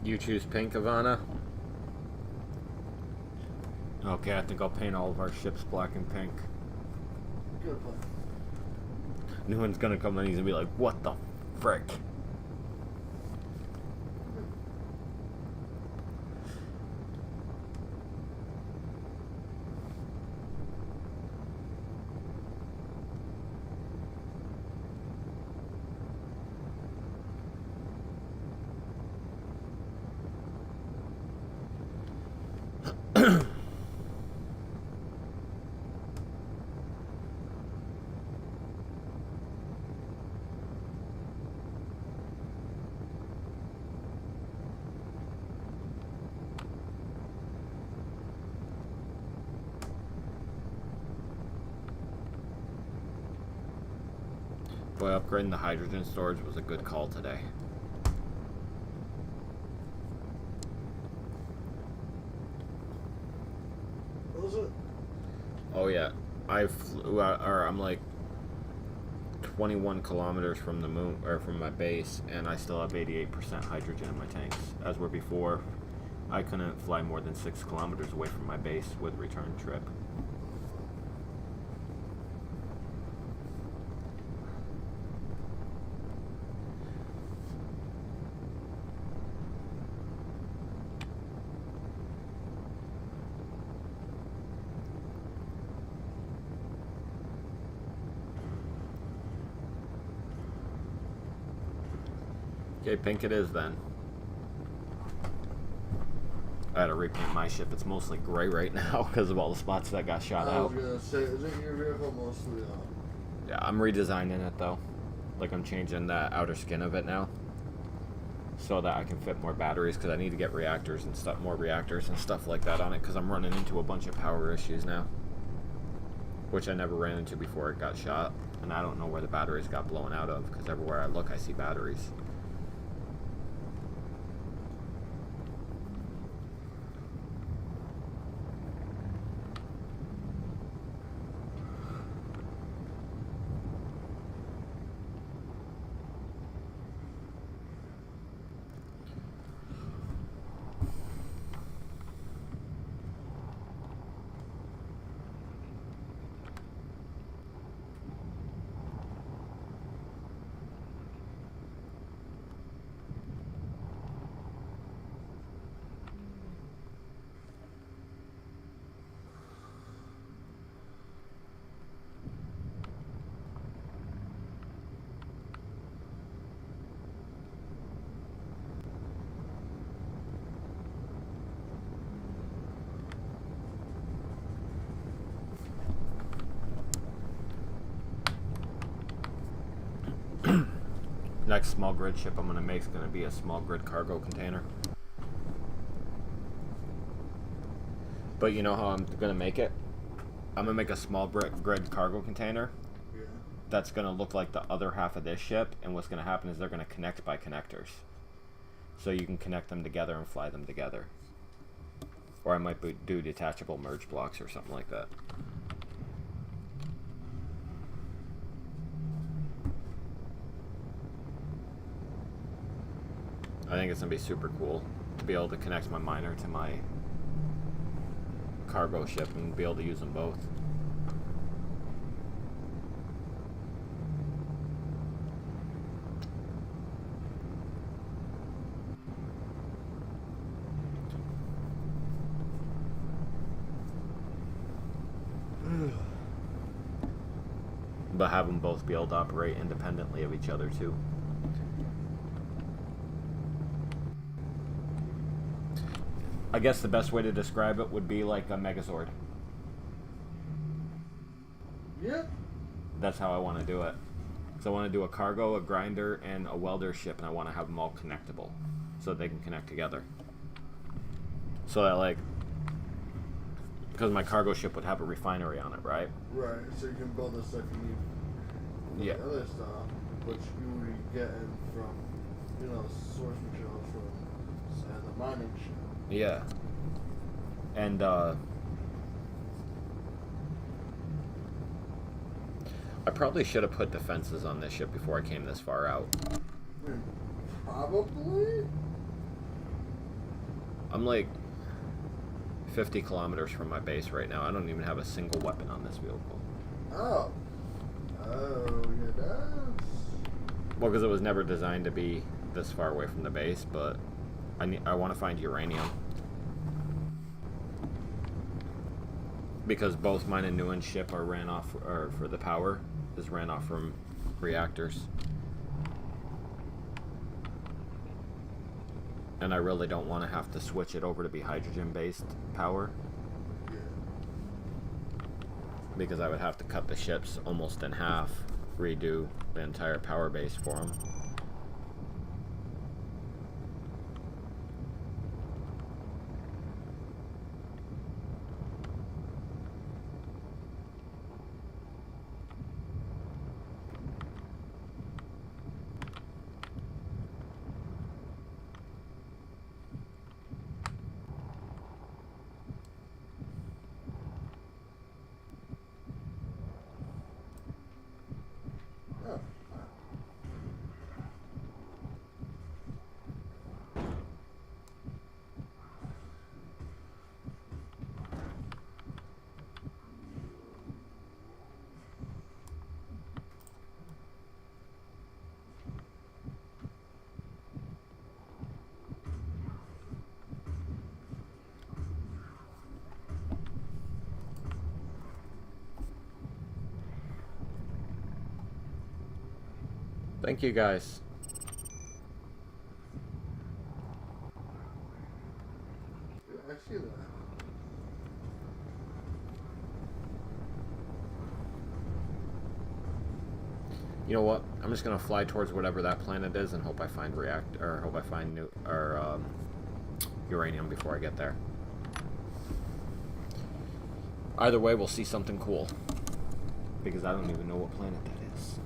You choose pink, Ivana? Okay, I think I'll paint all of our ships black and pink. Good plan. New one's gonna come in, he's gonna be like, what the frick? Boy, upgrading the hydrogen storage was a good call today. What was it? Oh yeah, I flew out, or I'm like 21 kilometers from the moon, or from my base, and I still have 88% hydrogen in my tanks. As were before, I couldn't fly more than 6 kilometers away from my base with return trip. Okay, pink it is then. I had to repaint my ship. It's mostly gray right now because of all the spots that got shot I out. was gonna say, isn't your vehicle mostly Yeah, I'm redesigning it though. Like I'm changing the outer skin of it now, so that I can fit more batteries because I need to get reactors and stuff, more reactors and stuff like that on it because I'm running into a bunch of power issues now, which I never ran into before it got shot, and I don't know where the batteries got blown out of because everywhere I look I see batteries. Next small grid ship I'm gonna make is gonna be a small grid cargo container. But you know how I'm gonna make it? I'm gonna make a small grid cargo container, yeah. that's going to look like the other half of this ship, and what's going to happen is they're going to connect by connectors. So you can connect them together and fly them together. Or I might do detachable merge blocks or something like that. I think it's going to be super cool to be able to connect my miner to my cargo ship and be able to use them both. But have them both be able to operate independently of each other too. I guess the best way to describe it would be like a Megazord. Yeah. That's how I want to do it. So I want to do a cargo, a grinder, and a welder ship, and I want to have them all connectable so they can connect together. So that, like, because my cargo ship would have a refinery on it, right? Right. So you can build the stuff you need. Yeah. The other stuff, which you would be getting from, source materials from the mining ship. Yeah. And, I probably should have put defenses on this ship before I came this far out. Probably? I'm like 50 kilometers from my base right now. I don't even have a single weapon on this vehicle. Oh. Oh, yeah, that's... Well, because it was never designed to be this far away from the base, but I want to find uranium. Because both mine and Nguyen's ship are ran off, or for the power, is ran off from reactors. And I really don't want to have to switch it over to be hydrogen-based power. Yeah. Because I would have to cut the ships almost in half, redo the entire power base for them. Oh. Thank you guys. Yeah, I see that. You know what? I'm just gonna fly towards whatever that planet is and hope I find uranium before I get there. Either way, we'll see something cool. Because I don't even know what planet that is.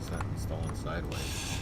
Is that installing sideways?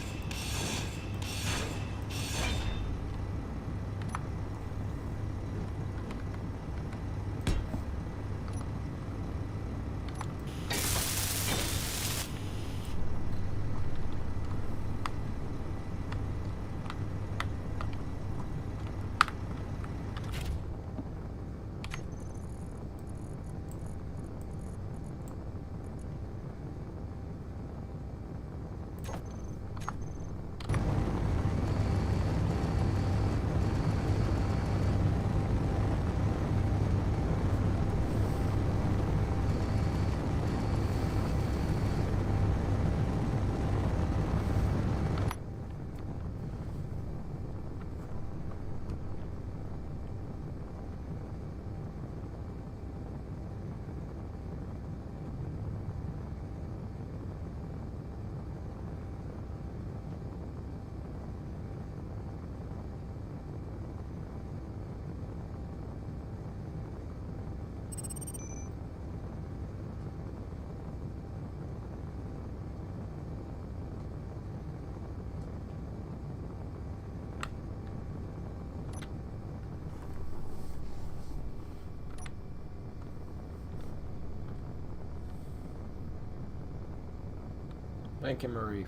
Thank you, Marif.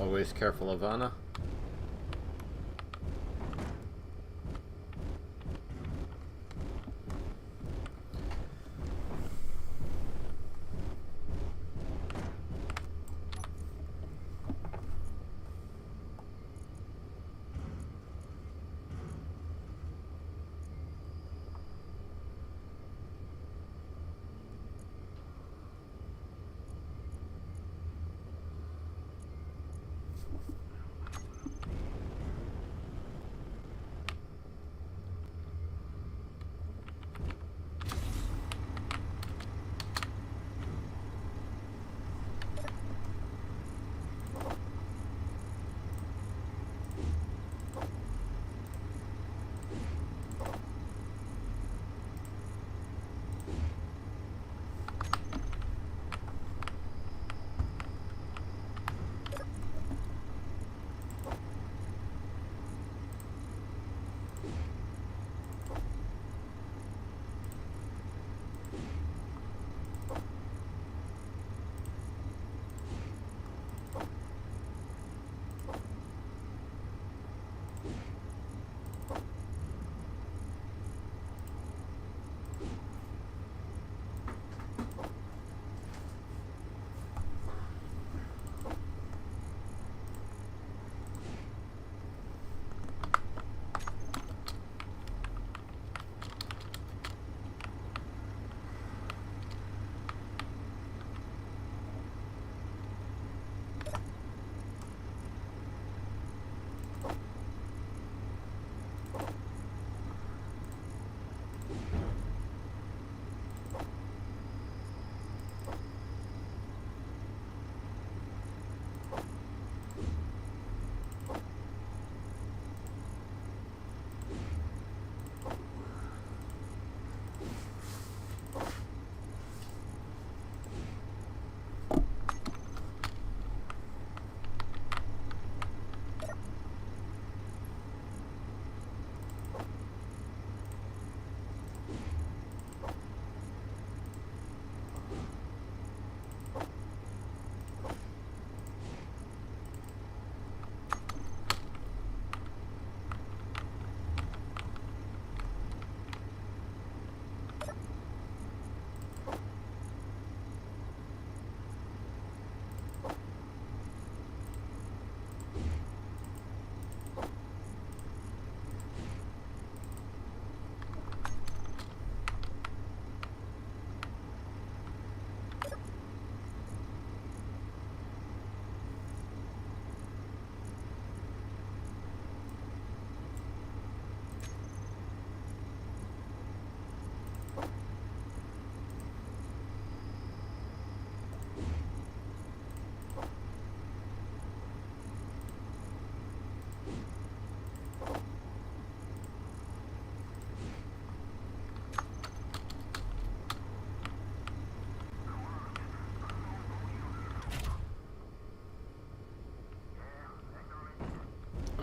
Always careful, Ivana.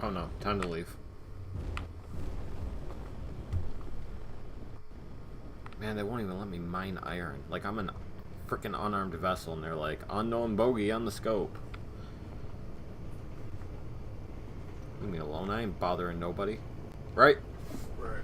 Oh no, time to leave. Man, they won't even let me mine iron. Like, I'm an freaking unarmed vessel, and they're like, unknown bogey on the scope. Leave me alone, I ain't bothering nobody. Right? Right.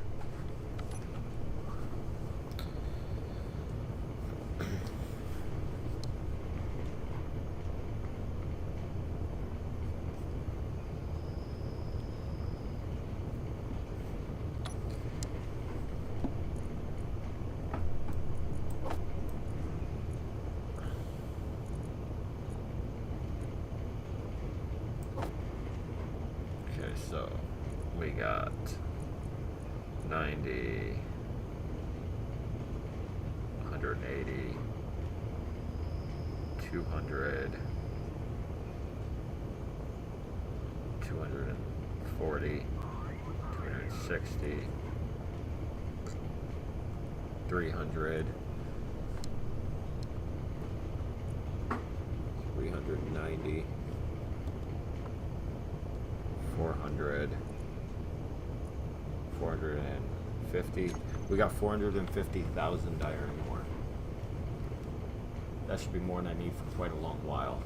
Okay, so we got 90, 180, 200, 240, 260, 300, 390, 400, 450. We got 450,000 iron ore. That should be more than I need for quite a long while.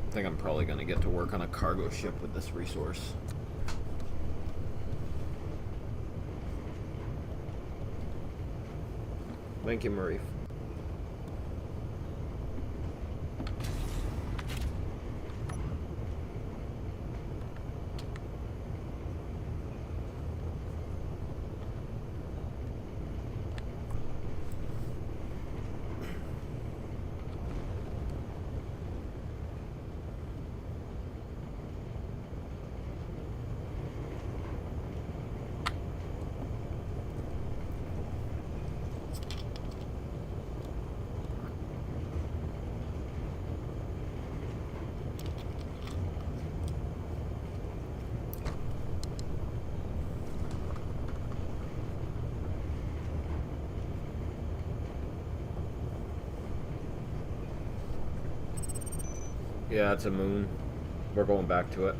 I think I'm probably going to get to work on a cargo ship with this resource. Thank you, Marie. Yeah, it's a moon. We're going back to it.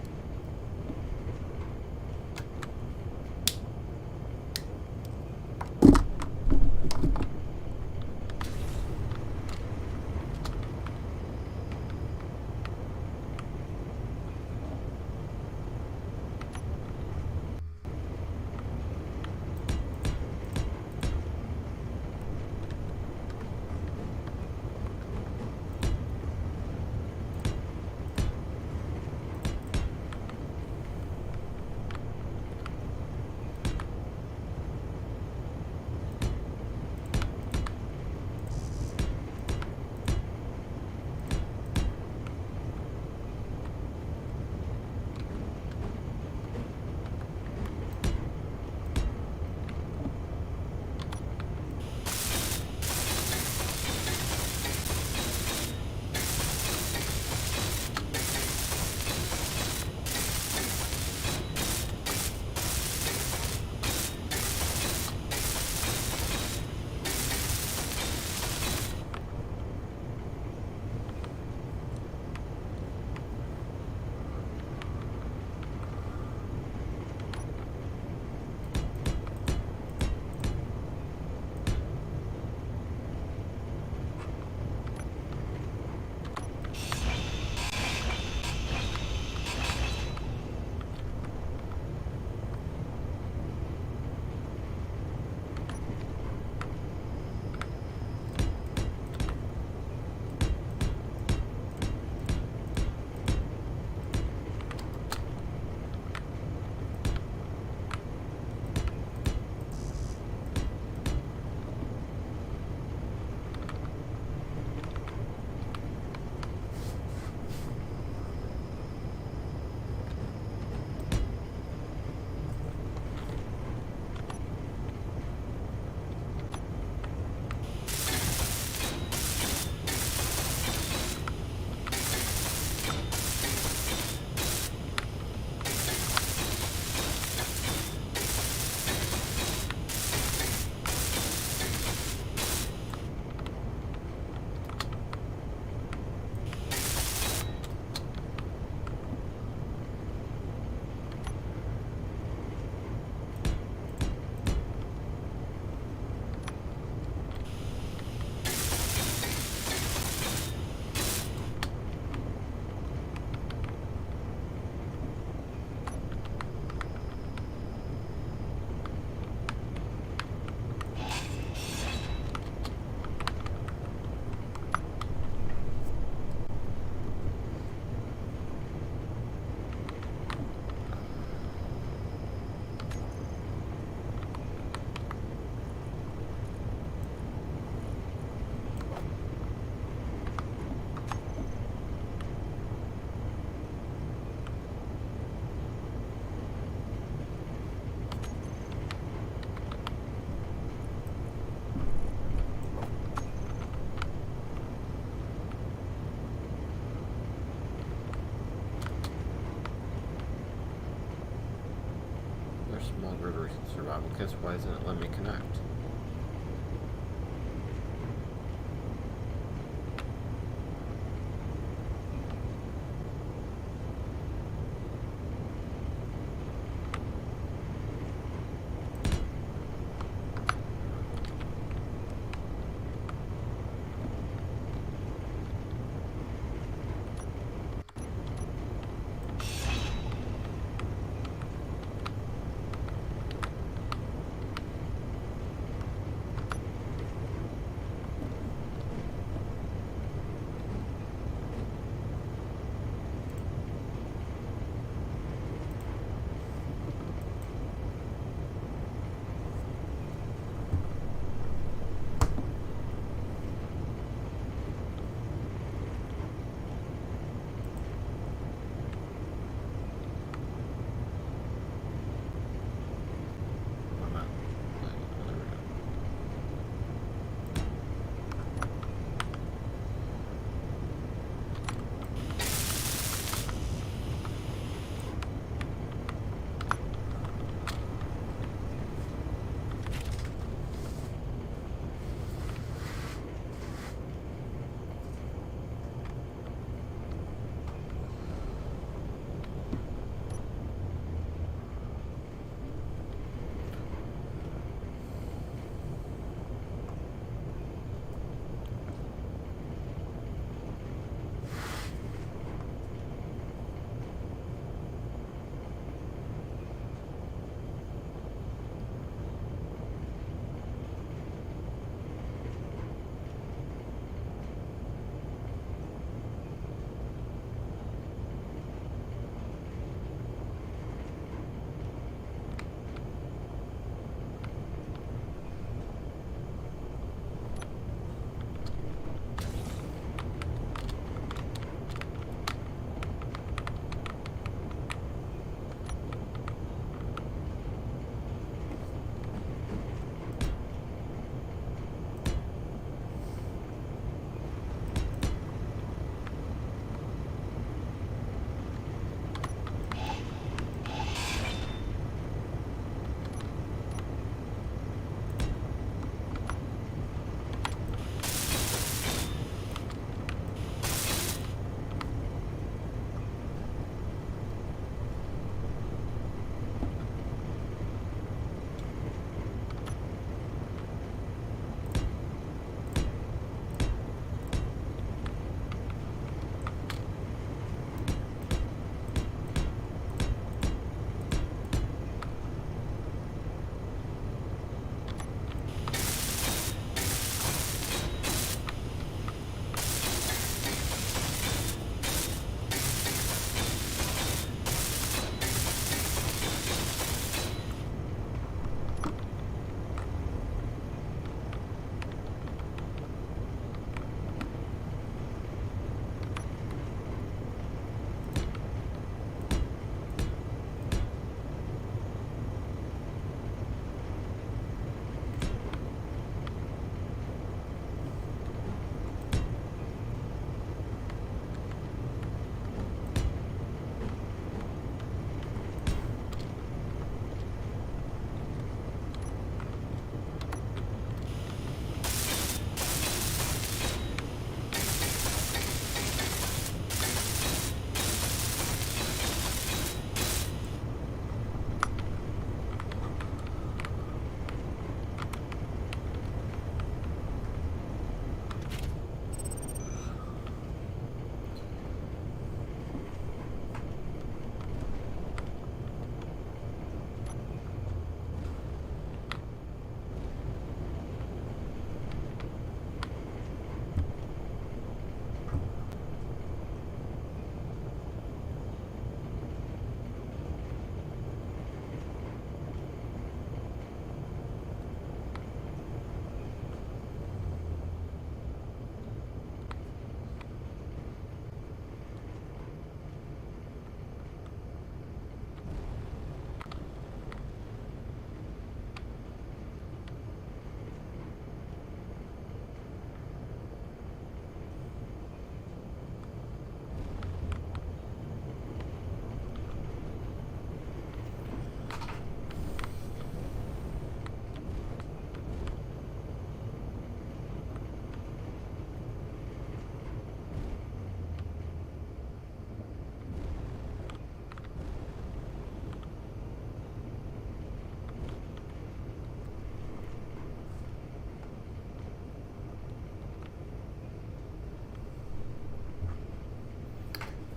Small bird survival kits. Why isn't it letting me connect?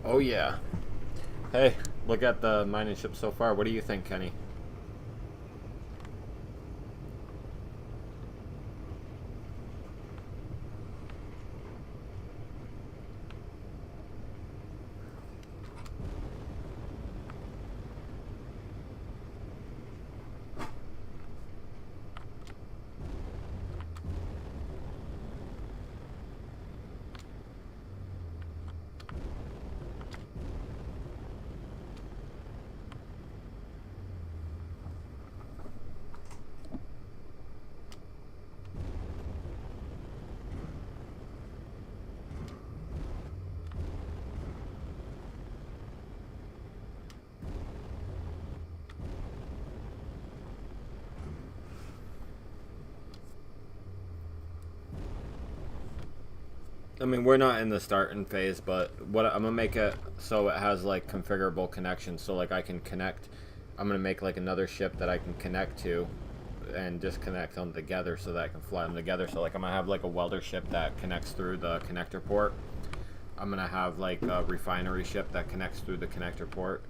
Oh yeah. Hey, look at the mining ship so far. What do you think, Kenny? I mean, we're not in the starting phase, but what I'm gonna make it so it has like configurable connections. So like I can connect. I'm gonna make like another ship that I can connect to, and disconnect them together so that I can fly them together. So like I'm gonna have like a welder ship that connects through the connector port. I'm gonna have like a refinery ship that connects through the connector port.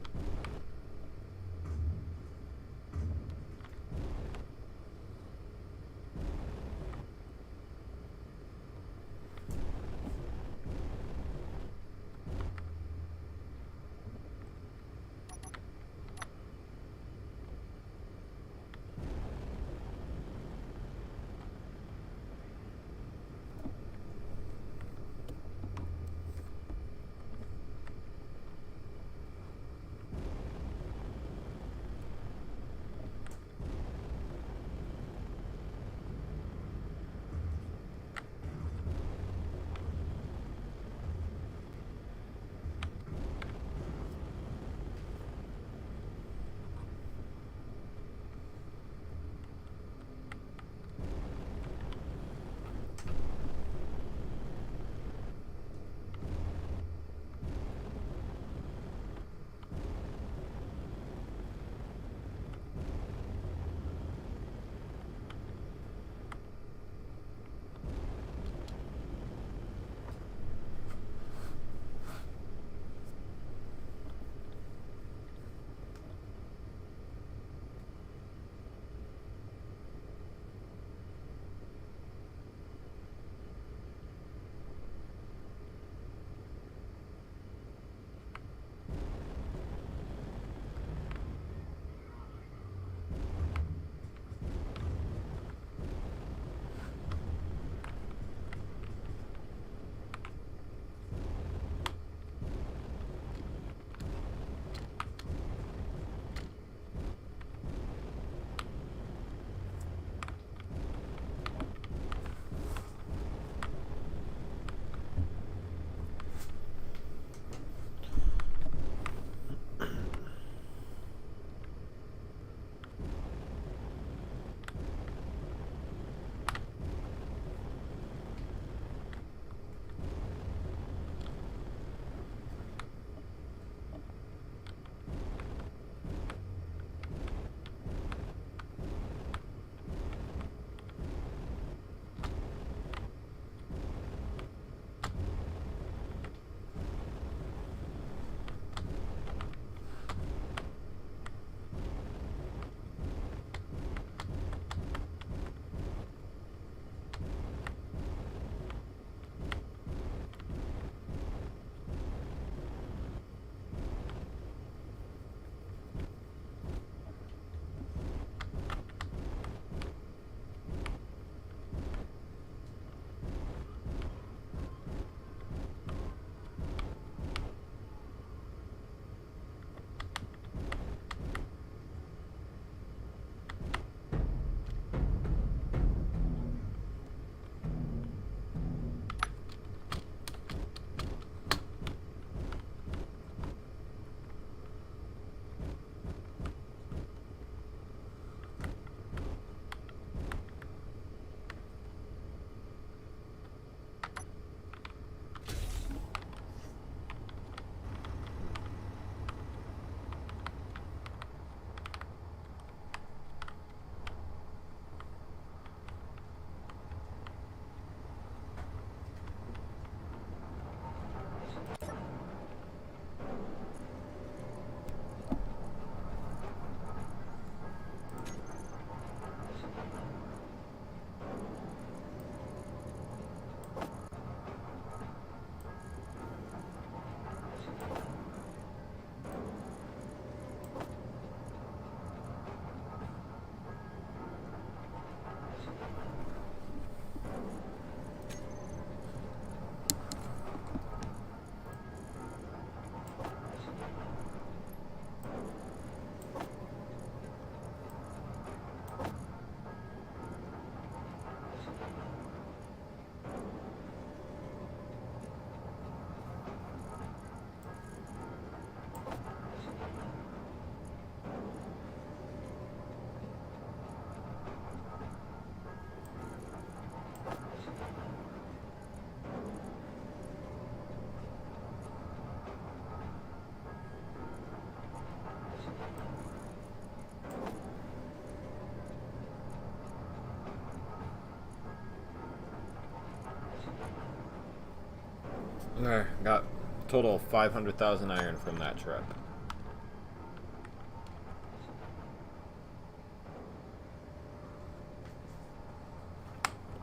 Got a total of 500,000 iron from that trip.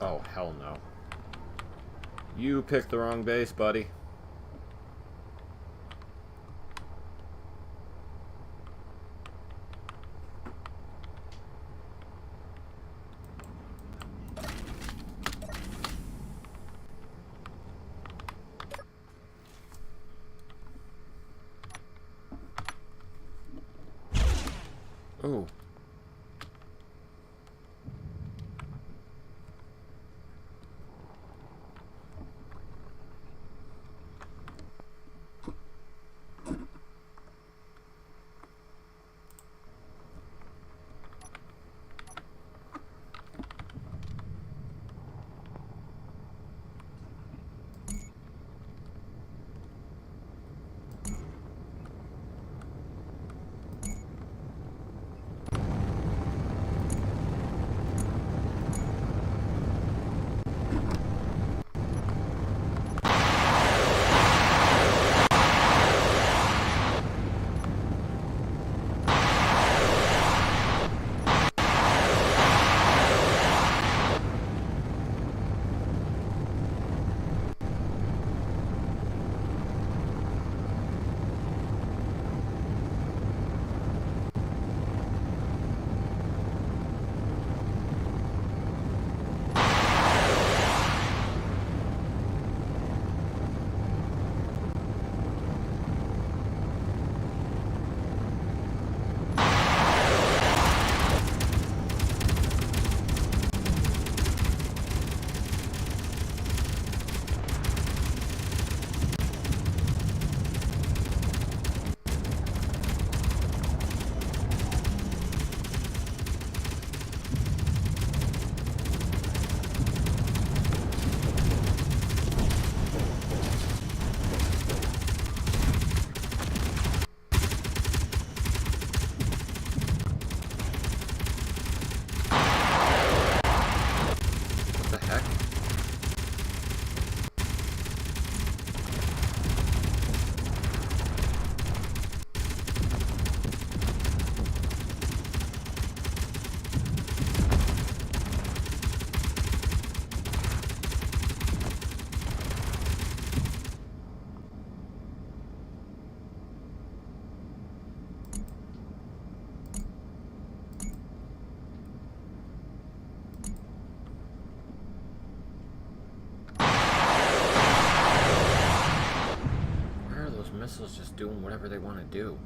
Oh, hell no. You picked the wrong base, buddy. Ooh. What the heck? Why are those missiles just doing whatever they want to do?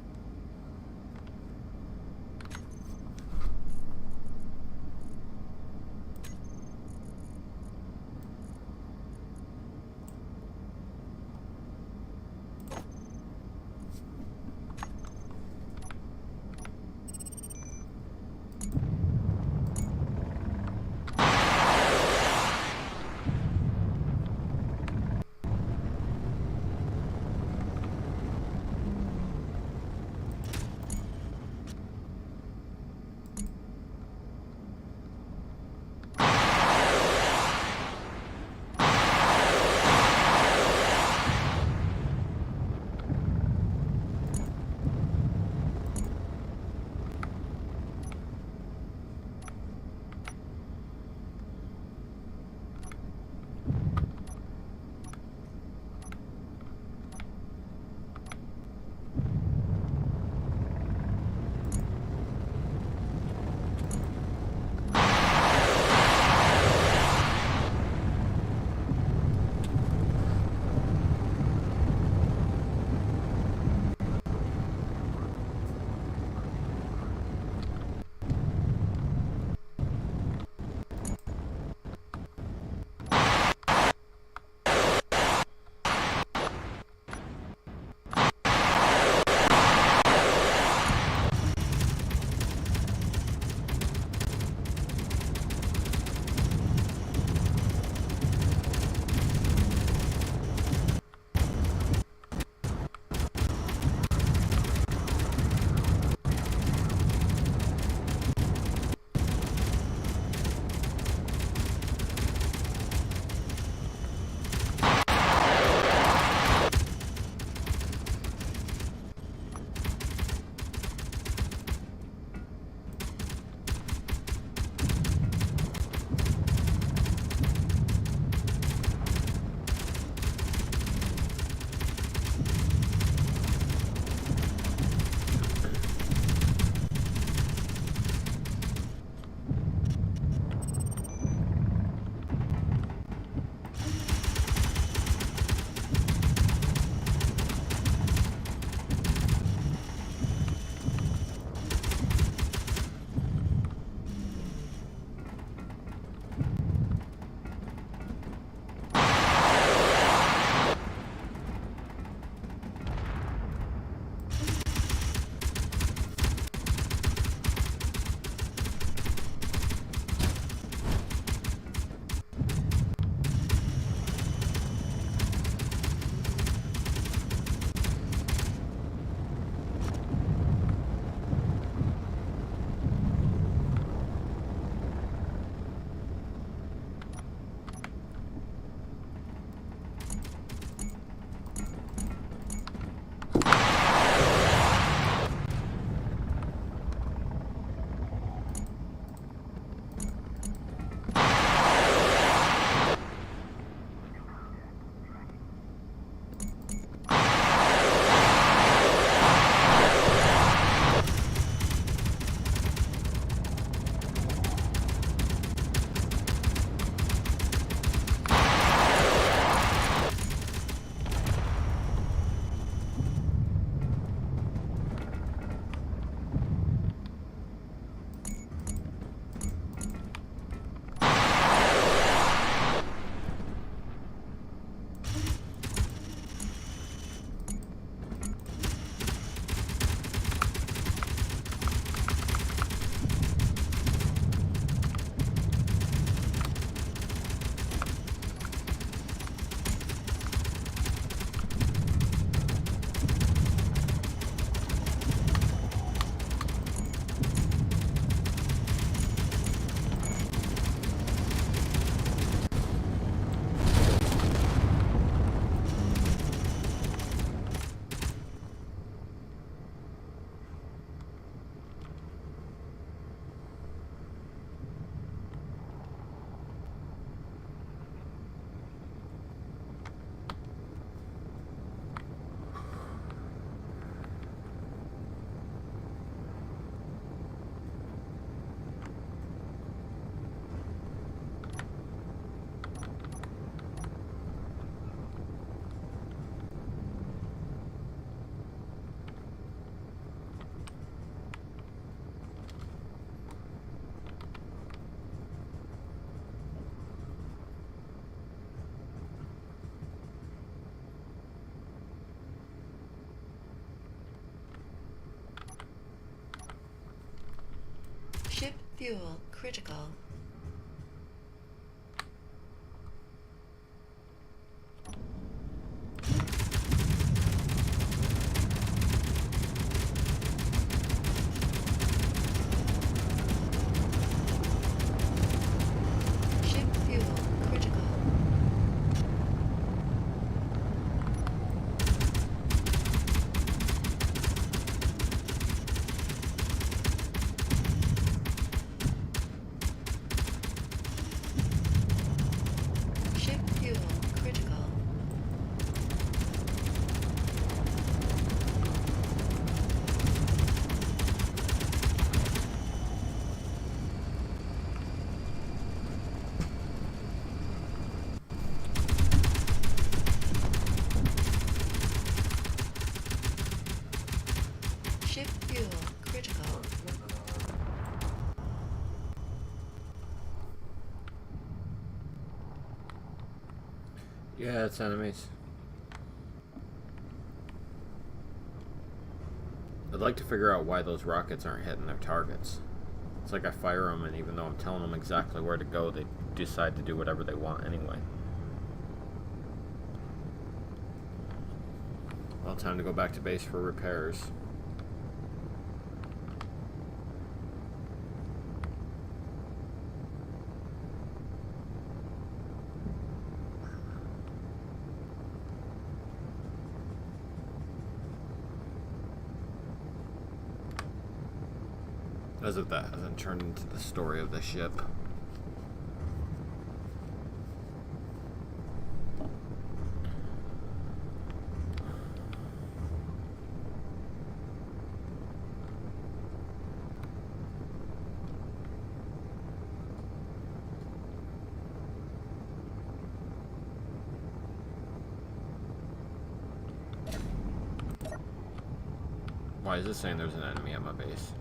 fuel critical. Ship fuel critical. Ship fuel critical. Ship fuel critical. Yeah, it's enemies. I'd like to figure out why those rockets aren't hitting their targets. It's like I fire them, and even though I'm telling them exactly where to go, they decide to do whatever they want anyway. Well, time to go back to base for repairs. As if that hasn't turned into the story of the ship. Why is it saying there's an enemy at my base?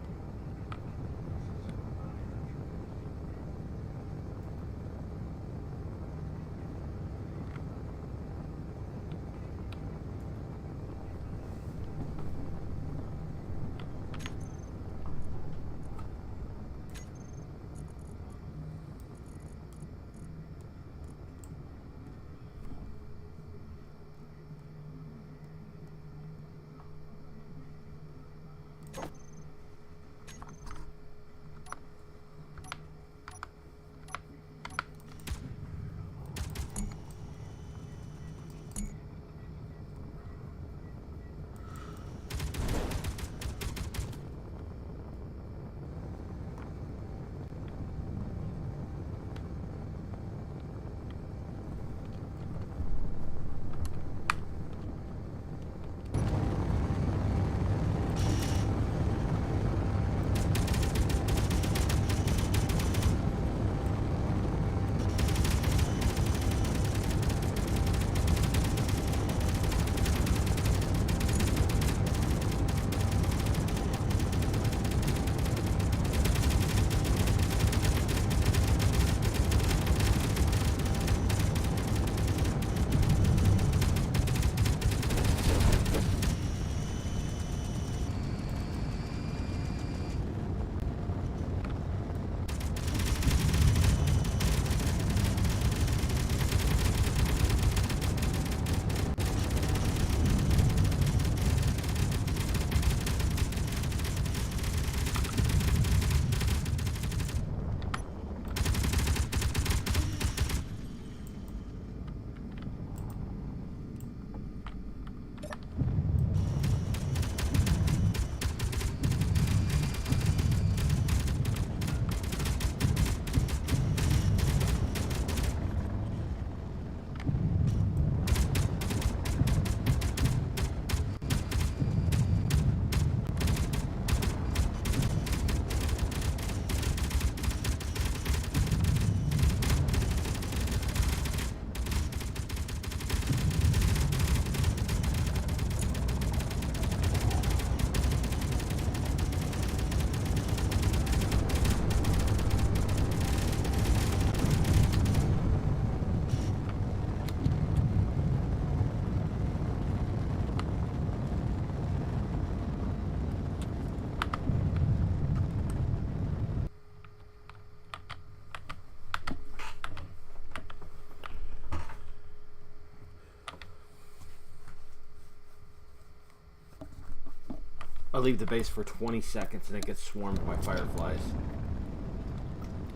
I leave the base for 20 seconds and it gets swarmed by fireflies.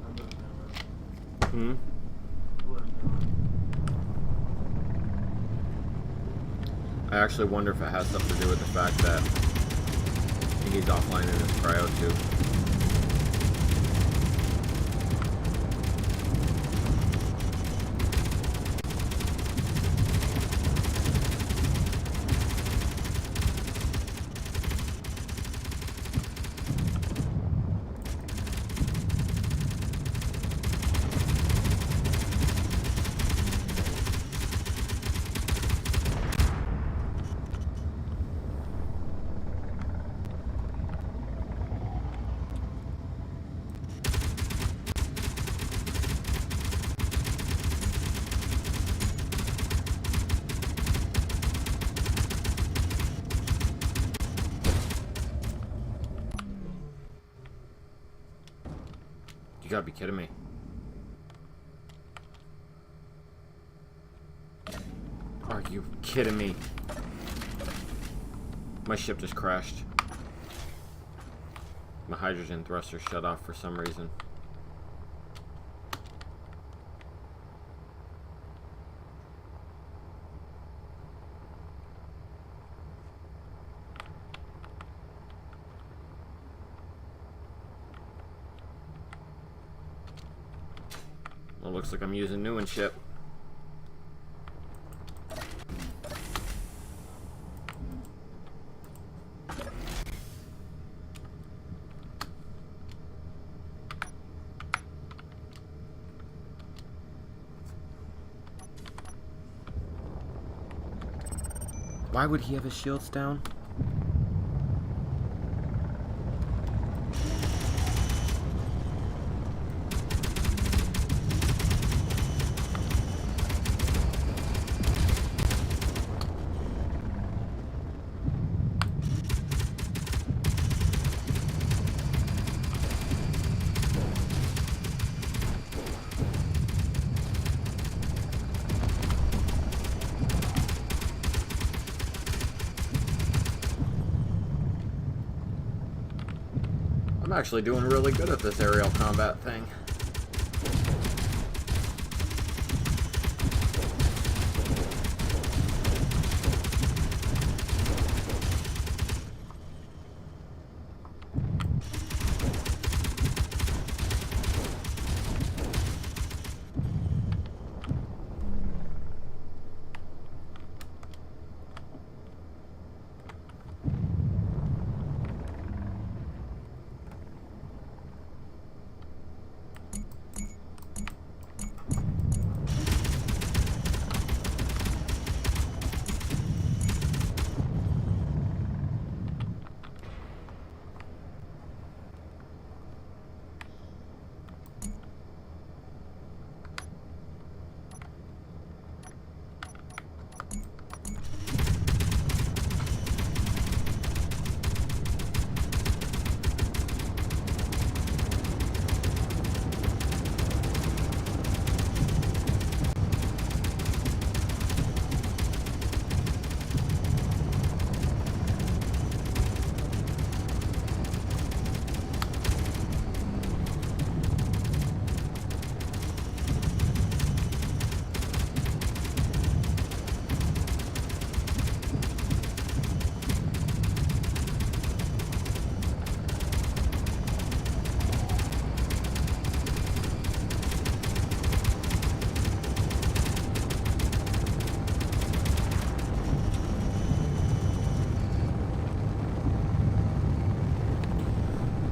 I'm doing that right. Hmm? Let him I actually wonder if it has something to do with the fact that he's offline in his cryo too. You gotta be kidding me. Are you kidding me? My ship just crashed. My hydrogen thruster shut off for some reason. Well, looks like I'm using new and ship. Why would he have his shields down? I'm actually doing really good at this aerial combat thing.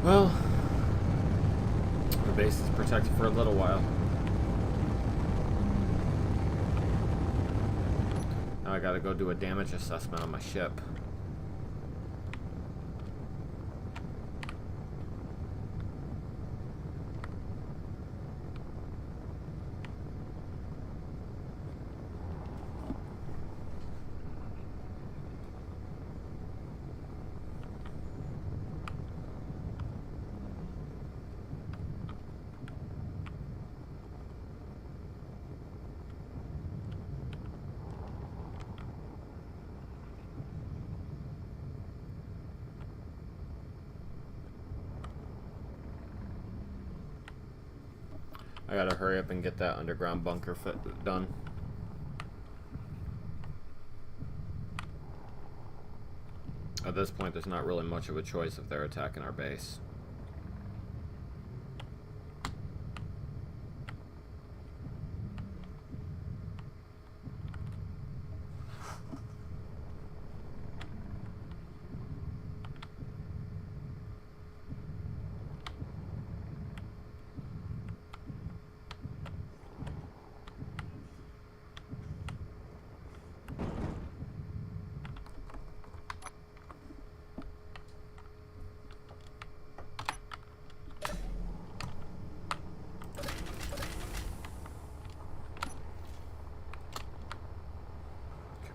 Well, the base is protected for a little while. Now I gotta go do a damage assessment on my ship. I gotta hurry up and get that underground bunker done. At this point, there's not really much of a choice if they're attacking our base.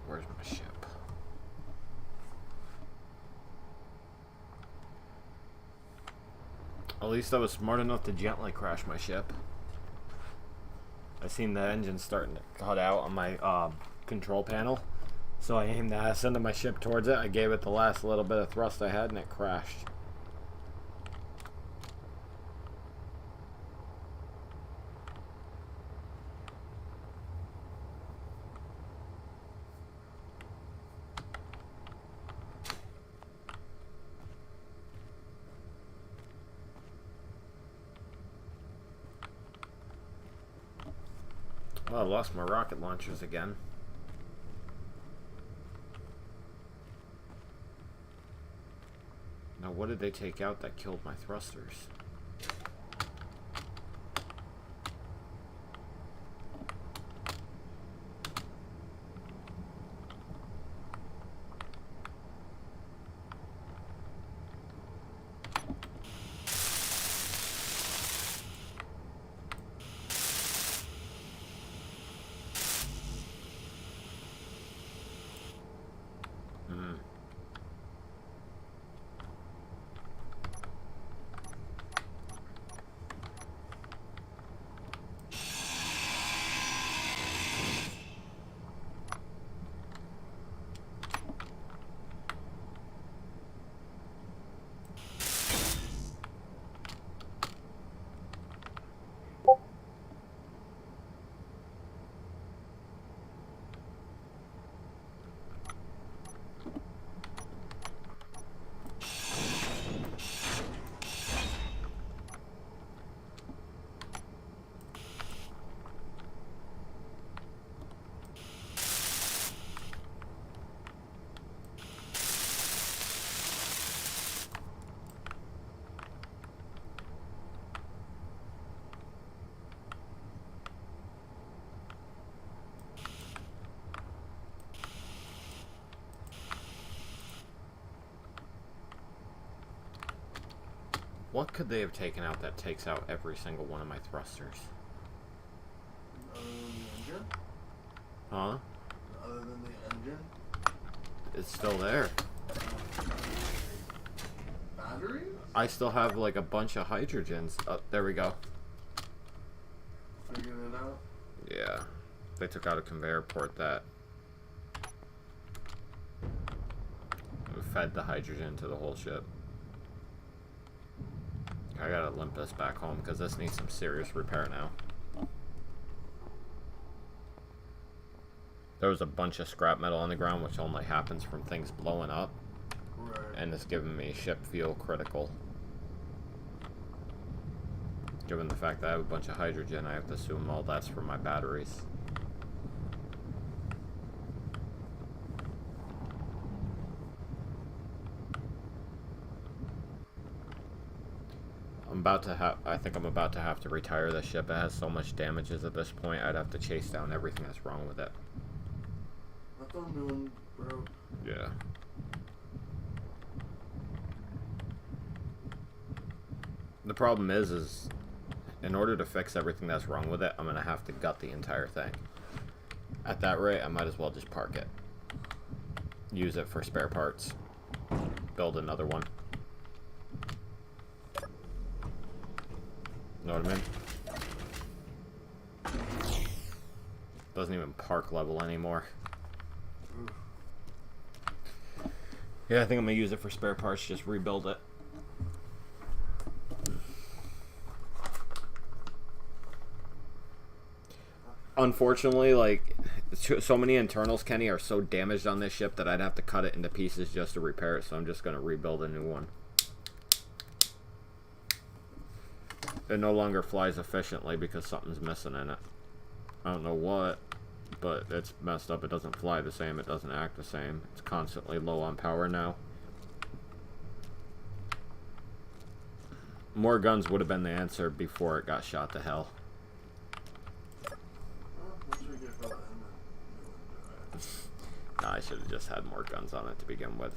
Where's my ship? At least I was smart enough to gently crash my ship. I seen the engine starting to cut out on my control panel, so I aimed the ass into my ship towards it. I gave it the last little bit of thrust I had, and it crashed. Well, I lost my rocket launchers again. Now, what did they take out that killed my thrusters? What could they have taken out that takes out every single one of my thrusters? Other than the engine? Huh? Other than the engine? It's still there. Batteries? I still have like a bunch of hydrogens. Oh, there we go. Figuring it out? Yeah. They took out a conveyor port that fed the hydrogen to the whole ship. I gotta limp this back home because this needs some serious repair now. There was a bunch of scrap metal on the ground, which only happens from things blowing up. Right. And it's giving me ship fuel critical. Given the fact that I have a bunch of hydrogen, I have to assume all that's for my batteries. I think I'm about to have to retire this ship. It has so much damages at this point, I'd have to chase down everything that's wrong with it. I thought new one broke. Yeah. The problem is in order to fix everything that's wrong with it, I'm gonna have to gut the entire thing. At that rate, I might as well just park it. Use it for spare parts. Build another one. Know what I mean? Doesn't even park level anymore. Yeah, I think I'm gonna use it for spare parts, just rebuild it. unfortunately, like, so many internals, Kenny, are so damaged on this ship that I'd have to cut it into pieces just to repair it, so I'm just going to rebuild a new one. It no longer flies efficiently because something's missing in it. I don't know what, but it's messed up. It doesn't fly the same. It doesn't act the same. It's constantly low on power now. More guns would have been the answer before it got shot to hell. Well, once we get about him and Nah, I should have just had more guns on it to begin with.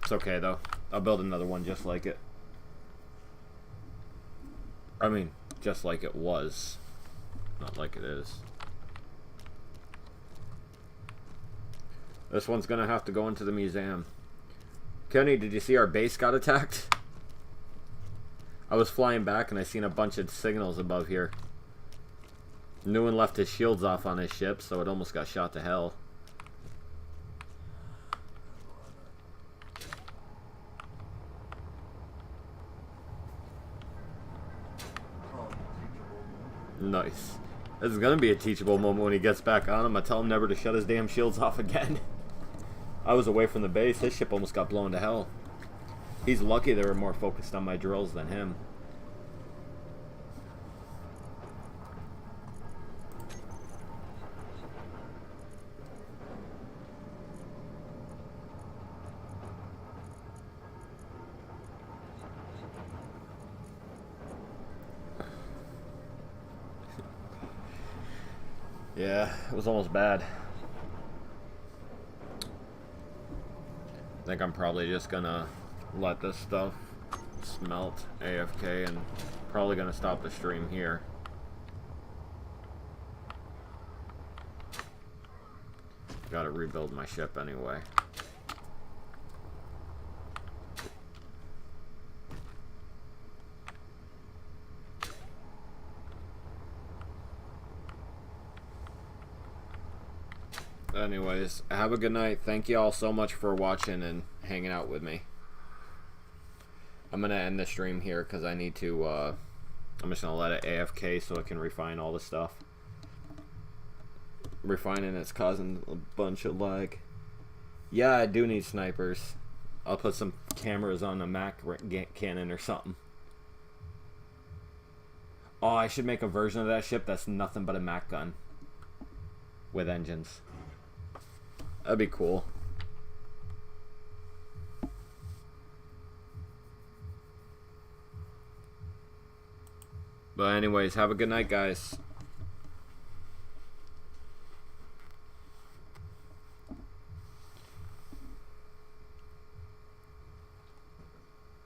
It's okay, though. I'll build another one just like it. I mean, just like it was. Not like it is. This one's gonna have to go into the museum. Kenny, did you see our base got attacked? I was flying back and I seen a bunch of signals above here. Newen left his shields off on his ship, so it almost got shot to hell. Nice. This is gonna be a teachable moment when he gets back on him. I tell him never to shut his damn shields off again. I was away from the base. His ship almost got blown to hell. He's lucky they were more focused on my drills than him. Yeah, it was almost bad. I think I'm probably just gonna let this stuff smelt AFK and probably gonna stop the stream here. Gotta rebuild my ship anyway. Anyways, have a good night. Thank you all so much for watching and hanging out with me. I'm gonna end the stream here because I need to, I'm just gonna let it AFK so it can refine all the stuff. Refining it's causing a bunch of lag. Yeah, I do need snipers. I'll put some cameras on the Mac cannon or something. Oh, I should make a version of that ship that's nothing but a Mac gun. With engines. That'd be cool. But anyways, have a good night, guys.